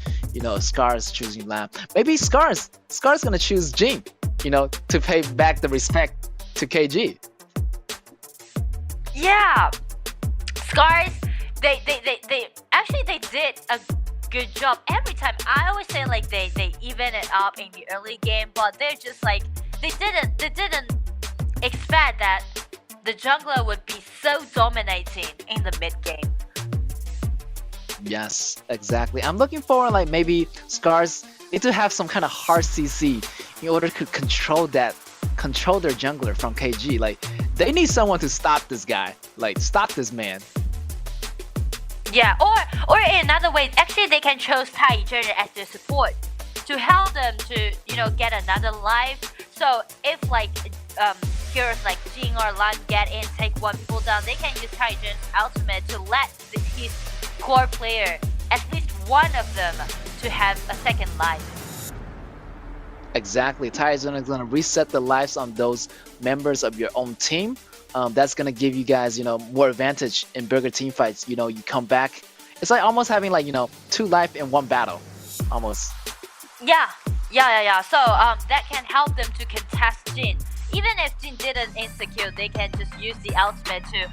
[SPEAKER 3] Scars choosing Lan. Maybe Scars gonna choose Jin. To pay back the respect to KG.
[SPEAKER 4] Yeah, Scars. They actually they did a good job every time. I always say like they even it up in the early game, but they're just like they didn't expect that the jungler would be so dominating in the mid game.
[SPEAKER 3] Yes, exactly. I'm looking forward, like maybe Scars need to have some kind of hard CC in order to control their jungler from KG. Like they need someone to stop this guy, like stop this man.
[SPEAKER 4] Yeah, or in another way, actually they can choose Taizhen as their support to help them to get another life. So if like heroes like Jing or Lan get in, take one people down, they can use Taizhen's ultimate to let his core player, at least one of them, to have a second life.
[SPEAKER 3] Exactly. Taizhen is gonna reset the lives on those members of your own team. That's gonna give you guys, more advantage in bigger team fights. You come back. It's like almost having like, 2 life in 1 battle, almost.
[SPEAKER 4] Yeah. So that can help them to contest Jin. Even if Jin didn't insecure, they can just use the ultimate to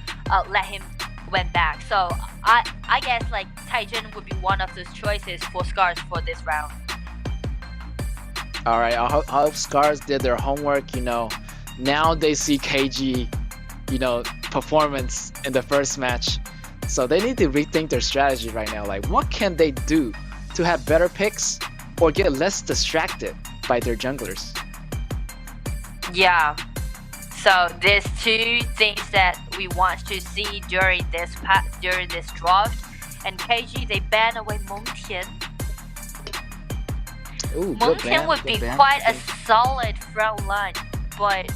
[SPEAKER 4] let him went back. So I guess like Taizhen would be one of those choices for Scars for this round.
[SPEAKER 3] All right, I hope Scars did their homework. Now they see KG, performance in the first match. So they need to rethink their strategy right now. Like, what can they do to have better picks or get less distracted by their junglers?
[SPEAKER 4] Yeah. So there's 2 things that we want to see during this draft. And KG, they ban away Mengtian.
[SPEAKER 3] Ooh,
[SPEAKER 4] Mengtian would be quite a solid front line, but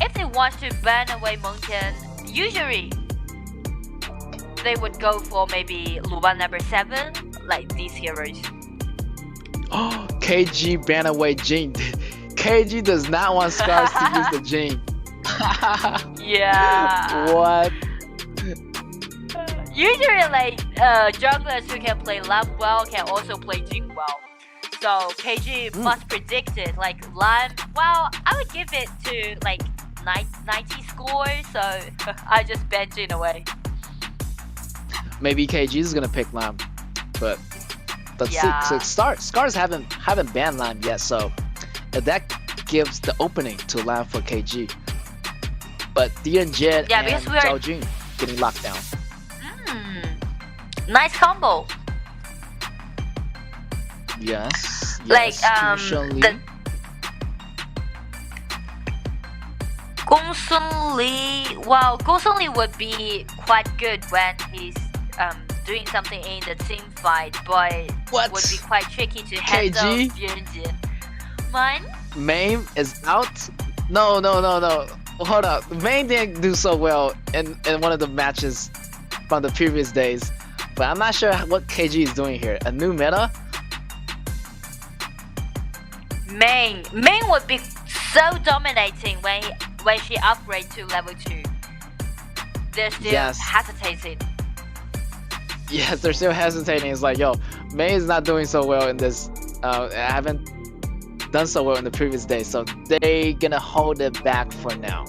[SPEAKER 4] if they want to ban away Mengtian, usually they would go for maybe Luban number 7, like these heroes.
[SPEAKER 3] Oh, KG ban away Jing. KG does not want Scars to use the Jing.
[SPEAKER 4] Yeah.
[SPEAKER 3] What?
[SPEAKER 4] Usually, like junglers who can play Lam well can also play Jing well. So KG must predict it. Like Lam, well, I would give it to like 90 score. So I just ban Jin away.
[SPEAKER 3] Maybe KG is gonna pick Lam, but Scars haven't banned Lam yet. So that gives the opening to Lam for KG. But Dian Jet and Zhao Jun getting locked down.
[SPEAKER 4] Nice combo.
[SPEAKER 3] Yes.
[SPEAKER 4] Like
[SPEAKER 3] Yes. Kunshan Lee.
[SPEAKER 4] the Gongsun Lee. Well, Gongsun Lee would be quite good when he's doing something in the team fight, but
[SPEAKER 3] What?
[SPEAKER 4] would be quite tricky to handle
[SPEAKER 3] KG?
[SPEAKER 4] Yuanjie. Man,
[SPEAKER 3] Main is out. No, no, no, no. Hold up. Main didn't do so well in one of the matches from the previous days, but I'm not sure what KG is doing here. A new meta?
[SPEAKER 4] Main would be so dominating when she upgrade to level 2. They're still
[SPEAKER 3] Yes.
[SPEAKER 4] hesitating.
[SPEAKER 3] Yes, they're still hesitating. It's like, yo, May is not doing so well in this. I haven't done so well in the previous day, so they gonna hold it back for now.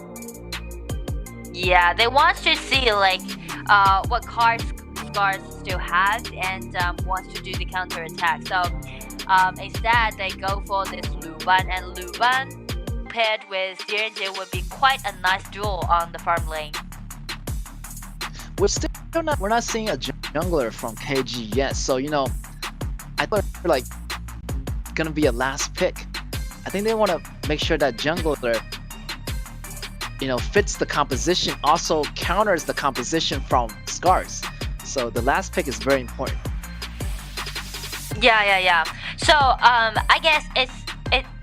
[SPEAKER 4] Yeah, they want to see like what cards Scars still has and wants to do the counter attack. So instead they go for this Luban, and Luban paired with Yuanjie would be quite a nice duel on the farm lane.
[SPEAKER 3] We're not seeing a jungler from KG yet, so I thought like gonna be a last pick. I think they want to make sure that jungler fits the composition, also counters the composition from Scars. So the last pick is very important.
[SPEAKER 4] Yeah. So I guess it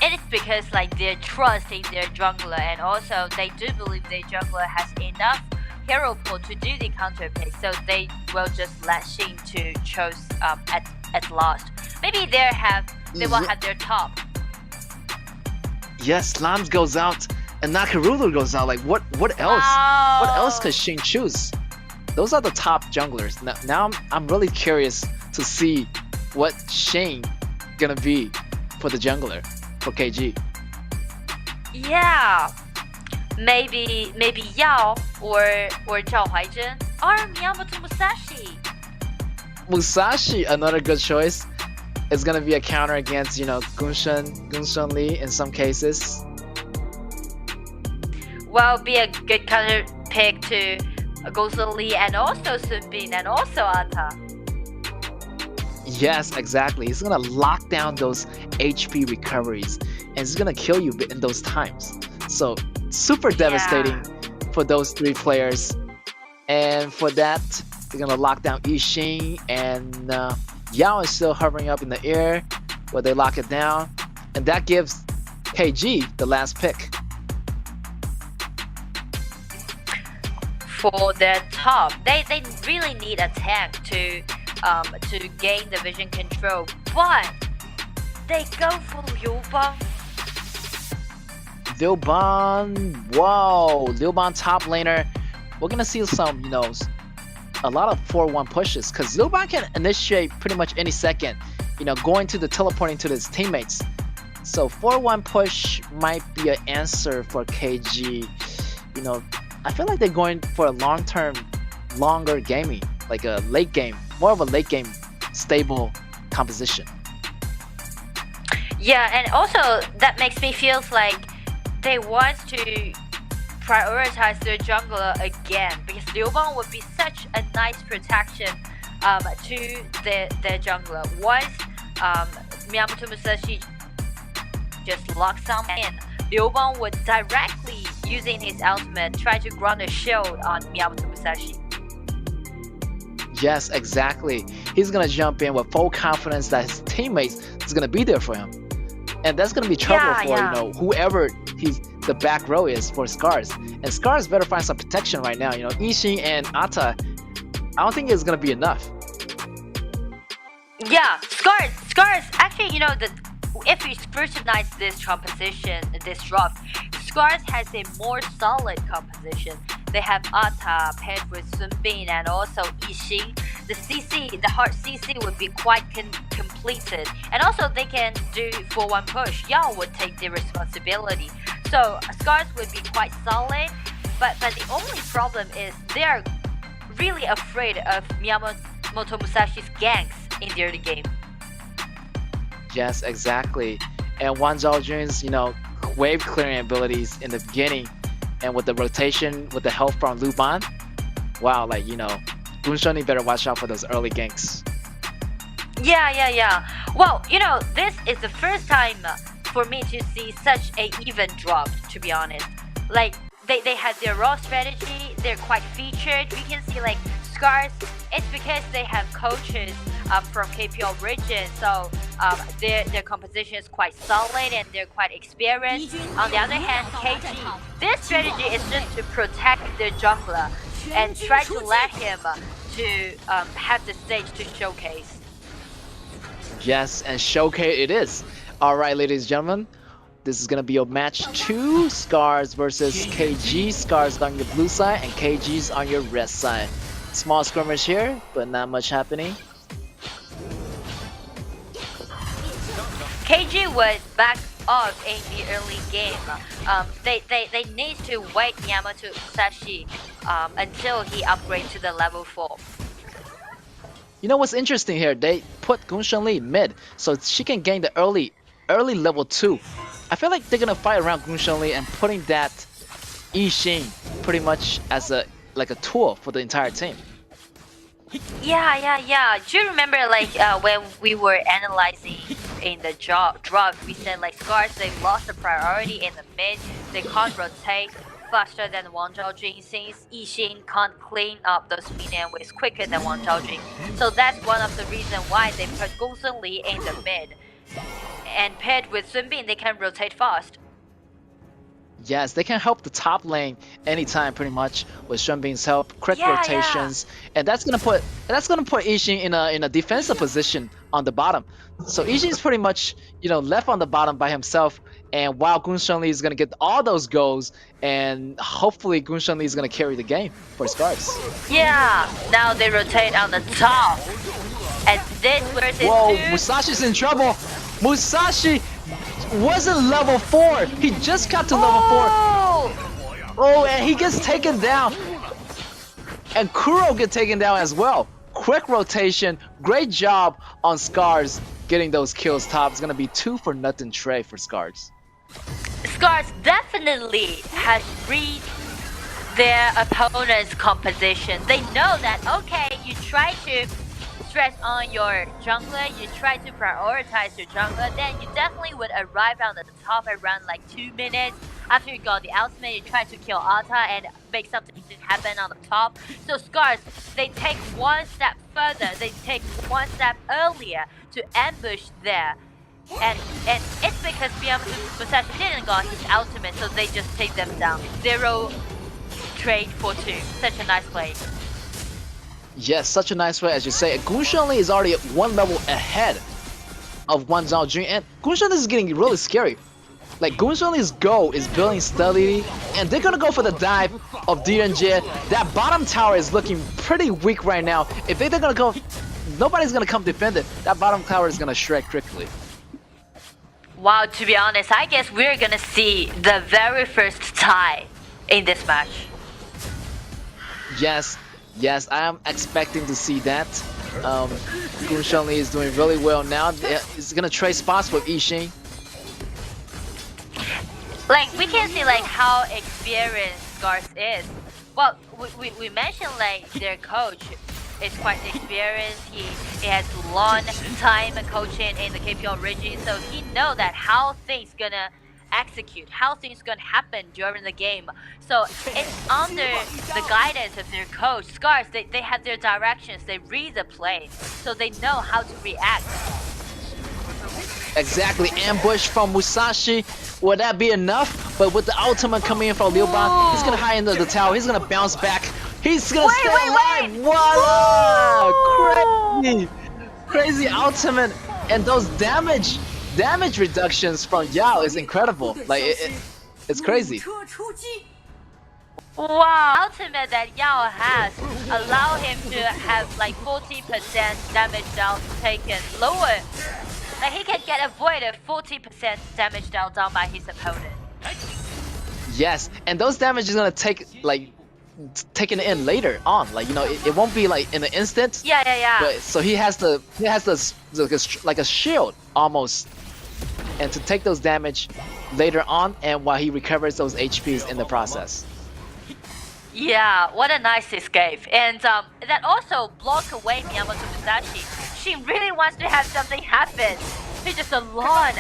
[SPEAKER 4] is because like they're trusting their jungler, and also they do believe their jungler has enough hero pool to do the counter pick, so they will just let Shin to choose at last. Maybe they will have their top.
[SPEAKER 3] Yes, Lams goes out and Nakarulu goes out. Like what else?
[SPEAKER 4] Wow.
[SPEAKER 3] What else could Shin choose? Those are the top junglers. Now I'm really curious to see what Shin gonna be for the jungler for KG.
[SPEAKER 4] Yeah. Maybe Yao or Zhao Huaizhen or Miyamoto Musashi.
[SPEAKER 3] Musashi, another good choice. It's gonna be a counter against Gunshan Lee in some cases.
[SPEAKER 4] Well, be a good counter pick to Gongsun Lee and also Sunbin and also Ata.
[SPEAKER 3] Yes, exactly. He's gonna lock down those HP recoveries, and it's gonna kill you in those times. So super devastating for those 3 players. And for that, they're gonna lock down Yixing, and Yao is still hovering up in the air where they lock it down, and that gives KG the last pick.
[SPEAKER 4] For their top, they really need a tank to gain the vision control, but they go for Liu Bang.
[SPEAKER 3] Liu Ban, wow, Liu Ban top laner. We're gonna see some, a lot of 4-1 pushes, because Liu Ban can initiate pretty much any second, going to the teleporting to his teammates. So 4-1 push might be an answer for KG. I feel like they're going for a long-term, longer gaming, like a late game, more of a late game stable composition.
[SPEAKER 4] Yeah, and also that makes me feel like they want to prioritize their jungler again, because Liu Bang would be such a nice protection to their jungler. Once Miyamoto Musashi just locks someone in, Liu Bang would directly, using his ultimate, try to ground a shield on Miyamoto Musashi.
[SPEAKER 3] Yes, exactly. He's gonna jump in with full confidence that his teammates is gonna be there for him, and that's gonna be trouble for whoever the back row is for Scars. And Scars better find some protection right now. Yixing and Ata, I don't think it's gonna be enough.
[SPEAKER 4] Yeah, Scars. Actually, if we scrutinize this composition, this draft, Scars has a more solid composition. They have Ata paired with Sunbin and also Yixing. The hard CC would be quite completed, and also they can do 4-1 push. Yao would take the responsibility. So Scars would be quite solid, but the only problem is they are really afraid of Miyamoto Musashi's ganks in the early game.
[SPEAKER 3] Yes, exactly. And Wang Zhaojun's, wave clearing abilities in the beginning, and with the rotation, with the help from Liu Ban, wow, Gunshan better watch out for those early ganks.
[SPEAKER 4] Yeah. Well, this is the first time for me to see such a even drop, to be honest. Like, they had their raw strategy, they're quite featured. We can see, like, Scars, it's because they have coaches from KPL region, so their composition is quite solid and they're quite experienced. On the other hand, KG, their strategy is just to protect their jungler and try to let him to have the stage to showcase.
[SPEAKER 3] Yes, and showcase it is. All right, ladies and gentlemen, this is gonna be your match 2. Scars versus KG. Scars on your blue side and KG's on your red side. Small skirmish here, but not much happening.
[SPEAKER 4] KG would back off in the early game. They need to wait Yamato Musashi until he upgrades to the level 4.
[SPEAKER 3] You know what's interesting here? They put Gunshan Li mid, so she can gain the early level 2. I feel like they're gonna fight around Gunshan Li and putting that Yixing pretty much as a tool for the entire team.
[SPEAKER 4] Yeah. Do you remember when we were analyzing in the drop, we said like Scars, they lost the priority in the mid, they can't rotate faster than Wang Zhaojun since Yixing can't clean up those minion waves quicker than Wang Zhaojun. So that's one of the reasons why they put Gongsun Li in the mid. And paired with Sun Bin, they can rotate fast.
[SPEAKER 3] Yes, they can help the top lane anytime, pretty much, with Sun Bin's help, quick rotations, and that's gonna put Yixing in a defensive position on the bottom. So Yixing's pretty much left on the bottom by himself, and while Gunshan Li is gonna get all those goals, and hopefully Gunshan Li is gonna carry the game for Scars.
[SPEAKER 4] Yeah, now they rotate on the top, and this versus
[SPEAKER 3] Whoa, Musashi's in trouble. Musashi wasn't level 4. He just got to level 4. Oh, and he gets taken down. And Kuro gets taken down as well. Quick rotation. Great job on Scars getting those kills top. It's going to be 2 for nothing Trey for Scars.
[SPEAKER 4] Scars definitely has read their opponent's composition. They know that, okay, you try to stress on your jungler, you try to prioritize your jungler, then you definitely would arrive on the top around like 2 minutes. After you got the ultimate, you try to kill Alta and make something happen on the top. So Scars, they take one step further, they take one step earlier to ambush there. And it's because Yamato Musashi didn't got his ultimate, so they just take them down. 0 trade for 2. Such a nice play.
[SPEAKER 3] Yes, such a nice way, as you say. Gunshan Li is already 1 level ahead of Wang Zhaojun, and Gunshan Li is getting really scary. Like, Gunshan Li's goal is building steadily, and they're gonna go for the dive of DNJ. That bottom tower is looking pretty weak right now. If they're gonna go, nobody's gonna come defend it. That bottom tower is gonna shred quickly.
[SPEAKER 4] Wow, to be honest, I guess we're gonna see the very first tie in this match.
[SPEAKER 3] Yes, I am expecting to see that. Gunshan Li is doing really well now. He's gonna trade spots with Yixing.
[SPEAKER 4] Like, we can see like how experienced Scars is. Well, we mentioned like their coach is quite experienced. He has long time coaching in the KPL region, so he know that how things gonna execute, how things gonna happen during the game. So it's under the guidance of their coach. Scars, they have their directions, they read the play, so they know how to react.
[SPEAKER 3] Exactly, ambush from Musashi. Would that be enough? But with the ultimate coming in from Liu Ban, he's gonna hide into the tower, he's gonna bounce back. He's gonna stay alive! Voila! Crazy ultimate, and those damage reductions from Yao is incredible. Like it's crazy.
[SPEAKER 4] Wow, ultimate that Yao has allow him to have like 40% damage down taken lower. Like he can get avoided 40% damage down by his opponent.
[SPEAKER 3] Yes, and those damage is gonna take taken in later on. Like it won't be like in an instant.
[SPEAKER 4] Yeah.
[SPEAKER 3] But so he has like a shield almost, and to take those damage later on, and while he recovers those HPs in the process.
[SPEAKER 4] Yeah, what a nice escape. And that also blocked away Yamato Musashi. She really wants to have something happen. He just alone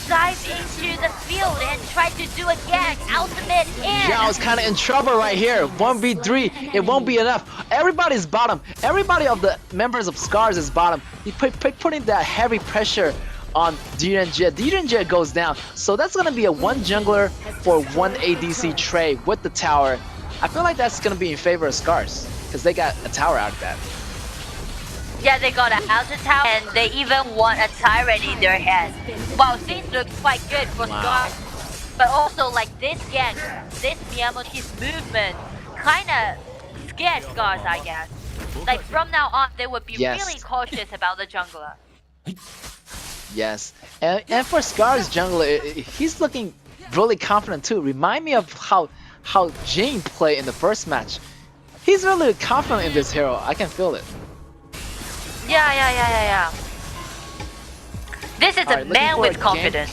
[SPEAKER 4] dive into the field and try to do a gang ultimate in.
[SPEAKER 3] Yao's kind of in trouble right here. 1v3, it won't be enough. Everybody's bottom. Everybody of the members of Scars is bottom. He putting that heavy pressure on D3. D3 goes down. So that's gonna be a one jungler for one ADC trade with the tower. I feel like that's gonna be in favor of Scars because they got a tower out of that.
[SPEAKER 4] Yeah, they got an outer tower and they even want a tyrant in their hand. Wow, things look quite good for Scars. But also like this gang, this Miyamoto's movement kinda scared Scars, I guess. Like from now on they would be really cautious about the jungler.
[SPEAKER 3] Yes, and for Scars jungler, he's looking really confident too. Remind me of how Jane played in the first match. He's really confident in this hero. I can feel it.
[SPEAKER 4] Yeah. This is a man with confidence.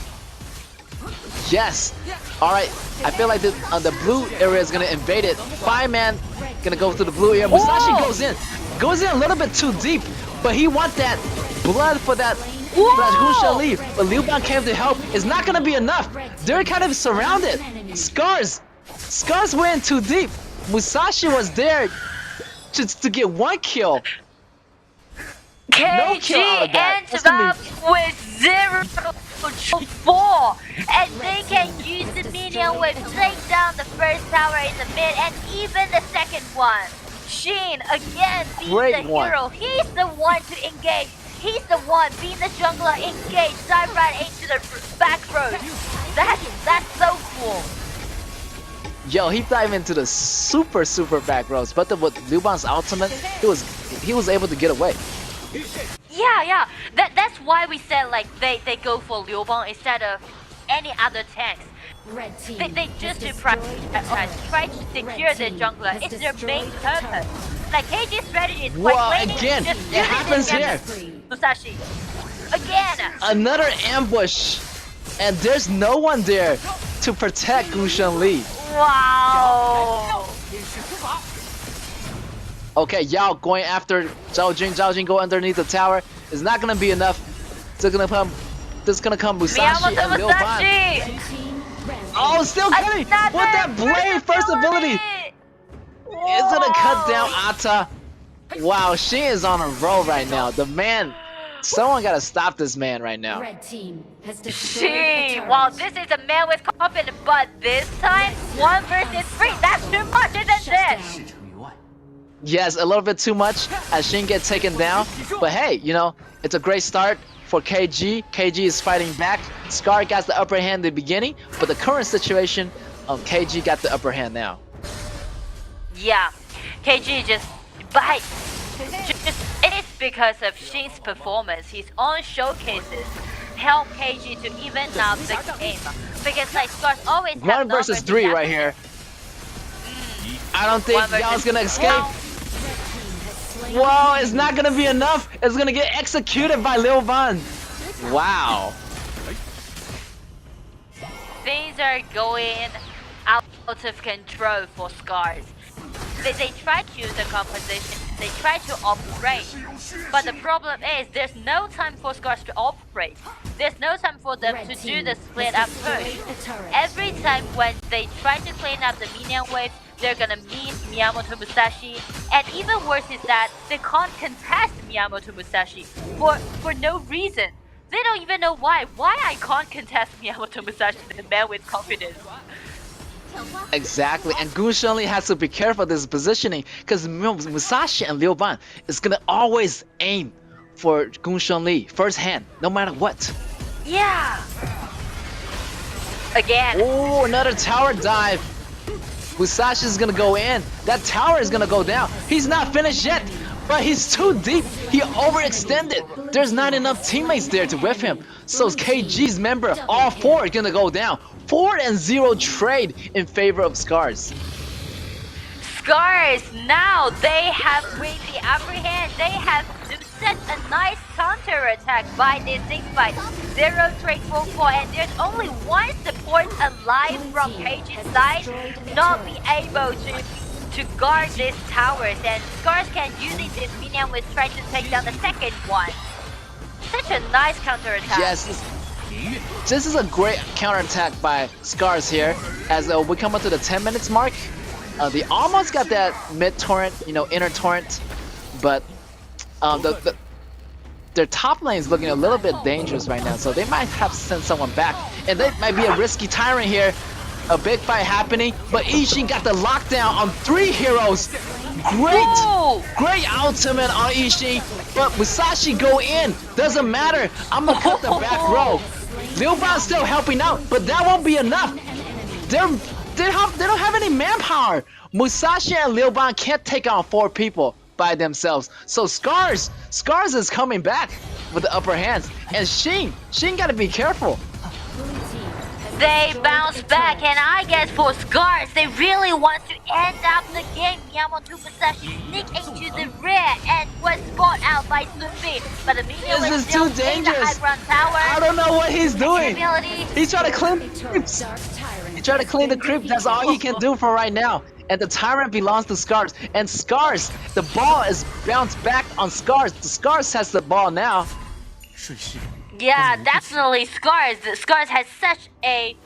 [SPEAKER 3] Yes. All right. I feel like the blue area is gonna invade it. 5-man gonna go to the blue area. Musashi goes in a little bit too deep, but he wants that blood for that. Gunshan Lee, but Liu Bang came to help. It's not gonna be enough. They're kind of surrounded. Scars went too deep. Musashi was there just to get one kill.
[SPEAKER 4] KG ends up with 0-4, and they can use the minion wave, take down the first tower in the mid, and even the second one. Shin again being the hero. He's the one to engage. He's the one being the jungler, engage, dive right into the back row. That's so cool.
[SPEAKER 3] Yo, he dived into the super back rows, but with Liu Bang's ultimate, he was able to get away.
[SPEAKER 4] Yeah. That's why we said like they go for Liu Bang instead of any other tanks. They just try to secure the jungler. It's their main purpose. Like KG's strategy is quite plain.
[SPEAKER 3] Again, it happens here.
[SPEAKER 4] Musashi. Again.
[SPEAKER 3] Another ambush, and there's no one there to protect Gunshan Lee.
[SPEAKER 4] Wow.
[SPEAKER 3] Okay, Yao going after Zhao Jing. Zhao Jing go underneath the tower. It's not gonna be enough. This is gonna come Musashi and Liu Bang. Oh, still cutting with that blade first ability. It's gonna cut down Ata. Wow, she is on a roll right now. The man, someone gotta stop this man right now.
[SPEAKER 4] Wow, this is a man with confidence, but this time 1 versus 3. That's too much, isn't it?
[SPEAKER 3] Yes, a little bit too much as Shin gets taken down. But hey, you know, it's a great start for KG. KG is fighting back. Scar got the upper hand in the beginning, but the current situation, KG got the upper hand now. Yeah, KG it's because of Shin's performance. His own showcases help KG to even out the game. Because like Scar's always have 1 versus 3 right here. I don't think Yao's gonna escape. Whoa, it's not gonna be enough. It's gonna get executed by Liu Bang. Wow.
[SPEAKER 4] Things are going out of control for Scars. They try to use the composition, they try to operate, but the problem is there's no time for Scars to operate. There's no time for them to do the split up push. Every time when they try to clean up the minion wave, they're gonna meet Miyamoto Musashi, and even worse is that they can't contest Miyamoto Musashi for no reason. They don't even know why. Why I can't contest Miyamoto Musashi, the man with confidence.
[SPEAKER 3] Exactly, and Gunshan Lee has to be careful of this positioning because Musashi and Liu Bang is gonna always aim for Gunshan Lee first hand, no matter what.
[SPEAKER 4] Yeah. Again.
[SPEAKER 3] Oh, another tower dive. Musashi is gonna go in. That tower is gonna go down. He's not finished yet, but he's too deep. He overextended. There's not enough teammates there to whip him. So KG's member, all 4 are gonna go down. 4-0 trade in favor of Scars.
[SPEAKER 4] Scars, now they have with the upper hand. They have set a nice counter attack by this team fight. 0 trade for 4, and there's only 1 support alive from KG's side, not be able to guard these towers, and Scars can using this minion with try to take down the second one. such a nice counterattack.
[SPEAKER 3] Yes, this is a great counterattack by Scars here. As we come up to the 10 minutes mark, they almost got that mid torrent, inner torrent, but their top lane is looking a little bit dangerous right now, so they might have to send someone back, and that might be a risky Tyrant here. A big fight happening, but Ishin got the lockdown on 3 heroes. Great ultimate on Ishin, but Musashi go in. Doesn't matter. I'm gonna cut the back row. Liu Ban's still helping out, but that won't be enough. They don't have any manpower. Musashi and Liu Ban can't take on 4 people by themselves. So Scars is coming back with the upper hands, and Shin gotta be careful.
[SPEAKER 4] They bounce back, and I guess for Scars, they really want to end up the game. Miyamoto Musashi sneak into the rear and was spot out by Sunbi, but the minion
[SPEAKER 3] This
[SPEAKER 4] was
[SPEAKER 3] is
[SPEAKER 4] still
[SPEAKER 3] too
[SPEAKER 4] in the
[SPEAKER 3] dangerous.
[SPEAKER 4] high ground tower.
[SPEAKER 3] I don't know what he's doing.
[SPEAKER 4] Ability.
[SPEAKER 3] He's trying to clean the creeps. He's trying to clean the creep. That's all he can do for right now. And the Tyrant belongs to Scars. And Scars, the ball is bounced back on Scars. The Scars has the ball now.
[SPEAKER 4] Yeah, definitely Scars. Scars has such a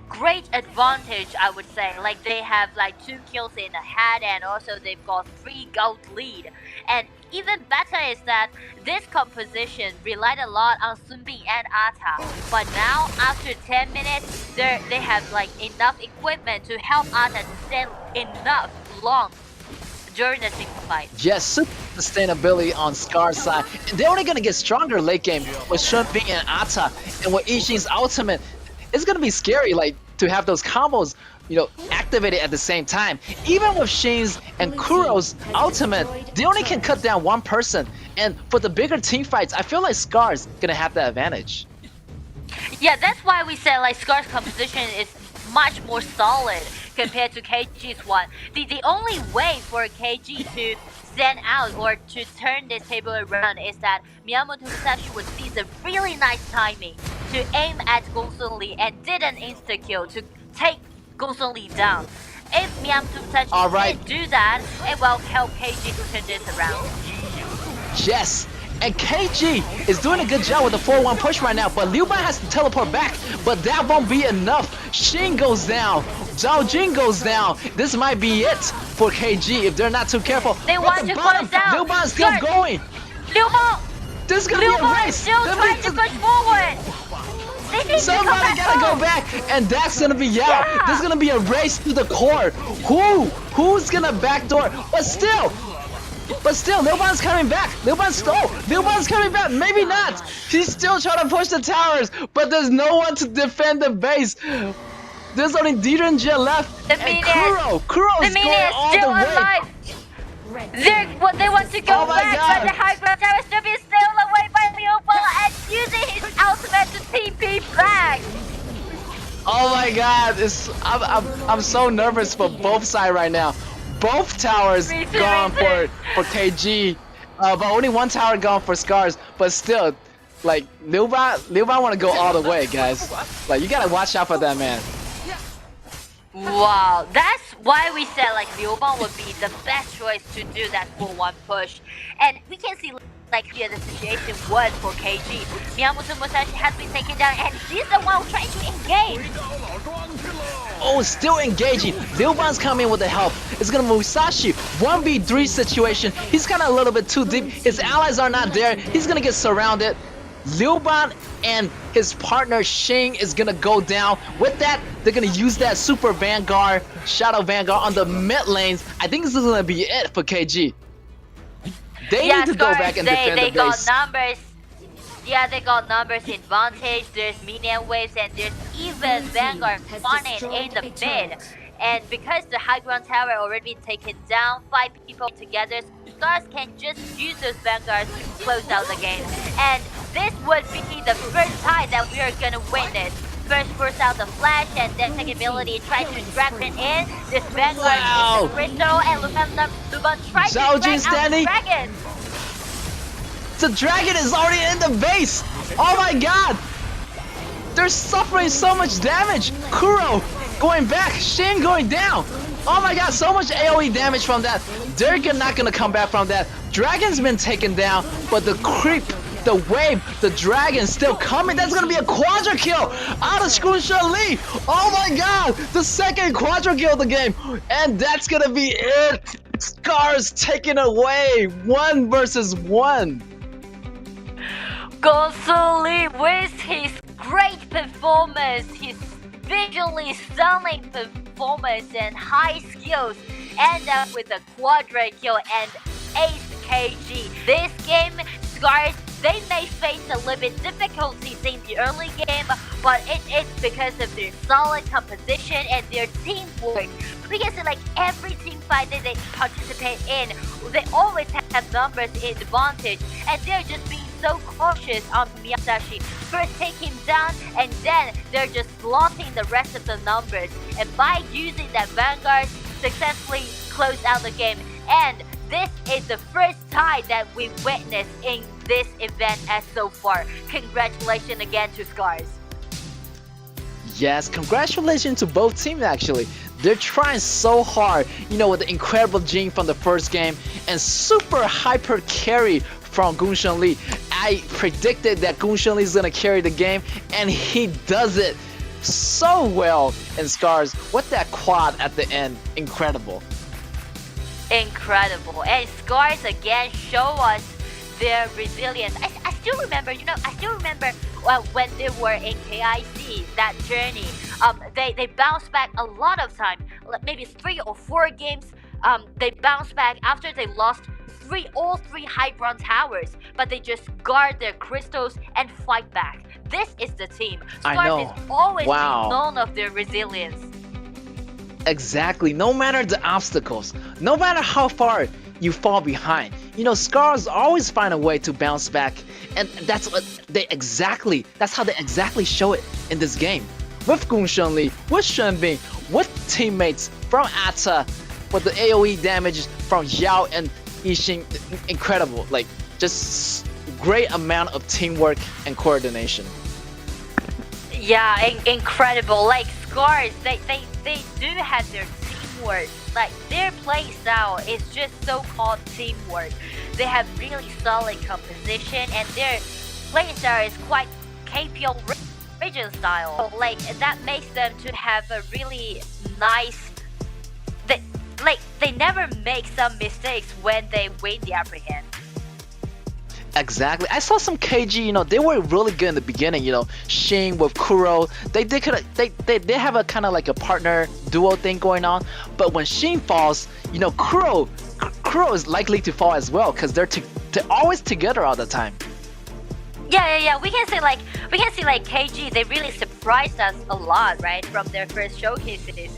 [SPEAKER 4] great advantage, I would say. Like, they have like 2 kills in the head, and also they've got 3 gold lead. And even better is that this composition relied a lot on Sunbi and Ata. But now, after 10 minutes, they have like enough equipment to help Ata to stand enough long during the single fight.
[SPEAKER 3] Yes, super sustainability on Scar's side. And they're only gonna get stronger late game with Sunbi and Ata. And with Ishin's ultimate, it's gonna be scary, like, to have those combos, activated at the same time. Even with Shin's and Kuro's ultimate, they only can cut down 1 person. And for the bigger team fights, I feel like Scar's gonna have the advantage.
[SPEAKER 4] Yeah, that's why we said like Scar's composition is much more solid compared to KG's one. The only way for KG to stand out or to turn this table around is that Miyamoto Musashi would see the really nice timing to aim at Gongsun Li and did an insta-kill to take Gongsun Li down. If Miyamoto Musashi didn't do that, it will help KG to turn this around.
[SPEAKER 3] Yes, and KG is doing a good job with the 4-1 push right now, but Liu Ban has to teleport back, but that won't be enough. Shin goes down, Zhao Jin goes down. This might be it for KG if they're not too careful.
[SPEAKER 4] They want to close down.
[SPEAKER 3] Liu Ban's still going.
[SPEAKER 4] Liu Ban!
[SPEAKER 3] This is gonna be a race.
[SPEAKER 4] Still trying to push forward.
[SPEAKER 3] Somebody gotta go back, and that's gonna be out.
[SPEAKER 4] Yeah.
[SPEAKER 3] This is gonna be a race to the core. Who's gonna backdoor? But still, Liu Ban's coming back. Liu Ban's coming back. Maybe not. He's still trying to push the towers, but there's no one to defend the base. There's only Dieter and Jet left, and Kuro's going all the way.
[SPEAKER 4] Alive. They want to go back, but the high ground tower still being stolen away by Liu Ban and using his ultimate to TP back.
[SPEAKER 3] Oh my God! I'm so nervous for both sides right now. Both towers gone for KG, but only 1 tower gone for Scars. But still, like Liu Ban want to go all the way, guys. Like, you gotta watch out for that man.
[SPEAKER 4] Wow, that's why we said like Liu Ban would be the best choice to do that 4-1 push. And we can see like here the situation was for KG. Miyamoto Musashi has been taken down, and he's the one trying to engage.
[SPEAKER 3] Oh, still engaging. Liu Ban's coming with the help. It's gonna be Musashi 1v3 situation. He's kind of a little bit too deep. His allies are not there. He's gonna get surrounded. Liu Ban and his partner Shin is gonna go down. With that, they're gonna use that Super Vanguard, Shadow Vanguard on the mid lanes. I think this is gonna be it for KG. They need to go back and defend the base.
[SPEAKER 4] Got numbers. Yeah, they got numbers advantage. There's minion waves, and there's even Vanguard spawning in the mid. And because the high ground tower already been taken down, 5 people together, Stars can just use those Vanguards to close out the game. And this would be the first time that we are gonna win this. First force out the flash, and then second ability try to drag it in. This Vanguard is the crystal, and Luban tries to drag out the dragon.
[SPEAKER 3] The dragon is already in the base. Oh my God! They're suffering so much damage. Kuro going back, Shin going down. Oh my God, so much AoE damage from that. They're not gonna come back from that. Dragon's been taken down, but the creep The wave, the dragon still coming. That's gonna be a quadra kill out of Gunshan Lee. Oh my god, the second quadra kill of the game. And that's gonna be it. Scars taken away. 1 versus 1.
[SPEAKER 4] Gunshan Lee with his great performance, his visually stunning performance and high skills, end up with a quadra kill and ace KG. This game, Scars, they may face a little bit difficulties in the early game, but it's because of their solid composition and their teamwork. Because like every team fight that they participate in, they always have numbers advantage, and they're just being so cautious on Miyamoto. First take him down, and then they're just blotting the rest of the numbers. And by using that Vanguard, successfully close out the game. And this is the first tie that we witnessed in this event as so far. Congratulations again to Scars.
[SPEAKER 3] Yes, congratulations to both teams actually. They're trying so hard, you know, with the incredible Jing from the first game and super hyper carry from Gunshan Lee. I predicted that Gunshan Lee is gonna carry the game, and he does it so well. And Scars, what that quad at the end, incredible.
[SPEAKER 4] Incredible. And Scars again show us their resilience. I still remember, when they were in KIC, that journey. They bounced back a lot of time, maybe 3 or 4 games. They bounced back after they lost all three high bronze towers, but they just guard their crystals and fight back. This is the team. Scars is always been known of their resilience.
[SPEAKER 3] Exactly. No matter the obstacles, no matter how far you fall behind, you know, Scars always find a way to bounce back, and that's how they exactly show it in this game. With Gunshan Lee, with Shenbing, with teammates from Atta, with the AoE damage from Yao and Yixing, incredible. Like, just great amount of teamwork and coordination.
[SPEAKER 4] Yeah, incredible. Like Scars, they do have their teamwork. Like their play style is just so-called teamwork. They have really solid composition, and their play style is quite KPO region style. Like that makes them to have a really nice. They never make some mistakes when they win the upper hand.
[SPEAKER 3] Exactly. I saw some KG, you know, they were really good in the beginning, you know, Shing with Kuro. They have a kind of like a partner duo thing going on, but when Shing falls, you know, Kuro is likely to fall as well because they're always together all the time.
[SPEAKER 4] Yeah. We can see like KG, they really surprised us a lot, right, from their first showcases.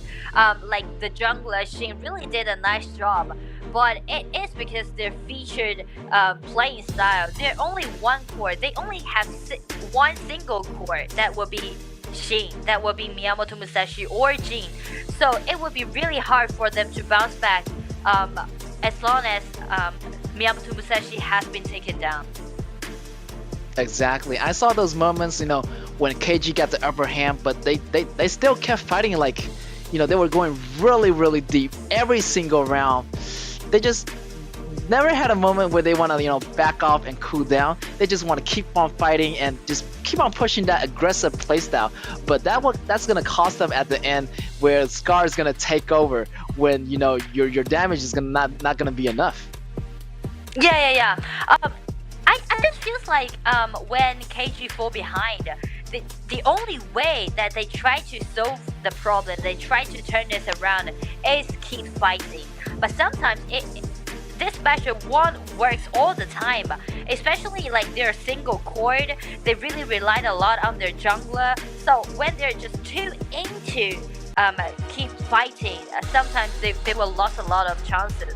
[SPEAKER 4] Like the jungler Shin really did a nice job, but it is because their featured playing style. They're only one core. They only have one single core that will be Shin, that will be Miyamoto Musashi or Jin. So it would be really hard for them to bounce back as long as Miyamoto Musashi has been taken down.
[SPEAKER 3] Exactly. I saw those moments, you know, when KG got the upper hand, but they still kept fighting. Like, you know, they were going really deep every single round. They just never had a moment where they want to, you know, back off and cool down. They just want to keep on fighting and just keep on pushing that aggressive playstyle. But that's gonna cost them at the end, where Scar is gonna take over when, you know, your damage is not gonna be enough.
[SPEAKER 4] Yeah. I just feels like when KG fall behind, the only way that they try to solve the problem, they try to turn this around, is keep fighting. But sometimes this measure won't works all the time, especially like their single core. They really relied a lot on their jungler. So when they're just too into keep fighting, sometimes they will lose a lot of chances.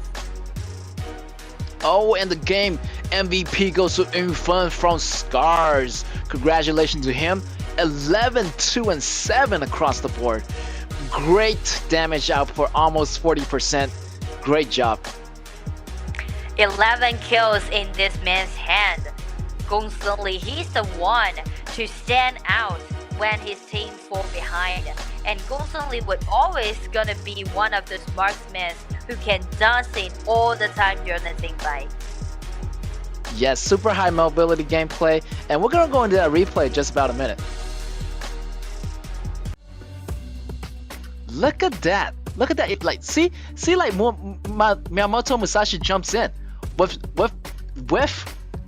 [SPEAKER 3] Oh, and the game MVP goes to Infun from Scars. Congratulations to him. 11, 2, and 7 across the board. Great damage out for almost 40%. Great job.
[SPEAKER 4] 11 kills in this man's hand. Gunshan Lee, he's the one to stand out when his team fall behind. And Gunshan Lee would always gonna be one of those marksmen who can dance in all the time during the team fight.
[SPEAKER 3] Yes, super high mobility gameplay, and we're gonna go into that replay in just about a minute. Look at that! Look at that! Like, see, like Miyamoto Musashi jumps in with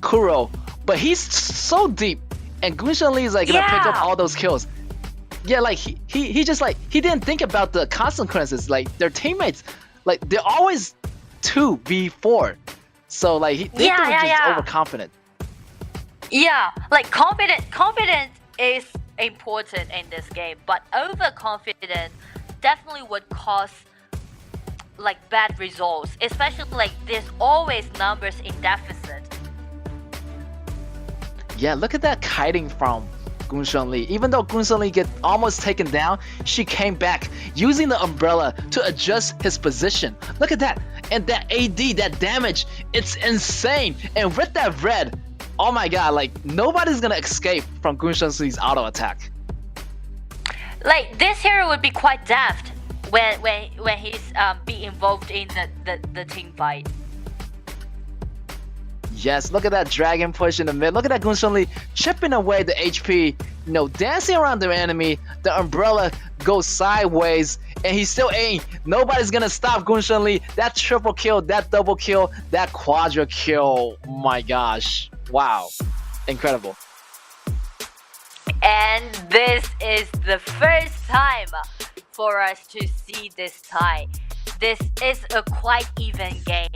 [SPEAKER 3] Kuro, but he's so deep, and Gunshan Lee is like gonna pick up all those kills. Yeah, like he just like he didn't think about the consequences. Like their teammates, like they're always 2v4, so like they were just overconfident.
[SPEAKER 4] Yeah, like confidence is important in this game, but overconfidence definitely would cause like bad results, especially like there's always numbers in deficit.
[SPEAKER 3] Yeah, look at that kiting from Gunshan Lee. Even though Gunshan Lee get almost taken down, she came back using the umbrella to adjust his position. Look at that. And that AD, that damage, it's insane. And with that red, oh my god, like nobody's gonna escape from Gunshan Lee's auto attack.
[SPEAKER 4] Like this hero would be quite daft when he's be involved in the team fight.
[SPEAKER 3] Yes, look at that dragon push in the mid. Look at that Gunshan Lee chipping away the HP, you know, dancing around their enemy. The umbrella goes sideways, and he's still aiming. Nobody's gonna stop Gunshan Lee. That triple kill, that double kill, that quadra kill. My gosh, wow, incredible.
[SPEAKER 4] And this is the first time for us to see this tie. This is a quite even game.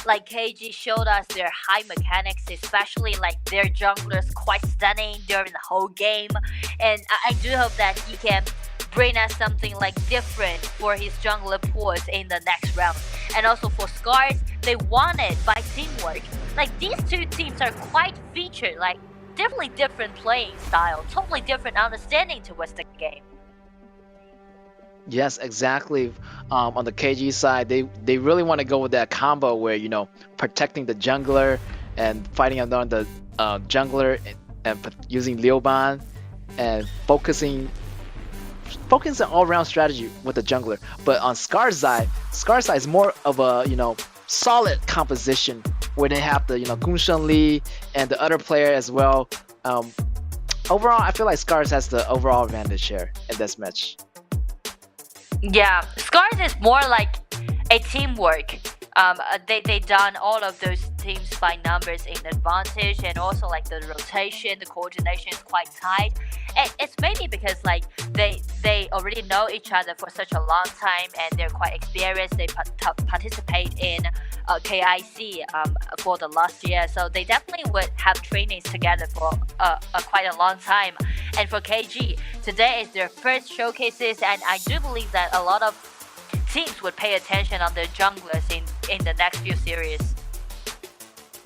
[SPEAKER 4] Like KG showed us their high mechanics, especially like their junglers quite stunning during the whole game. And I do hope that he can bring us something like different for his jungler pools in the next round. And also for Scars, they won it by teamwork. Like these two teams are quite featured, like definitely different playing style, totally different understanding towards the game.
[SPEAKER 3] Yes, exactly. On the KG side, they really want to go with that combo where, you know, protecting the jungler and fighting on the jungler and using Liuban and focusing all-round strategy with the jungler. But on Scar's side is more of a, you know, solid composition where they have the, you know, Gunshan Lee and the other player as well. Overall, I feel like Scars has the overall advantage here in this match.
[SPEAKER 4] Yeah, Scars is more like a teamwork. They done all of those teams by numbers in advantage, and also like the rotation, the coordination is quite tight. And it's maybe because like they already know each other for such a long time, and they're quite experienced. They participate in KIC for the last year, so they definitely would have trainings together for quite a long time. And for KG, today is their first showcases, and I do believe that a lot of teams would pay attention on their junglers in the next few series.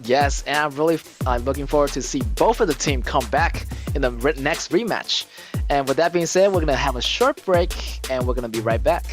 [SPEAKER 3] Yes, and I'm really looking forward to see both of the team come back in the next rematch. And with that being said, we're going to have a short break, and we're going to be right back.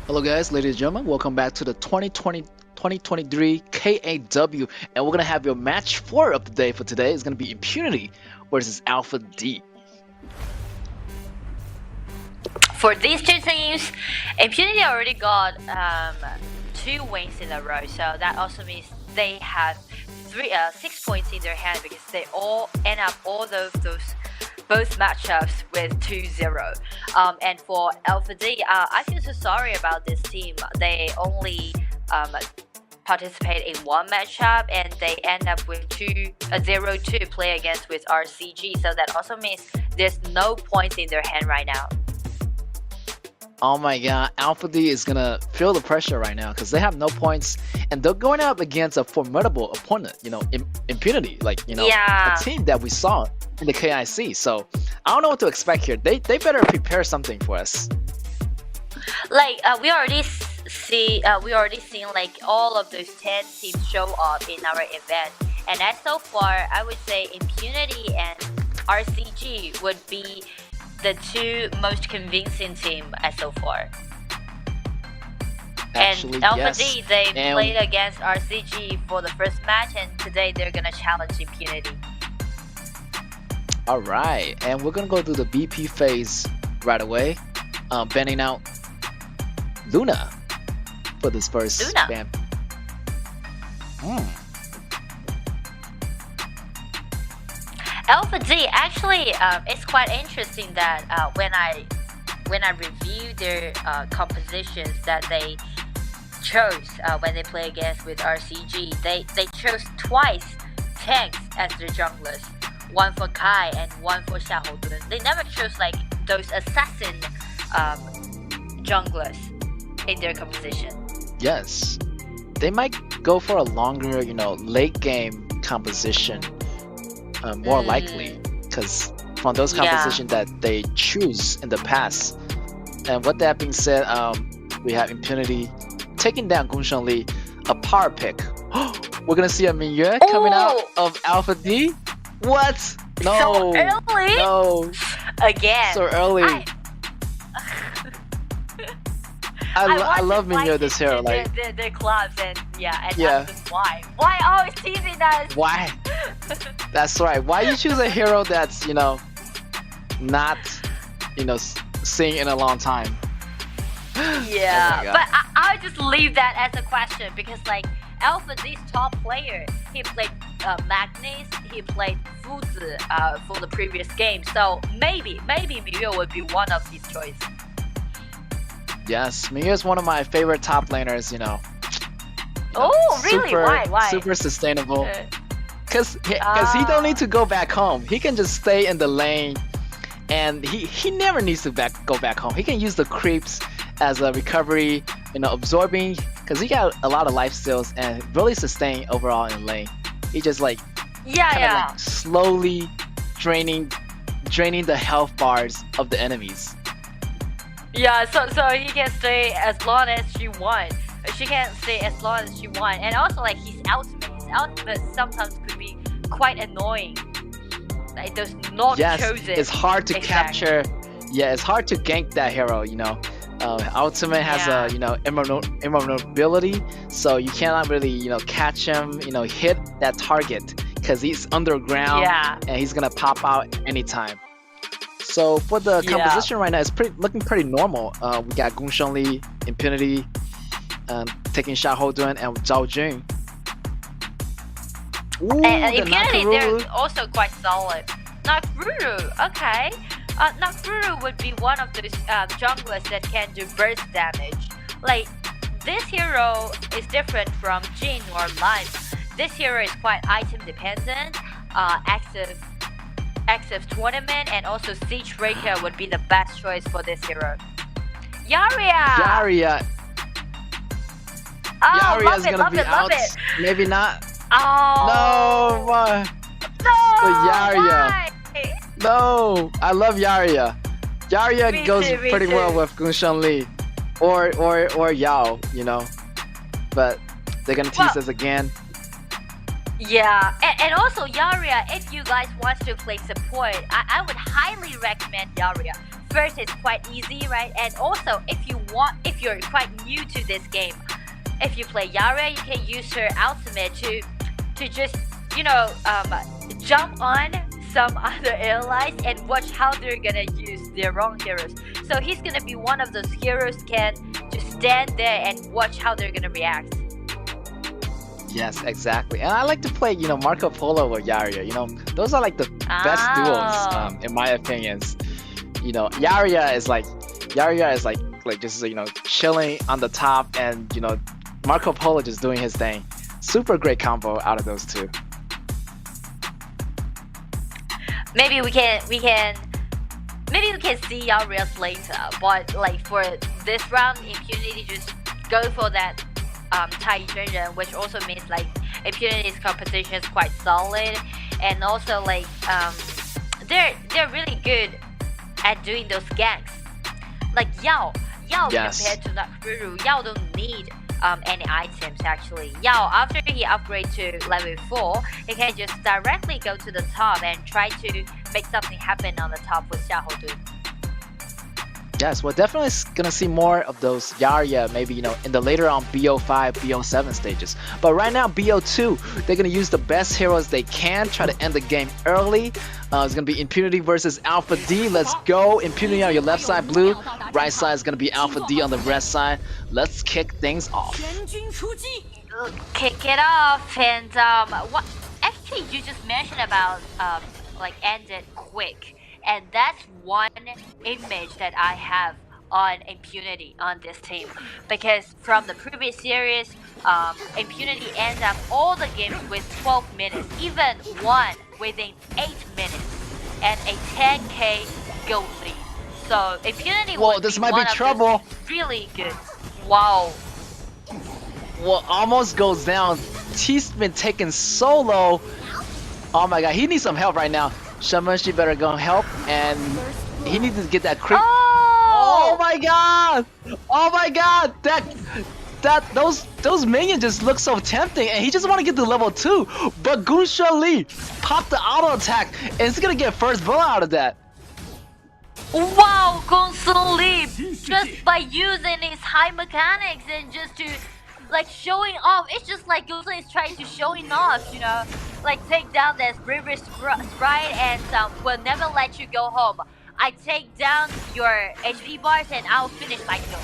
[SPEAKER 3] Hello guys, ladies and gentlemen, welcome back to the 2023 KAW, and we're gonna have your match 4 of the day for today. It's gonna be Impunity versus Alpha D.
[SPEAKER 4] For these two teams, Impunity already got 2 wins in a row, so that also means they have 6 points in their hand because they all end up all those both matchups with 2-0. And for Alpha D, I feel so sorry about this team. They only participate in 1 matchup and they end up with 0-2 play against with RCG. So that also means there's no points in their hand right now.
[SPEAKER 3] Oh my god, Alpha D is gonna feel the pressure right now because they have no points and they're going up against a formidable opponent, Impunity, a team that we saw in the KIC. So I don't know what to expect here. They better prepare something for us.
[SPEAKER 4] We already seen like all of those 10 teams show up in our event, and as so far I would say Impunity and RCG would be the 2 most convincing team as so far.
[SPEAKER 3] Actually,
[SPEAKER 4] and Alpha
[SPEAKER 3] yes.
[SPEAKER 4] D, they played against RCG for the first match, and today they're gonna challenge Impunity.
[SPEAKER 3] Alright, and we're gonna go through the BP phase right away. Banning out Luna for this first ban.
[SPEAKER 4] Alpha D, actually, it's quite interesting that when I review their compositions that they chose when they play against with RCG, they chose twice tanks as their junglers, 1 for Kai and 1 for Xiaohodun. They never chose like those assassin junglers in their composition.
[SPEAKER 3] Yes, they might go for a longer, late game composition. More likely, because from those compositions that they choose in the past. And with that being said, we have Impunity taking down Gunshan Li, a power pick. We're gonna see a Mingyue coming out of Alpha D. What? No.
[SPEAKER 4] So early?
[SPEAKER 3] No.
[SPEAKER 4] Again.
[SPEAKER 3] So early. I love Mingyue, this hero.
[SPEAKER 4] Their clubs and ask them why. Why always teasing us?
[SPEAKER 3] Why? That's right. Why you choose a hero that's not seeing in a long time?
[SPEAKER 4] Yeah,
[SPEAKER 3] oh
[SPEAKER 4] but I just leave that as a question because like Alpha D's top player, he played Magnus, he played Fuzi for the previous game, so maybe Mingyue would be one of his choices.
[SPEAKER 3] Yes, Mingyue is one of my favorite top laners.
[SPEAKER 4] Oh, really? Why?
[SPEAKER 3] Super sustainable. Cause he don't need to go back home. He can just stay in the lane, and he never needs to go back home. He can use the creeps as a recovery, absorbing. Cause he got a lot of life steals and really sustain overall in lane. He just like slowly draining the health bars of the enemies.
[SPEAKER 4] Yeah, so he can stay as long as she wants. She can stay as long as she wants, and also like his ultimate sometimes could be quite annoying. Like those not chosen.
[SPEAKER 3] It's hard to capture. Yeah, it's hard to gank that hero. Ultimate has a immovability, so you cannot really catch him. Hit that target because he's underground and he's gonna pop out anytime. So for the composition right now, it's looking pretty normal. We got Gunshan Li, Impunity, taking Xiaohodun and Zhao Jun.
[SPEAKER 4] And Impunity, they're also quite solid. Nakruru, okay. Nakruru would be one of those junglers that can do burst damage. Like, this hero is different from Jin or Lime. This hero is quite item dependent, active tournament, and also Siege Breaker would be the best choice for this hero. Yaria! Oh,
[SPEAKER 3] Yaria's gonna be out. Maybe not. Oh no! So Yaria.
[SPEAKER 4] Why?
[SPEAKER 3] No, I love Yaria. Yaria goes pretty well with Gunshan Li, or Yao, But they're gonna tease us again.
[SPEAKER 4] Yeah, and also Yaria, if you guys want to play support, I would highly recommend Yaria. first it's quite easy, right? And also if you're quite new to this game, if you play Yara, you can use her ultimate to just jump on some other allies and watch how they're gonna use their own heroes. So he's gonna be one of those heroes can just stand there and watch how they're gonna react.
[SPEAKER 3] Yes, exactly. And I like to play, Marco Polo or Yarria. Those are like the best duos, in my opinions. Yarria is like just chilling on the top, and Marco Polo just doing his thing. Super great combo out of those two.
[SPEAKER 4] Maybe we can see Yarria's later, but like for this round, Impunity just go for that Tai Junjun, which also means like Impunity's competition is quite solid, and also like they're really good at doing those ganks. Like Yao
[SPEAKER 3] Yes.
[SPEAKER 4] compared to Nakuru, Yao don't need any items actually. Yao, after he upgrades to level 4, he can just directly go to the top and try to make something happen on the top with Xiaohu.
[SPEAKER 3] Yes, we're definitely gonna see more of those Yarria, maybe in the later on BO5, BO7 stages. But right now, BO2, they're gonna use the best heroes they can, try to end the game early. It's gonna be Impunity versus Alpha D. Let's go. Impunity on your left side, blue. Right side is gonna be Alpha D on the red side. Let's kick things off.
[SPEAKER 4] Kick it off, and what actually you just mentioned about like end it quick, and that's one image that I have on Impunity on this team, because from the previous series, Impunity ends up all the games with 12 minutes, even one within 8 minutes, and a 10k gold lead. So Impunity
[SPEAKER 3] Whoa,
[SPEAKER 4] would
[SPEAKER 3] this
[SPEAKER 4] be
[SPEAKER 3] might
[SPEAKER 4] one
[SPEAKER 3] be
[SPEAKER 4] of
[SPEAKER 3] trouble.
[SPEAKER 4] those really good. Wow.
[SPEAKER 3] Well, almost goes down. He's been taken solo. Oh my god, he needs some help right now. Shaman, she better go help, and he needs to get that crit. Oh my god! Oh my god! Those minions just look so tempting, and he just want to get to level 2. But Gunsha Lee popped the auto attack, and he's gonna get first blow out of that.
[SPEAKER 4] Wow, Gongsun Lee, just by using his high mechanics and just to like showing off. It's just like Gongsun is trying to showing off, like take down that river sprite and will never let you go home. I take down your HP bars and I'll finish my kill.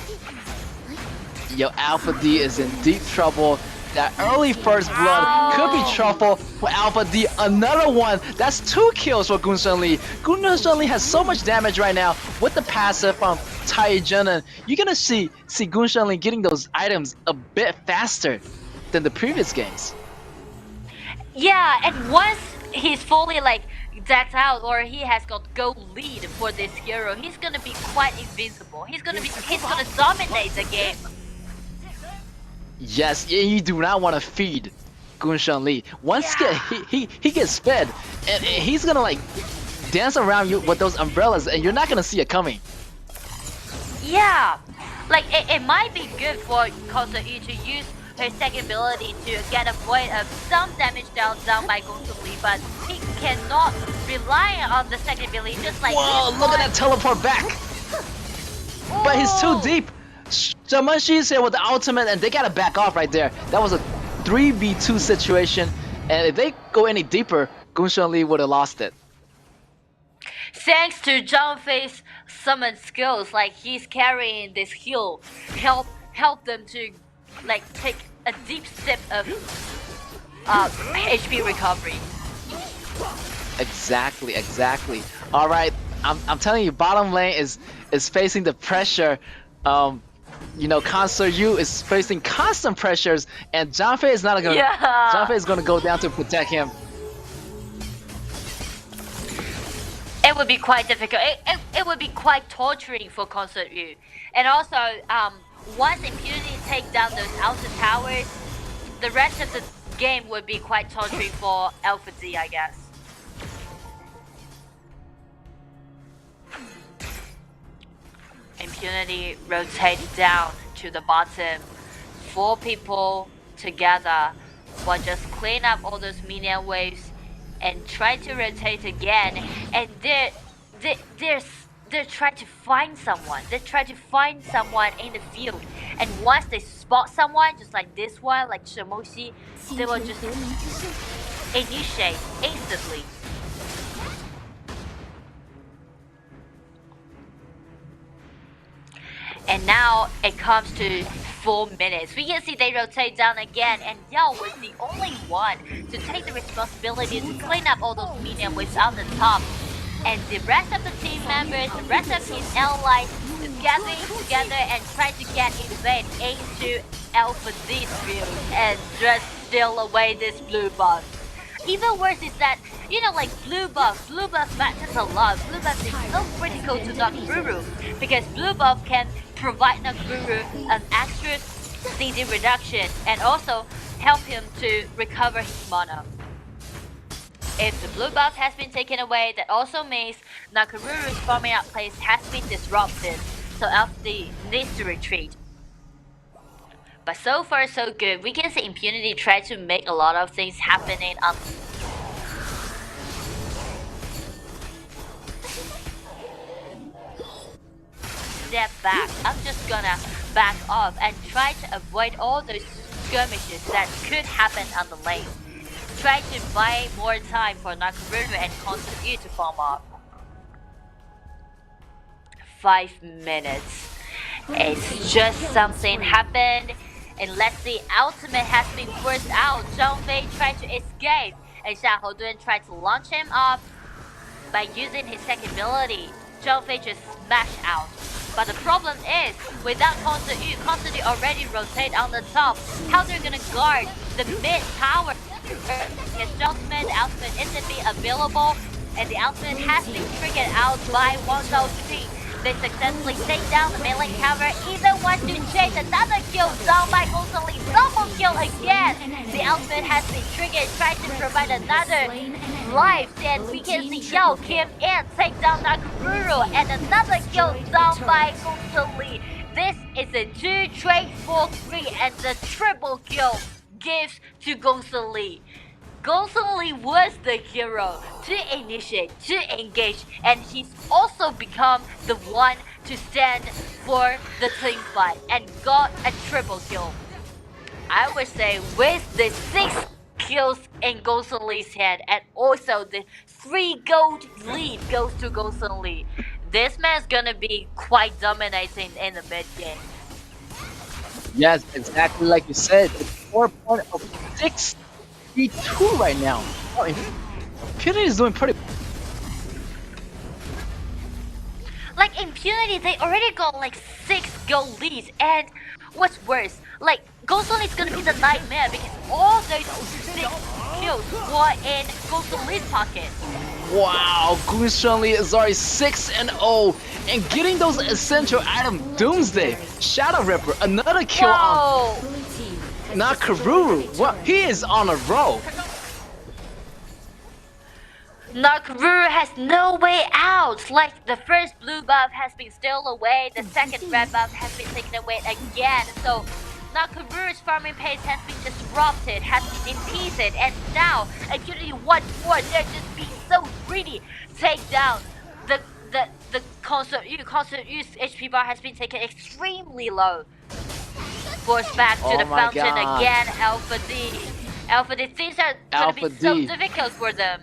[SPEAKER 3] Yo, Alpha D is in deep trouble. That early first blood could be trouble for Alpha D. Another one. That's 2 kills for Gunshan Lee. Gunshan Lee has so much damage right now with the passive from Tai Junan. You're gonna see Gunshan Lee getting those items a bit faster than the previous games.
[SPEAKER 4] Yeah, and once he's fully like decked out, or he has got gold lead for this hero, he's gonna be quite invincible. He's gonna dominate the game.
[SPEAKER 3] Yes, you do not want to feed Gunshan Lee. Once he gets fed, and he's gonna like dance around you with those umbrellas, and you're not gonna see it coming.
[SPEAKER 4] Yeah, like it might be good for Kosa Yu to use her second ability to get a point of some damage down by Gongsun Lee, but he cannot rely on the second ability just like
[SPEAKER 3] Whoa, look at that teleport back! But he's too deep. Shamanshi is here with the ultimate, and they gotta back off right there. That was a 3v2 situation, and if they go any deeper, Gunshan Lee would have lost it.
[SPEAKER 4] Thanks to Zhang Fei's summon skills, like he's carrying this heal, help them to like take a deep sip of HP recovery.
[SPEAKER 3] Exactly. All right, I'm telling you, bottom lane is facing the pressure. Concert U is facing constant pressures, and Zhang Fei is not gonna. Zhang Fei is gonna go down to protect him.
[SPEAKER 4] It would be quite difficult. It would be quite torturing for Concert U. And also, once Impunity take down those outer towers, the rest of the game would be quite torturing for Alpha D, I guess. Impunity rotates down to the bottom. 4 people together will just clean up all those minion waves and try to rotate again. And they're they're trying to find someone. They're trying to find someone in the field. And once they spot someone, just like this one, like Shemoshi, they will just initiate instantly. And now it comes to 4 minutes. We can see they rotate down again, and Yao was the only one to take the responsibility to clean up all those minions without the top. And the rest of the team members, the rest of his allies is gathering together and trying to get invade into Alpha D's field and just steal away this blue buff. Even worse is that, you know, like blue buff matters a lot. Blue buff is so critical to Nakamura because blue buff can provide Nakamura an extra CD reduction and also help him to recover his mana. If the blue buff has been taken away, that also means Nakaruru's farming out place has been disrupted, so Alpha needs to retreat. But so far so good. We can see Impunity try to make a lot of things happening on step back. I'm just gonna back off and try to avoid all those skirmishes that could happen on the lane. Try to buy more time for Nakamura and Konsu to farm up. 5 minutes. It's just something happened. And let's see, ultimate has been forced out. Zhang Fei tried to escape, and Xiahou Dun tried to launch him up by using his second ability. Zhang Fei just smashed out. But the problem is, without Konsu already rotate on the top, how they're gonna guard the mid tower? His ultimate isn't being available, and the ultimate has been triggered out by Wang Zhaoxi. They successfully take down the melee tower, even want to chase another kill down by Gonzali. Double kill again! The ultimate has been triggered, trying to provide another life, and we can see Yao Kim and take down Nakamura, and another kill down by Gonzali. This is a 2 trade 4-3, and the triple kill gives to Gonzali. Gonzali was the hero to initiate, to engage, and he's also become the one to stand for the team fight and got a triple kill. I would say with the 6 kills in Gonzali's hand and also the 3 gold lead goes to Gonzali, this man's gonna be quite dominating in the mid game.
[SPEAKER 3] Yes, exactly like you said. It's 4 point of 6v2 right now. Oh, Impunity is doing pretty.
[SPEAKER 4] Like Impunity, they already got like 6 gold leads, and what's worse, like Gonzali is gonna be the nightmare because all those 6 kills were in Gonzali's pocket.
[SPEAKER 3] Wow, Gonzali is already 6-0 and getting those essential item Doomsday. Shadow Ripper, another kill on Nakamura. What? He is on a roll.
[SPEAKER 4] Nakamura has no way out. Like the first blue buff has been stolen away, the second red buff has been taken away again. So Nakamura's farming pace has been disrupted, has been impeded, and now Impunity once more, they're just being so greedy. Take down the Concert U's HP bar has been taken extremely low. Forced back to the fountain again, Alpha D. Alpha D, things are gonna be so difficult for them.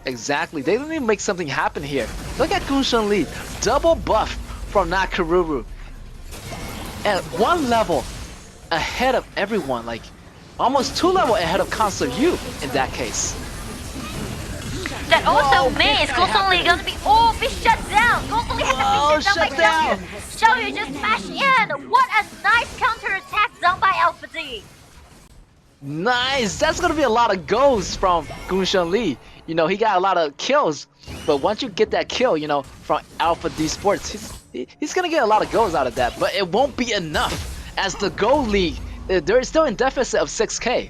[SPEAKER 3] Exactly, they don't even make something happen here. Look at Gonzali, double buff from Nakamura. At 1 level ahead of everyone, like almost 2 levels ahead of Concert U in that case.
[SPEAKER 4] That also means Gonzali gonna be shut down. Gonzali has to be shut down by Xiao Yu just smashed in. What a nice counter attack done by Alpha D.
[SPEAKER 3] Nice, that's gonna be a lot of goals from Gonzali. You know, he got a lot of kills, but once you get that kill, you know, from Alpha D Sports, he's gonna get a lot of goals out of that, but it won't be enough as the gold league, they're still in deficit of 6k.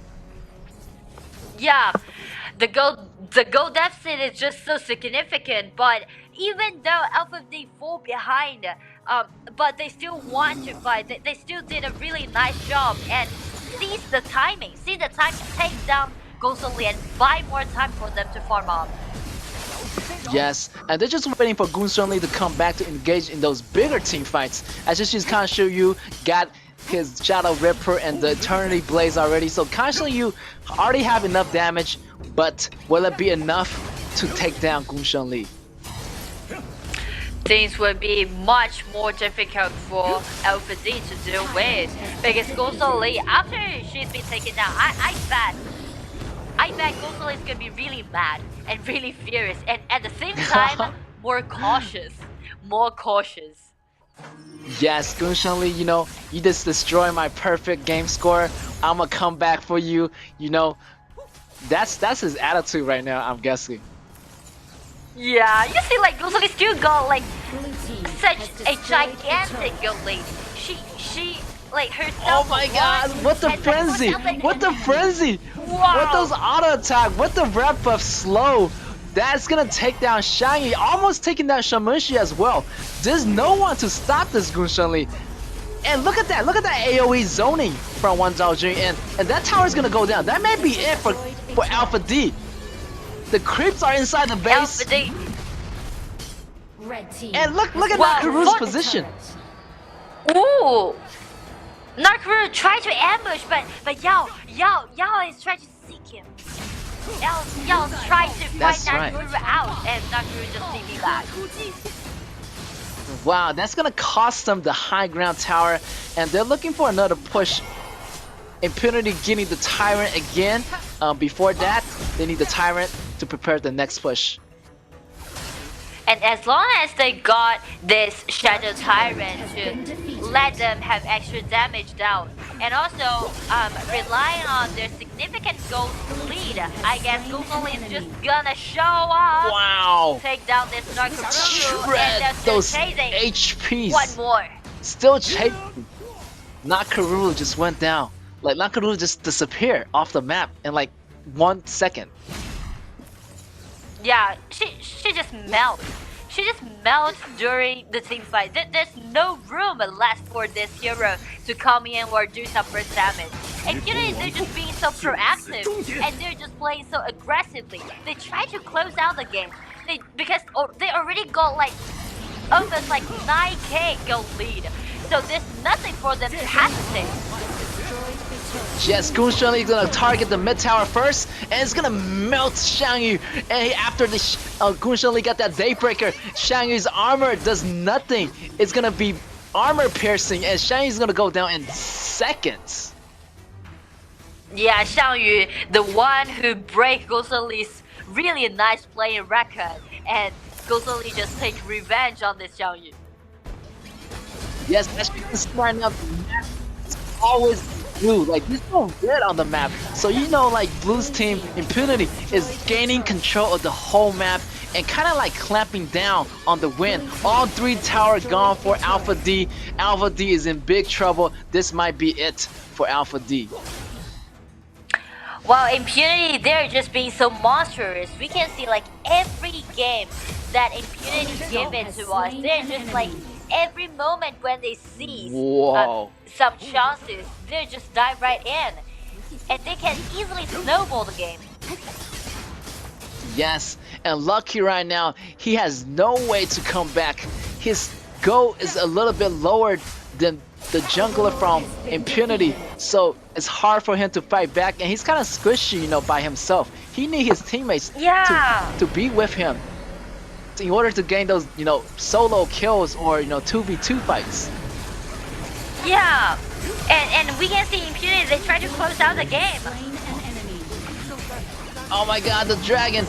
[SPEAKER 4] Yeah, the goal deficit is just so significant, but even though Alpha D fall behind, but they still want to fight, they still did a really nice job and see the time to take down Gonzali and buy more time for them to farm up.
[SPEAKER 3] Yes, and they're just waiting for Goonsun Lee to come back to engage in those bigger team fights. As you see, Kanshu Yu got his Shadow Ripper and the Eternity Blaze already, so Kanshu Yu already have enough damage, but will it be enough to take down Goonsun Lee?
[SPEAKER 4] Things will be much more difficult for Alpha D to deal with because Goonsun Lee, after she's been taken down, I bet Goonsun Lee is gonna be really mad and really furious, and at the same time more cautious.
[SPEAKER 3] Yes, Goonsun Lee, you know, you just destroyed my perfect game score. I'ma come back for you. You know, that's his attitude right now, I'm guessing.
[SPEAKER 4] Yeah, you see, like Goonsun Lee still got like
[SPEAKER 5] Blue team
[SPEAKER 4] such
[SPEAKER 5] has
[SPEAKER 4] a
[SPEAKER 5] destroyed the
[SPEAKER 4] gigantic
[SPEAKER 5] turret.
[SPEAKER 4] lead. She like herself.
[SPEAKER 3] Oh my god, what the frenzy! What the frenzy! What those auto attack, what the rep of slow! That's gonna take down Shangyi, almost taking down Shamushi as well. There's no one to stop this Goonsun Lee. And look at that AoE zoning from Wang Zhaojun, and that tower's gonna go down. That may be it for Alpha D. The creeps are inside the base.
[SPEAKER 4] Alpha D.
[SPEAKER 5] Red team.
[SPEAKER 3] And look at
[SPEAKER 4] Wow,
[SPEAKER 3] Nakaru's
[SPEAKER 4] what-
[SPEAKER 3] position.
[SPEAKER 4] Ooh! Nakaru tried to ambush, but Yao is trying to seek him. Yao tried to fight
[SPEAKER 3] That's right.
[SPEAKER 4] Nakaru out, and Nakaru just beat me back.
[SPEAKER 3] Wow, that's gonna cost them the high ground tower, and they're looking for another push. Impunity getting the Tyrant again. Before that, they need the Tyrant to prepare the next push.
[SPEAKER 4] And as long as they got this Shadow Tyrant to let them have extra damage down, and also relying on their significant gold lead, I guess Goonsun Lee is just gonna show up,
[SPEAKER 3] Wow!
[SPEAKER 4] take down this Nakaru, and
[SPEAKER 3] Shred
[SPEAKER 4] they're still
[SPEAKER 3] those
[SPEAKER 4] chasing.
[SPEAKER 3] HPs.
[SPEAKER 4] One more.
[SPEAKER 3] Still chasing. Nakaru just went down. Like Nakaru just disappeared off the map in like 1 second.
[SPEAKER 4] Yeah, she just melts. She just melts during the team fight. There's no room left for this hero to come in or do some burst damage. And you know, they're just being so proactive and they're just playing so aggressively. They try to close out the game. Because they already got like almost like 9k gold lead. So there's nothing for them to hesitate.
[SPEAKER 3] Yes, Goonsun Lee is gonna target the mid tower first, and it's gonna melt Shangyu. And after the Goonsun Lee got that Daybreaker, Shangyu's armor does nothing. It's gonna be armor piercing, and Shangyu's gonna go down in seconds.
[SPEAKER 4] Yeah, Xiangyu, the one who break Goonsun Lee's really nice playing record, and Goonsun Lee just take revenge on this Xiangyu.
[SPEAKER 3] Yes, as you can see right now, the map is always blue. Like, there's no red on the map. So you know, like, Blue's team, Impunity, is gaining control of the whole map and kind of like clamping down on the win. All 3 towers gone for Alpha D. Alpha D is in big trouble. This might be it for Alpha D.
[SPEAKER 4] While Impunity, they're just being so monstrous. We can see like every game that Impunity give it to us. They're just like every moment when they see some chances, they just dive right in. And they can easily snowball the game.
[SPEAKER 3] Yes, and Lucky right now, he has no way to come back. His goal is a little bit lower than the jungler from Impunity, so it's hard for him to fight back, and he's kind of squishy, you know, by himself. He needs his teammates to be with him in order to gain those, you know, solo kills or, you know, 2v2 fights.
[SPEAKER 4] Yeah, and we can see Impunity, they try to close out the game.
[SPEAKER 3] Oh my god, the dragon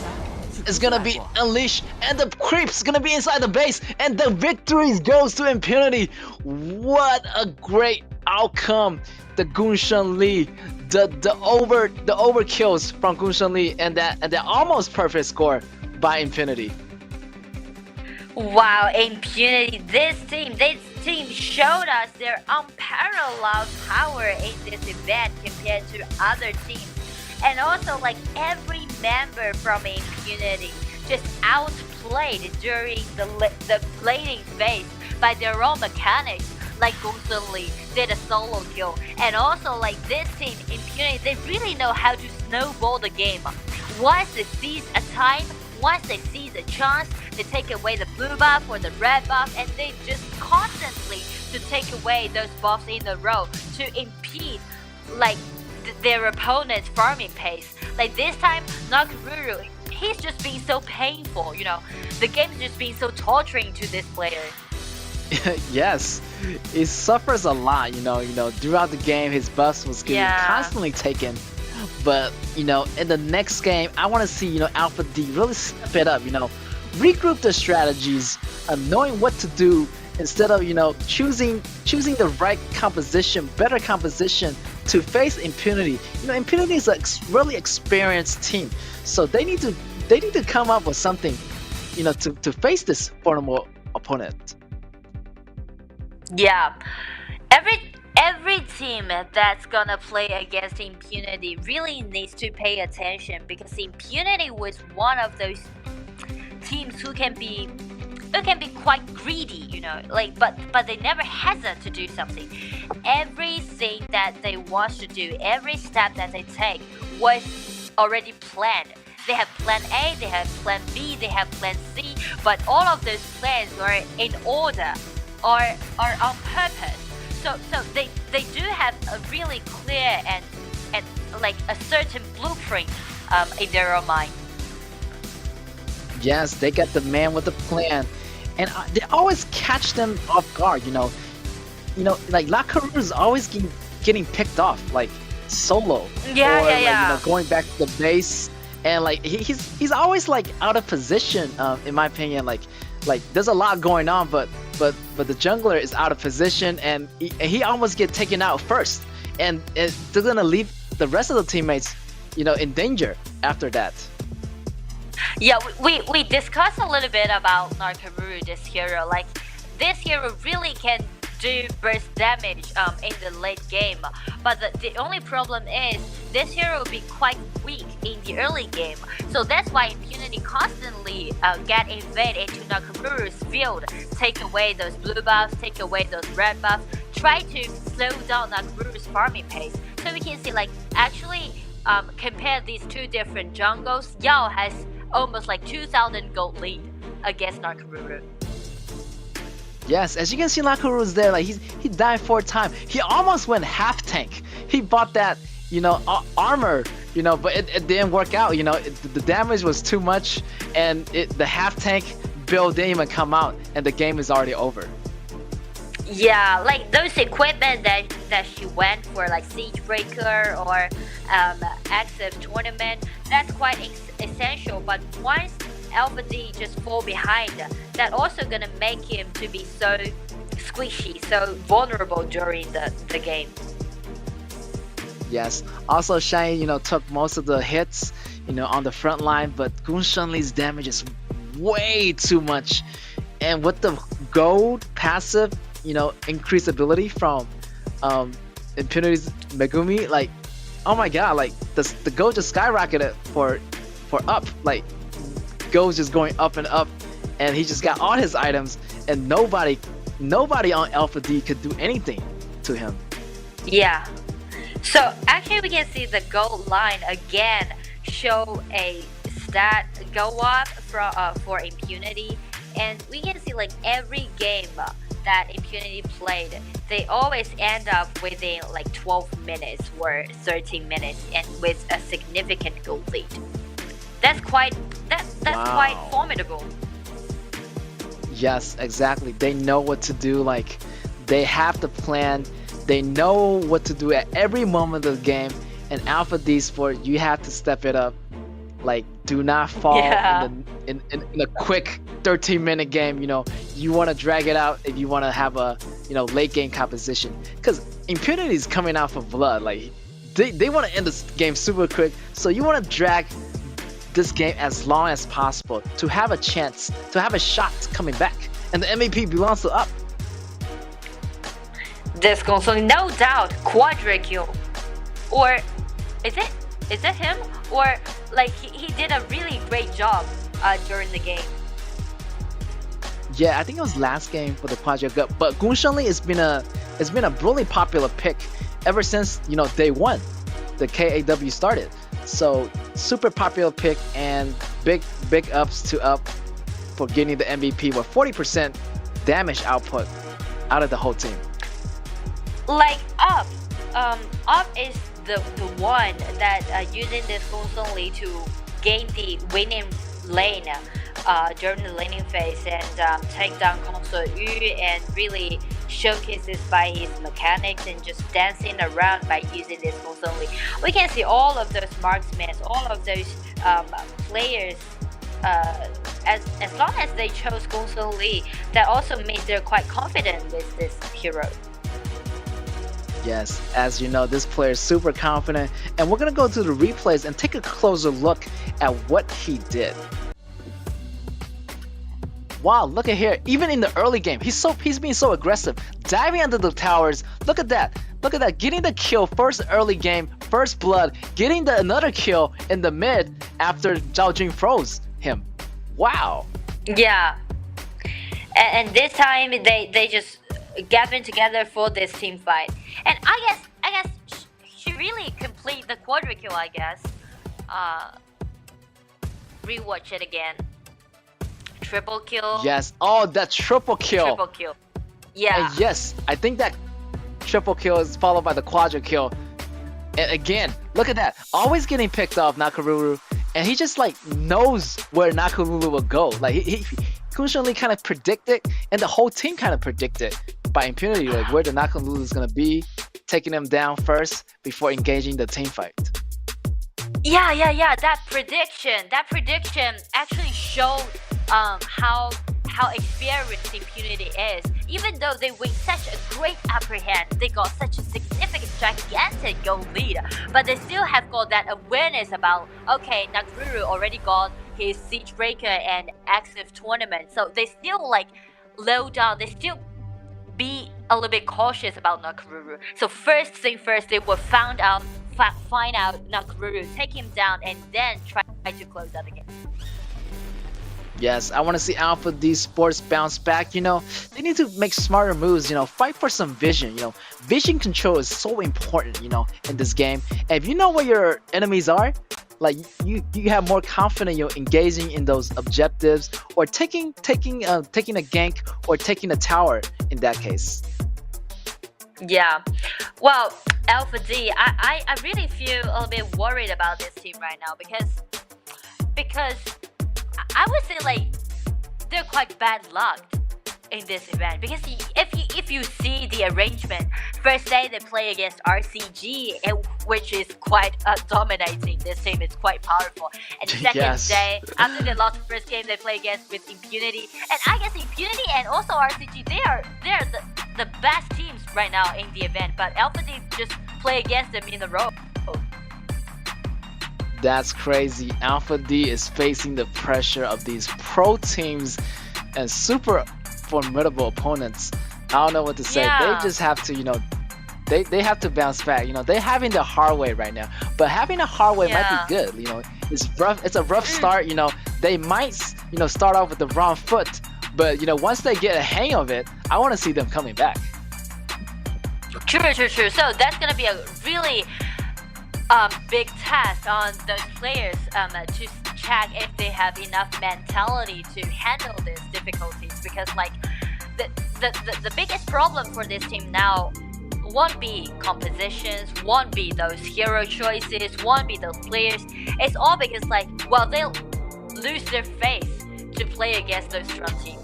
[SPEAKER 3] is gonna be unleashed, and the creep's gonna be inside the base, and the victory goes to Impunity. What a great outcome! The Goonsun Lee, the overkills from Goonsun Lee, and that almost perfect score by Impunity.
[SPEAKER 4] Wow, Impunity, this team showed us their unparalleled power in this event compared to other teams. And also, like, every member from Impunity just outplayed during the laning phase by their own mechanics. Like Goonsun Lee did a solo kill, and also like this team, Impunity, they really know how to snowball the game. Once they seize a time, once they see the chance, they take away the blue buff or the red buff, and they just constantly to take away those buffs in a row to impede like their opponent's farming pace. Like this time, Nakamura, he's just being so painful. The game is just being so torturing to this player.
[SPEAKER 3] Yes, he suffers a lot. Throughout the game, his buffs was getting constantly taken. But in the next game, I want to see Alpha D really step it up. Regroup the strategies, knowing what to do instead of choosing the right composition, better composition to face Impunity. Impunity is a really experienced team, so they need to come up with something, to face this formidable opponent.
[SPEAKER 4] Yeah, every team that's gonna play against Impunity really needs to pay attention, because Impunity was one of those teams who can be quite greedy, but they never hesitate to do something. Everything that they want to do, every step that they take was already planned. They have plan A, they have plan B, they have plan C, but all of those plans are in order, are on purpose. So they do have a really clear and like a certain blueprint in their own mind.
[SPEAKER 3] Yes, they got the man with the plan, and they always catch them off guard. Like Lakaru is always getting picked off, like solo.
[SPEAKER 4] Yeah.
[SPEAKER 3] Going back to the base, and like he's always like out of position. In my opinion, like there's a lot going on, but the jungler is out of position, and he almost get taken out first, and they're gonna leave the rest of the teammates, in danger after that.
[SPEAKER 4] Yeah, we discussed a little bit about Nakamura, this hero. Like, this hero really can do burst damage in the late game, but the only problem is this hero will be quite weak in the early game. So that's why Impunity constantly get invade into Nakamura's field, take away those blue buffs, take away those red buffs, try to slow down Nakamura's farming pace. So we can see, like, actually compare these two different jungles, Yao has almost like 2,000 gold lead against Nakamura.
[SPEAKER 3] Yes, as you can see, Lakaru is there. Like he died 4 times. He almost went half tank. He bought that, armor, but it didn't work out. The damage was too much, and the half tank build didn't even come out, and the game is already over.
[SPEAKER 4] Yeah, like those equipment that she went for, like Siege Breaker or Active Tournament, that's quite essential. But once Alpha D just fall behind, that also gonna make him to be so squishy, so vulnerable during the game.
[SPEAKER 3] Yes. Also, Shine, took most of the hits, on the front line, but Gunshanli's damage is way too much. And with the gold passive, increased ability from Impunity's Megumi, like, oh my god, like the gold just skyrocketed for up, like gold's just going up and up, and he just got all his items, and nobody on Alpha D could do anything to him.
[SPEAKER 4] Yeah. So actually we can see the gold line again show a stat go up for Impunity, and we can see like every game that Impunity played, they always end up within like 12 minutes or 13 minutes and with a significant gold lead. That's quite formidable.
[SPEAKER 3] Yes, exactly. They know what to do. Like, they have the plan. They know what to do at every moment of the game. And Alpha D Sport, you have to step it up. Like, do not fall in a quick 13-minute game. You want to drag it out if you want to have a late game composition. Because Impunity is coming out for blood. Like, they want to end this game super quick. So you want to drag this game as long as possible to have a chance, to have a shot coming back, and the MVP belongs to up.
[SPEAKER 4] This console, no doubt, quadra kill, or is it him, or like he did a really great job during the game.
[SPEAKER 3] Yeah, I think it was last game for the quadra, but Gunshanli has been a really popular pick ever since day 1, the KAW started. So super popular pick, and big ups to Up for getting the MVP with 40% damage output out of the whole team.
[SPEAKER 4] Like Up, Up is the one that using this constantly to gain the winning lane during the laning phase and take down Console Yu and really showcases by his mechanics and just dancing around by using this constantly. We can see all of those marksmen, all of those players. As long as they chose Gongsun Li, that also means they're quite confident with this hero.
[SPEAKER 3] Yes, as you know, this player is super confident, and we're gonna go to the replays and take a closer look at what he did. Wow, look at here. Even in the early game, he's being so aggressive, diving under the towers. Look at that. Look at that. Getting the kill first early game, first blood, getting another kill in the mid after Zhao Jun froze him. Wow.
[SPEAKER 4] Yeah. And this time they just gathered together for this team fight. And I guess she really complete the quadra kill, I guess. Rewatch it again. Triple kill.
[SPEAKER 3] Yes. Oh, that triple kill.
[SPEAKER 4] Triple kill. Yeah.
[SPEAKER 3] And yes, I think that triple kill is followed by the quadra kill. And again, look at that. Always getting picked off Nakaruru. And he just like knows where Nakaruru will go. Like he Gongsun Li kind of predicted, and the whole team kind of predicted by impunity, like where the Nakaruru is gonna be, taking him down first before engaging the team fight.
[SPEAKER 4] Yeah. That prediction actually showed how experienced Impunity is. Even though they win such a great upper hand, they got such a significant, gigantic goal lead, but they still have got that awareness about, okay, Nakaruru already got his Siege Breaker and active tournament, so they still like low down, they still be a little bit cautious about Nakaruru. So first thing first, they will find out Nakaruru, take him down, and then try to close out the game.
[SPEAKER 3] Yes, I want to see Alpha D Sports bounce back. You know, they need to make smarter moves, you know, fight for some vision. You know, vision control is so important, you know, in this game. And if you know where your enemies are, like you have more confidence, you know, engaging in those objectives or taking a gank or taking a tower in that case.
[SPEAKER 4] Yeah, well, Alpha D, I really feel a little bit worried about this team right now because I would say like they're quite bad luck in this event, because if you see the arrangement, first day they play against RCG, which is quite dominating. This team is quite powerful, and second day after they lost the first game they play against with Impunity, and I guess Impunity and also RCG, they're the best teams right now in the event, but Alpha D just play against them in a row.
[SPEAKER 3] That's crazy. Alpha D is facing the pressure of these pro teams and super formidable opponents. I don't know what to say.
[SPEAKER 4] Yeah.
[SPEAKER 3] They just have to, you know, they have to bounce back. You know, they're having the hard way right now. But having a hard way might be good. You know, it's rough. It's a rough start. You know, they might, you know, start off with the wrong foot. But you know, once they get a hang of it, I want to see them coming back.
[SPEAKER 4] True. So that's gonna be a really big test on those players to check if they have enough mentality to handle these difficulties, because like the biggest problem for this team now won't be compositions, won't be those hero choices, won't be those players. It's all because like, well, they'll lose their faith to play against those strong teams.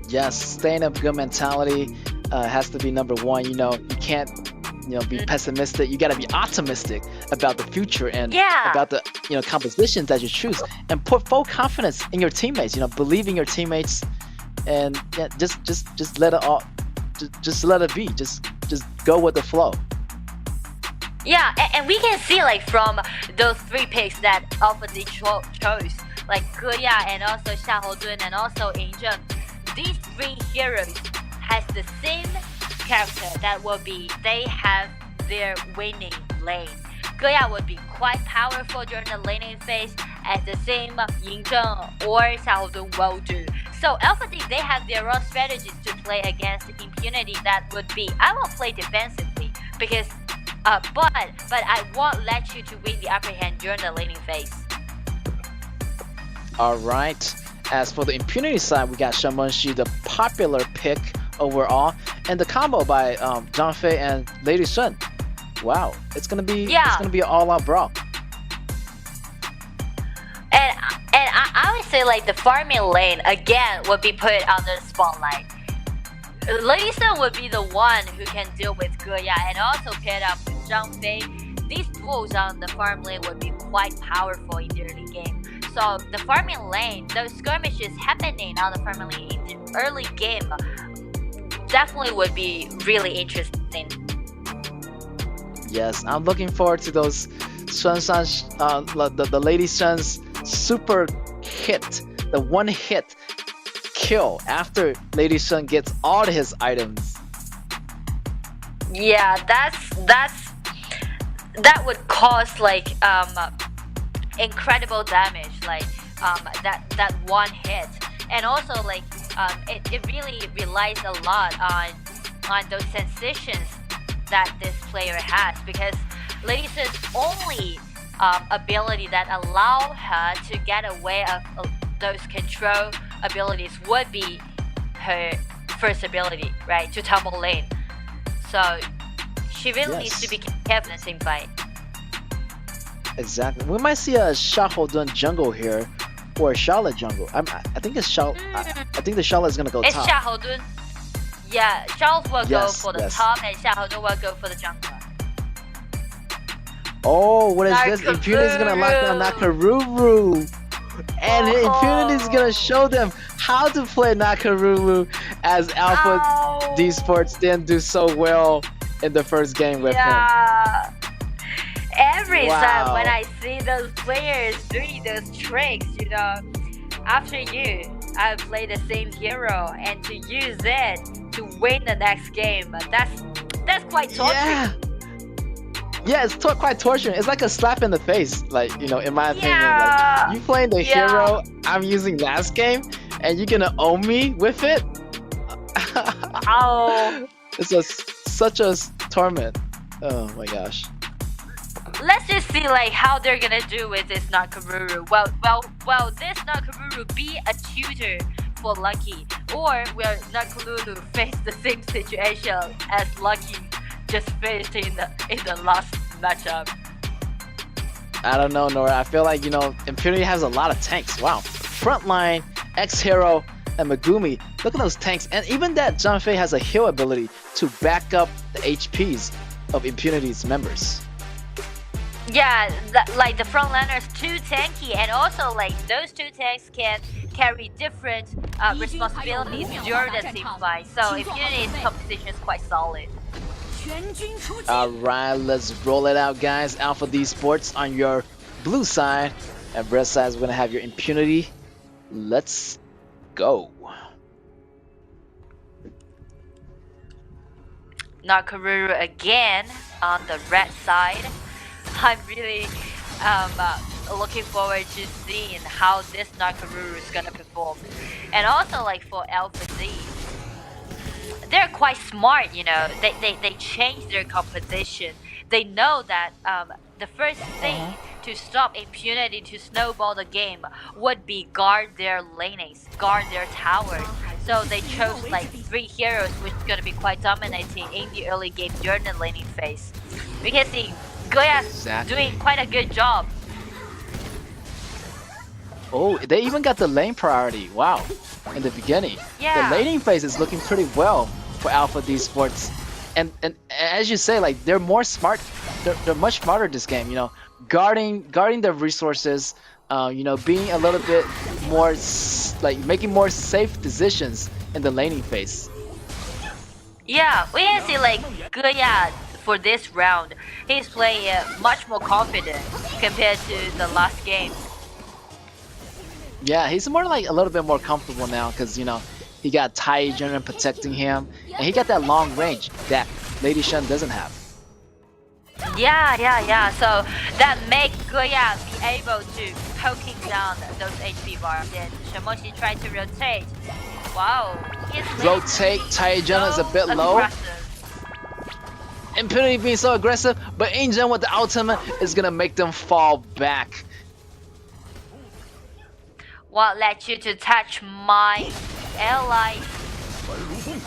[SPEAKER 3] Yes, staying up good mentality has to be number one. You know, you can't, you know, be pessimistic. You gotta be optimistic about the future and about the, you know, compositions that you choose, and put full confidence in your teammates. You know, believe in your teammates, and yeah, just let it all, just let it be. Just go with the flow.
[SPEAKER 4] Yeah, and we can see like from those three picks that Alpha D chose, like KAW and also Xiahou and also Yingzheng, these three heroes has the same character that will be, they have their winning lane. KAW would be quite powerful during the laning phase, as the same Yingzheng or Xiahou will do. So Alpha D, they have their own strategies to play against Impunity. That would be, I will play defensively because but I won't let you to win the upper hand during the laning phase.
[SPEAKER 3] Alright. As for the Impunity side, we got Shamanshi, the popular pick overall, and the combo by Zhang and Lady Sun. Wow, it's gonna be an all-out brawl.
[SPEAKER 4] And I would say like the farming lane again would be put under the spotlight. Lady Sun would be the one who can deal with Guya and also paired up with Zhang Fei. These duels on the farm lane would be quite powerful in the early game. So the farming lane, those skirmishes happening on the farming lane in the early game definitely would be really interesting.
[SPEAKER 3] Yes, I'm looking forward to those the Lady Sun's super hit, the one hit kill after Lady Sun gets all his items.
[SPEAKER 4] Yeah, that would cause like incredible damage, like that one hit, and also like it really relies a lot on those sensations that this player has, because Lady Sun's only ability that allow her to get away of those control abilities would be her first ability, right, to tumble lane. So she really needs to be careful in the team fight.
[SPEAKER 3] Exactly. We might see a Xiaohodun jungle here, or a Charlotte jungle. I think it's Charlotte. I think the Charlotte is gonna go top.
[SPEAKER 4] It's Xiaohodun. Yeah, Charles will go for the top, and Xiaohodun will go for the jungle.
[SPEAKER 3] Oh, what is this? Impunity is gonna lock down Nakaruru, and Impunity is gonna show them how to play Nakaruru, as Alpha D Sports didn't do so well in the first game with him.
[SPEAKER 4] Every time when I see those players doing those tricks, you know, after you, I play the same hero, and to use it to win the next game, that's quite torture.
[SPEAKER 3] Yeah, it's quite torturing. It's like a slap in the face, like, you know, in my opinion. Like, you playing the hero I'm using last game, and you're gonna own me with it? It's such a torment. Oh my gosh.
[SPEAKER 4] Let's just see like how they're gonna do with this Nakamuru. Well, this Nakamuru be a tutor for Lucky, or will Nakamuru face the same situation as Lucky just faced in the last matchup?
[SPEAKER 3] I don't know, Nora. I feel like, you know, Impunity has a lot of tanks. Wow. Frontline, X-Hero, and Megumi. Look at those tanks. And even that Zhang Fei has a heal ability to back up the HPs of Impunity's members.
[SPEAKER 4] Yeah, like the frontliners too tanky, and also like those two tanks can carry different responsibilities during the team fight. So Impunity's composition is quite solid.
[SPEAKER 3] Alright, let's roll it out, guys. Alpha D Sports on your blue side, and red side is gonna have your Impunity. Let's go.
[SPEAKER 4] Nakamura again on the red side. I'm really looking forward to seeing how this Nakamura is gonna perform. And also like for Alpha Z, they're quite smart, you know. They change their composition. They know that the first thing to stop Impunity to snowball the game would be guard their lanings, guard their towers. So they chose like 3 heroes, which is gonna be quite dominating in the early game during the laning phase. We can see Goya's doing quite a good job.
[SPEAKER 3] Oh, they even got the lane priority. Wow. In the beginning.
[SPEAKER 4] Yeah.
[SPEAKER 3] The laning phase is looking pretty well for Alpha D Sports. And as you say, like, they're more smart. They're much smarter this game, you know. Guarding their resources, you know, being a little bit more like making more safe decisions in the laning phase.
[SPEAKER 4] Yeah, we can see like Goya for this round. He's playing much more confident compared to the last game.
[SPEAKER 3] Yeah, he's more like a little bit more comfortable now because, you know, he got Tai Jun protecting him, and he got that long range that Lady Shen doesn't have.
[SPEAKER 4] Yeah. So that make Goya be able to poking down those HP bars, and Shamoshi tried to rotate. Wow.
[SPEAKER 3] Rotate, Tai Jun is a bit low. Impunity being so aggressive, but Angel with the ultimate is gonna make them fall back.
[SPEAKER 4] What led you to touch my ally?
[SPEAKER 6] 传如风，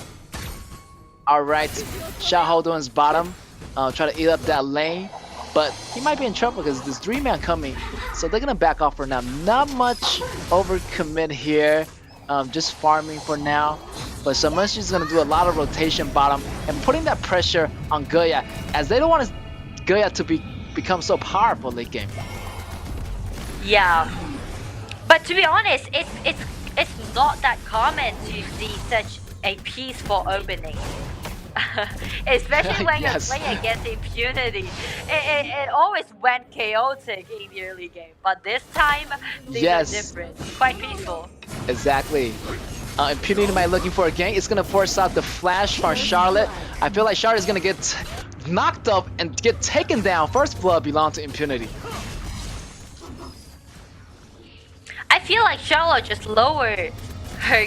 [SPEAKER 3] Alright, Xiahou doing his bottom, try to eat up that lane, but he might be in trouble because there's 3-man coming, so they're gonna back off for now. Not much overcommit here, just farming for now, but Samushi's gonna do a lot of rotation bottom and putting that pressure on Goya as they don't want Goya to become so powerful late game.
[SPEAKER 4] Yeah, but to be honest, it's not that common to see such a peaceful opening. Especially when
[SPEAKER 3] Yes.
[SPEAKER 4] you're playing against Impunity. It always went chaotic in the early game, but this time things
[SPEAKER 3] Yes.
[SPEAKER 4] are different. Quite peaceful.
[SPEAKER 3] Exactly. Impunity might looking for a gank. It's gonna force out the flash from Charlotte. I feel like Charlotte's gonna get knocked up and get taken down. First blood belongs to Impunity.
[SPEAKER 4] I feel like Charlotte just lowered her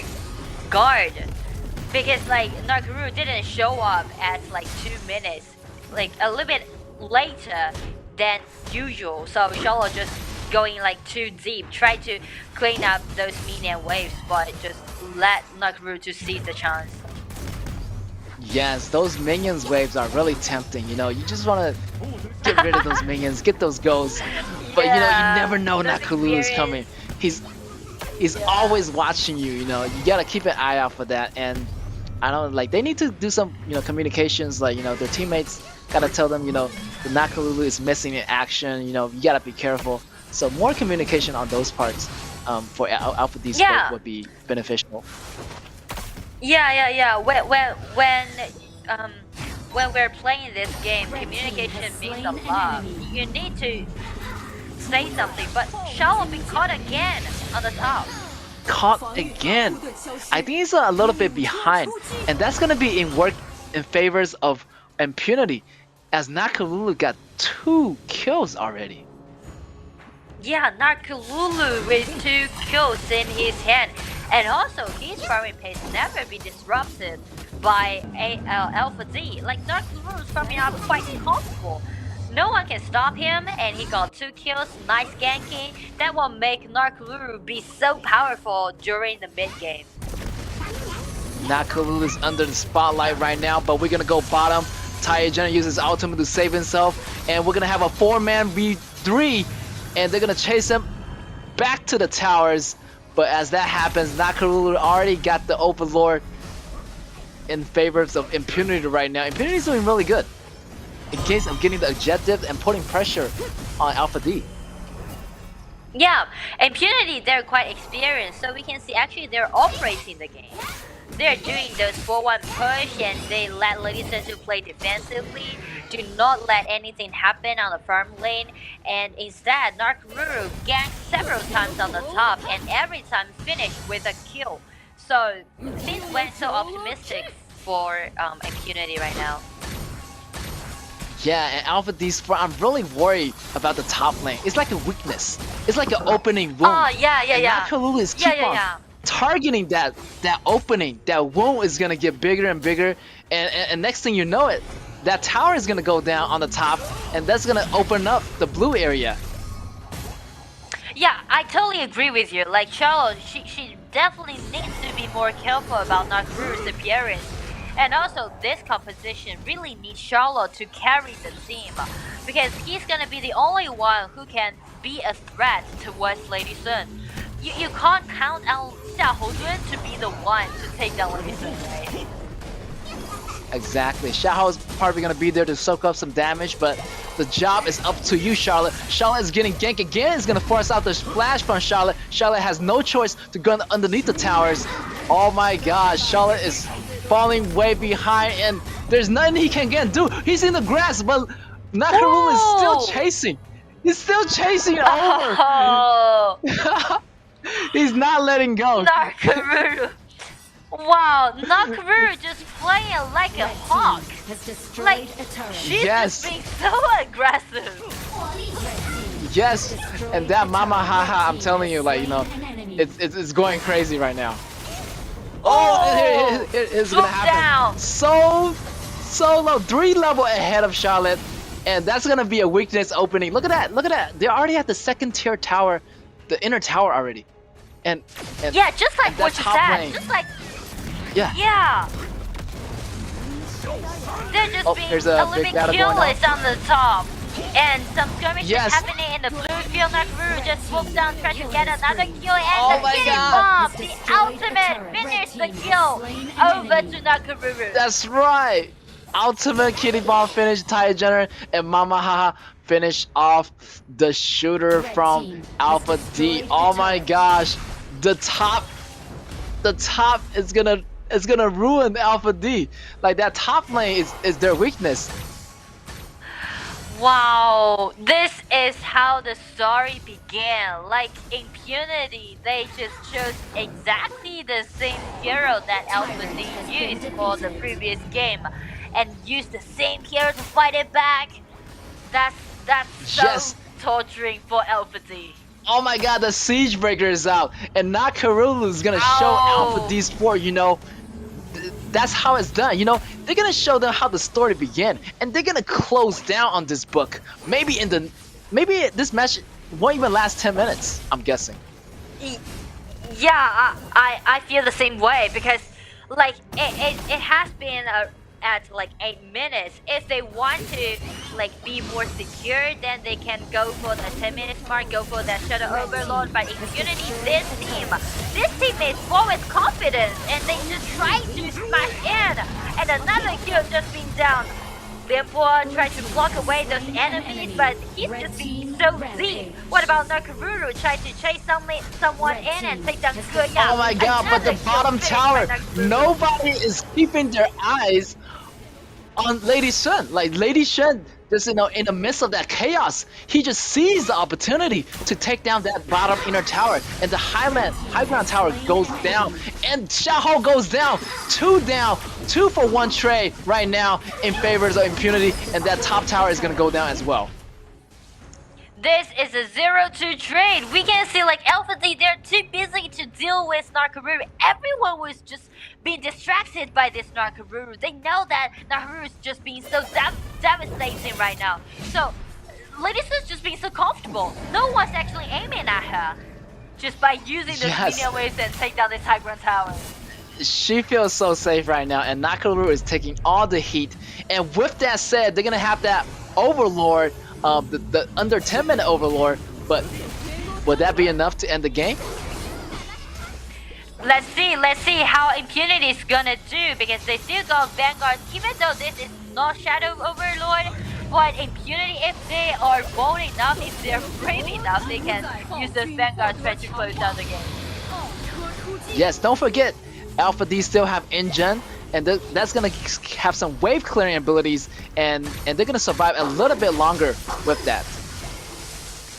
[SPEAKER 4] guard because like Nakuru didn't show up at like 2 minutes, like a little bit later than usual. So Charlotte just going like too deep, try to clean up those minion waves, but just let Nakuru to seize the chance.
[SPEAKER 3] Yes, those minions waves are really tempting. You know, you just want to get rid of those minions, get those goals. But you know,
[SPEAKER 4] Yeah,
[SPEAKER 3] you never know
[SPEAKER 4] those
[SPEAKER 3] Nakulu is coming. He's always watching you. You know, you gotta keep an eye out for that. And I don't like they need to do some communications. Like their teammates gotta tell them the Nakalulu is missing in action. You gotta be careful. So more communication on those parts for Alpha D
[SPEAKER 4] Yeah.
[SPEAKER 3] would be beneficial.
[SPEAKER 4] Yeah. When we're playing this game, communication means a lot. You need to say something, but Charlotte be caught again on the top.
[SPEAKER 3] Caught again. I think he's a little bit behind, and that's gonna be in favors of Impunity, as Nakalulu got 2 kills already.
[SPEAKER 4] Yeah, Nakalulu with 2 kills in his hand, and also his farming pace never be disrupted by Alpha D. Like Nakalulu is farming up quite comfortable. No one can stop him, and he got 2 kills, nice ganking. That will make Nakalulu be so powerful during the mid game.
[SPEAKER 3] Nakalulu is under the spotlight right now, but we're gonna go bottom. Taiyajana uses ultimate to save himself, and we're gonna have a 4-man V3, and they're gonna chase him back to the towers. But as that happens, Nakalulu already got the Overlord in favor of Impunity right now. Impunity is doing really good in case of getting the objective and putting pressure on Alpha D.
[SPEAKER 4] Yeah, Impunity, they're quite experienced, so we can see actually they're operating the game. They're doing those 4-1 push, and they let Lady Sun to play defensively. Do not let anything happen on the farm lane, and instead Nakamura ganked several times on the top, and every time finished with a kill. So things went so optimistic for Impunity right now.
[SPEAKER 3] Yeah, and Alpha D's front, I'm really worried about the top lane. It's like a weakness. It's like an opening wound.
[SPEAKER 4] Oh yeah.
[SPEAKER 3] And Nakalulu is keep on targeting that opening. That wound is gonna get bigger and bigger, and next thing you know it, that tower is gonna go down on the top, and that's gonna open up the blue area.
[SPEAKER 4] Yeah, I totally agree with you. Like Charlotte, she definitely needs to be more careful about Nakuru's appearance. And also, this composition really needs Charlotte to carry the team, because he's gonna be the only one who can be a threat towards Lady Sun. You can't count on Xiahou Dun to be the one to take down Lady Sun, right?
[SPEAKER 3] Exactly. Xiahou is probably gonna be there to soak up some damage, but the job is up to you, Charlotte. Charlotte is getting ganked again. It's gonna force out the splash from Charlotte. Charlotte has no choice to go underneath the towers. Oh my gosh, Charlotte is falling way behind, and there's nothing he can do. He's in the grass, but Nakamura is still chasing. He's still chasing over.
[SPEAKER 4] Oh,
[SPEAKER 3] He's not letting go.
[SPEAKER 4] Nakamura. Wow, Nakamura just playing like a hawk.
[SPEAKER 5] Has destroyed
[SPEAKER 4] Like,
[SPEAKER 5] a turret.
[SPEAKER 4] she's
[SPEAKER 3] Yes.
[SPEAKER 4] just being so aggressive.
[SPEAKER 3] Yes, and that Mama Haha, I'm telling you, like, it's going crazy right now. Oh, it's gonna
[SPEAKER 4] Swoop
[SPEAKER 3] happen.
[SPEAKER 4] down.
[SPEAKER 3] So low, 3 level ahead of Charlotte, and that's gonna be a weakness opening. Look at that, they're already at the 2nd tier tower, the inner tower already, and
[SPEAKER 4] Yeah, just like
[SPEAKER 3] and that
[SPEAKER 4] what you
[SPEAKER 3] top
[SPEAKER 4] said.
[SPEAKER 3] lane.
[SPEAKER 4] Just like,
[SPEAKER 3] yeah.
[SPEAKER 4] yeah. They're just
[SPEAKER 3] Oh,
[SPEAKER 4] being
[SPEAKER 3] there's
[SPEAKER 4] a
[SPEAKER 3] a
[SPEAKER 4] little
[SPEAKER 3] big
[SPEAKER 4] bit
[SPEAKER 3] battle going on.
[SPEAKER 4] careless on the top. And some skirmishes
[SPEAKER 3] Yes.
[SPEAKER 4] happening in the blue field. Nakamura just swooped down, trying to get another kill, and
[SPEAKER 3] Oh
[SPEAKER 4] the
[SPEAKER 3] my
[SPEAKER 4] kitty
[SPEAKER 3] God.
[SPEAKER 4] bomb,
[SPEAKER 5] Has
[SPEAKER 4] the
[SPEAKER 5] destroyed the
[SPEAKER 4] ultimate,
[SPEAKER 5] turret.
[SPEAKER 4] finished
[SPEAKER 5] Red
[SPEAKER 4] the
[SPEAKER 5] team
[SPEAKER 4] kill
[SPEAKER 5] has slain an
[SPEAKER 4] over
[SPEAKER 5] enemy.
[SPEAKER 4] to Nakamura.
[SPEAKER 3] That's right. Ultimate kitty bomb finish, Ty Jenner and Mama Haha finish off the shooter
[SPEAKER 5] Red
[SPEAKER 3] from
[SPEAKER 5] team has
[SPEAKER 3] Alpha D.
[SPEAKER 5] destroyed the
[SPEAKER 3] Oh my
[SPEAKER 5] turret.
[SPEAKER 3] gosh, the top is gonna ruin Alpha D. Like that top lane is their weakness.
[SPEAKER 4] Wow, this is how the story began. Like Impunity, they just chose exactly the same hero that Alpha D used for the previous game, and used the same hero to fight it back. That's so
[SPEAKER 3] Yes.
[SPEAKER 4] torturing for Alpha D.
[SPEAKER 3] Oh my god, the Siege Breaker is out, and Nakarulu is gonna show Alpha
[SPEAKER 4] Ow.
[SPEAKER 3] D's sport, that's how it's done. They're gonna show them how the story began, and they're gonna close down on this book. Maybe this match won't even last 10 minutes. I'm guessing.
[SPEAKER 4] Yeah, I feel the same way, because like it has been at like 8 minutes. If they want to like be more secure, then they can go for the 10 minutes mark, go for that Shadow Overlord. But Impunity, this team is full with confidence, and they just try to smash in, and another kill just being down. Lianpo tried to block away those enemies, but he's just being so Z. What about Nakamura trying to chase someone in and take down Kuya?
[SPEAKER 3] Oh my god, but the
[SPEAKER 4] Another kill
[SPEAKER 3] bottom
[SPEAKER 4] finished by
[SPEAKER 3] tower,
[SPEAKER 4] Nakamura.
[SPEAKER 3] nobody is keeping their eyes on Lady Shen. Like Lady Shen, just in the midst of that chaos, he just sees the opportunity to take down that bottom inner tower, and the high ground tower goes down, and Xiaohou goes down, two for one trade right now in favor of Impunity, and that top tower is gonna go down as well.
[SPEAKER 4] This is a 0-2 trade. We can see like Alpha D, they're too busy to deal with Nakamura. Everyone was just being distracted by this Nakamura. They know that Nakamura is just being so devastating right now. So Lady Su's just being so comfortable. No one's actually aiming at her. Just by using those
[SPEAKER 3] Yes.
[SPEAKER 4] minion waves and take down this high ground tower.
[SPEAKER 3] She feels so safe right now, and Nakamura is taking all the heat. And with that said, they're gonna have that Overlord, the under 10-minute Overlord. But would that be enough to end the game?
[SPEAKER 4] Let's see how Impunity is gonna do, because they still got Vanguard, even though this is not Shadow Overlord. But Impunity, if they are bold enough, if they're brave enough, they can use those Vanguard threat to close down the game.
[SPEAKER 3] Yes, don't forget, Alpha D still have InGen, and that's gonna have some wave clearing abilities, and they're gonna survive a little bit longer with that.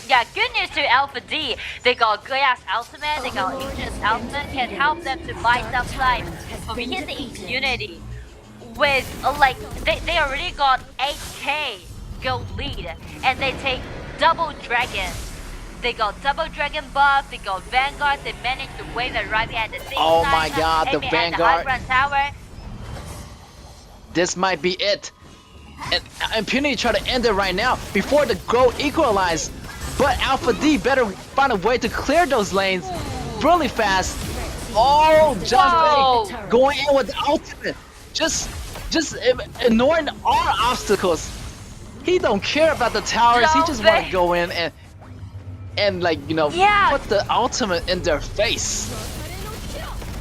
[SPEAKER 4] Yeah, good news to Alpha D. They got Goya's ultimate, they got Ancient's ultimate, can help them to buy some time. But we can see Impunity with like they already got 8k gold lead, and they take double dragon. They got double dragon buff, they got Vanguard, they managed to wave arriving at the same
[SPEAKER 3] Oh
[SPEAKER 4] time.
[SPEAKER 3] my god, the
[SPEAKER 4] aiming
[SPEAKER 3] Vanguard.
[SPEAKER 4] At the high ground tower.
[SPEAKER 3] This might be it. And Impunity try to end it right now before the gold equalize. But Alpha D better find a way to clear those lanes really fast. Oh,
[SPEAKER 4] Whoa.
[SPEAKER 3] John Fei going in with the ultimate. Just ignoring all obstacles. He don't care about the towers. He just want to go in and like,
[SPEAKER 4] Yeah.
[SPEAKER 3] put the ultimate in their face.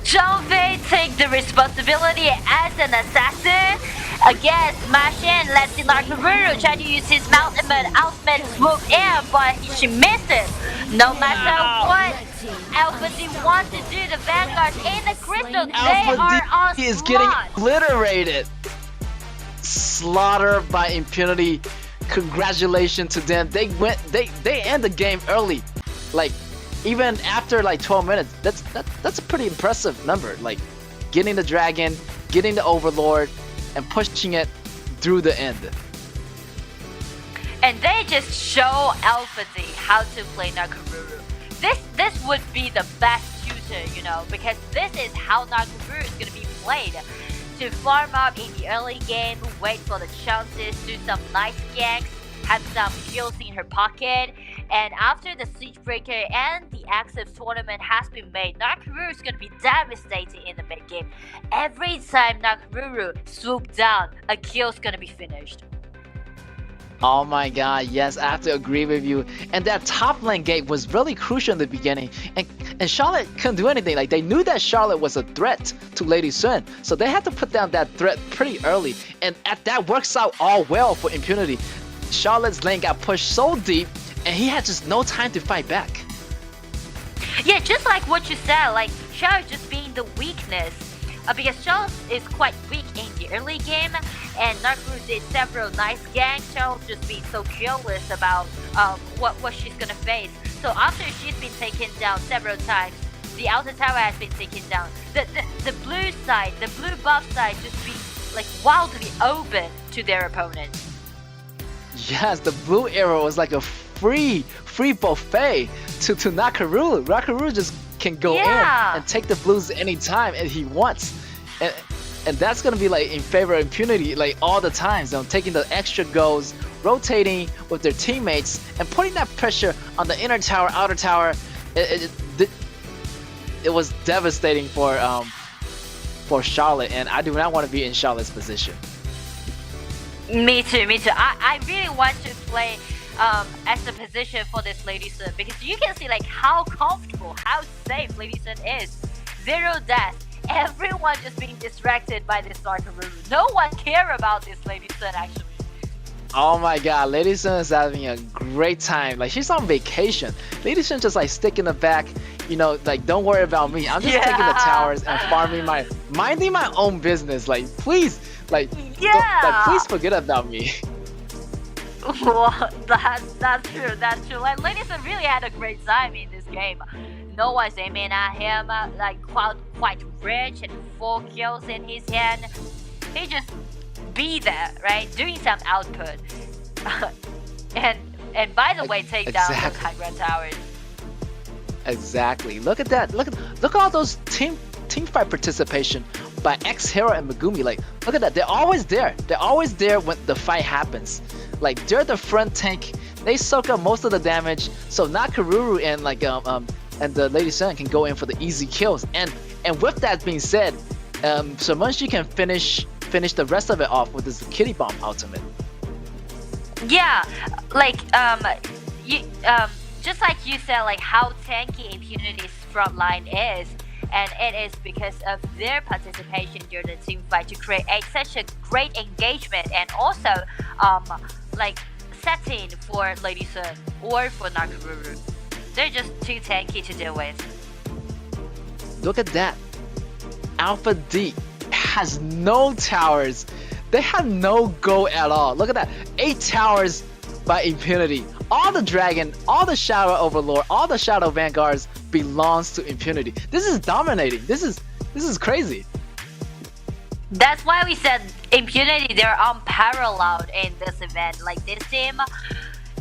[SPEAKER 4] Zhang Fei take the responsibility as an assassin. Again, smash in. Let's see Nakamura try to use his ultimate swoop in, but she misses. No matter what, Alpha D wants to do the Vanguard in the crystal. They are on
[SPEAKER 3] Alpha D is getting
[SPEAKER 4] slot.
[SPEAKER 3] obliterated. Slaughtered by Impunity. Congratulations to them. They end the game early. Like, even after like 12 minutes, that's a pretty impressive number. Like, getting the dragon, getting the Overlord, and pushing it through the end.
[SPEAKER 4] And they just show Alpha D how to play Nakamura. This would be the best tutor, because this is how Nakamura is gonna be played. To farm up in the early game, wait for the chances, do some nice ganks, have some kills in her pocket, And after the Siege Breaker and the Active tournament has been made, Nakaruru is going to be devastating in the mid game. Every time Nakaruru swoops down, a kill is going to be finished.
[SPEAKER 3] Oh my god, yes, I have to agree with you. And that top lane gate was really crucial in the beginning. And Charlotte couldn't do anything. Like, they knew that Charlotte was a threat to Lady Sun, so they had to put down that threat pretty early. And that works out all well for Impunity. Charlotte's lane got pushed so deep, and he had just no time to fight back.
[SPEAKER 4] Yeah, just like what you said, like Charlotte just being the weakness. Because Charlotte is quite weak in the early game, and Nakaruru did several nice ganks. Charlotte just being so careless about what she's gonna face. So after she's been taken down several times, the outer tower has been taken down. The blue side, the blue buff side, just be like wildly open to their opponent.
[SPEAKER 3] Yes, the blue arrow was like a free buffet to Nakaruru. Nakaruru just can go in and take the blues anytime and he wants. And that's gonna be like in favor of Impunity like all the time. So taking the extra goals, rotating with their teammates, and putting that pressure on the inner tower, outer tower. It was devastating for Charlotte, and I do not want to be in Charlotte's position.
[SPEAKER 4] Me too. I really want to play as the position for this Lady Sun, because you can see like how comfortable, how safe Lady Sun is. 0 death. Everyone just being distracted by this Nakaruru. No one care about this Lady Sun actually.
[SPEAKER 3] Oh my god, Lady Sun is having a great time. Like, she's on vacation. Lady Sun just like stick in the back, you know, like, don't worry about me. I'm just taking the towers and minding my own business. Like, please, like, please forget about me.
[SPEAKER 4] Well, that's true. Like, Lady Sun really had a great time in this game. No one's aiming at him. Like, quite rich and 4 kills in his hand. He just be there, right? Doing some output. and by the way, take down those high ground towers.
[SPEAKER 3] Exactly. Look at that. Look at all those team fight participation by X-Hero and Megumi. Like, look at that. They're always there. They're always there when the fight happens. Like, they're the front tank. They soak up most of the damage. So Nakaruru and like and the Lady Sun can go in for the easy kills. And with that being said, so Munchie can finish the rest of it off with this Kitty Bomb ultimate.
[SPEAKER 4] Yeah, like you just like you said, like how tanky Impunity's front line is, and it is because of their participation during the team fight to create such a great engagement, and also like setting for Lady Sun or for Nakaruru. They're just too tanky to deal with.
[SPEAKER 3] Look at that. Alpha D has no towers. They have no go at all. Look at that. 8 towers by Impunity. All the dragon, all the shadow overlord, all the shadow vanguards belongs to Impunity. This is dominating. This is crazy.
[SPEAKER 4] That's why we said Impunity, they're unparalleled in this event. Like, this team,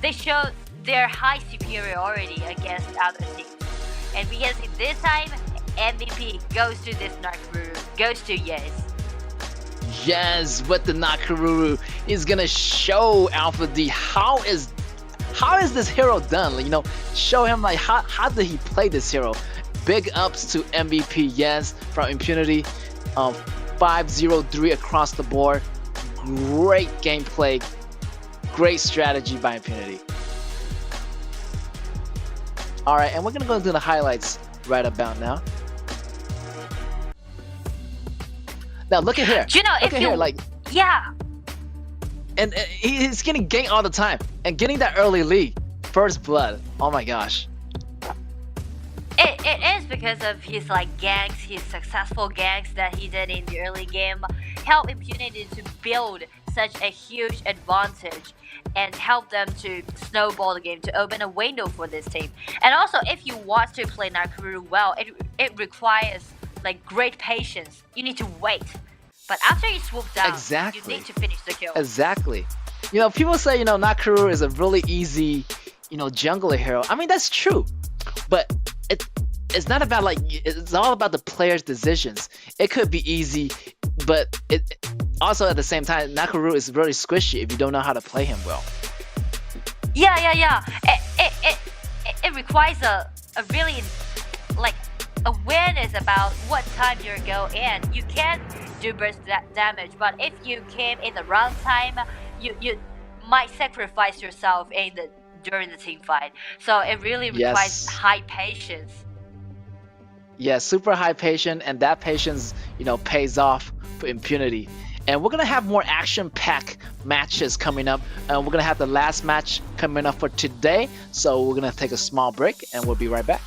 [SPEAKER 4] they show their high superiority against other teams. And we can see this time, MVP goes to this Nakaruru, goes to Yes.
[SPEAKER 3] Yes, but the Nakaruru is gonna show Alpha D how is this hero done? Like, you know, show him like how did he play this hero. Big ups to MVP Yes from Impunity. 5-0-3 across the board. Great gameplay, great strategy by Impunity. Alright, and we're gonna go into the highlights right about now. Now look at here.
[SPEAKER 4] Do you know,
[SPEAKER 3] look at here, like,
[SPEAKER 4] yeah.
[SPEAKER 3] And he's getting ganked all the time and getting that early lead, first blood. Oh my gosh.
[SPEAKER 4] It is because of his like ganks, his successful ganks that he did in the early game, help Impunity to build such a huge advantage and help them to snowball the game, to open a window for this team. And also, if you want to play Nakaruru well, it requires like great patience. You need to wait. But after you swoop down, you need to finish the kill.
[SPEAKER 3] Exactly. You know, people say, you know, Nakaruru is a really easy, you know, jungler hero. I mean, that's true. But it's not about like, it's all about the player's decisions. It could be easy, but it also at the same time, Nakaruru is really squishy if you don't know how to play him well.
[SPEAKER 4] Yeah. it it requires a really like awareness about what time you go in. You can do burst damage, but if you came in the wrong time, you might sacrifice yourself during the team fight. So it really requires
[SPEAKER 3] Yes.
[SPEAKER 4] high patience.
[SPEAKER 3] Yeah, super high patience, and that patience, pays off for impunity. And we're gonna have more action-packed matches coming up, and we're gonna have the last match coming up for today. So we're gonna take a small break, and we'll be right back.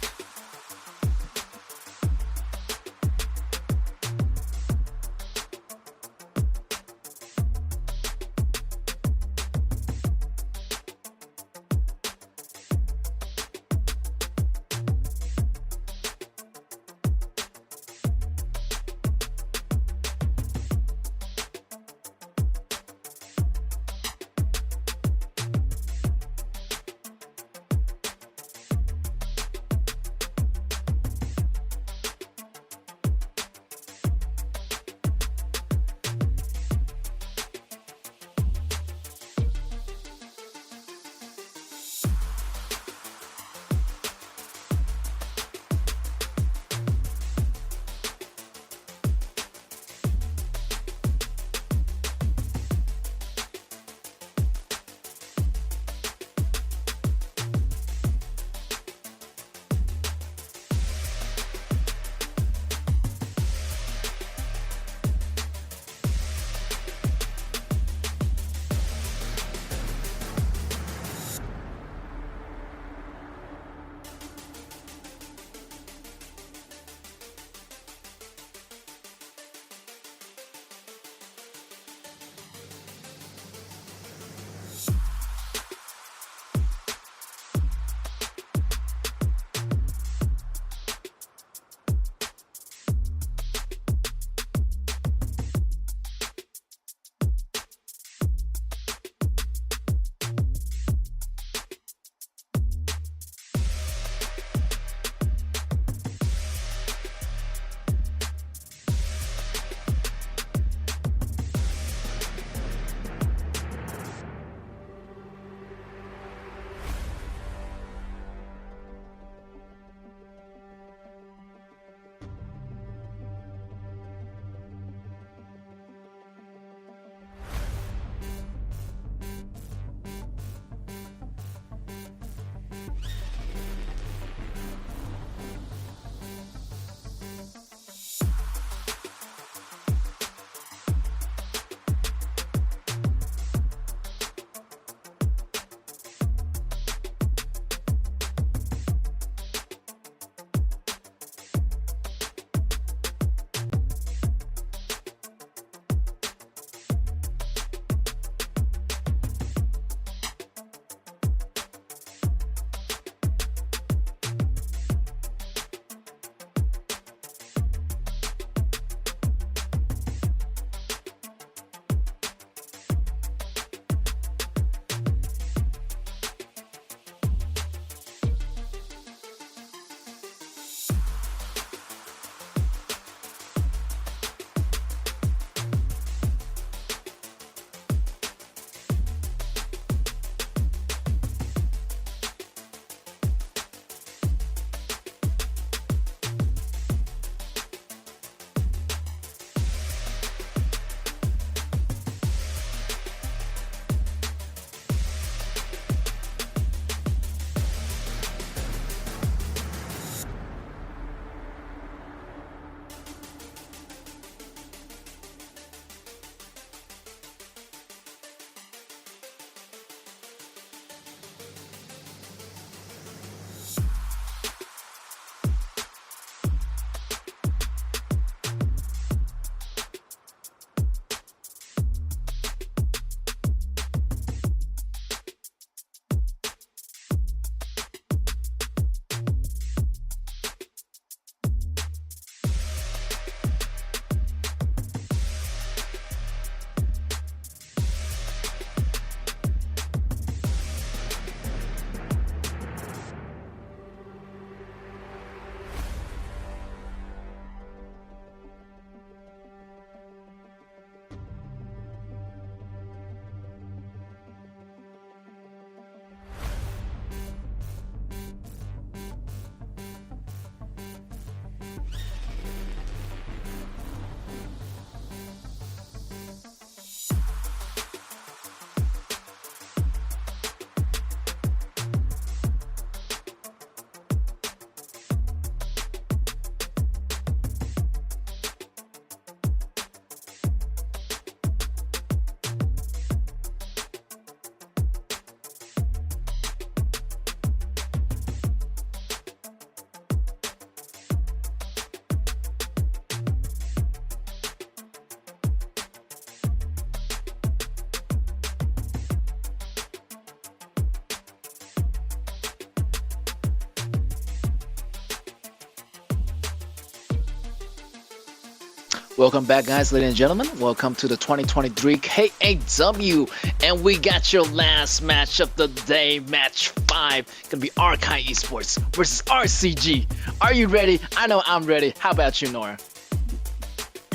[SPEAKER 3] Welcome back, guys, ladies and gentlemen. Welcome to the 2023 KAW, and we got your last match of the day, match 5. Gonna be Archive Esports versus RCG. Are you ready? I know I'm ready. How about you, Nora?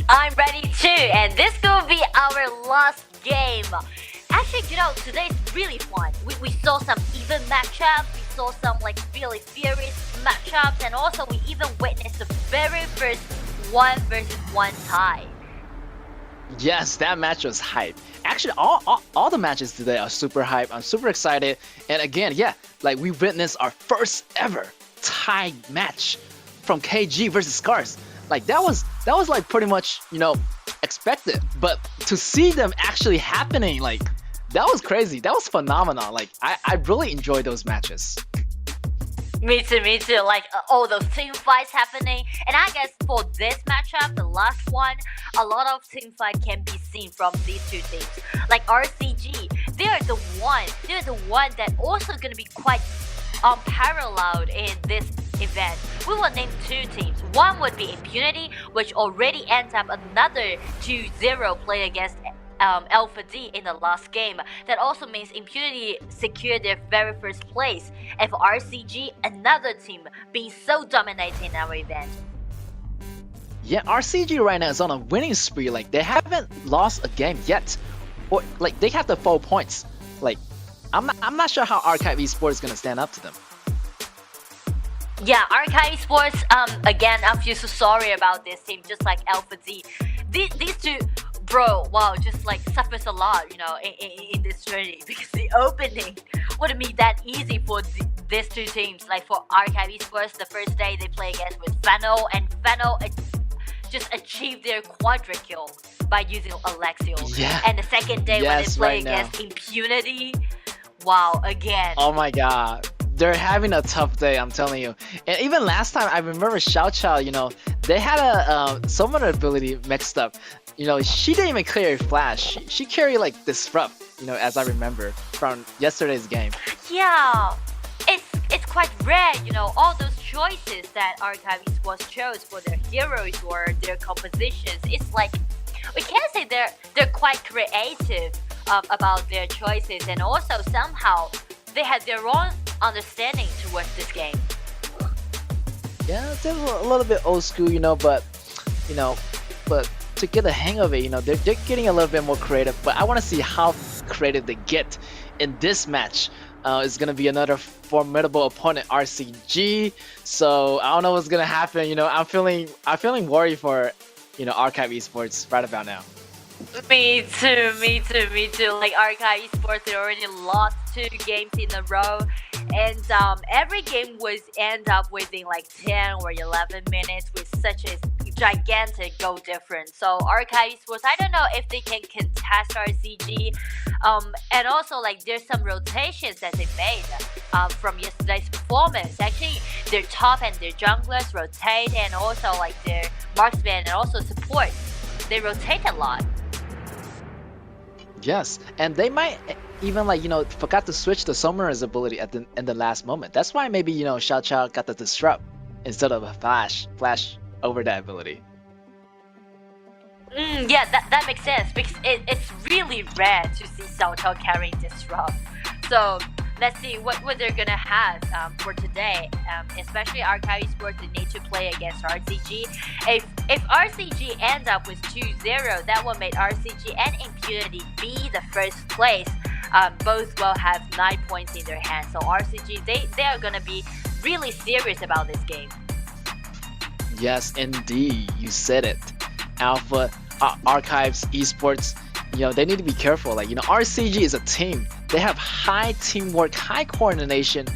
[SPEAKER 4] I'm ready too, and this will be our last game. Actually, today's really fun. We saw some even matchups, we saw some really furious matchups, and also we even witnessed the very first 1-versus-1 tie.
[SPEAKER 3] Yes, that match was hype. Actually, all the matches today are super hype. I'm super excited. And again, yeah, we witnessed our first ever tie match from KG versus Scars. That was pretty much, expected. But to see them actually happening, that was crazy. That was phenomenal. I really enjoyed those matches.
[SPEAKER 4] Me too. All those team fights happening. And I guess for this matchup, the last one, a lot of team fight can be seen from these two teams. Like RCG, they're the one that also gonna be quite unparalleled in this event. We will name two teams. One would be Impunity, which already ends up another 2-0 play against Alpha D in the last game. That also means Impunity secured their very first place. And for RCG, another team being so dominating in our event.
[SPEAKER 3] Yeah, RCG right now is on a winning spree. They haven't lost a game yet, or they have the 4 points. I'm not sure how Archive Esports is gonna stand up to them.
[SPEAKER 4] Yeah, Archive Esports. Again, I feel so sorry about this team. Just like Alpha D, these two. Bro, wow, just suffers a lot, in this journey, because the opening wouldn't be that easy for these two teams. For Archive Esports, the first day they play against with Fennel, and Fennel just achieved their quadra kill by using Alexio.
[SPEAKER 3] Yeah.
[SPEAKER 4] And the second day when they play against Impunity, wow, again.
[SPEAKER 3] Oh my god. They're having a tough day, I'm telling you. And even last time, I remember Xiao Chao, they had a summoner ability mixed up. She didn't even carry Flash. She carried Disrupt, as I remember from yesterday's game.
[SPEAKER 4] Yeah, it's quite rare, all those choices that Archive Esports chose for their heroes or their compositions. It's we can say they're quite creative about their choices, and also somehow they had their own understanding towards this game.
[SPEAKER 3] Yeah, they're a little bit old school, but to get the hang of it, they're getting a little bit more creative. But I want to see how creative they get in this match. It's gonna be another formidable opponent, RCG. So I don't know what's gonna happen. I'm feeling worried for Archive Esports right about now.
[SPEAKER 4] Me too. Archive Esports, they already lost 2 games in a row, and every game was end up within 10 or 11 minutes with such a gigantic goal difference. So Archive Esports, I don't know if they can contest RCG, and also there's some rotations that they made from yesterday's performance. Actually, their top and their junglers rotate, and also their marksman and also support, they rotate a lot.
[SPEAKER 3] Yes, and they might even forgot to switch the summoner's ability in the last moment. That's why maybe Xiao Chao got the disrupt instead of a flash over that ability.
[SPEAKER 4] Yeah, that makes sense, because it's really rare to see Xiao Chao carrying disrupt. So let's see what they're gonna have for today. Especially Archive Esports, they need to play against RCG. If RCG ends up with 2-0, that will make RCG and Impunity be the first place. Both will have 9 points in their hands. So RCG, they are gonna be really serious about this game.
[SPEAKER 3] Yes, indeed, you said it. Alpha Archives Esports, they need to be careful. RCG is a team. They have high teamwork, high coordination,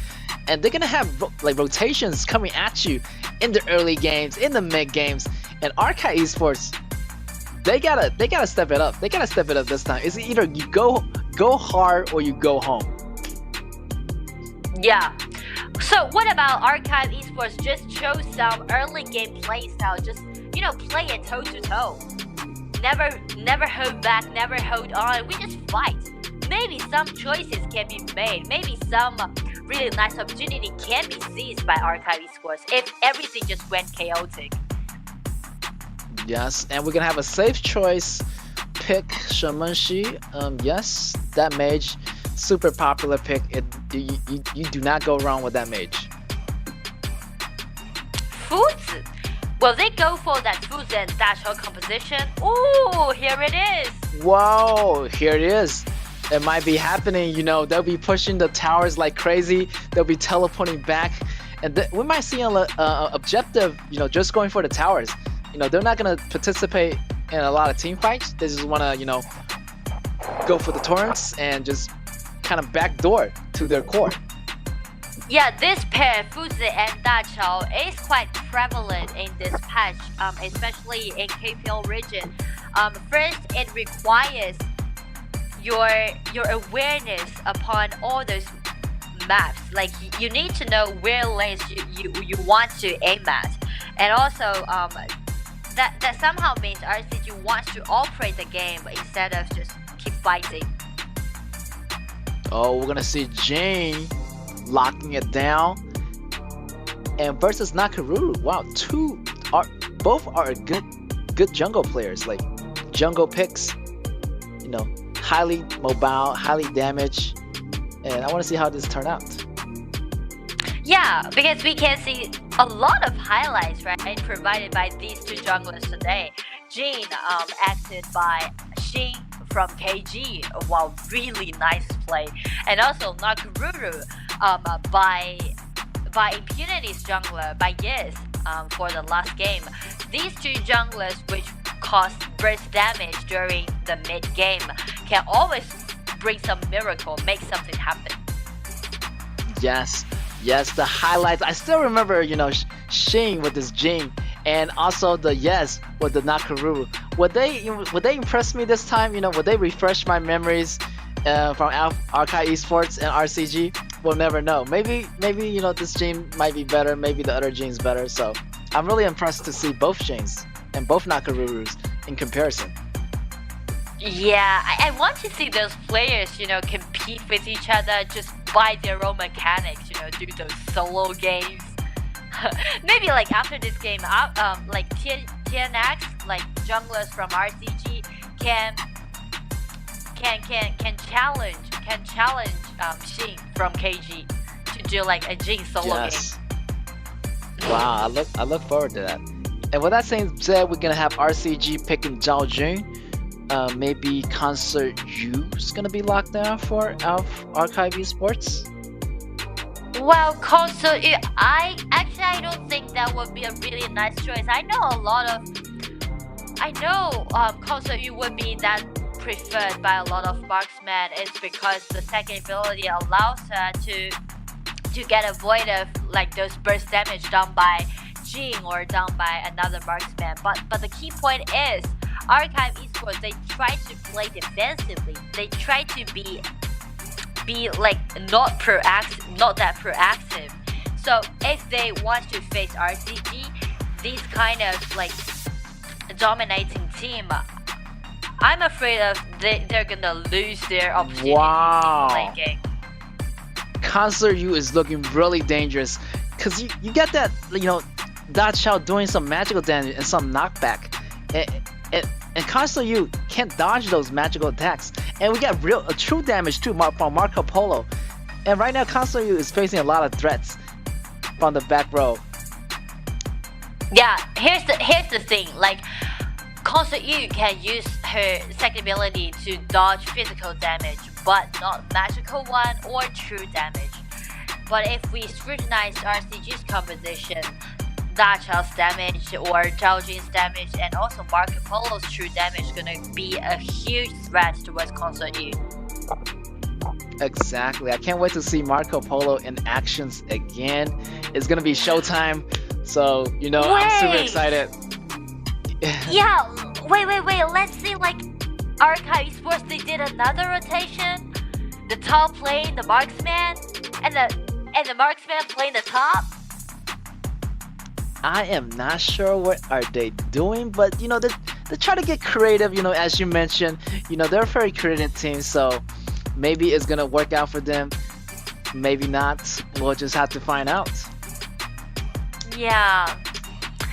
[SPEAKER 3] and they're gonna have rotations coming at you in the early games, in the mid games. And Archive Esports, they gotta step it up. They gotta step it up this time. It's either you go hard or you go home.
[SPEAKER 4] Yeah. So what about Archive Esports just chose some early game play style? Just play it toe to toe. Never hold back, never hold on. We just fight. Maybe some choices can be made. Maybe some really nice opportunity can be seized by Archive Esports if everything just went chaotic.
[SPEAKER 3] Yes, and we're gonna have a safe choice pick, Shemenshi. Yes, that mage, super popular pick. You do not go wrong with that mage.
[SPEAKER 4] Fuzi. Will they go for that Fuzi and Dachao composition? Ooh, here it is.
[SPEAKER 3] Whoa, here it is. It might be happening, you know, they'll be pushing the towers like crazy, they'll be teleporting back, and we might see an objective, you know, just going for the towers. You know, they're not going to participate in a lot of team fights, they just want to, you know, go for the torrents and just kind of backdoor to their core.
[SPEAKER 4] Yeah, this pair, Fuzi and Dachao, is quite prevalent in this patch, especially in KPL region. First, it requires your awareness upon all those maps. Like you need to know where lanes you want to aim at, and also that somehow means RCG wants to operate the game instead of just keep fighting.
[SPEAKER 3] Oh, we're gonna see Jane locking it down, and versus Nakaruru. Wow, both are good jungle players, like jungle picks. You know, highly mobile, highly damage, and I want to see how this turn out.
[SPEAKER 4] Yeah, because we can see a lot of highlights, right, provided by these two junglers today. Jin, acted by Shin from KG, wow, really nice play, and also Nakaruru, by Impunity's jungler, by Yes, for the last game. These two junglers, which cause burst damage during the mid game, can always bring some miracle, make something happen.
[SPEAKER 3] Yes, the highlights. I still remember, you know, Shin with this Jing, and also the Yes with the Nakaruru. Would they impress me this time? You know, would they refresh my memories from Archive Esports and RCG? We'll never know. Maybe you know, this Jing might be better. Maybe the other Jing's better. So I'm really impressed to see both Jings and both Nakarurus in comparison.
[SPEAKER 4] Yeah, I want to see those players, you know, compete with each other just by their own mechanics, you know, do those solo games. Maybe like after this game, like TNX, like junglers from RCG can challenge Shin from KG to do like a Jin solo game.
[SPEAKER 3] Wow, I look forward to that. And with that saying said, we're gonna have RCG picking Zhao Jun. Maybe Concert U is gonna be locked down for Archive Esports.
[SPEAKER 4] Well, Concert U, I don't think that would be a really nice choice. I know Concert U would be that preferred by a lot of marksmen. It's because the second ability allows her to get avoid of like those burst damage done by Jing or done by another marksman. But the key point is Archive Esports, they try to play defensively. They try to be like not that proactive. So if they want to face RCG, these kind of like dominating team, I'm afraid of they're gonna lose their opportunity
[SPEAKER 3] Wow.
[SPEAKER 4] in late game.
[SPEAKER 3] Concert U is looking really dangerous because you get that, you know, Dachao doing some magical damage and some knockback, and Concert U can't dodge those magical attacks, and we get true damage too from Marco Polo. And right now Concert U is facing a lot of threats from the back row.
[SPEAKER 4] Yeah, here's the thing, like Concert U can use her second ability to dodge physical damage, but not magical one or true damage. But if we scrutinize RCG's composition, Dachao's damage or Zhao Jun's damage and also Marco Polo's true damage is gonna be a huge threat towards Concert U.
[SPEAKER 3] Exactly. I can't wait to see Marco Polo in actions again. It's gonna be showtime, so you know, I'm super excited.
[SPEAKER 4] Yeah, wait. Let's see, like Archive Esports, they did another rotation. The top playing the marksman, and the marksman playing the top.
[SPEAKER 3] I am not sure what are they doing, but you know, they try to get creative. You know, as you mentioned, you know, they're a very creative team, so maybe it's gonna work out for them. Maybe not. We'll just have to find out.
[SPEAKER 4] Yeah,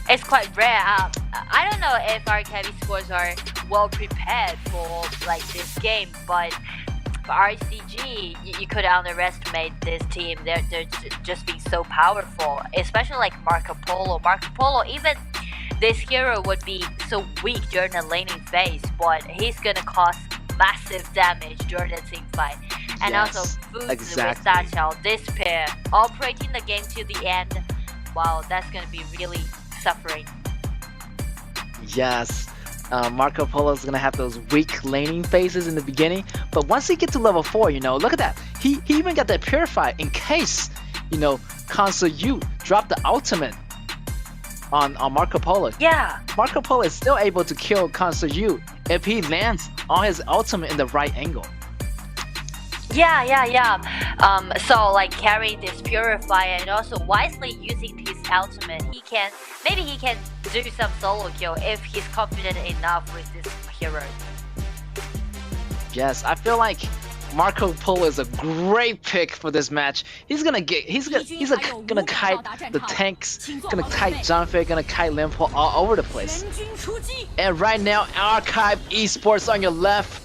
[SPEAKER 4] it's quite rare. I don't know if our KAW scores are well prepared for like this game, but for RCG, you could underestimate this team. They're just being so powerful, especially like Marco Polo. Marco Polo, even this hero would be so weak during the laning phase, but he's gonna cause massive damage during the team fight. And
[SPEAKER 3] Yes,
[SPEAKER 4] also Fuzi
[SPEAKER 3] exactly.
[SPEAKER 4] with Dachao, this pair operating the game to the end. Wow, that's gonna be really suffering.
[SPEAKER 3] Yes, Marco Polo is gonna have those weak laning phases in the beginning, but once he gets to level 4, you know, look at that. He even got that Purify in case, you know, Console U dropped the ultimate on Marco Polo.
[SPEAKER 4] Yeah.
[SPEAKER 3] Marco Polo is still able to kill Console U if he lands on his ultimate in the right angle.
[SPEAKER 4] Yeah. So like carrying this purifier and also wisely using his ultimate, he can do some solo kill if he's confident enough with this hero.
[SPEAKER 3] Yes, I feel like Marco Polo is a great pick for this match. He's gonna kite the tanks, gonna kite Zhangfei, gonna kite Limpo all over the place. And right now, Archive Esports on your left,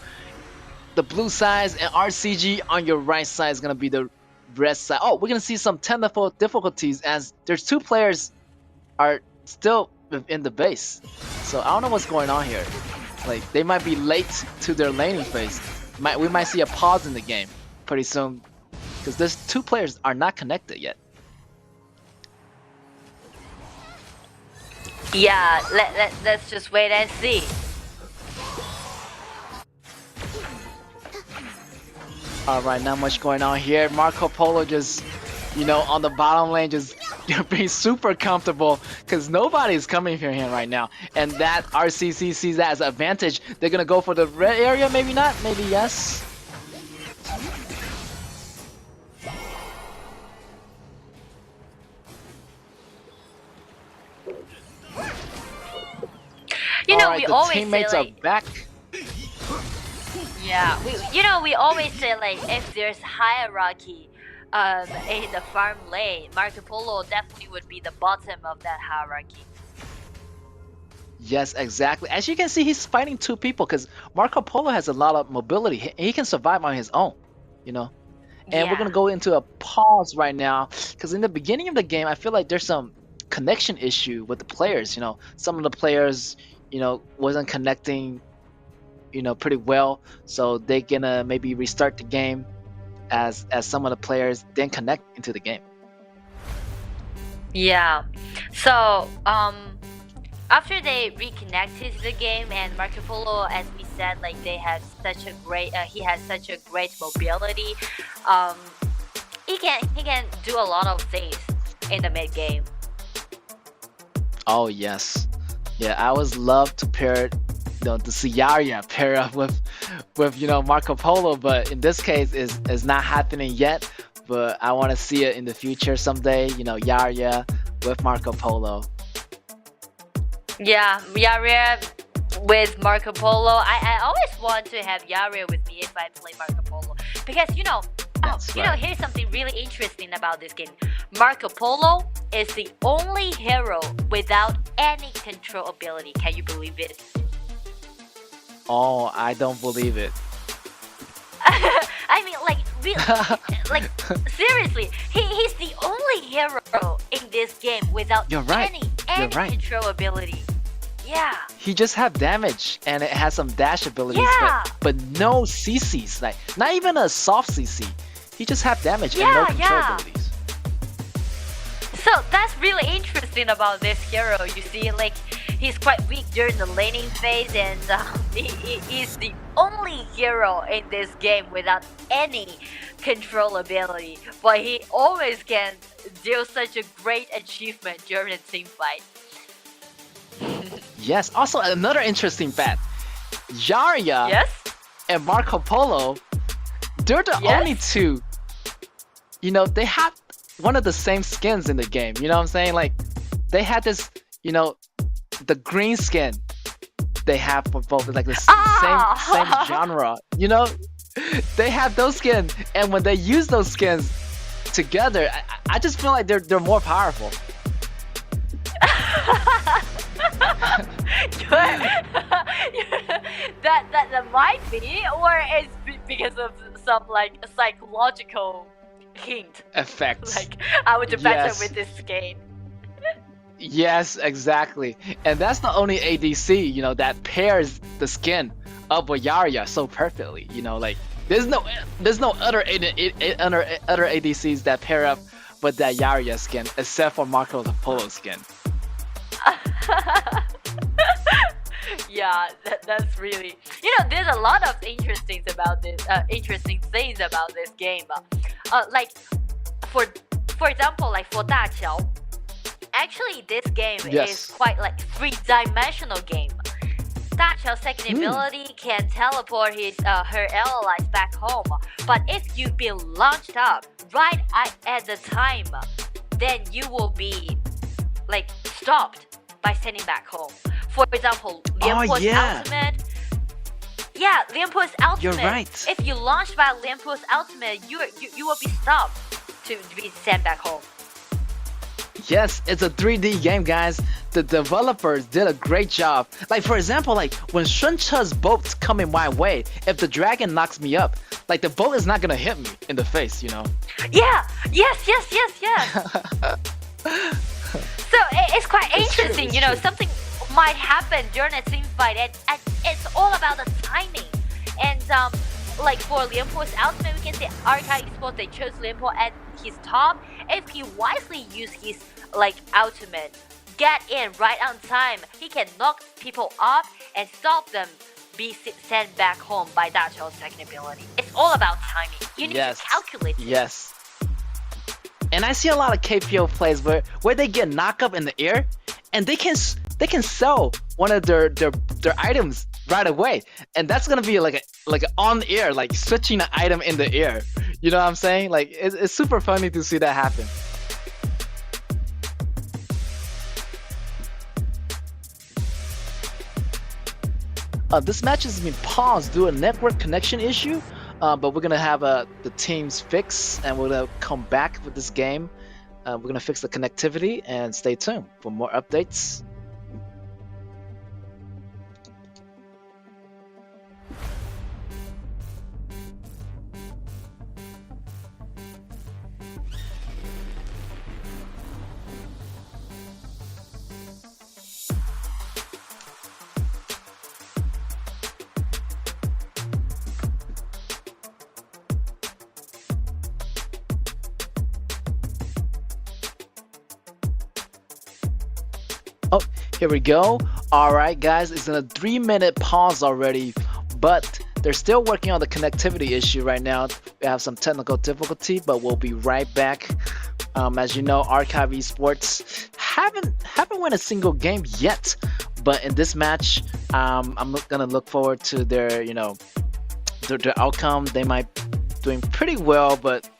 [SPEAKER 3] the blue side, and RCG on your right side is gonna be the red side. Oh, we're gonna see some technical difficulties as there's 2 players are still within the base. So I don't know what's going on here. Like they might be late to their laning phase. We might see a pause in the game pretty soon because these 2 players are not connected yet.
[SPEAKER 4] Yeah, let's just wait and see.
[SPEAKER 3] Alright, not much going on here. Marco Polo just, you know, on the bottom lane just being super comfortable because nobody's coming for him right now. And that RCC sees that as an advantage. They're gonna go for the red area, maybe not, maybe yes.
[SPEAKER 4] You know,
[SPEAKER 3] Alright,
[SPEAKER 4] we
[SPEAKER 3] the
[SPEAKER 4] always
[SPEAKER 3] teammates
[SPEAKER 4] say
[SPEAKER 3] are
[SPEAKER 4] like,
[SPEAKER 3] back.
[SPEAKER 4] yeah, we always say like if there's hierarchy in the farm lane, Marco Polo definitely would be the bottom of that hierarchy.
[SPEAKER 3] Yes, exactly. As you can see, he's fighting 2 people because Marco Polo has a lot of mobility. He can survive on his own, you know. And we're
[SPEAKER 4] Yeah.
[SPEAKER 3] gonna go into a pause right now because in the beginning of the game, I feel like there's some connection issue with the players. You know, some of the players, you know, wasn't connecting, you know, pretty well. So they're gonna maybe restart the game as some of the players then connect into the game.
[SPEAKER 4] Yeah. So after they reconnected to the game and Marco Polo, as we said, like they have such a great he has such a great mobility. He can do a lot of things in the mid game.
[SPEAKER 3] Oh yes, yeah. I always love to pair, you know, the Ciaria pair up with you know Marco Polo, but in this case, is not happening yet. But I want to see it in the future someday. You know, Yaria with Marco Polo.
[SPEAKER 4] Yeah, Yaria with Marco Polo. I always want to have Yaria with me if I play Marco Polo because you know.
[SPEAKER 3] That's
[SPEAKER 4] You know,
[SPEAKER 3] right.
[SPEAKER 4] here's something really interesting about this game. Marco Polo is the only hero without any control ability. Can you believe it?
[SPEAKER 3] Oh, I don't believe it.
[SPEAKER 4] I mean, like, really, like, seriously, he's the only hero in this game without
[SPEAKER 3] You're right.
[SPEAKER 4] any
[SPEAKER 3] You're right.
[SPEAKER 4] control ability. Yeah.
[SPEAKER 3] He just have damage and it has some dash abilities,
[SPEAKER 4] Yeah.
[SPEAKER 3] but no CCs. Like not even a soft CC. He just have damage and no
[SPEAKER 4] Yeah,
[SPEAKER 3] control
[SPEAKER 4] yeah.
[SPEAKER 3] abilities.
[SPEAKER 4] So that's really interesting about this hero. You see, like, he's quite weak during the laning phase, and he's the only hero in this game without any control ability. But he always can do such a great achievement during a team fight.
[SPEAKER 3] Yes. Also, another interesting fact: Yaria
[SPEAKER 4] Yes?
[SPEAKER 3] and Marco Polo, they're the
[SPEAKER 4] Yes?
[SPEAKER 3] only 2. You know, they have one of the same skins in the game. You know what I'm saying? Like, they had this, you know, the green skin they have for both, like the same genre. You know, they have those skins, and when they use those skins together, I just feel like they're more powerful.
[SPEAKER 4] that might be, or it's because of some like psychological hint.
[SPEAKER 3] Effects.
[SPEAKER 4] Like I would do better
[SPEAKER 3] Yes.
[SPEAKER 4] with this skin.
[SPEAKER 3] Yes, exactly. And that's the only ADC, that pairs the skin of a Yarya so perfectly. Like there's no other other ADCs that pair up with that Yarya skin except for Marco the Polo skin.
[SPEAKER 4] Yeah, that's really. There's a lot of interesting things about this game. Like for example, like for Da Qiao. Actually, this game
[SPEAKER 3] Yes.
[SPEAKER 4] is quite like three-dimensional game. Da Qiao's second ability can teleport her allies back home, but if you've been launched up right at the time, then you will be like stopped by sending back home. For example, Lianpo's
[SPEAKER 3] yeah.
[SPEAKER 4] ultimate. Yeah, Lianpo's ultimate.
[SPEAKER 3] You're right.
[SPEAKER 4] If you launch by Lianpo's ultimate, you will be stopped to be sent back home.
[SPEAKER 3] Yes, it's a 3D game, guys. The developers did a great job. Like for example, like when Shuncha's boat's coming my way, if the dragon knocks me up, like the boat is not gonna hit me in the face.
[SPEAKER 4] Yeah. Yes. So it's quite interesting.
[SPEAKER 3] It's true.
[SPEAKER 4] Something might happen during a team fight, and it's all about the timing. And like for Lianpo's ultimate, we can say Archive Esports, they chose Lianpo at his top. If he wisely use his like ultimate, get in right on time, he can knock people off and stop them be sent back home by Da Qiao's second ability. It's all about timing. You need to calculate it.
[SPEAKER 3] Yes. And I see a lot of KPO plays where they get knocked up in the air, and they can sell one of their items right away, and that's gonna be like on air, like switching an item in the air. You know what I'm saying? Like it's super funny to see that happen. This match has been paused due to a network connection issue, but we're gonna have the teams fix, and we're gonna come back with this game. We're gonna fix the connectivity, and stay tuned for more updates. Oh, here we go. Alright guys, it's in a 3-minute pause already, but they're still working on the connectivity issue right now. We have some technical difficulty, but we'll be right back. As you know, Archive Esports haven't won a single game yet, but in this match, I'm gonna look forward to their their outcome. They might doing pretty well, but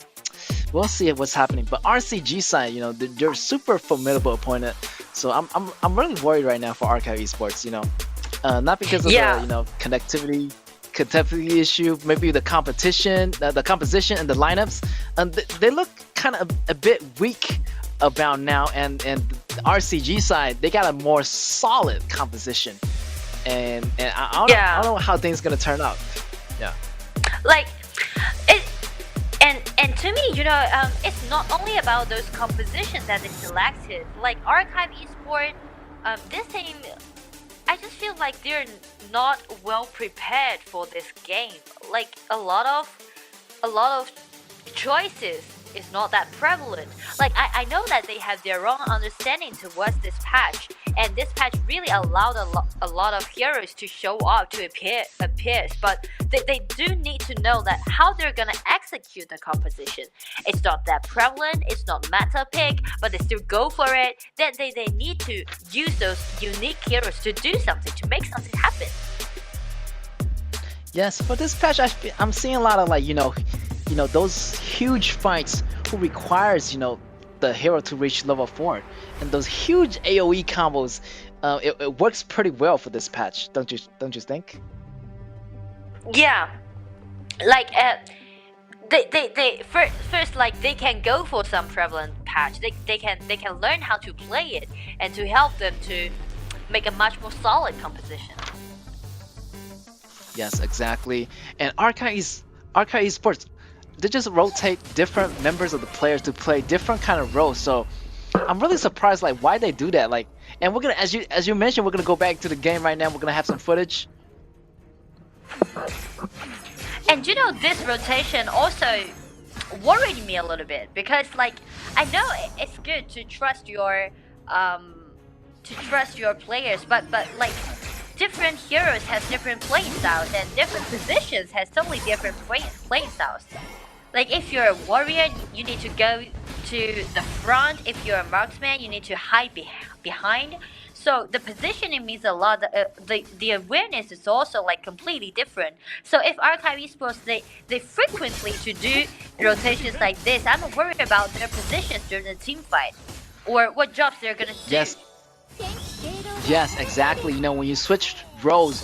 [SPEAKER 3] we'll see what's happening. But RCG side, they're super formidable opponent. So I'm really worried right now for Archive Esports. Not because of the connectivity issue, maybe the competition, the composition and the lineups. They look kind of a bit weak about now. And the RCG side, they got a more solid composition. And I don't know how things gonna turn out. Yeah.
[SPEAKER 4] Like it. And to me, it's not only about those compositions that they selected. Like Archive Esports, this team, I just feel like they're not well prepared for this game. Like a lot of choices is not that prevalent. Like I know that they have their own understanding towards this patch, and this patch really allowed a lot of heroes to show up, to appear, but they do need to know that how they're gonna execute the composition. It's not that prevalent, it's not meta pick, but they still go for it. Then they need to use those unique heroes to do something, to make something happen.
[SPEAKER 3] Yes, for this patch, I'm seeing a lot of those huge fights who requires the hero to reach level 4, and those huge AOE combos. It works pretty well for this patch, don't you think?
[SPEAKER 4] Yeah, like they first like they can go for some prevalent patch. They can learn how to play it, and to help them to make a much more solid composition.
[SPEAKER 3] Yes, exactly. And Archive Esports, they just rotate different members of the players to play different kind of roles. So I'm really surprised, like, why they do that. Like, and we're gonna, as you mentioned, we're gonna go back to the game right now. We're gonna have some footage.
[SPEAKER 4] And you know, this rotation also worried me a little bit because, like, I know it's good to trust your players, but like, different heroes has different playing styles and different positions has totally different playing styles. Like, if you're a warrior, you need to go to the front. If you're a marksman, you need to hide behind. So the positioning means a lot. The awareness is also like completely different. So if Archive Esports they frequently to do rotations like this, I'm worried about their positions during the team fight, or what jobs they're gonna do.
[SPEAKER 3] Yes, exactly. You know, when you switch roles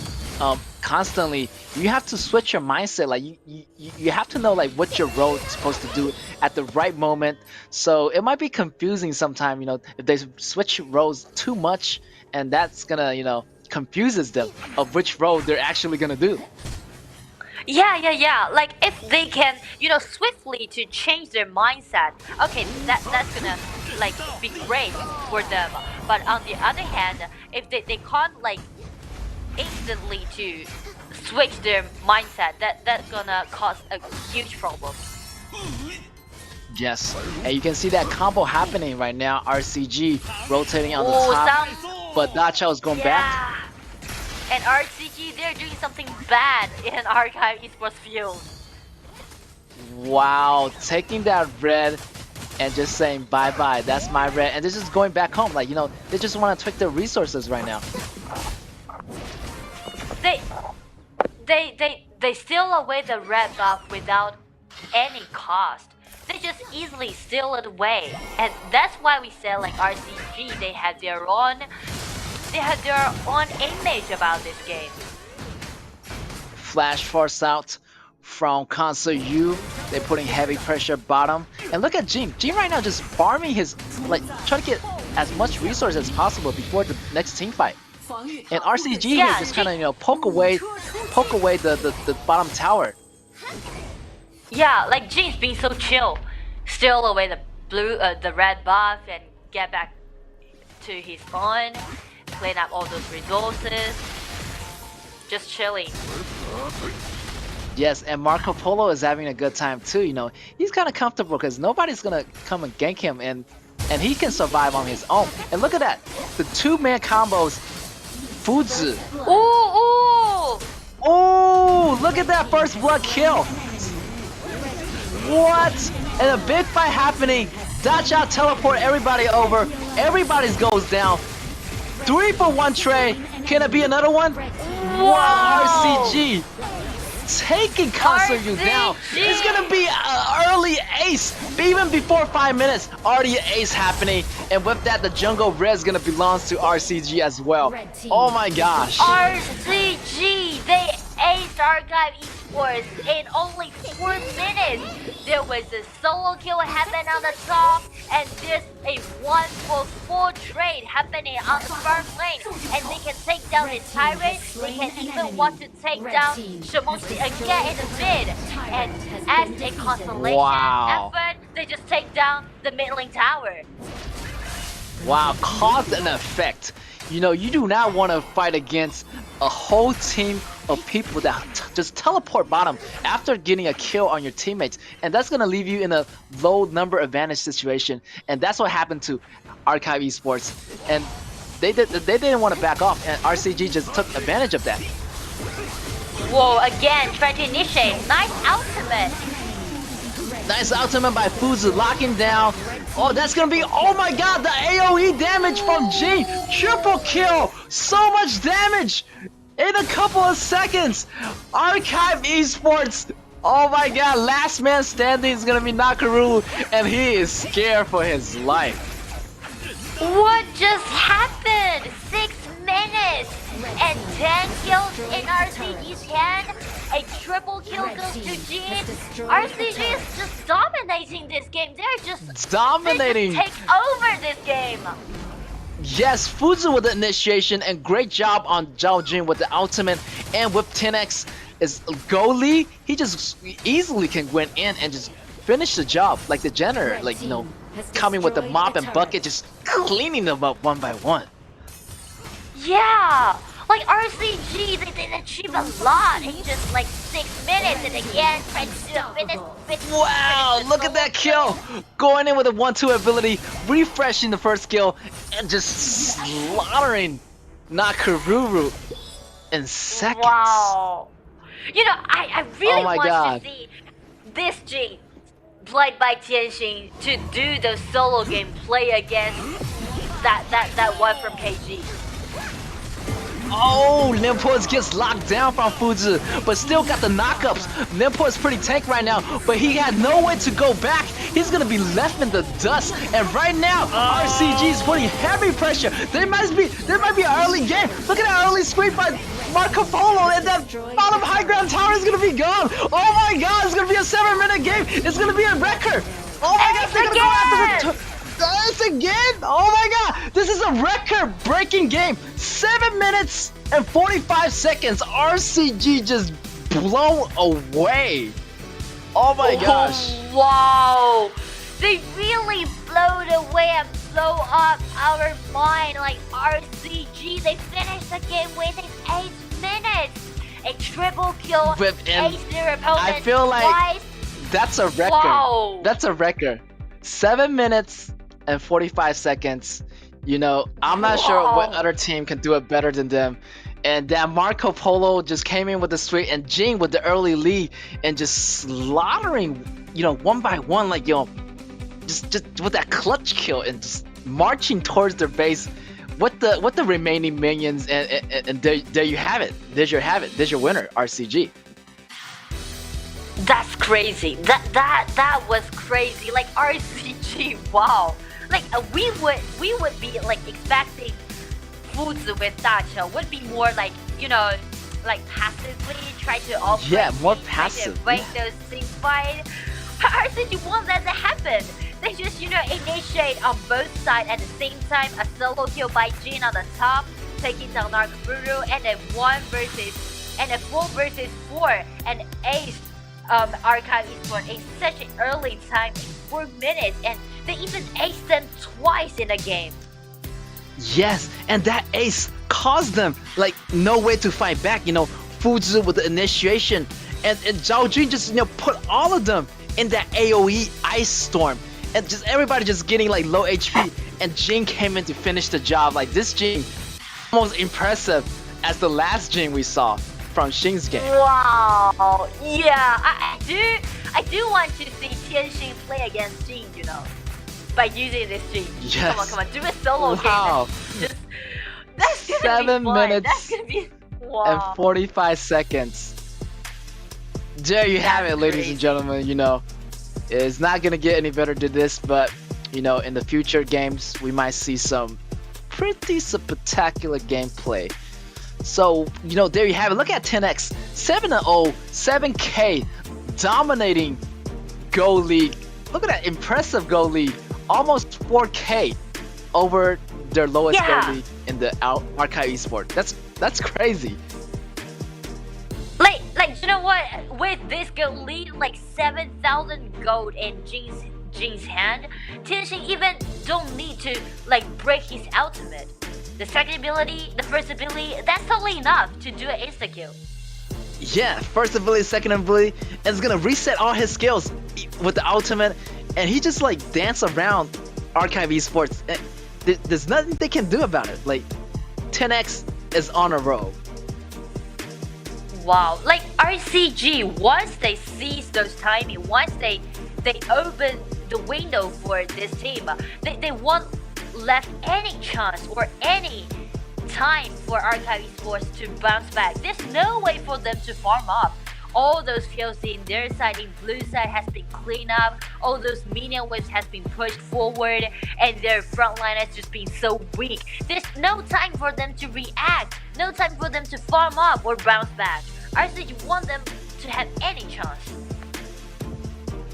[SPEAKER 3] constantly, you have to switch your mindset. Like you have to know like what your role is supposed to do at the right moment. So it might be confusing sometimes, you know, if they switch roles too much, and that's gonna, you know, confuses them of which role they're actually gonna do.
[SPEAKER 4] Yeah. Like, if they can, you know, swiftly to change their mindset, okay, that's gonna like be great for them. But on the other hand, if they can't like instantly to switch their mindset, that's gonna cause a huge problem.
[SPEAKER 3] Yes, and you can see that combo happening right now. RCG rotating on the
[SPEAKER 4] Oh,
[SPEAKER 3] top, but Dacha is going back.
[SPEAKER 4] Yeah. And RCG, they're doing something bad in Archive Esports field.
[SPEAKER 3] Wow, taking that red and just saying bye bye. That's my red, and they're just going back home. Like, you know, they just want to tweak their resources right now.
[SPEAKER 4] They steal away the red buff without any cost. They just easily steal it away, and that's why we say like RCG, they have their own image about this game.
[SPEAKER 3] Flash force out from console U. They're putting heavy pressure bottom, and look at Jin. Jin right now just farming his, like, trying to get as much resource as possible before the next team fight. And RCG here just kind of, you know, poke away the bottom tower.
[SPEAKER 4] Yeah, like Jin's being so chill, steal away the red buff and get back to his own, clean up all those resources, just chilling.
[SPEAKER 3] Yes, and Marco Polo is having a good time too. You know, he's kind of comfortable because nobody's gonna come and gank him, and he can survive on his own. And look at that, the two-man combos. Fuzi.
[SPEAKER 4] Ooh!
[SPEAKER 3] Oh, look at that first blood kill. What? And a big fight happening. Dacha teleport everybody over. Everybody goes down. 3-for-1 trade. Can it be another one? Wow, RCG. Taking Kansu down. It's gonna be an early ace. Even before 5 minutes, already an ace happening. And with that, the jungle red is gonna belong to RCG as well. Oh my gosh.
[SPEAKER 4] RCG, they aced Archive Esports in only 4 minutes. There was a solo kill happening on the top, and there's a 1-for-4 trade happening on the front lane. And they can take down the Tyrant. They can even want to take down Shamoshi again in the mid. And as a consolation effort, they just take down the mid lane tower.
[SPEAKER 3] Wow, cause and effect. You know, you do not want to fight against a whole team of people that just teleport bottom after getting a kill on your teammates, and that's gonna leave you in a low number advantage situation. And that's what happened to Archive Esports, and they didn't want to back off, and RCG just took advantage of that.
[SPEAKER 4] Whoa! Again, try to initiate. Nice ultimate.
[SPEAKER 3] Nice ultimate by Fuzu, locking down. Oh, that's gonna be, oh my god, the AoE damage from G. Triple kill, so much damage in a couple of seconds. Archive Esports, oh my god, last man standing is gonna be Nakaru, and he is scared for his life.
[SPEAKER 4] What just happened? 6 minutes and 10 kills in RCG's hand. A triple kill goes to Jin. RCG is just dominating this game. They're just
[SPEAKER 3] dominating.
[SPEAKER 4] They just take over this game.
[SPEAKER 3] Yes, Fuzu with the initiation and great job on Zhao Jun with the ultimate and with 10x is goalie. He just easily can win in and just finish the job like the janitor, like coming with the mop and bucket, just cleaning them up one by one.
[SPEAKER 4] Yeah, like RCG, they did achieve a lot in just like 6 minutes, and again, trying to do a finish.
[SPEAKER 3] Wow, look at that kill! Going in with a 1-2 ability, refreshing the first kill, and just slaughtering Nakaruru in seconds.
[SPEAKER 4] Wow. You know, I really want to see this G played by Tianxin to do the solo game play against that one from KG.
[SPEAKER 3] Oh, Limpo gets locked down from Fuzu, but still got the knockups. Limpo is pretty tank right now, but he had no way to go back. He's gonna be left in the dust. And right now, RCG is putting heavy pressure. There might be an early game. Look at that early sweep by Marco Polo, and that bottom high ground tower is gonna be gone. Oh my God, it's gonna be a 7-minute game. It's gonna be a record. Oh my God, they're gonna go after the. It's again! Oh my God! This is a record-breaking game! 7 minutes and 45 seconds. RCG just blown away. Oh my gosh!
[SPEAKER 4] Wow! They really blowed away and blow up our mind. Like RCG, they finished the game within 8 minutes. A triple kill, ace their opponent.
[SPEAKER 3] I feel like
[SPEAKER 4] twice.
[SPEAKER 3] That's a record.
[SPEAKER 4] Wow.
[SPEAKER 3] That's a record. 7 minutes and 45 seconds. You know, I'm not sure what other team can do it better than them. And that Marco Polo just came in with the sweep, and Jing with the early lead and just slaughtering, you know, one by one, like, you know, just with that clutch kill and just marching towards their base with the remaining minions, and there you have it. There's your winner, RCG.
[SPEAKER 4] That's crazy. That was crazy. Like RCG, wow. Like we would be like expecting Fuzu with Dacha would be more like, you know, like passively try to operate.
[SPEAKER 3] Yeah, more passive.
[SPEAKER 4] Break those things fight. RCG won't let that happen. They just, you know, initiate on both sides at the same time. A solo kill by Jin on the top, taking down Nakamura, and a 4 versus 4, and ace Archive Esports in such an early time, 4 minutes, and they even aced them twice in a game.
[SPEAKER 3] Yes, and that ace caused them like no way to fight back. You know, Fuzu with the initiation, and Zhao Jun just, you know, put all of them in that AoE ice storm, and just everybody just getting like low HP, and Jin came in to finish the job. Like this Jin, almost impressive as the last Jin we saw from Xing's game.
[SPEAKER 4] Wow, yeah, I do want to see Tianxin play against Jin, you know, by using this Jin.
[SPEAKER 3] Yes.
[SPEAKER 4] Come on, do a solo
[SPEAKER 3] wow.
[SPEAKER 4] game. That's gonna
[SPEAKER 3] 7
[SPEAKER 4] be fun.
[SPEAKER 3] minutes
[SPEAKER 4] That's gonna be, wow.
[SPEAKER 3] and 45 seconds. There you have it, ladies and gentlemen. You know, it's not gonna get any better than this, but you know, in the future games, we might see some pretty spectacular gameplay. So, you know, there you have it. Look at 10x, 7-0, 7K, dominating Go League. Look at that impressive Go League, almost 4K over their lowest Go League in the Archive Esports. That's crazy.
[SPEAKER 4] Like you know what? With this Go League, like 7,000 gold in Jin's hand, Tianxin even don't need to like break his ultimate. The second ability, the first ability, that's totally enough to do an insta kill.
[SPEAKER 3] Yeah, first ability, second ability, and it's gonna reset all his skills with the ultimate, and he just like dance around Archive Esports. There's nothing they can do about it. Like 10x is on a roll.
[SPEAKER 4] Wow, like RCG, once they seize those timing, once they open the window for this team, they won't left any chance or any time for Archive Esports to bounce back. There's no way for them to farm up. All those kills in their side, in blue side, has been cleaned up. All those minion waves has been pushed forward, and their front line has just been so weak. There's no time for them to react, no time for them to farm up or bounce back. RCG want them to have any chance.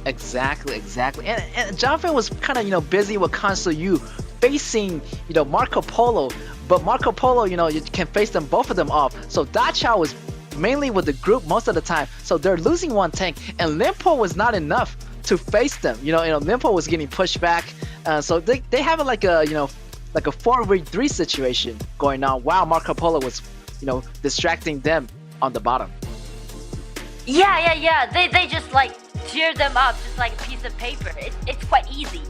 [SPEAKER 3] Exactly. And Jonathan was kind of, you know, busy with Console U facing, Marco Polo, but Marco Polo, you can face them, both of them off. So Dachao was mainly with the group most of the time, so they're losing one tank, and Limpo was not enough to face them. Limpo was getting pushed back, so they have like a 4v3 situation going on while Marco Polo was distracting them on the bottom.
[SPEAKER 4] Yeah. They just like tear them up just like a piece of paper. It's quite easy.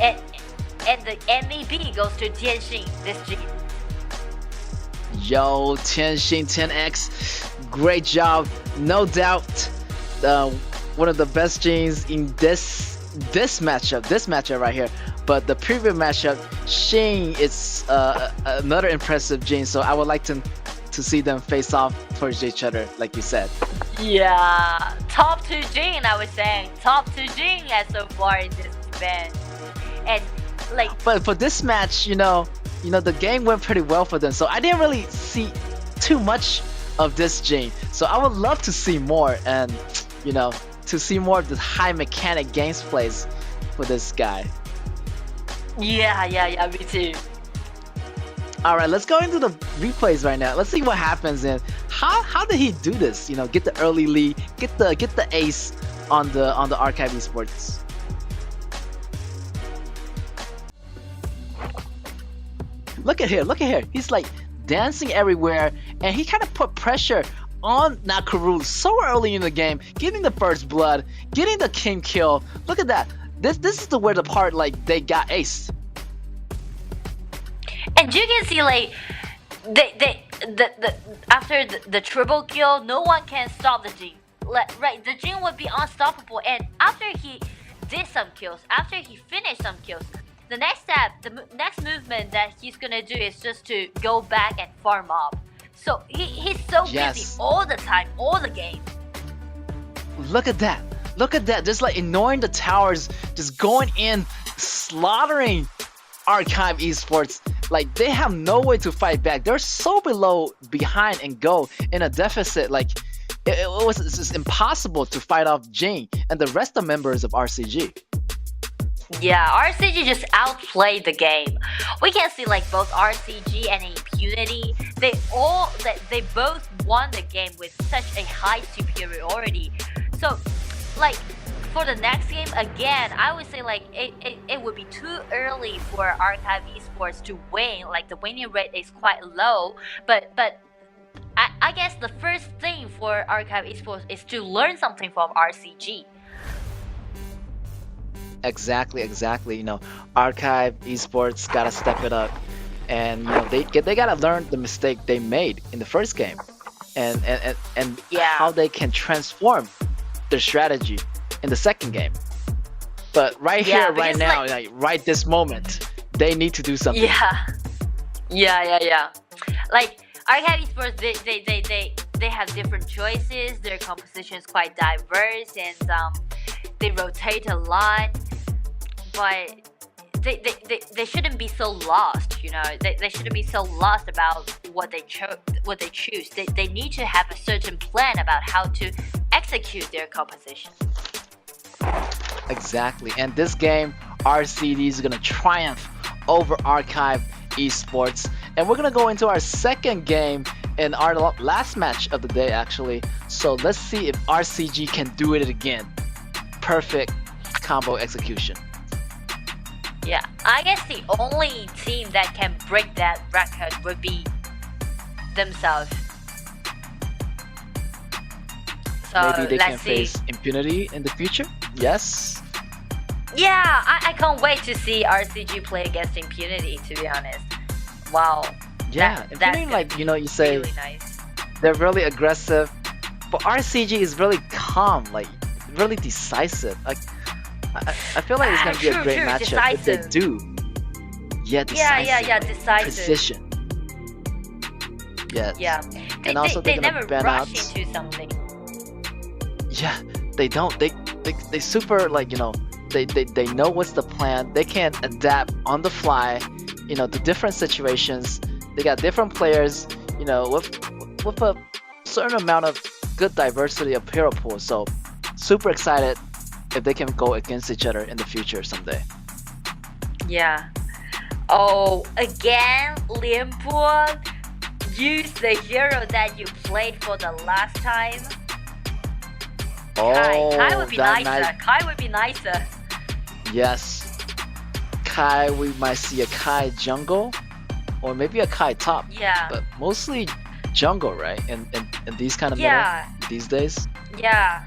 [SPEAKER 4] And the MVP goes to Tianxin this G.
[SPEAKER 3] Yo, Tianxin 10x, great job, no doubt. One of the best Jins in this matchup right here. But the previous matchup, Shin is another impressive Jin. So I would like to see them face off towards each other, like you said.
[SPEAKER 4] Yeah, top 2 Jin, I was saying. Top 2 Jin as so far in this event. And like,
[SPEAKER 3] but for this match, the game went pretty well for them. So I didn't really see too much of this Jin. So I would love to see more, and to see more of the high mechanic games plays for this guy.
[SPEAKER 4] Yeah, me too.
[SPEAKER 3] All right, let's go into the replays right now. Let's see what happens and how did he do this? Get the early lead, get the ace on the Archive Esports. Look at here. He's like dancing everywhere, and he kind of put pressure on Nakaru so early in the game, getting the first blood, getting the king kill. Look at that. This is the part like they got aced.
[SPEAKER 4] And you can see like after the triple kill, no one can stop the Jin. Right, the Jin would be unstoppable, and after he did some kills, after he finished some kills, the next step, the next movement that he's gonna do is just to go back and farm up. So he's so busy all the time, all the game.
[SPEAKER 3] Look at that, just like ignoring the towers, just going in, slaughtering Archive Esports. Like, they have no way to fight back. They're so behind and go in a deficit. Like, it's just impossible to fight off Jin and the rest of members of RCG.
[SPEAKER 4] Yeah, RCG just outplayed the game. We can see like both RCG and Impunity, they both won the game with such a high superiority. So like for the next game, again, I would say like it would be too early for Archive Esports to win. Like the winning rate is quite low, but I guess the first thing for Archive Esports is to learn something from RCG.
[SPEAKER 3] Exactly. Archive Esports gotta step it up, and they gotta learn the mistake they made in the first game, and how they can transform their strategy in the second game. But right now, like right this moment, they need to do something.
[SPEAKER 4] Yeah. Like Archive Esports, they have different choices. Their composition is quite diverse, and they rotate a lot. But they shouldn't be so lost, They shouldn't be so lost about what they choose. They need to have a certain plan about how to execute their composition.
[SPEAKER 3] Exactly. And this game, RCD is gonna triumph over Archive Esports. And we're gonna go into our second game in our last match of the day, actually. So let's see if RCG can do it again. Perfect combo execution.
[SPEAKER 4] Yeah, I guess the only team that can break that record would be themselves. So
[SPEAKER 3] maybe they can
[SPEAKER 4] see.
[SPEAKER 3] face Impunity in the future? Yes?
[SPEAKER 4] Yeah, I can't wait to see RCG play against Impunity, to be honest. Wow.
[SPEAKER 3] Yeah, Impunity, like, you say,
[SPEAKER 4] really nice.
[SPEAKER 3] They're really aggressive, but RCG is really calm, like, really decisive. Like, I feel like it's gonna be a great matchup if they do. Yeah, decisive.
[SPEAKER 4] Yeah, decisive.
[SPEAKER 3] Precision. Yes.
[SPEAKER 4] Yeah.
[SPEAKER 3] And also
[SPEAKER 4] they
[SPEAKER 3] they're
[SPEAKER 4] never
[SPEAKER 3] gonna ban
[SPEAKER 4] rush
[SPEAKER 3] out.
[SPEAKER 4] into something.
[SPEAKER 3] Yeah, they don't. They super, like, they know what's the plan. They can adapt on the fly, to different situations. They got different players, with a certain amount of good diversity of hero pool. So super excited if they can go against each other in the future someday.
[SPEAKER 4] Yeah. Oh, again, Lianpo, use the hero that you played for the last time. Kai would be
[SPEAKER 3] that
[SPEAKER 4] nicer. Kai would be nicer.
[SPEAKER 3] Yes. Kai, we might see a Kai jungle, or maybe a Kai top.
[SPEAKER 4] Yeah.
[SPEAKER 3] But mostly jungle, right? In these kind of
[SPEAKER 4] Yeah.
[SPEAKER 3] meta these days.
[SPEAKER 4] Yeah.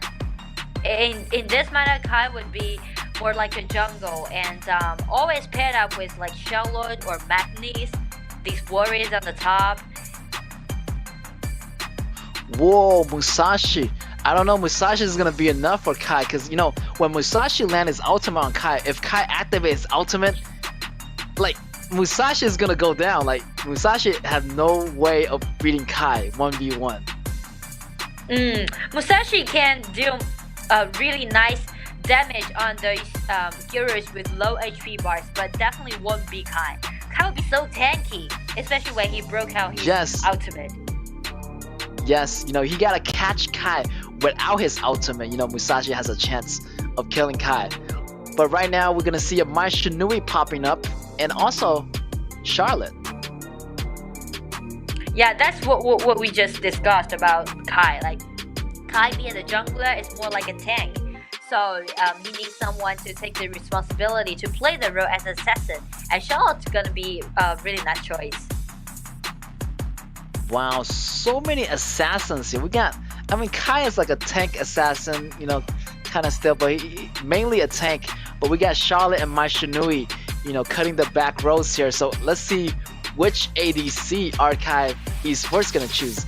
[SPEAKER 4] In this meta, Kai would be more like a jungle, and always paired up with like Charlotte or Magnis, these warriors on the top.
[SPEAKER 3] Whoa, Musashi. I don't know, Musashi is gonna be enough for Kai, because you know, when Musashi land his ultimate on Kai, if Kai activates his ultimate, like, Musashi is gonna go down. Like, Musashi has no way of beating Kai 1v1.
[SPEAKER 4] Musashi can do really nice damage on those heroes with low HP bars, but definitely won't be Kai. Kai would be so tanky, especially when he broke out his ultimate.
[SPEAKER 3] Yes, you know, he gotta catch Kai without his ultimate. You know, Musashi has a chance of killing Kai. But right now, we're gonna see a Mai Shinui popping up, and also Charlotte.
[SPEAKER 4] Yeah, that's what we just discussed about Kai. Like, Kai being the jungler is more like a tank. So he needs someone to take the responsibility to play the role as assassin. And Charlotte's gonna be a really nice choice.
[SPEAKER 3] Wow, so many assassins here. We got, I mean, Kai is like a tank assassin, you know, kind of still, but mainly a tank. But we got Charlotte and Mai Shinui, you know, cutting the back rows here. So let's see which ADC Archive Esports gonna choose.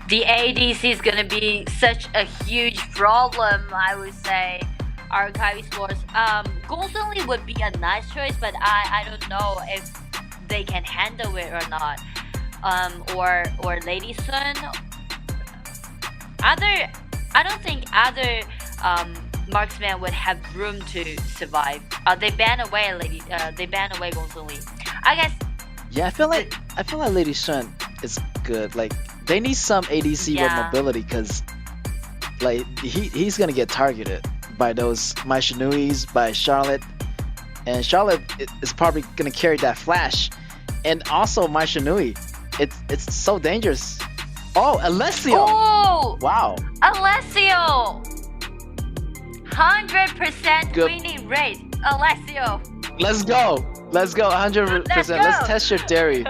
[SPEAKER 4] The ADC is gonna be such a huge problem, I would say. Archive Esports. Golden would be a nice choice, but I don't know if they can handle it or not. Or Lady Sun. I don't think other marksmen would have room to survive. They ban away Golden. I guess.
[SPEAKER 3] Yeah, I feel like Lady Sun is good. Like, they need some ADC with mobility, because like he's gonna get targeted by those Mai Shinuis, by Charlotte, and Charlotte is probably gonna carry that flash, and also Mai Shinui. It's so dangerous. Oh, Alessio!
[SPEAKER 4] Oh!
[SPEAKER 3] Wow.
[SPEAKER 4] Alessio! 100%
[SPEAKER 3] Good.
[SPEAKER 4] winning rate. Alessio.
[SPEAKER 3] Let's go. 100%. Let's test your theory.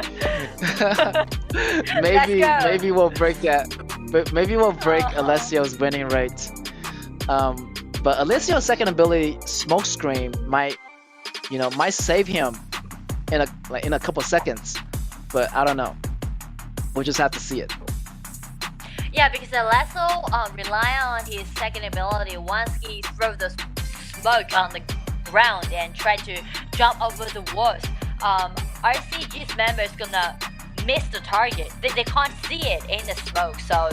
[SPEAKER 3] maybe we'll break that. But maybe we'll break Alessio's winning rate. But Alessio's second ability, Smoke Screen, might save him in a couple seconds. But I don't know. We'll just have to see it.
[SPEAKER 4] Yeah, because Alessio rely on his second ability once he throws the smoke on the ground and try to jump over the walls. RCG's member is gonna miss the target. They can't see it in the smoke, so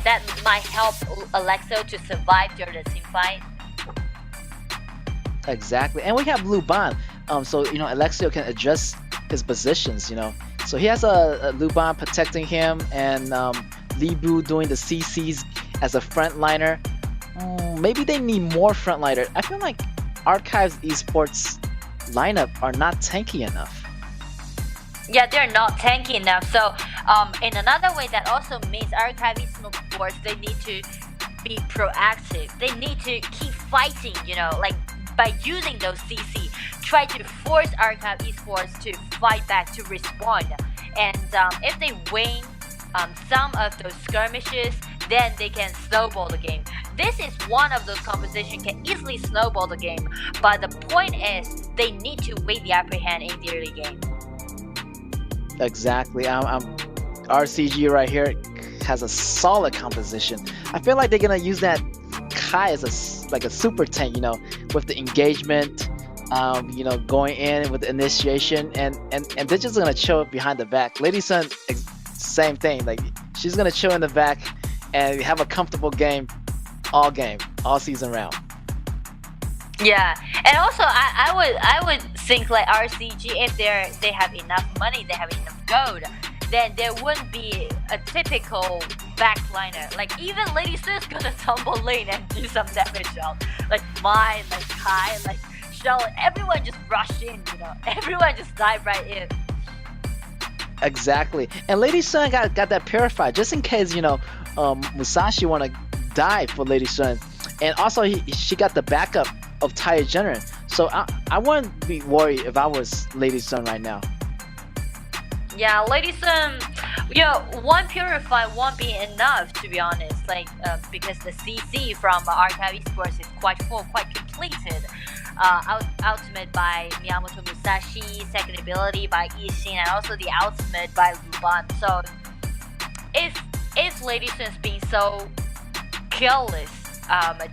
[SPEAKER 4] that might help Alessio to survive during the team fight.
[SPEAKER 3] Exactly, and we have Luban. So you know, Alessio can adjust his positions. You know, so he has a Luban protecting him, and Libu doing the CCs as a frontliner. Maybe they need more frontliners. I feel like Archives Esports lineup are not tanky enough.
[SPEAKER 4] Yeah, they're not tanky enough. So, in another way, that also means Archive Esports, they need to be proactive. They need to keep fighting, you know, like by using those CC, try to force Archive Esports to fight back, to respond. And if they win some of those skirmishes, then they can snowball the game. This is one of those compositions can easily snowball the game, but the point is they need to win the upper hand in the early game.
[SPEAKER 3] Exactly. RCG right here has a solid composition. I feel like they're gonna use that Kai as a super tank, you know, with the engagement, you know, going in with the initiation, and they're just gonna chill behind the back. Lady Sun, same thing. Like, she's gonna chill in the back and have a comfortable game, all season round.
[SPEAKER 4] Yeah, and also I would think like RCG, if they have enough money, they have enough gold, then there wouldn't be a typical backliner. Like, even Lady Sun's gonna tumble lane and do some damage out. Like Mai, like Kai, like Charlotte, everyone just rushed in, you know. Everyone just dived right in.
[SPEAKER 3] Exactly. And Lady Sun got that purified just in case, you know, Musashi wanna die for Lady Sun. And also she got the backup of Taya General. So I wouldn't be worried if I was Lady Sun right now.
[SPEAKER 4] Yeah, Lady Sun, yeah, one purify won't be enough, to be honest. Like, because the CC from Archive Esports is quite full, quite completed. Ultimate by Miyamoto Musashi, second ability by Ishin, and also the ultimate by Luban. So, if Lady Sun's being so careless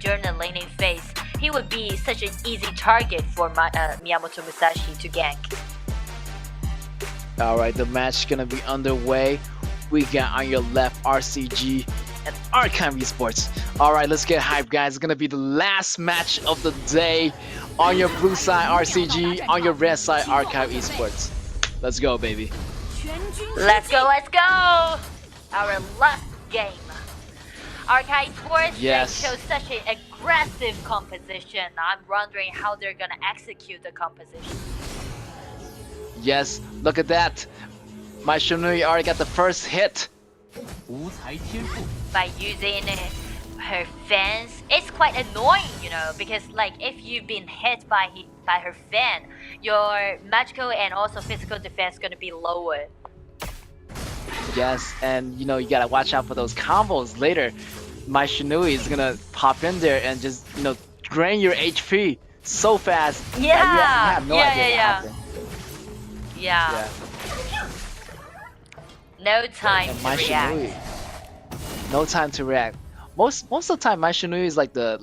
[SPEAKER 4] during the laning phase, he would be such an easy target for Miyamoto Musashi to gank.
[SPEAKER 3] Alright, the match gonna be underway. We got on your left RCG and Archive Esports. Alright, let's get hyped, guys. It's gonna be the last match of the day. On your blue side RCG, on your red side Archive Esports. Let's go, baby.
[SPEAKER 4] Let's go, let's go! Our last game. Archive Esports,
[SPEAKER 3] yes,
[SPEAKER 4] they chose such an aggressive composition. I'm wondering how they're gonna execute the composition.
[SPEAKER 3] Yes, look at that. My Shinui already got the first hit.
[SPEAKER 4] By using her fans, it's quite annoying, you know, because like if you've been hit by her fan, your magical and also physical defense is gonna be lower.
[SPEAKER 3] Yes, and you know you gotta watch out for those combos later. My Shinui is gonna pop in there and just, you know, drain your HP so fast.
[SPEAKER 4] Yeah,
[SPEAKER 3] that you have no idea what
[SPEAKER 4] yeah.
[SPEAKER 3] happened.
[SPEAKER 4] Yeah. No time
[SPEAKER 3] And
[SPEAKER 4] to
[SPEAKER 3] my
[SPEAKER 4] react.
[SPEAKER 3] Shinui, no time to react. Most of the time, my Shinui is like the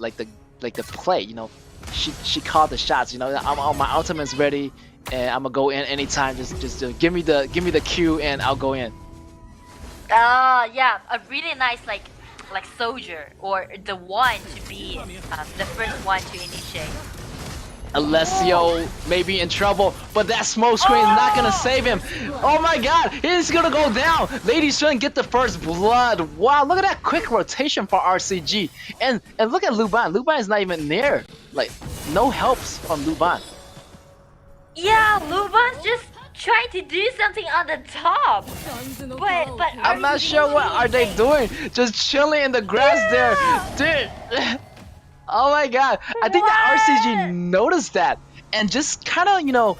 [SPEAKER 3] play. You know, she called the shots. You know, my ultimate's ready, and I'm gonna go in anytime. Just give me the Q, and I'll go in.
[SPEAKER 4] Yeah, a really nice like soldier or the one to be the first one to initiate.
[SPEAKER 3] Alessio may be in trouble, but that smoke screen is not gonna save him. Oh my god, he's gonna go down. Lady Sun get the first blood. Wow, look at that quick rotation for RCG. And look at Luban. Luban is not even near. Like, no helps from Luban.
[SPEAKER 4] Yeah, Luban's just trying to do something on the top. But
[SPEAKER 3] I'm not sure what are they doing. Just chilling in the grass there. Dude. Oh my god, I think that RCG noticed that and just kind of, you know,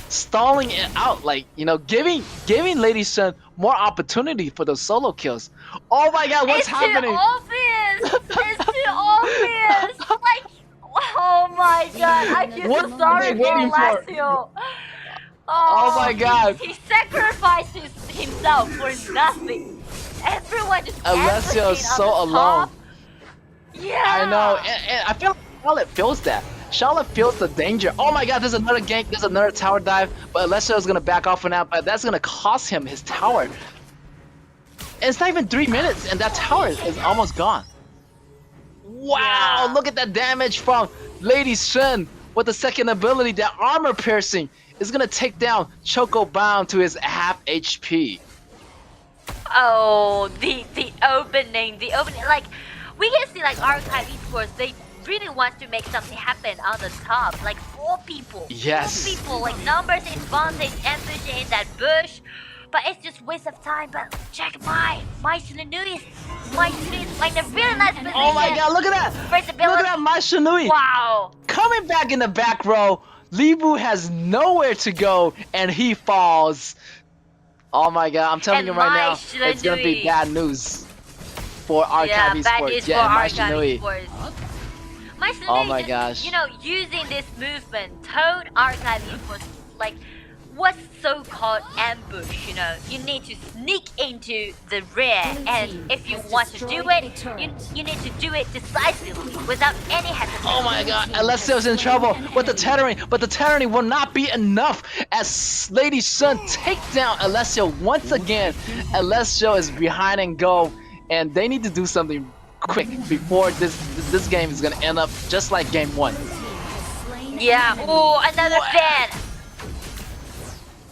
[SPEAKER 3] stalling it out, like, you know, giving Lady Sun more opportunity for those solo kills. Oh my god, what's happening?
[SPEAKER 4] It's too obvious. It's too obvious. Like, oh my god, I feel
[SPEAKER 3] What
[SPEAKER 4] so
[SPEAKER 3] are
[SPEAKER 4] sorry
[SPEAKER 3] they
[SPEAKER 4] for
[SPEAKER 3] waiting for?
[SPEAKER 4] Alessio.
[SPEAKER 3] Oh my god.
[SPEAKER 4] He sacrifices himself for nothing. Everyone just
[SPEAKER 3] Alessio is so
[SPEAKER 4] on the
[SPEAKER 3] alone.
[SPEAKER 4] top. Yeah.
[SPEAKER 3] I know, and I feel like Charlotte feels that. Charlotte feels the danger. Oh my god, there's another gank, there's another tower dive, but Alessio's gonna back off for now, but that's gonna cost him his tower. And it's not even 3 minutes, and that tower is almost gone. Wow, look at that damage from Lady Sun with the second ability, that armor piercing is gonna take down Choco Bound to his half HP.
[SPEAKER 4] Oh, the opening, like, we can see like Archive Esports, they really want to make something happen on the top. Like 4 people.
[SPEAKER 3] Yes.
[SPEAKER 4] 4 people, like numbers advantage, ambushing in that bush. But it's just waste of time. But check my Shinui is like a really nice position.
[SPEAKER 3] Oh my god, look at that!
[SPEAKER 4] First ability.
[SPEAKER 3] Look at that, my Shinui!
[SPEAKER 4] Wow.
[SPEAKER 3] Coming back in the back row, Libu has nowhere to go, and he falls. Oh my god, I'm telling
[SPEAKER 4] And
[SPEAKER 3] you right
[SPEAKER 4] my
[SPEAKER 3] now, it's gonna be
[SPEAKER 4] Shinui.
[SPEAKER 3] bad news for Archive
[SPEAKER 4] Bad
[SPEAKER 3] Esports.
[SPEAKER 4] news
[SPEAKER 3] Yeah,
[SPEAKER 4] for
[SPEAKER 3] my
[SPEAKER 4] Archive
[SPEAKER 3] Shinui.
[SPEAKER 4] Esports. My Shinui
[SPEAKER 3] Oh my
[SPEAKER 4] just,
[SPEAKER 3] gosh.
[SPEAKER 4] you know, using this movement, told Archive Esports, like, what's so-called ambush, you know? You need to sneak into the rear, and if you want to do it, you need to do it decisively, without any hesitation.
[SPEAKER 3] Oh my god, Alessio's in trouble with the tethering, but the tethering will not be enough as Lady Sun take down Alessio once again. Alessio is behind and go, and they need to do something quick before this game is gonna end up just like game 1.
[SPEAKER 4] Yeah, oh, another fan!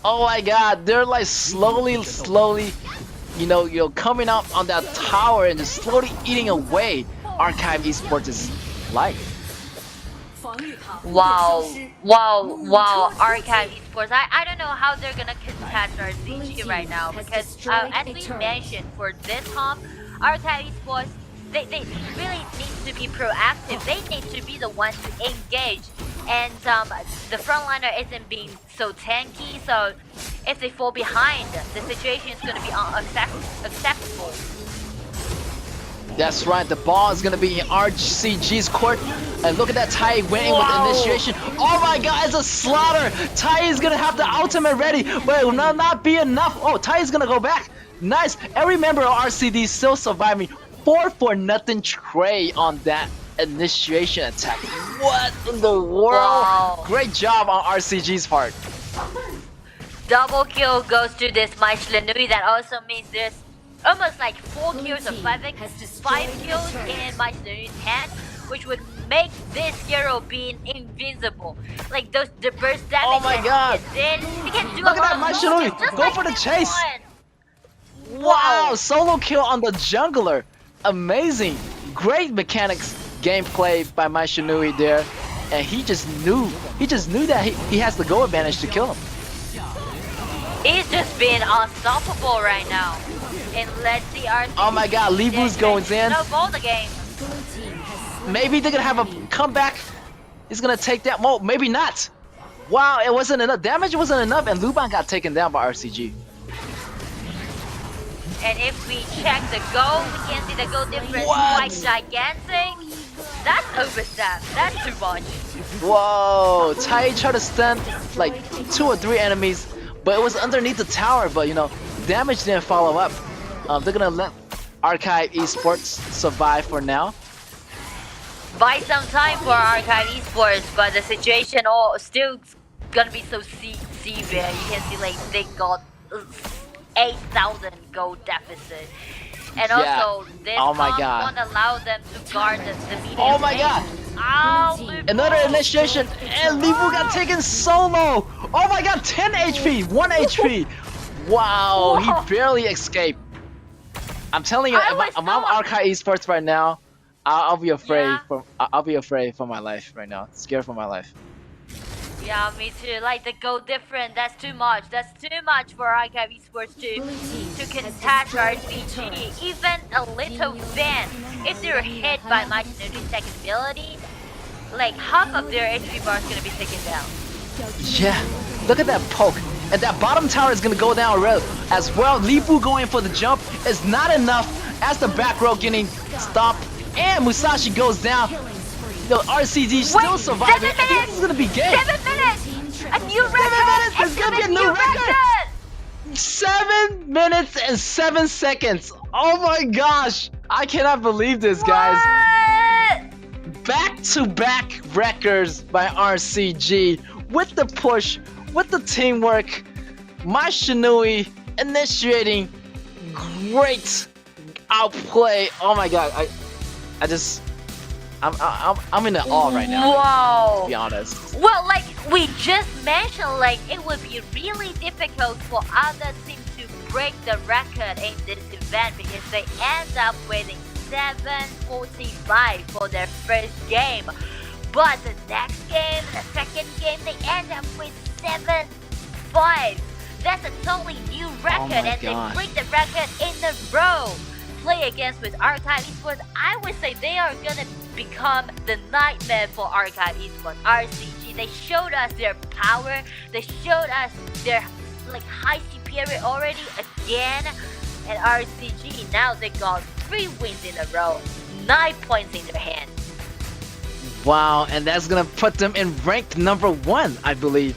[SPEAKER 3] Oh my god, they're like slowly, you know, coming up on that tower and just slowly eating away Archive Esports' life.
[SPEAKER 4] Wow, wow, wow, Archive Esports. I don't know how they're gonna contest our CG right now because as we mentioned for this half, Archive Esports, they really need to be proactive. They need to be the ones to engage. And the frontliner isn't being so tanky, so if they fall behind, the situation is gonna be unacceptable.
[SPEAKER 3] That's right, the ball is gonna be in RCG's court. And look at that, Tai winning with initiation. Oh my god, it's a slaughter! Tai is gonna have the ultimate ready, but it will not be enough. Oh, Tai is gonna go back. Nice. Every member of RCD still surviving. 4-0 Trey on that initiation attack. What in the world?
[SPEAKER 4] Wow.
[SPEAKER 3] Great job on RCG's part.
[SPEAKER 4] Double kill goes to this Maishlenui. That also means there's almost like 4 kills or 5 kills in Maishlenui's hand, which would make this hero being invincible. Like the burst damage.
[SPEAKER 3] Oh my god!
[SPEAKER 4] He can do
[SPEAKER 3] Look
[SPEAKER 4] a
[SPEAKER 3] at that
[SPEAKER 4] lot of
[SPEAKER 3] Maishlenui!
[SPEAKER 4] damage, just
[SPEAKER 3] Go
[SPEAKER 4] like
[SPEAKER 3] for the
[SPEAKER 4] this
[SPEAKER 3] chase!
[SPEAKER 4] one.
[SPEAKER 3] Wow, solo kill on the jungler. Amazing. Great mechanics gameplay by Maishlenui there. And he just knew that he has the go advantage to kill him.
[SPEAKER 4] He's just being unstoppable right now. And let's see our
[SPEAKER 3] Oh my god, Libu's going in.
[SPEAKER 4] snowball the game.
[SPEAKER 3] Maybe they're gonna have a comeback. He's gonna take that. Well, maybe not. Wow, it wasn't enough. Damage wasn't enough, and Luban got taken down by RCG.
[SPEAKER 4] And if we check the goal, we can see the goal difference
[SPEAKER 3] What?
[SPEAKER 4] quite gigantic. That's overstep. That's too much.
[SPEAKER 3] Whoa, Tai tried to stun like 2 or 3 enemies, but it was underneath the tower, but you know, damage didn't follow up. They're gonna let Archive Esports survive for now.
[SPEAKER 4] Buy some time for Archive Esports, but the situation still gonna be so severe. You can see like they got 8,000 gold deficit. And
[SPEAKER 3] Yeah.
[SPEAKER 4] also, this
[SPEAKER 3] Oh my
[SPEAKER 4] comp
[SPEAKER 3] god.
[SPEAKER 4] won't allow them to guard the medium
[SPEAKER 3] Oh my
[SPEAKER 4] lane.
[SPEAKER 3] god.
[SPEAKER 4] Ow, Libu.
[SPEAKER 3] Another initiation, and Libu got taken solo. Oh my god, 10 HP, 1 HP. Wow,
[SPEAKER 4] Whoa.
[SPEAKER 3] he barely escaped. I'm telling you,
[SPEAKER 4] I
[SPEAKER 3] if
[SPEAKER 4] was
[SPEAKER 3] I'm
[SPEAKER 4] so-
[SPEAKER 3] Archive Esports right now, I'll be afraid
[SPEAKER 4] Yeah.
[SPEAKER 3] I'll be afraid for my life right now. Scared for my life.
[SPEAKER 4] Yeah, me too. Like the goal different, that's too much. That's too much for Archive Esports to contest RCG. Even a little bit. If they're hit by Maishlenui's second ability, like half of their HP bar is gonna be taken down.
[SPEAKER 3] Yeah, look at that poke. And that bottom tower is gonna go down as well. Libu going for the jump is not enough as the back row getting stopped. And Musashi goes down. The RCG still surviving.
[SPEAKER 4] 7
[SPEAKER 3] I think
[SPEAKER 4] minutes!
[SPEAKER 3] this is gonna be game.
[SPEAKER 4] 7 minutes! A new record!
[SPEAKER 3] 7 minutes! There's
[SPEAKER 4] It's
[SPEAKER 3] gonna be a new record! 7 minutes and 7 seconds. Oh my gosh. I cannot believe this, guys.
[SPEAKER 4] What?
[SPEAKER 3] Back-to-back records by RCG with the push, with the teamwork. Maishlenui initiating great outplay. Oh my god, I'm in awe right now.
[SPEAKER 4] Wow.
[SPEAKER 3] To be honest.
[SPEAKER 4] Well, like we just mentioned, like it would be really difficult for other teams to break the record in this event because they end up winning 7-45 for their first game. But the next game, the second game, they end up with 7-5. That's a totally new record, and
[SPEAKER 3] gosh.
[SPEAKER 4] they break the record in a row. Play against with Archive Esports, I would say they are gonna become the nightmare for Archive Esports. RCG, they showed us their power, they showed us their like high superiority again, and RCG now they got 3 wins in a row, 9 points in their hand.
[SPEAKER 3] Wow, and that's gonna put them in ranked number 1, I believe.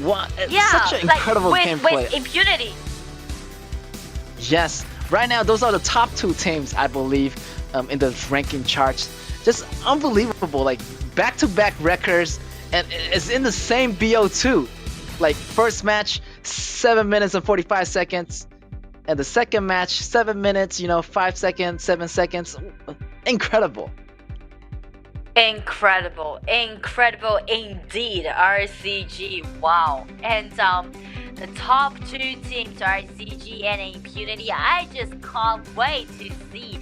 [SPEAKER 3] What?
[SPEAKER 4] Yeah,
[SPEAKER 3] Such an
[SPEAKER 4] like
[SPEAKER 3] incredible gameplay.
[SPEAKER 4] with impunity.
[SPEAKER 3] Yes, right now those are the top 2 teams, I believe, in the ranking charts. Just unbelievable, like back-to-back records, and it's in the same BO2. Like first match, 7 minutes and 45 seconds, and the second match, 7 minutes, 5 seconds, 7 seconds. Incredible.
[SPEAKER 4] Incredible indeed, RCG. Wow. And the top 2 teams, RCG and Impunity, I just can't wait to see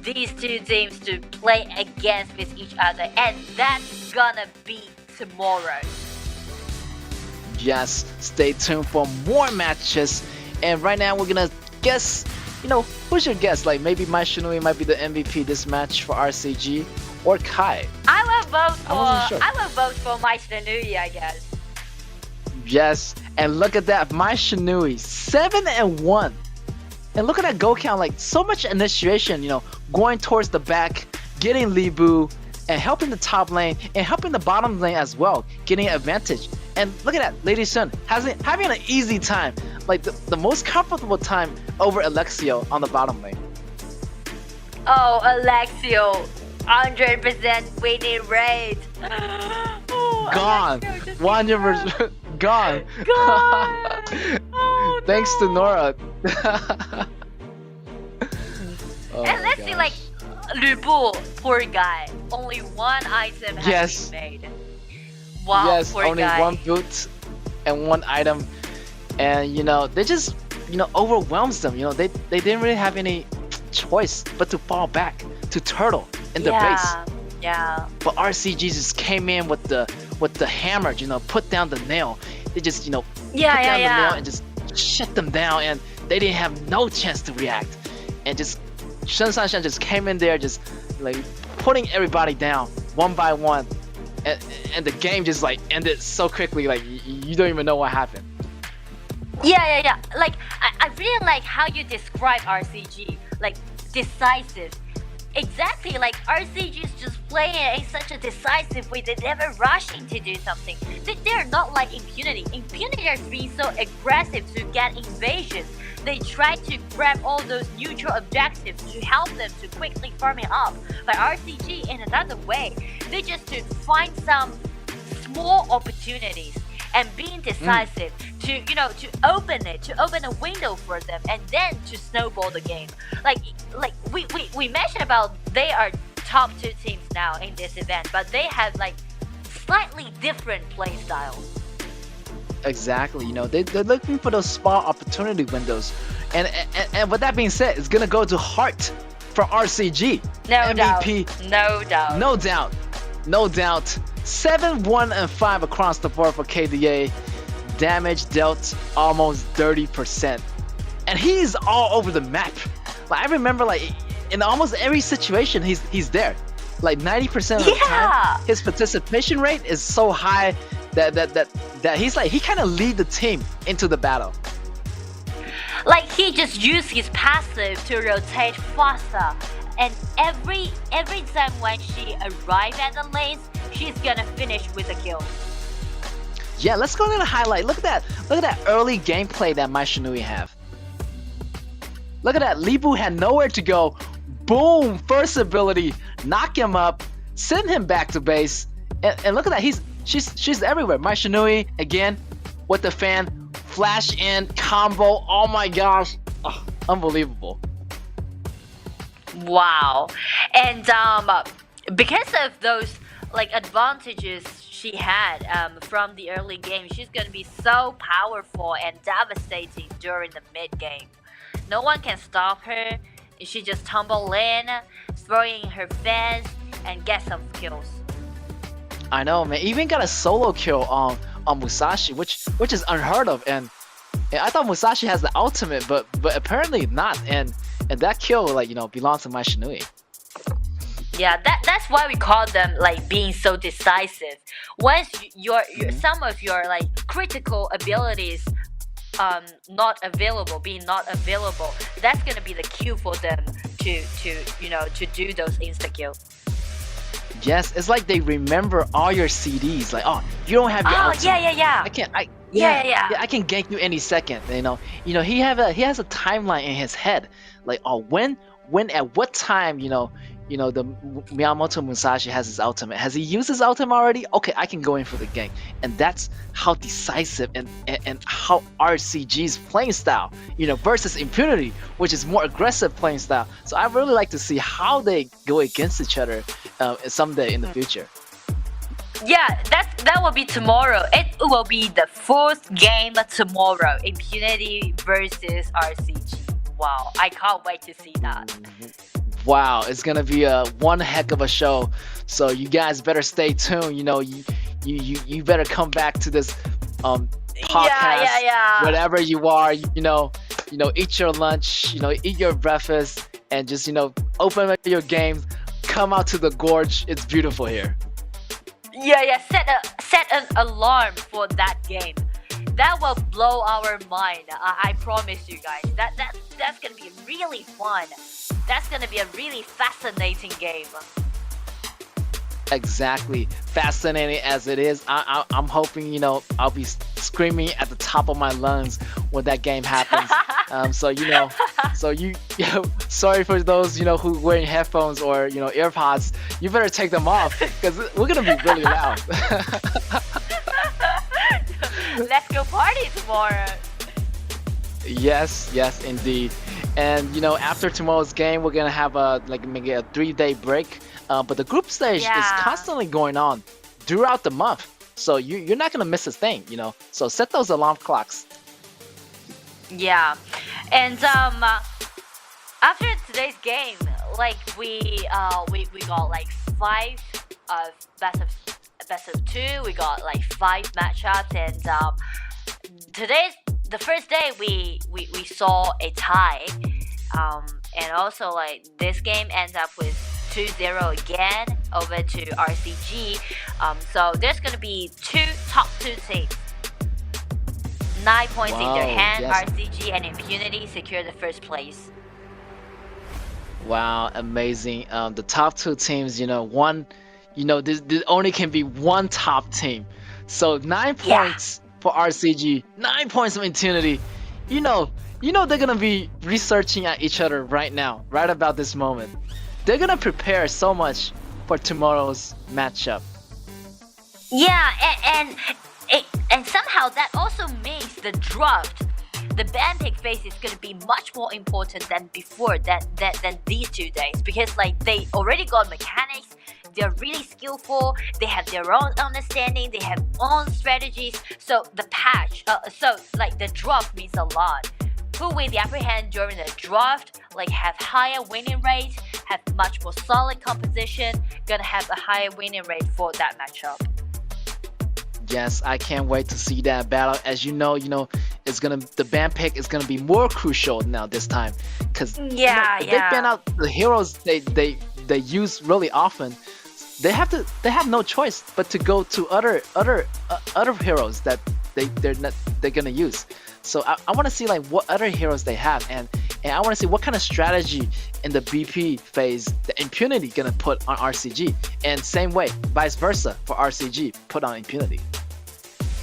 [SPEAKER 4] these 2 teams to play against with each other, and that's gonna be tomorrow.
[SPEAKER 3] Yes, stay tuned for more matches. And right now we're gonna guess, who's your guess? Like maybe Mai Shinui might be the MVP this match for RCG, or Kai.
[SPEAKER 4] I will vote for
[SPEAKER 3] wasn't sure.
[SPEAKER 4] I will vote for Mai Shinui, I guess.
[SPEAKER 3] Yes, and look at that, Mai Shinui, 7-1. And look at that goal count, like so much initiation, going towards the back, getting Libu, and helping the top lane, and helping the bottom lane as well, getting an advantage. And look at that, Lady Sun having an easy time, like the most comfortable time over Alexio on the bottom lane.
[SPEAKER 4] Oh, Alexio, 100% winning rate. Oh,
[SPEAKER 3] Gone,
[SPEAKER 4] Alexio just
[SPEAKER 3] 100% gone.
[SPEAKER 4] Oh,
[SPEAKER 3] Thanks to
[SPEAKER 4] no.
[SPEAKER 3] Nora. Oh
[SPEAKER 4] And
[SPEAKER 3] my
[SPEAKER 4] let's see,
[SPEAKER 3] gosh.
[SPEAKER 4] like, Lubu, poor guy. Only one item has
[SPEAKER 3] Yes.
[SPEAKER 4] been made. Wow,
[SPEAKER 3] Yes,
[SPEAKER 4] poor
[SPEAKER 3] only
[SPEAKER 4] guy.
[SPEAKER 3] one boot and one item, and they just overwhelms them. They didn't really have any choice but to fall back to turtle in the base.
[SPEAKER 4] Yeah.
[SPEAKER 3] But RCG just came in with the hammer, put down the nail. They just put down the nail and just shut them down, and they didn't have no chance to react. And just Shen Sanshan just came in there, just like putting everybody down one by one. And the game just like ended so quickly, like you don't even know what happened.
[SPEAKER 4] Yeah. Like, I really like how you describe RCG, like decisive. Exactly, like RCG is just playing it in such a decisive way. They're never rushing to do something. They're not like Impunity. Impunity are being so aggressive to get invasions. They try to grab all those neutral objectives to help them to quickly farm it up. But RCG, in another way, they just to find some small opportunities and being decisive to open a window for them, and then to snowball the game. Like we mentioned about they are top 2 teams now in this event, but they have like slightly different play styles.
[SPEAKER 3] Exactly, they're looking for those small opportunity windows, and with that being said, it's gonna go to Heart for RCG.
[SPEAKER 4] No
[SPEAKER 3] MVP,
[SPEAKER 4] doubt.
[SPEAKER 3] no doubt. 7-1-5 across the board for KDA. Damage dealt almost 30%, and he's all over the map. Like I remember, like in almost every situation, he's there. Like 90% of the time, his participation rate is so high that he's like he kind of lead the team into the battle.
[SPEAKER 4] Like he just used his passive to rotate faster, and every time when she arrives at the lanes, she's gonna finish with a kill.
[SPEAKER 3] Yeah, let's go to the highlight. Look at that early gameplay that Mai Shinui have. Look at that, Libu had nowhere to go. Boom, first ability, knock him up, send him back to base, and look at that, she's everywhere. Mai Shinui again with the fan, flash in combo. Oh my gosh, unbelievable.
[SPEAKER 4] Wow. And because of those like advantages she had from the early game, she's gonna be so powerful and devastating during the mid game. No one can stop her. She just tumble in, throwing her fans, and get some kills.
[SPEAKER 3] I know, man. Even got a solo kill on Musashi, which is unheard of. And I thought Musashi has the ultimate, but apparently not. And that kill, belongs to Mai Shinui.
[SPEAKER 4] Yeah, that's why we call them like being so decisive. Once your some of your like critical abilities not available, that's gonna be the cue for them to do those insta kills.
[SPEAKER 3] Yes, it's like they remember all your CDs. Like, oh, you don't have your ultimate.
[SPEAKER 4] Yeah.
[SPEAKER 3] I can gank you any second. He has a timeline in his head. Like, oh, when at what time, the Miyamoto Musashi has his ultimate. Has he used his ultimate already? Okay, I can go in for the gank. And that's how decisive and how RCG's playing style, versus Impunity, which is more aggressive playing style. So I really like to see how they go against each other someday in the future.
[SPEAKER 4] Yeah, that will be tomorrow. It will be the 4th game tomorrow. Impunity versus RCG. Wow, I can't wait to see that.
[SPEAKER 3] Wow, it's gonna be a one heck of a show. So you guys better stay tuned. You better come back to this podcast
[SPEAKER 4] Yeah.
[SPEAKER 3] wherever you are. Eat your lunch. Eat your breakfast, and just open up your games. Come out to the gorge. It's beautiful here.
[SPEAKER 4] Yeah. Set an alarm for that game. That will blow our mind. I promise you guys. That's gonna be really fun. That's gonna be a really fascinating game.
[SPEAKER 3] Exactly, fascinating as it is. I'm hoping I'll be screaming at the top of my lungs when that game happens. Sorry for those who wearing headphones or AirPods. You better take them off because we're gonna be really loud.
[SPEAKER 4] Let's go party tomorrow.
[SPEAKER 3] Yes, indeed. And after tomorrow's game, we're gonna have maybe a 3-day break. But the group stage is constantly going on throughout the month, so you're not gonna miss a thing. So set those alarm clocks.
[SPEAKER 4] Yeah, and after today's game, we got 5 best of 2. We got 5 matchups, and today's the first day we saw a tie, and also this game ends up with 2-0 again over to RCG. So there's gonna be top two teams. 9 points in their hand.
[SPEAKER 3] Yes.
[SPEAKER 4] RCG and Impunity secure the first place.
[SPEAKER 3] Wow, amazing. The top 2 teams, one, there only can be one top team. So 9 points for RCG, 9 points of Impunity. They're gonna be researching at each other right now, right about this moment. They're gonna prepare so much for tomorrow's matchup.
[SPEAKER 4] Yeah, and somehow that also means the draft, the ban pick phase is gonna be much more important than before, than these 2 days, because they already got mechanics. They're really skillful. They have their own understanding. They have own strategies. So the the draft means a lot. Who win the upper hand during the draft, have higher winning rate, have much more solid composition, gonna have a higher winning rate for that matchup.
[SPEAKER 3] Yes, I can't wait to see that battle. As the ban pick is gonna be more crucial now this time, because they ban out the heroes they use really often. They have no choice but to go to other heroes that they're gonna use. So I want to see what other heroes they have, and I want to see what kind of strategy in the BP phase the Impunity gonna put on RCG, and same way, vice versa for RCG put on Impunity.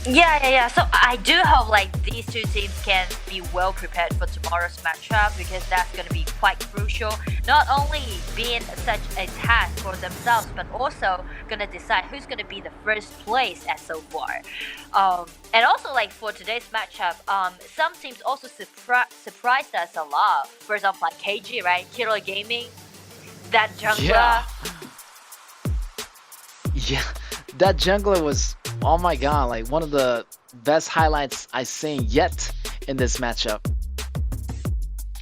[SPEAKER 4] Yeah. So I do hope these 2 teams can be well prepared for tomorrow's matchup, because that's gonna be quite crucial. Not only being such a task for themselves, but also gonna decide who's gonna be the first place as so far. And also for today's matchup, some teams also surprised us a lot. For example, KG, right? Kilo Gaming, that jungler.
[SPEAKER 3] Yeah, that jungler was, oh my god, one of the best highlights I've seen yet in this matchup.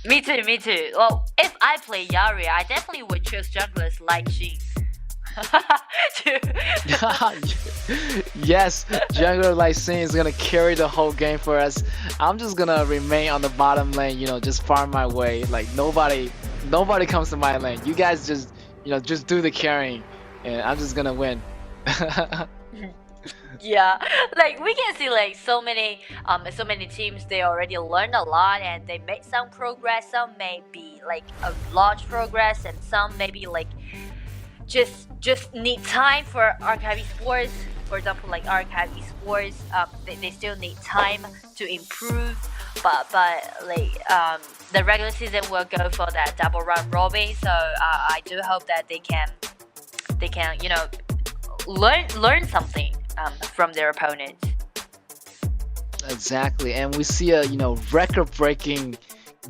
[SPEAKER 4] Me too. Well, if I play Yari, I definitely would choose junglers like Jhin.
[SPEAKER 3] Yes, jungler like Xin is gonna carry the whole game for us. I'm just gonna remain on the bottom lane, just farm my way. Nobody comes to my lane. You guys just do the carrying, and I'm just gonna win.
[SPEAKER 4] Yeah, we can see so many teams, they already learned a lot and they made some progress. Some may be a large progress, and some maybe just need time for Archive Esports. For example, Archive Esports, they still need time to improve. But the regular season will go for that double round robin. So I do hope that they can learn something from their opponents.
[SPEAKER 3] Exactly, and we see a record-breaking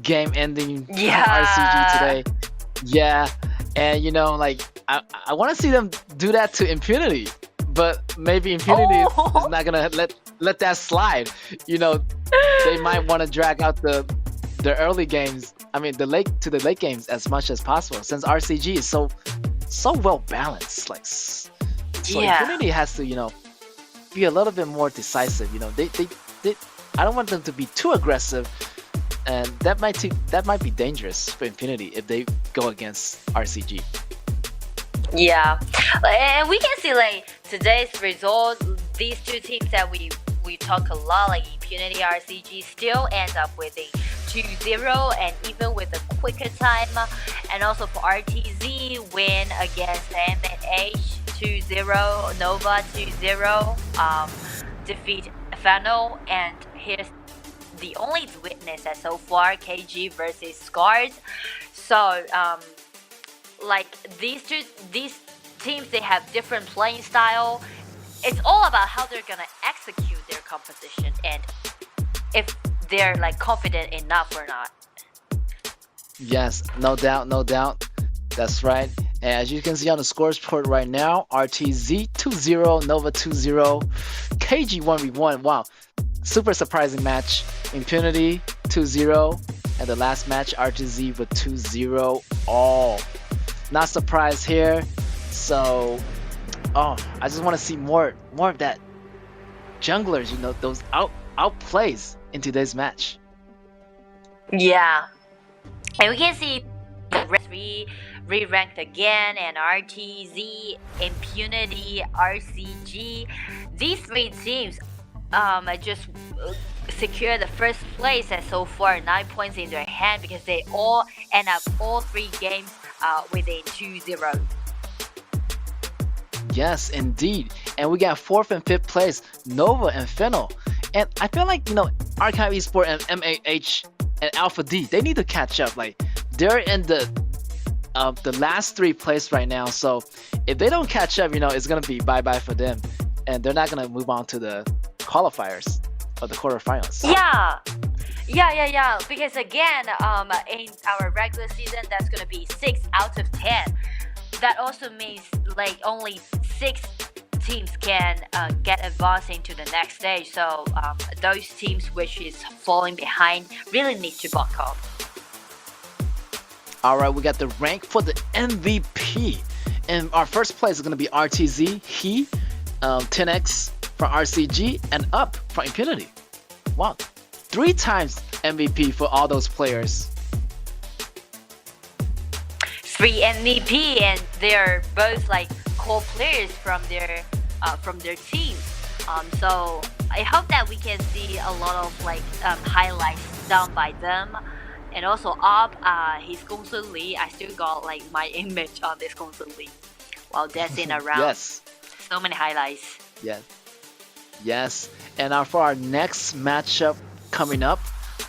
[SPEAKER 3] game ending from
[SPEAKER 4] Yeah.
[SPEAKER 3] RCG today. Yeah, and I want to see them do that to Impunity, but maybe Impunity is not gonna let that slide. They might want to drag out the early games I mean, the late games as much as possible, since RCG is so well balanced. Like, so
[SPEAKER 4] Yeah.
[SPEAKER 3] Infinity has to, be a little bit more decisive. They I don't want them to be too aggressive, and that might be dangerous for Infinity if they go against RCG.
[SPEAKER 4] Yeah, and we can see like today's result. These two teams that we talk a lot, like Impunity, RCG, still end up with a 2-0, and even with a quicker time. And also for RTZ, win against MNH 2-0, Nova 2-0, defeat Fennel, and here's the only witness that so far, KG versus Scars. So like these teams, they have different playing style. It's all about how they're gonna execute their composition and if they're like confident enough or not.
[SPEAKER 3] Yes, no doubt. That's right. And as you can see on the scores report right now, RTZ 2-0, Nova 2-0, KG 1v1. Wow, super surprising match. Impunity 2-0, and the last match RTZ with 2-0 all. Not surprised here. So, I just want to see more of that junglers. Those outplays in today's match.
[SPEAKER 4] Yeah, and we can see the rest re-ranked again, and RTZ, Impunity, RCG. These three teams just secure the first place, and so far 9 points in their hand because they all end up all 3 games with a 2-0.
[SPEAKER 3] Yes, indeed. And we got 4th and 5th place, Nova and Fennel. And I feel like, Archive Esport and MAH and Alpha D, they need to catch up. Like, they're in the last 3 place right now. So if they don't catch up, it's going to be bye-bye for them. And they're not going to move on to the qualifiers or the quarterfinals.
[SPEAKER 4] Yeah. Because again, in our regular season, that's gonna be 6 out of 10. That also means like only 6 teams can get advanced into the next stage. So those teams which is falling behind really need to buck up.
[SPEAKER 3] All right, we got the rank for the MVP, and our first place is gonna be RTZ, 10x from RCG, and Up from Impunity. Wow, 3 times MVP for all those players.
[SPEAKER 4] 3 MVP, and they're both like core players from their teams. So I hope that we can see a lot of like highlights done by them. And also Up, his Gongsun Li, I still got like my image on this Gongsun Li while dancing around.
[SPEAKER 3] Yes.
[SPEAKER 4] So many highlights.
[SPEAKER 3] Yes. And for our next matchup coming up,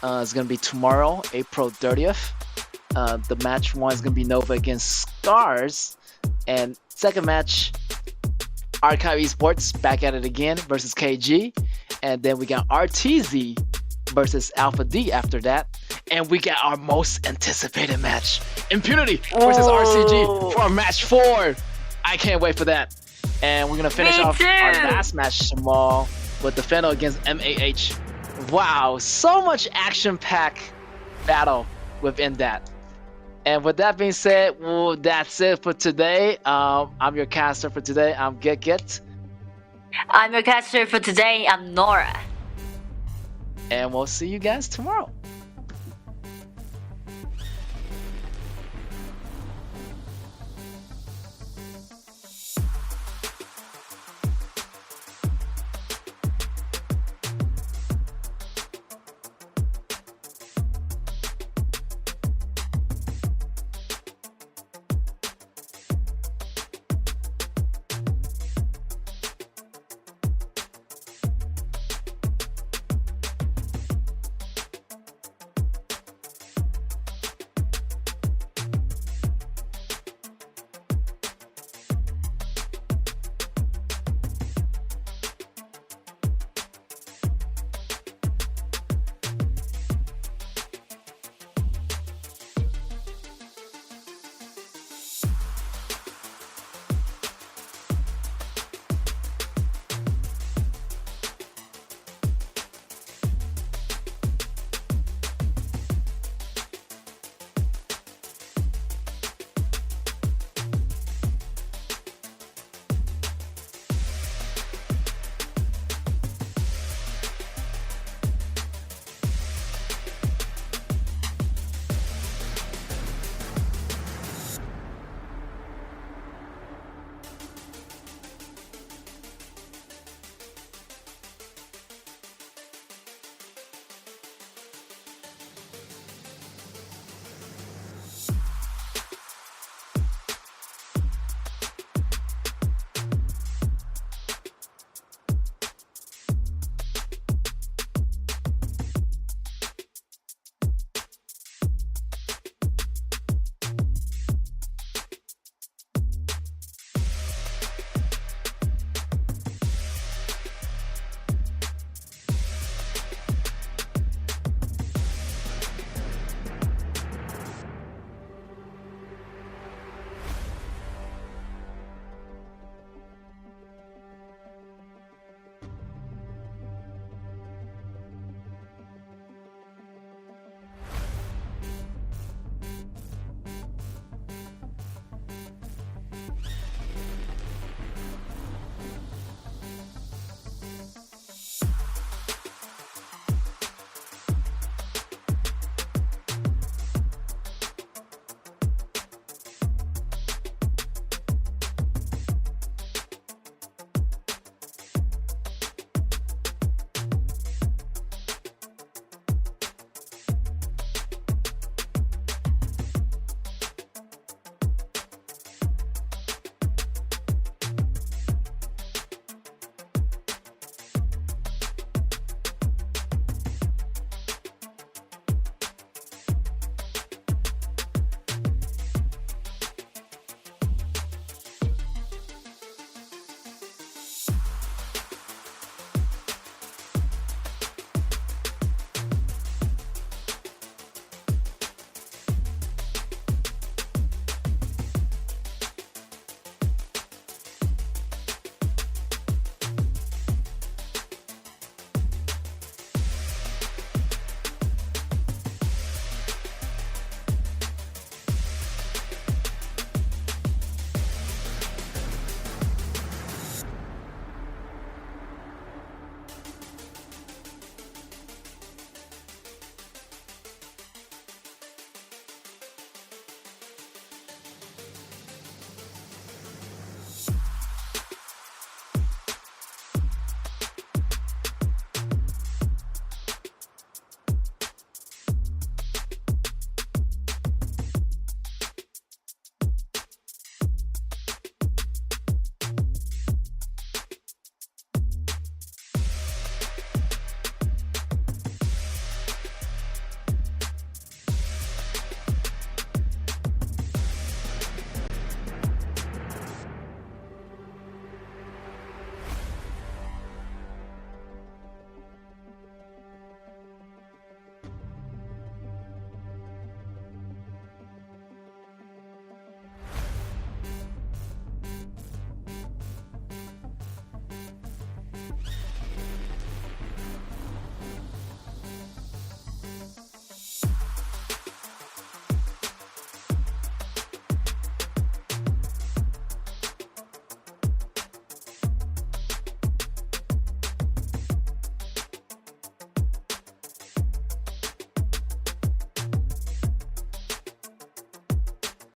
[SPEAKER 3] it's gonna be tomorrow, April 30th. The match 1 is gonna be Nova against Scars, and second match, Archive Esports back at it again versus KG, and then we got RTZ versus Alpha D after that, and we got our most anticipated match, Impunity versus RCG for match 4. I can't wait for that. And we're gonna finish off our last match tomorrow with the Fennel against MAH. Wow, so much action-packed battle within that. And with that being said, well, that's it for today. I'm your caster for today. I'm Get.
[SPEAKER 4] I'm your caster for today. I'm Nora.
[SPEAKER 3] And we'll see you guys tomorrow.